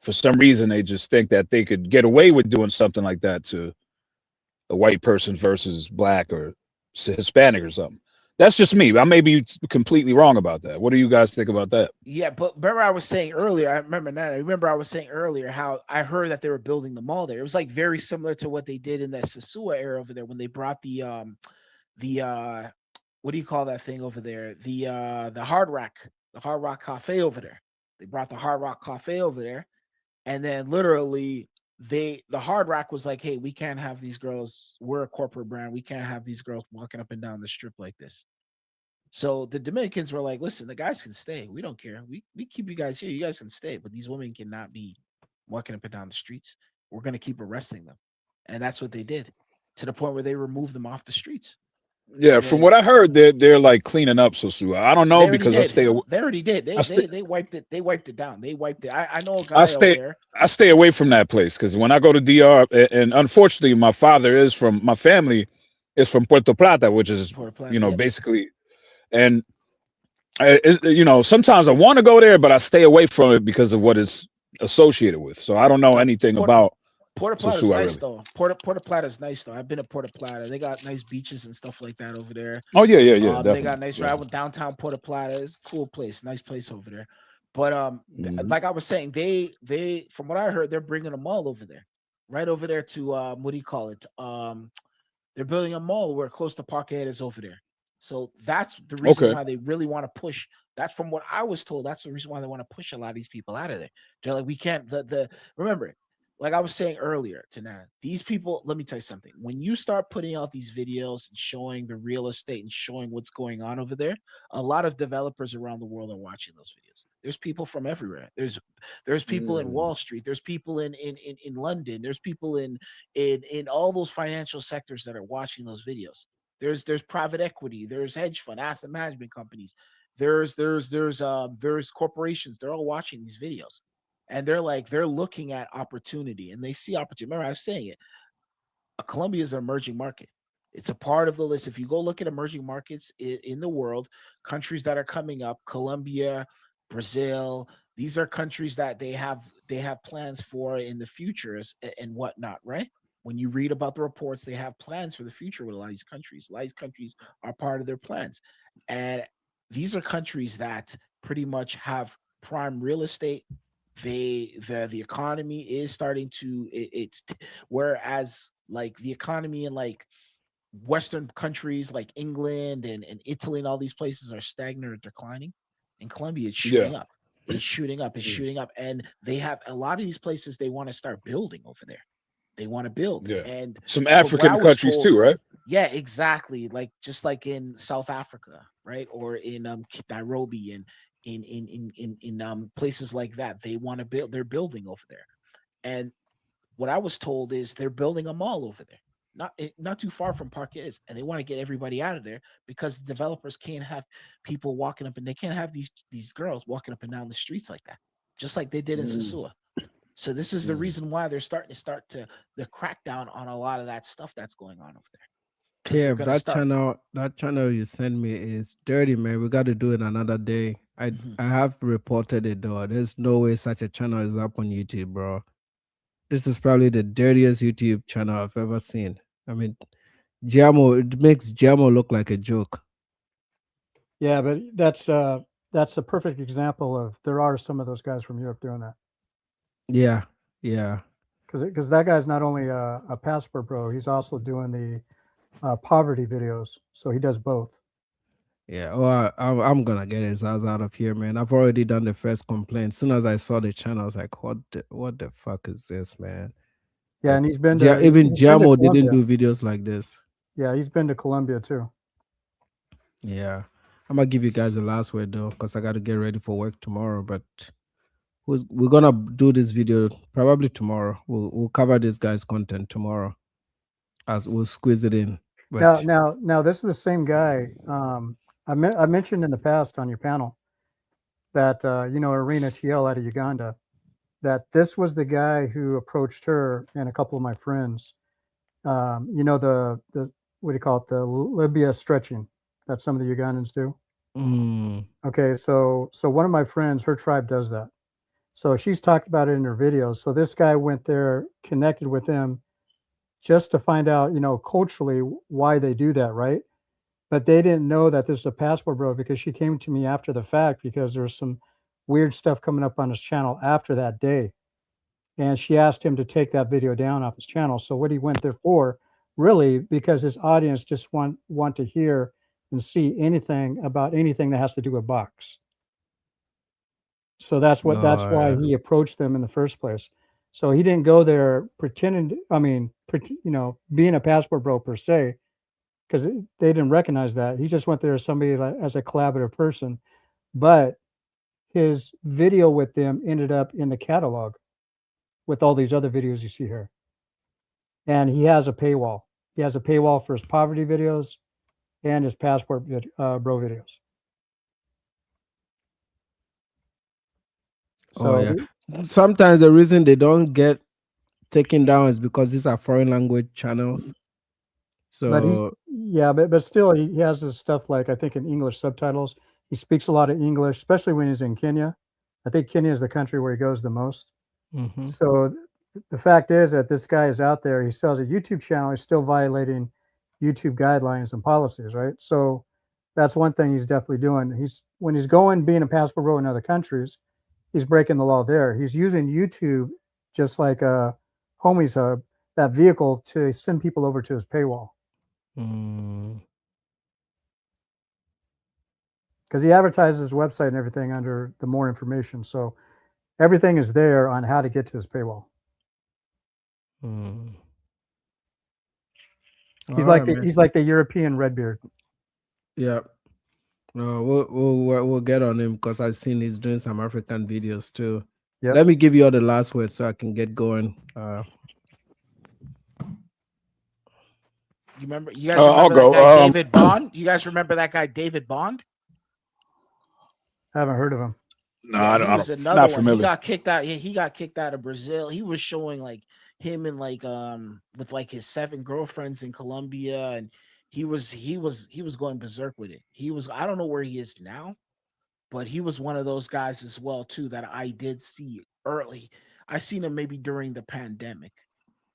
for some reason, they just think that they could get away with doing something like that to a white person versus black or Hispanic or something. That's just me. I may be completely wrong about that. What do you guys think about that? Yeah, but remember I was saying earlier, I was saying earlier how I heard that they were building the mall there. It was like very similar to what they did in that Sosua era over there when they brought the what do you call that thing over there? The Hard Rock Cafe over there. They brought the Hard Rock Cafe over there, and then literally the Hard Rock was like, hey, we can't have these girls. We're a corporate brand. We can't have these girls walking up and down the strip like this. So the Dominicans were like, listen, the guys can stay. We don't care. We keep you guys here. You guys can stay, but these women cannot be walking up and down the streets. We're going to keep arresting them. And that's what they did, to the point where they removed them off the streets. Yeah, And from then what I heard, they're like cleaning up Sosua. I don't they know already because I did. stay. They already did. I stay. They wiped it. They wiped it down. They wiped it. I know a I guy out stay. there. I stay away from that place because when I go to DR, and unfortunately, my family is from Puerto Plata, which is Puerto Plata. Yep. basically, and sometimes I want to go there, but I stay away from it because of what it's associated with. So I don't know anything about Puerto Plata's Sosua nice really. though. Puerto Plata's nice though. I've been to Puerto Plata. They got nice beaches and stuff like that over there. Oh yeah, They definitely. got nice ride with downtown Puerto Plata. It's a cool place, nice place over there. But like I was saying, they from what I heard, they're bringing a mall over there, right over there to what do you call it? They're building a mall where close to Parkhead is over there. So that's the reason Okay. why they really want to push. That's from what I was told. That's the reason why they want to push a lot of these people out of there. They're like, we can't. Remember, like I was saying earlier to Nana, these people. Let me tell you something. When you start putting out these videos and showing the real estate and showing what's going on over there, a lot of developers around the world are watching those videos. There's people from everywhere. There's people in Wall Street. There's people in London. There's people in all those financial sectors that are watching those videos. There's private equity. There's hedge fund, asset management companies. There's corporations. They're all watching these videos, and they're looking at opportunity, and they see opportunity. Remember, I was saying it. Colombia is an emerging market. It's a part of the list. If you go look at emerging markets in the world, countries that are coming up, Colombia, Brazil, these are countries that they have plans for in the future and whatnot, right? When you read about the reports, they have plans for the future with a lot of these countries. A lot of these countries are part of their plans. And these are countries that pretty much have prime real estate. The economy is starting to whereas like the economy in like Western countries like England and Italy and all these places are stagnant or declining. In Colombia, it's shooting up. It's shooting up. It's shooting up. And they have a lot of these places they want to start building over there. They want to build. Yeah. And Some from what I African was countries told- too, right? Yeah, exactly. Like just like in South Africa, right? Or in Nairobi and in places like that. They want to build, they're building over there. And what I was told is they're building a mall over there. Not too far from Park is, and they want to get everybody out of there because developers can't have people walking up and they can't have these girls walking up and down the streets like that, just like they did in Sosua. So this is the reason why they're starting to the crackdown on a lot of that stuff that's going on over there. 'Cause Yeah, they're gonna that start- channel you send me is dirty, man. We got to do it another day. I have reported it though. There's no way such a channel is up on YouTube, bro. This is probably the dirtiest YouTube channel I've ever seen. I mean, it makes Giamo look like a joke. Yeah, but that's a perfect example of there are some of those guys from Europe doing that. Yeah. Because that guy's not only a passport bro, he's also doing the poverty videos. So he does both. Yeah. Oh, I'm gonna get his ass out of here, man. I've already done the first complaint. As soon as I saw the channel, I was like, what the fuck is this, man? Yeah, and he's been even he's been to Giamo didn't Colombia. do videos like this. Yeah, he's been to Colombia too. Yeah. I'm gonna give you guys the last word though, because I gotta get ready for work tomorrow. But we're gonna do this video probably tomorrow. We'll cover this guy's content tomorrow, as we'll squeeze it in. But Now, this is the same guy. I mentioned in the past on your panel that Irina TL out of Uganda, that this was the guy who approached her and a couple of my friends. The what do you call it? The Libya stretching that some of the Ugandans do. Okay, so one of my friends, her tribe does that. So she's talked about it in her videos. So this guy went there, connected with them, just to find out, culturally why they do that, right? But they didn't know that this is a passport bro because she came to me after the fact because there was some weird stuff coming up on his channel after that day. And she asked him to take that video down off his channel. So what he went there for, really, because his audience just want to hear and see anything about anything that has to do with box. So that's why he approached them in the first place. So he didn't go there pretending. Being a passport bro per se, because they didn't recognize that. He just went there as somebody as a collaborative person, but his video with them ended up in the catalog with all these other videos you see here. And he has a paywall. He has a paywall for his poverty videos and his passport bro videos. Oh yeah. Sometimes the reason they don't get taken down is because these are foreign language channels. So but still he has his stuff like I think in English subtitles. He speaks a lot of English, especially when he's in Kenya. I think Kenya is the country where he goes the most. Mhm. So the fact is that this guy is out there. He still has a YouTube channel. He's still violating YouTube guidelines and policies, right? So that's one thing he's definitely doing. When he's going being a passport bro in other countries, he's breaking the law there. He's using YouTube just like a Homies Hub, that vehicle to send people over to his paywall. Because he advertises his website and everything under the more information. So everything is there on how to get to his paywall. He's like the European Redbeard. Yeah. No, we'll get on him because I've seen he's doing some African videos too. Yep. Let me give you all the last words so I can get going. You guys remember that guy David Bond? You guys remember that guy David Bond? I haven't heard of him. No, Yeah, I he don't. was Not another one. familiar. He got kicked out. He got kicked out of Brazil. He was showing like him and with like his 7 girlfriends in Colombia, and he was going berserk with it. I don't know where he is now, but he was one of those guys as well too that I did see early. I seen him maybe during the pandemic,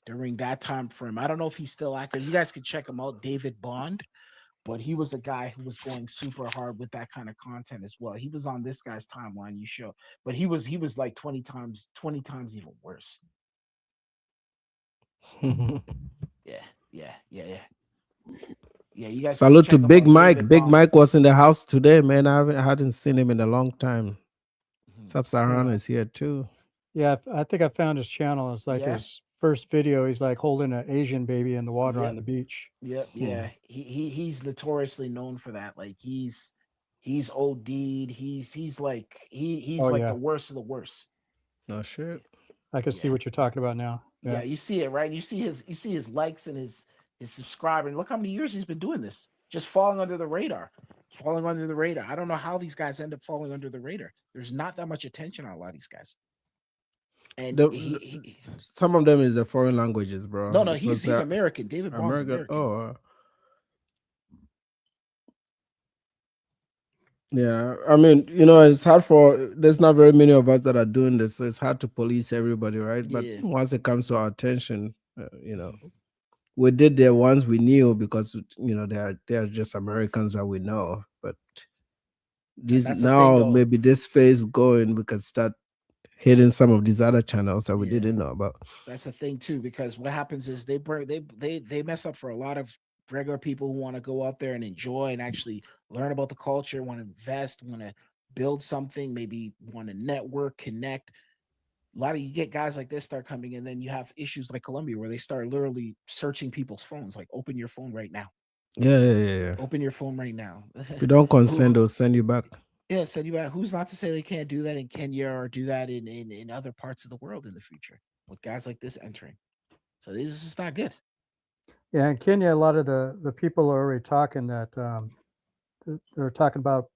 during that time frame. I don't know if he's still active. You guys can check him out, David Bond. But he was a guy who was going super hard with that kind of content as well. He was on this guy's timeline you show, but he was like 20 times even worse. Yeah. You guys Salute check to him Big out, Mike. David Big Bond. Mike was in the house today, man. I hadn't seen him in a long time. Sub-Saharan is here too. Yeah, I think I found his channel. It's like his first video. He's like holding an Asian baby in the water on the beach. Yep, yeah. He's notoriously known for that. Like he's OD'd. He's like the worst of the worst. Oh shit. I can see what you're talking about now. Yeah, you see it, right? You see his likes and his subscribers. Look how many years he's been doing this. Just falling under the radar. I don't know how these guys end up falling under the radar. There's not that much attention on a lot of these guys. And some of them is the foreign languages, bro. No, he's American. David Bond's American. Oh, yeah. I mean, it's hard there's not very many of us that are doing this, so it's hard to police everybody, right? But once it comes to our attention, we did the ones we knew because they're just Americans that we know. But maybe this phase going, we can start hitting some of these other channels that we didn't know about. That's the thing too, because what happens is they mess up for a lot of regular people who want to go out there and enjoy and actually learn about the culture, want to invest, want to build something, maybe want to network, connect. You get guys like this start coming, and then you have issues like Colombia where they start literally searching people's phones. Like, open your phone right now. Yeah. Open your phone right now. If you don't consent, they'll send you back. Yeah, send you back. Who's not to say they can't do that in Kenya or do that in other parts of the world in the future with guys like this entering? So this is just not good. Yeah, in Kenya, a lot of the people are already talking that they're talking about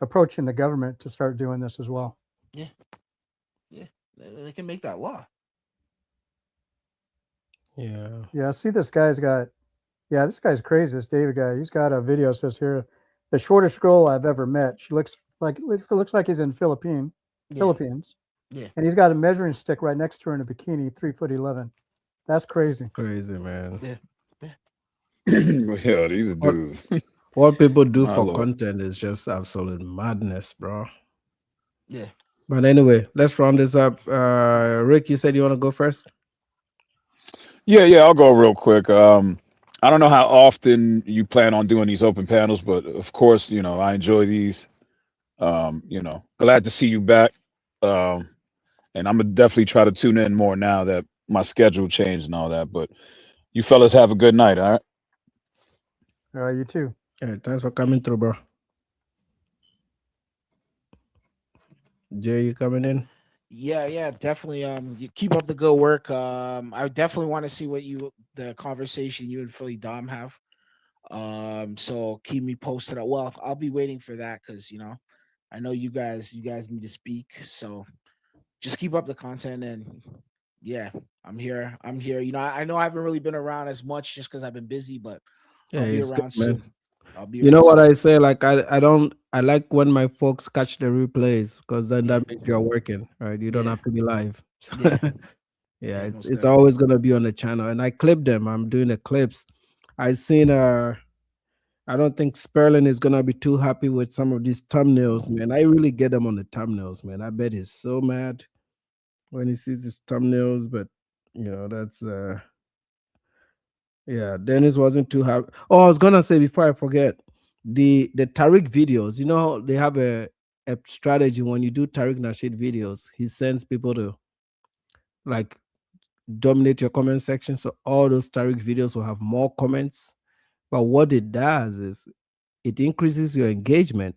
approaching the government to start doing this as well. Yeah. They can make that law. Yeah. I see this guy's got. Yeah, this guy's crazy. This David guy. He's got a video that says here, the shortest girl I've ever met. She looks like he's in Philippines. Yeah. And he's got a measuring stick right next to her in a bikini, 3'11". That's crazy. Crazy, man. Yeah. Yeah, these dudes. What people do for content is just absolute madness, bro. Yeah. But anyway, let's round this up. Rick, you said you want to go first? Yeah, I'll go real quick. I don't know how often you plan on doing these open panels, but of course, I enjoy these. Glad to see you back. And and I'm gonna definitely try to tune in more now that my schedule changed and all that. But you fellas have a good night. All right. All right, you too. Yeah, thanks for coming through, bro. Jay, you coming in? Yeah, definitely. You keep up the good work. I definitely want to see what the conversation you and Philly Dom have. So keep me posted. Well, I'll be waiting for that because I know you guys need to speak. So just keep up the content and yeah, I'm here. I know I haven't really been around as much just because I've been busy, but Yeah, I'll be it's good, around man. soon. I'll be You know around what soon. I say? Like I like when my folks catch the replays because then that means you're working, right? You don't Yeah. have to be live. So, Yeah. yeah, Yeah, most it's definitely. always gonna be on the channel, and I clip them. I'm doing the clips. I seen I don't think Sperling is gonna be too happy with some of these thumbnails, man. I really get them on the thumbnails, man. I bet he's so mad when he sees these thumbnails, but that's yeah, Dennis wasn't too happy. Oh, I was gonna say before I forget, the Tariq videos. You know, they have a strategy when you do Tariq Nasheed videos. He sends people to like dominate your comment section, so all those Tariq videos will have more comments. But what it does is it increases your engagement,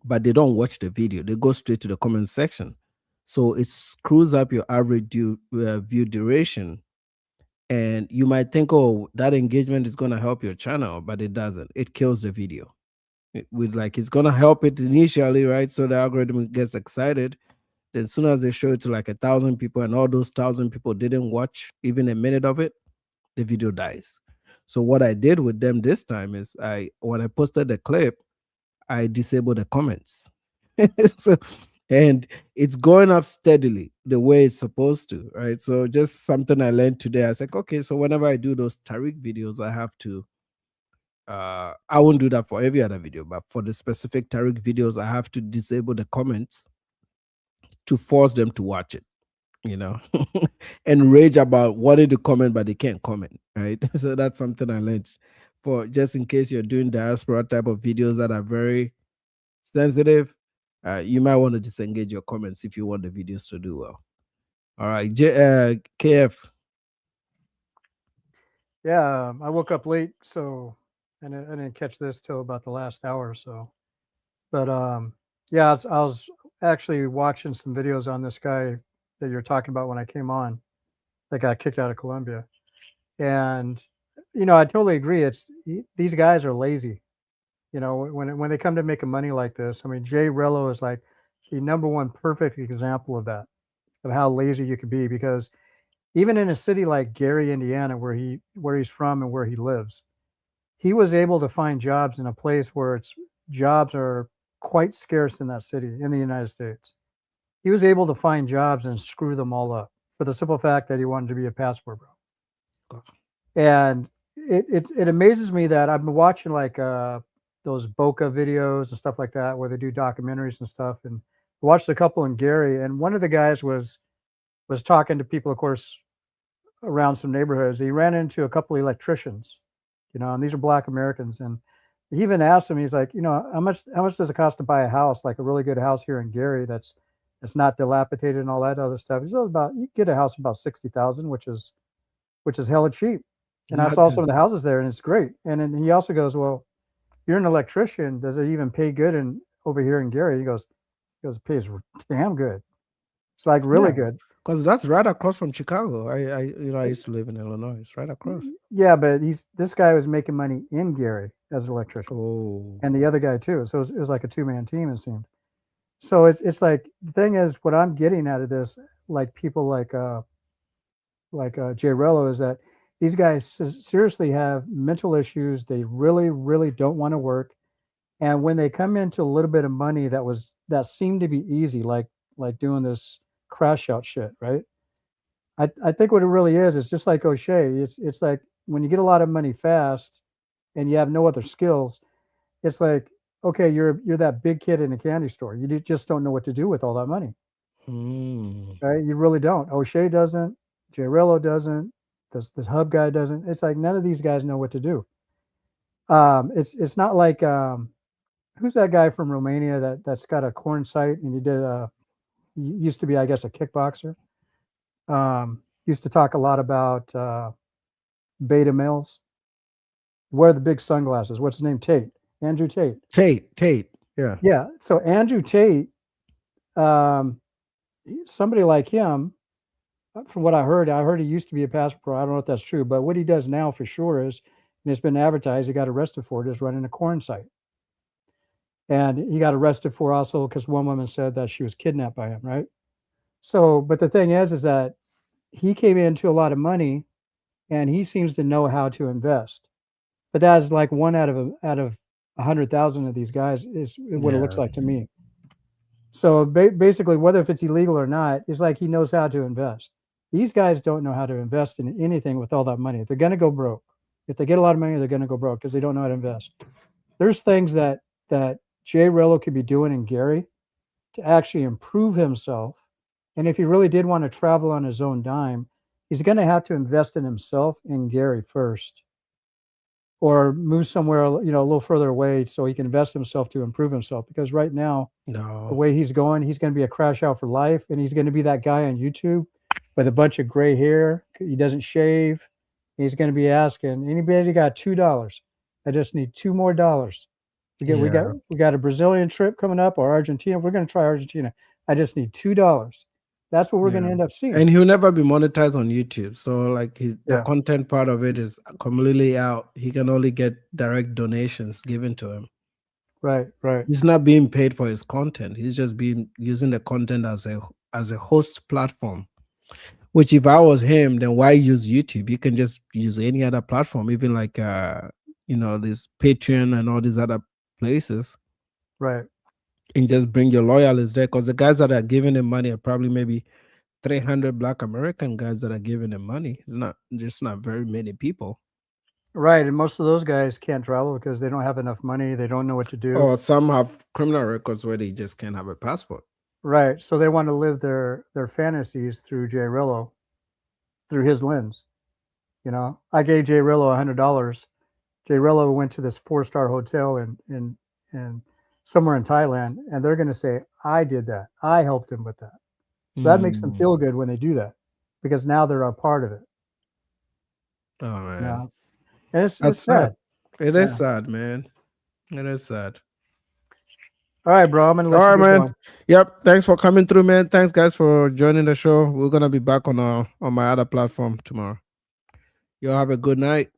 but they don't watch the video. They go straight to the comment section, so it screws up your average view duration. And you might think, oh, that engagement is going to help your channel, but it doesn't. It kills the video. It's going to help it initially, right? So the algorithm gets excited. Then as soon as they show it to like 1,000 people and all those 1,000 people didn't watch even a minute of it, the video dies. So what I did with them this time is when I posted the clip, I disabled the comments. So, and it's going up steadily the way it's supposed to, right? So just something I learned today. I was like, okay, so whenever I do those Tariq videos, I have to I won't do that for every other video, but for the specific Tariq videos, I have to disable the comments to force them to watch it, and rage about wanting to comment, but they can't comment, right? So that's something I learned for just in case you're doing diaspora type of videos that are very sensitive. You might want to disengage your comments if you want the videos to do well. All right, KF. Yeah, I woke up late, so I didn't catch this till about the last hour or so. But yeah, I was actually watching some videos on this guy that you're talking about when I came on, that got kicked out of Colombia, and I totally agree. These guys are lazy. When they come to making money like this, I mean, Jay Rello is like the number one perfect example of that, of how lazy you could be. Because even in a city like Gary, Indiana, where he's from and where he lives, he was able to find jobs in a place where jobs are quite scarce in that city in the United States. He was able to find jobs and screw them all up for the simple fact that he wanted to be a passport bro. And it amazes me that I've been watching like those Boca videos and stuff like that, where they do documentaries and stuff. And I watched a couple in Gary, and one of the guys was talking to people, of course, around some neighborhoods. He ran into a couple of electricians, and these are Black Americans. And he even asked him, he's like, how much does it cost to buy a house, like a really good house here in Gary that's not dilapidated and all that other stuff? He said you get a house about 60,000, which is hella cheap. And I saw some of the houses there, and it's great. And then he also goes, well, you're an electrician. Does it even pay good over here in Gary? He goes, it pays damn good. It's like really good. Because that's right across from Chicago. I used to live in Illinois. It's right across. Yeah, but this guy was making money in Gary as an electrician. Oh. And the other guy too. So it was like a two-man team, it seemed. So it's like, the thing is, what I'm getting out of this, like people like Jay Rello, is that these guys seriously have mental issues. They really, really don't want to work. And when they come into a little bit of money that seemed to be easy, like doing this crash out shit, right? I think what it really is just like O'Shea. It's like when you get a lot of money fast and you have no other skills, it's like, okay, you're that big kid in a candy store. You just don't know what to do with all that money. Right? You really don't. O'Shea doesn't. Jay Rello doesn't. This hub guy doesn't. It's like none of these guys know what to do. It's not like who's that guy from Romania that's got a corn site, and he did used to be, I guess, a kickboxer. Used to talk a lot about beta males. Wear the big sunglasses. What's his name? Tate. Andrew Tate. Tate. Yeah. Yeah. So Andrew Tate, somebody like him, from what I heard he used to be a passport pro. I don't know if that's true, but what he does now for sure is, and it's been advertised, he got arrested for it, is running a corn site. And he got arrested for also because one woman said that she was kidnapped by him, right? So, but the thing is that he came into a lot of money and he seems to know how to invest. But that's like one out of 100,000 of these guys is what it looks like to me. So basically, whether if it's illegal or not, it's like he knows how to invest. These guys don't know how to invest in anything with all that money. They're going to go broke. If they get a lot of money, they're going to go broke because they don't know how to invest. There's things that Jay Rello could be doing in Gary to actually improve himself. And if he really did want to travel on his own dime, he's going to have to invest in himself in Gary first, or move somewhere, a little further away so he can invest in himself to improve himself. Because right now, the way he's going to be a crash out for life. And he's going to be that guy on YouTube with a bunch of gray hair. He doesn't shave. He's going to be asking, anybody got $2? I just need $2 more. We got a Brazilian trip coming up, or Argentina. We're going to try Argentina. I just need $2. That's what we're going to end up seeing. And he'll never be monetized on YouTube. So like the content part of it is completely out. He can only get direct donations given to him. Right. He's not being paid for his content. He's just using the content as a host platform. Which if I was him, then why use YouTube? You can just use any other platform, even like this Patreon and all these other places. Right. And just bring your loyalists there, because the guys that are giving him money are probably maybe 300 Black American guys that are giving him money. It's not very many people. Right, and most of those guys can't travel because they don't have enough money. They don't know what to do. Or some have criminal records where they just can't have a passport. Right, so they want to live their fantasies through Jay Rello, through his lens. I gave Jay Rello $100. Jay Rello went to this 4-star hotel in somewhere in Thailand, and they're going to say, I did that. I helped him with that. So that makes them feel good when they do that, because now they're a part of it. Oh, man. And it's sad. It is sad, man. It is sad. All right, bro. I'm going to let you man. going. Yep. Thanks for coming through, man. Thanks, guys, for joining the show. We're going to be back on my other platform tomorrow. Y'all have a good night.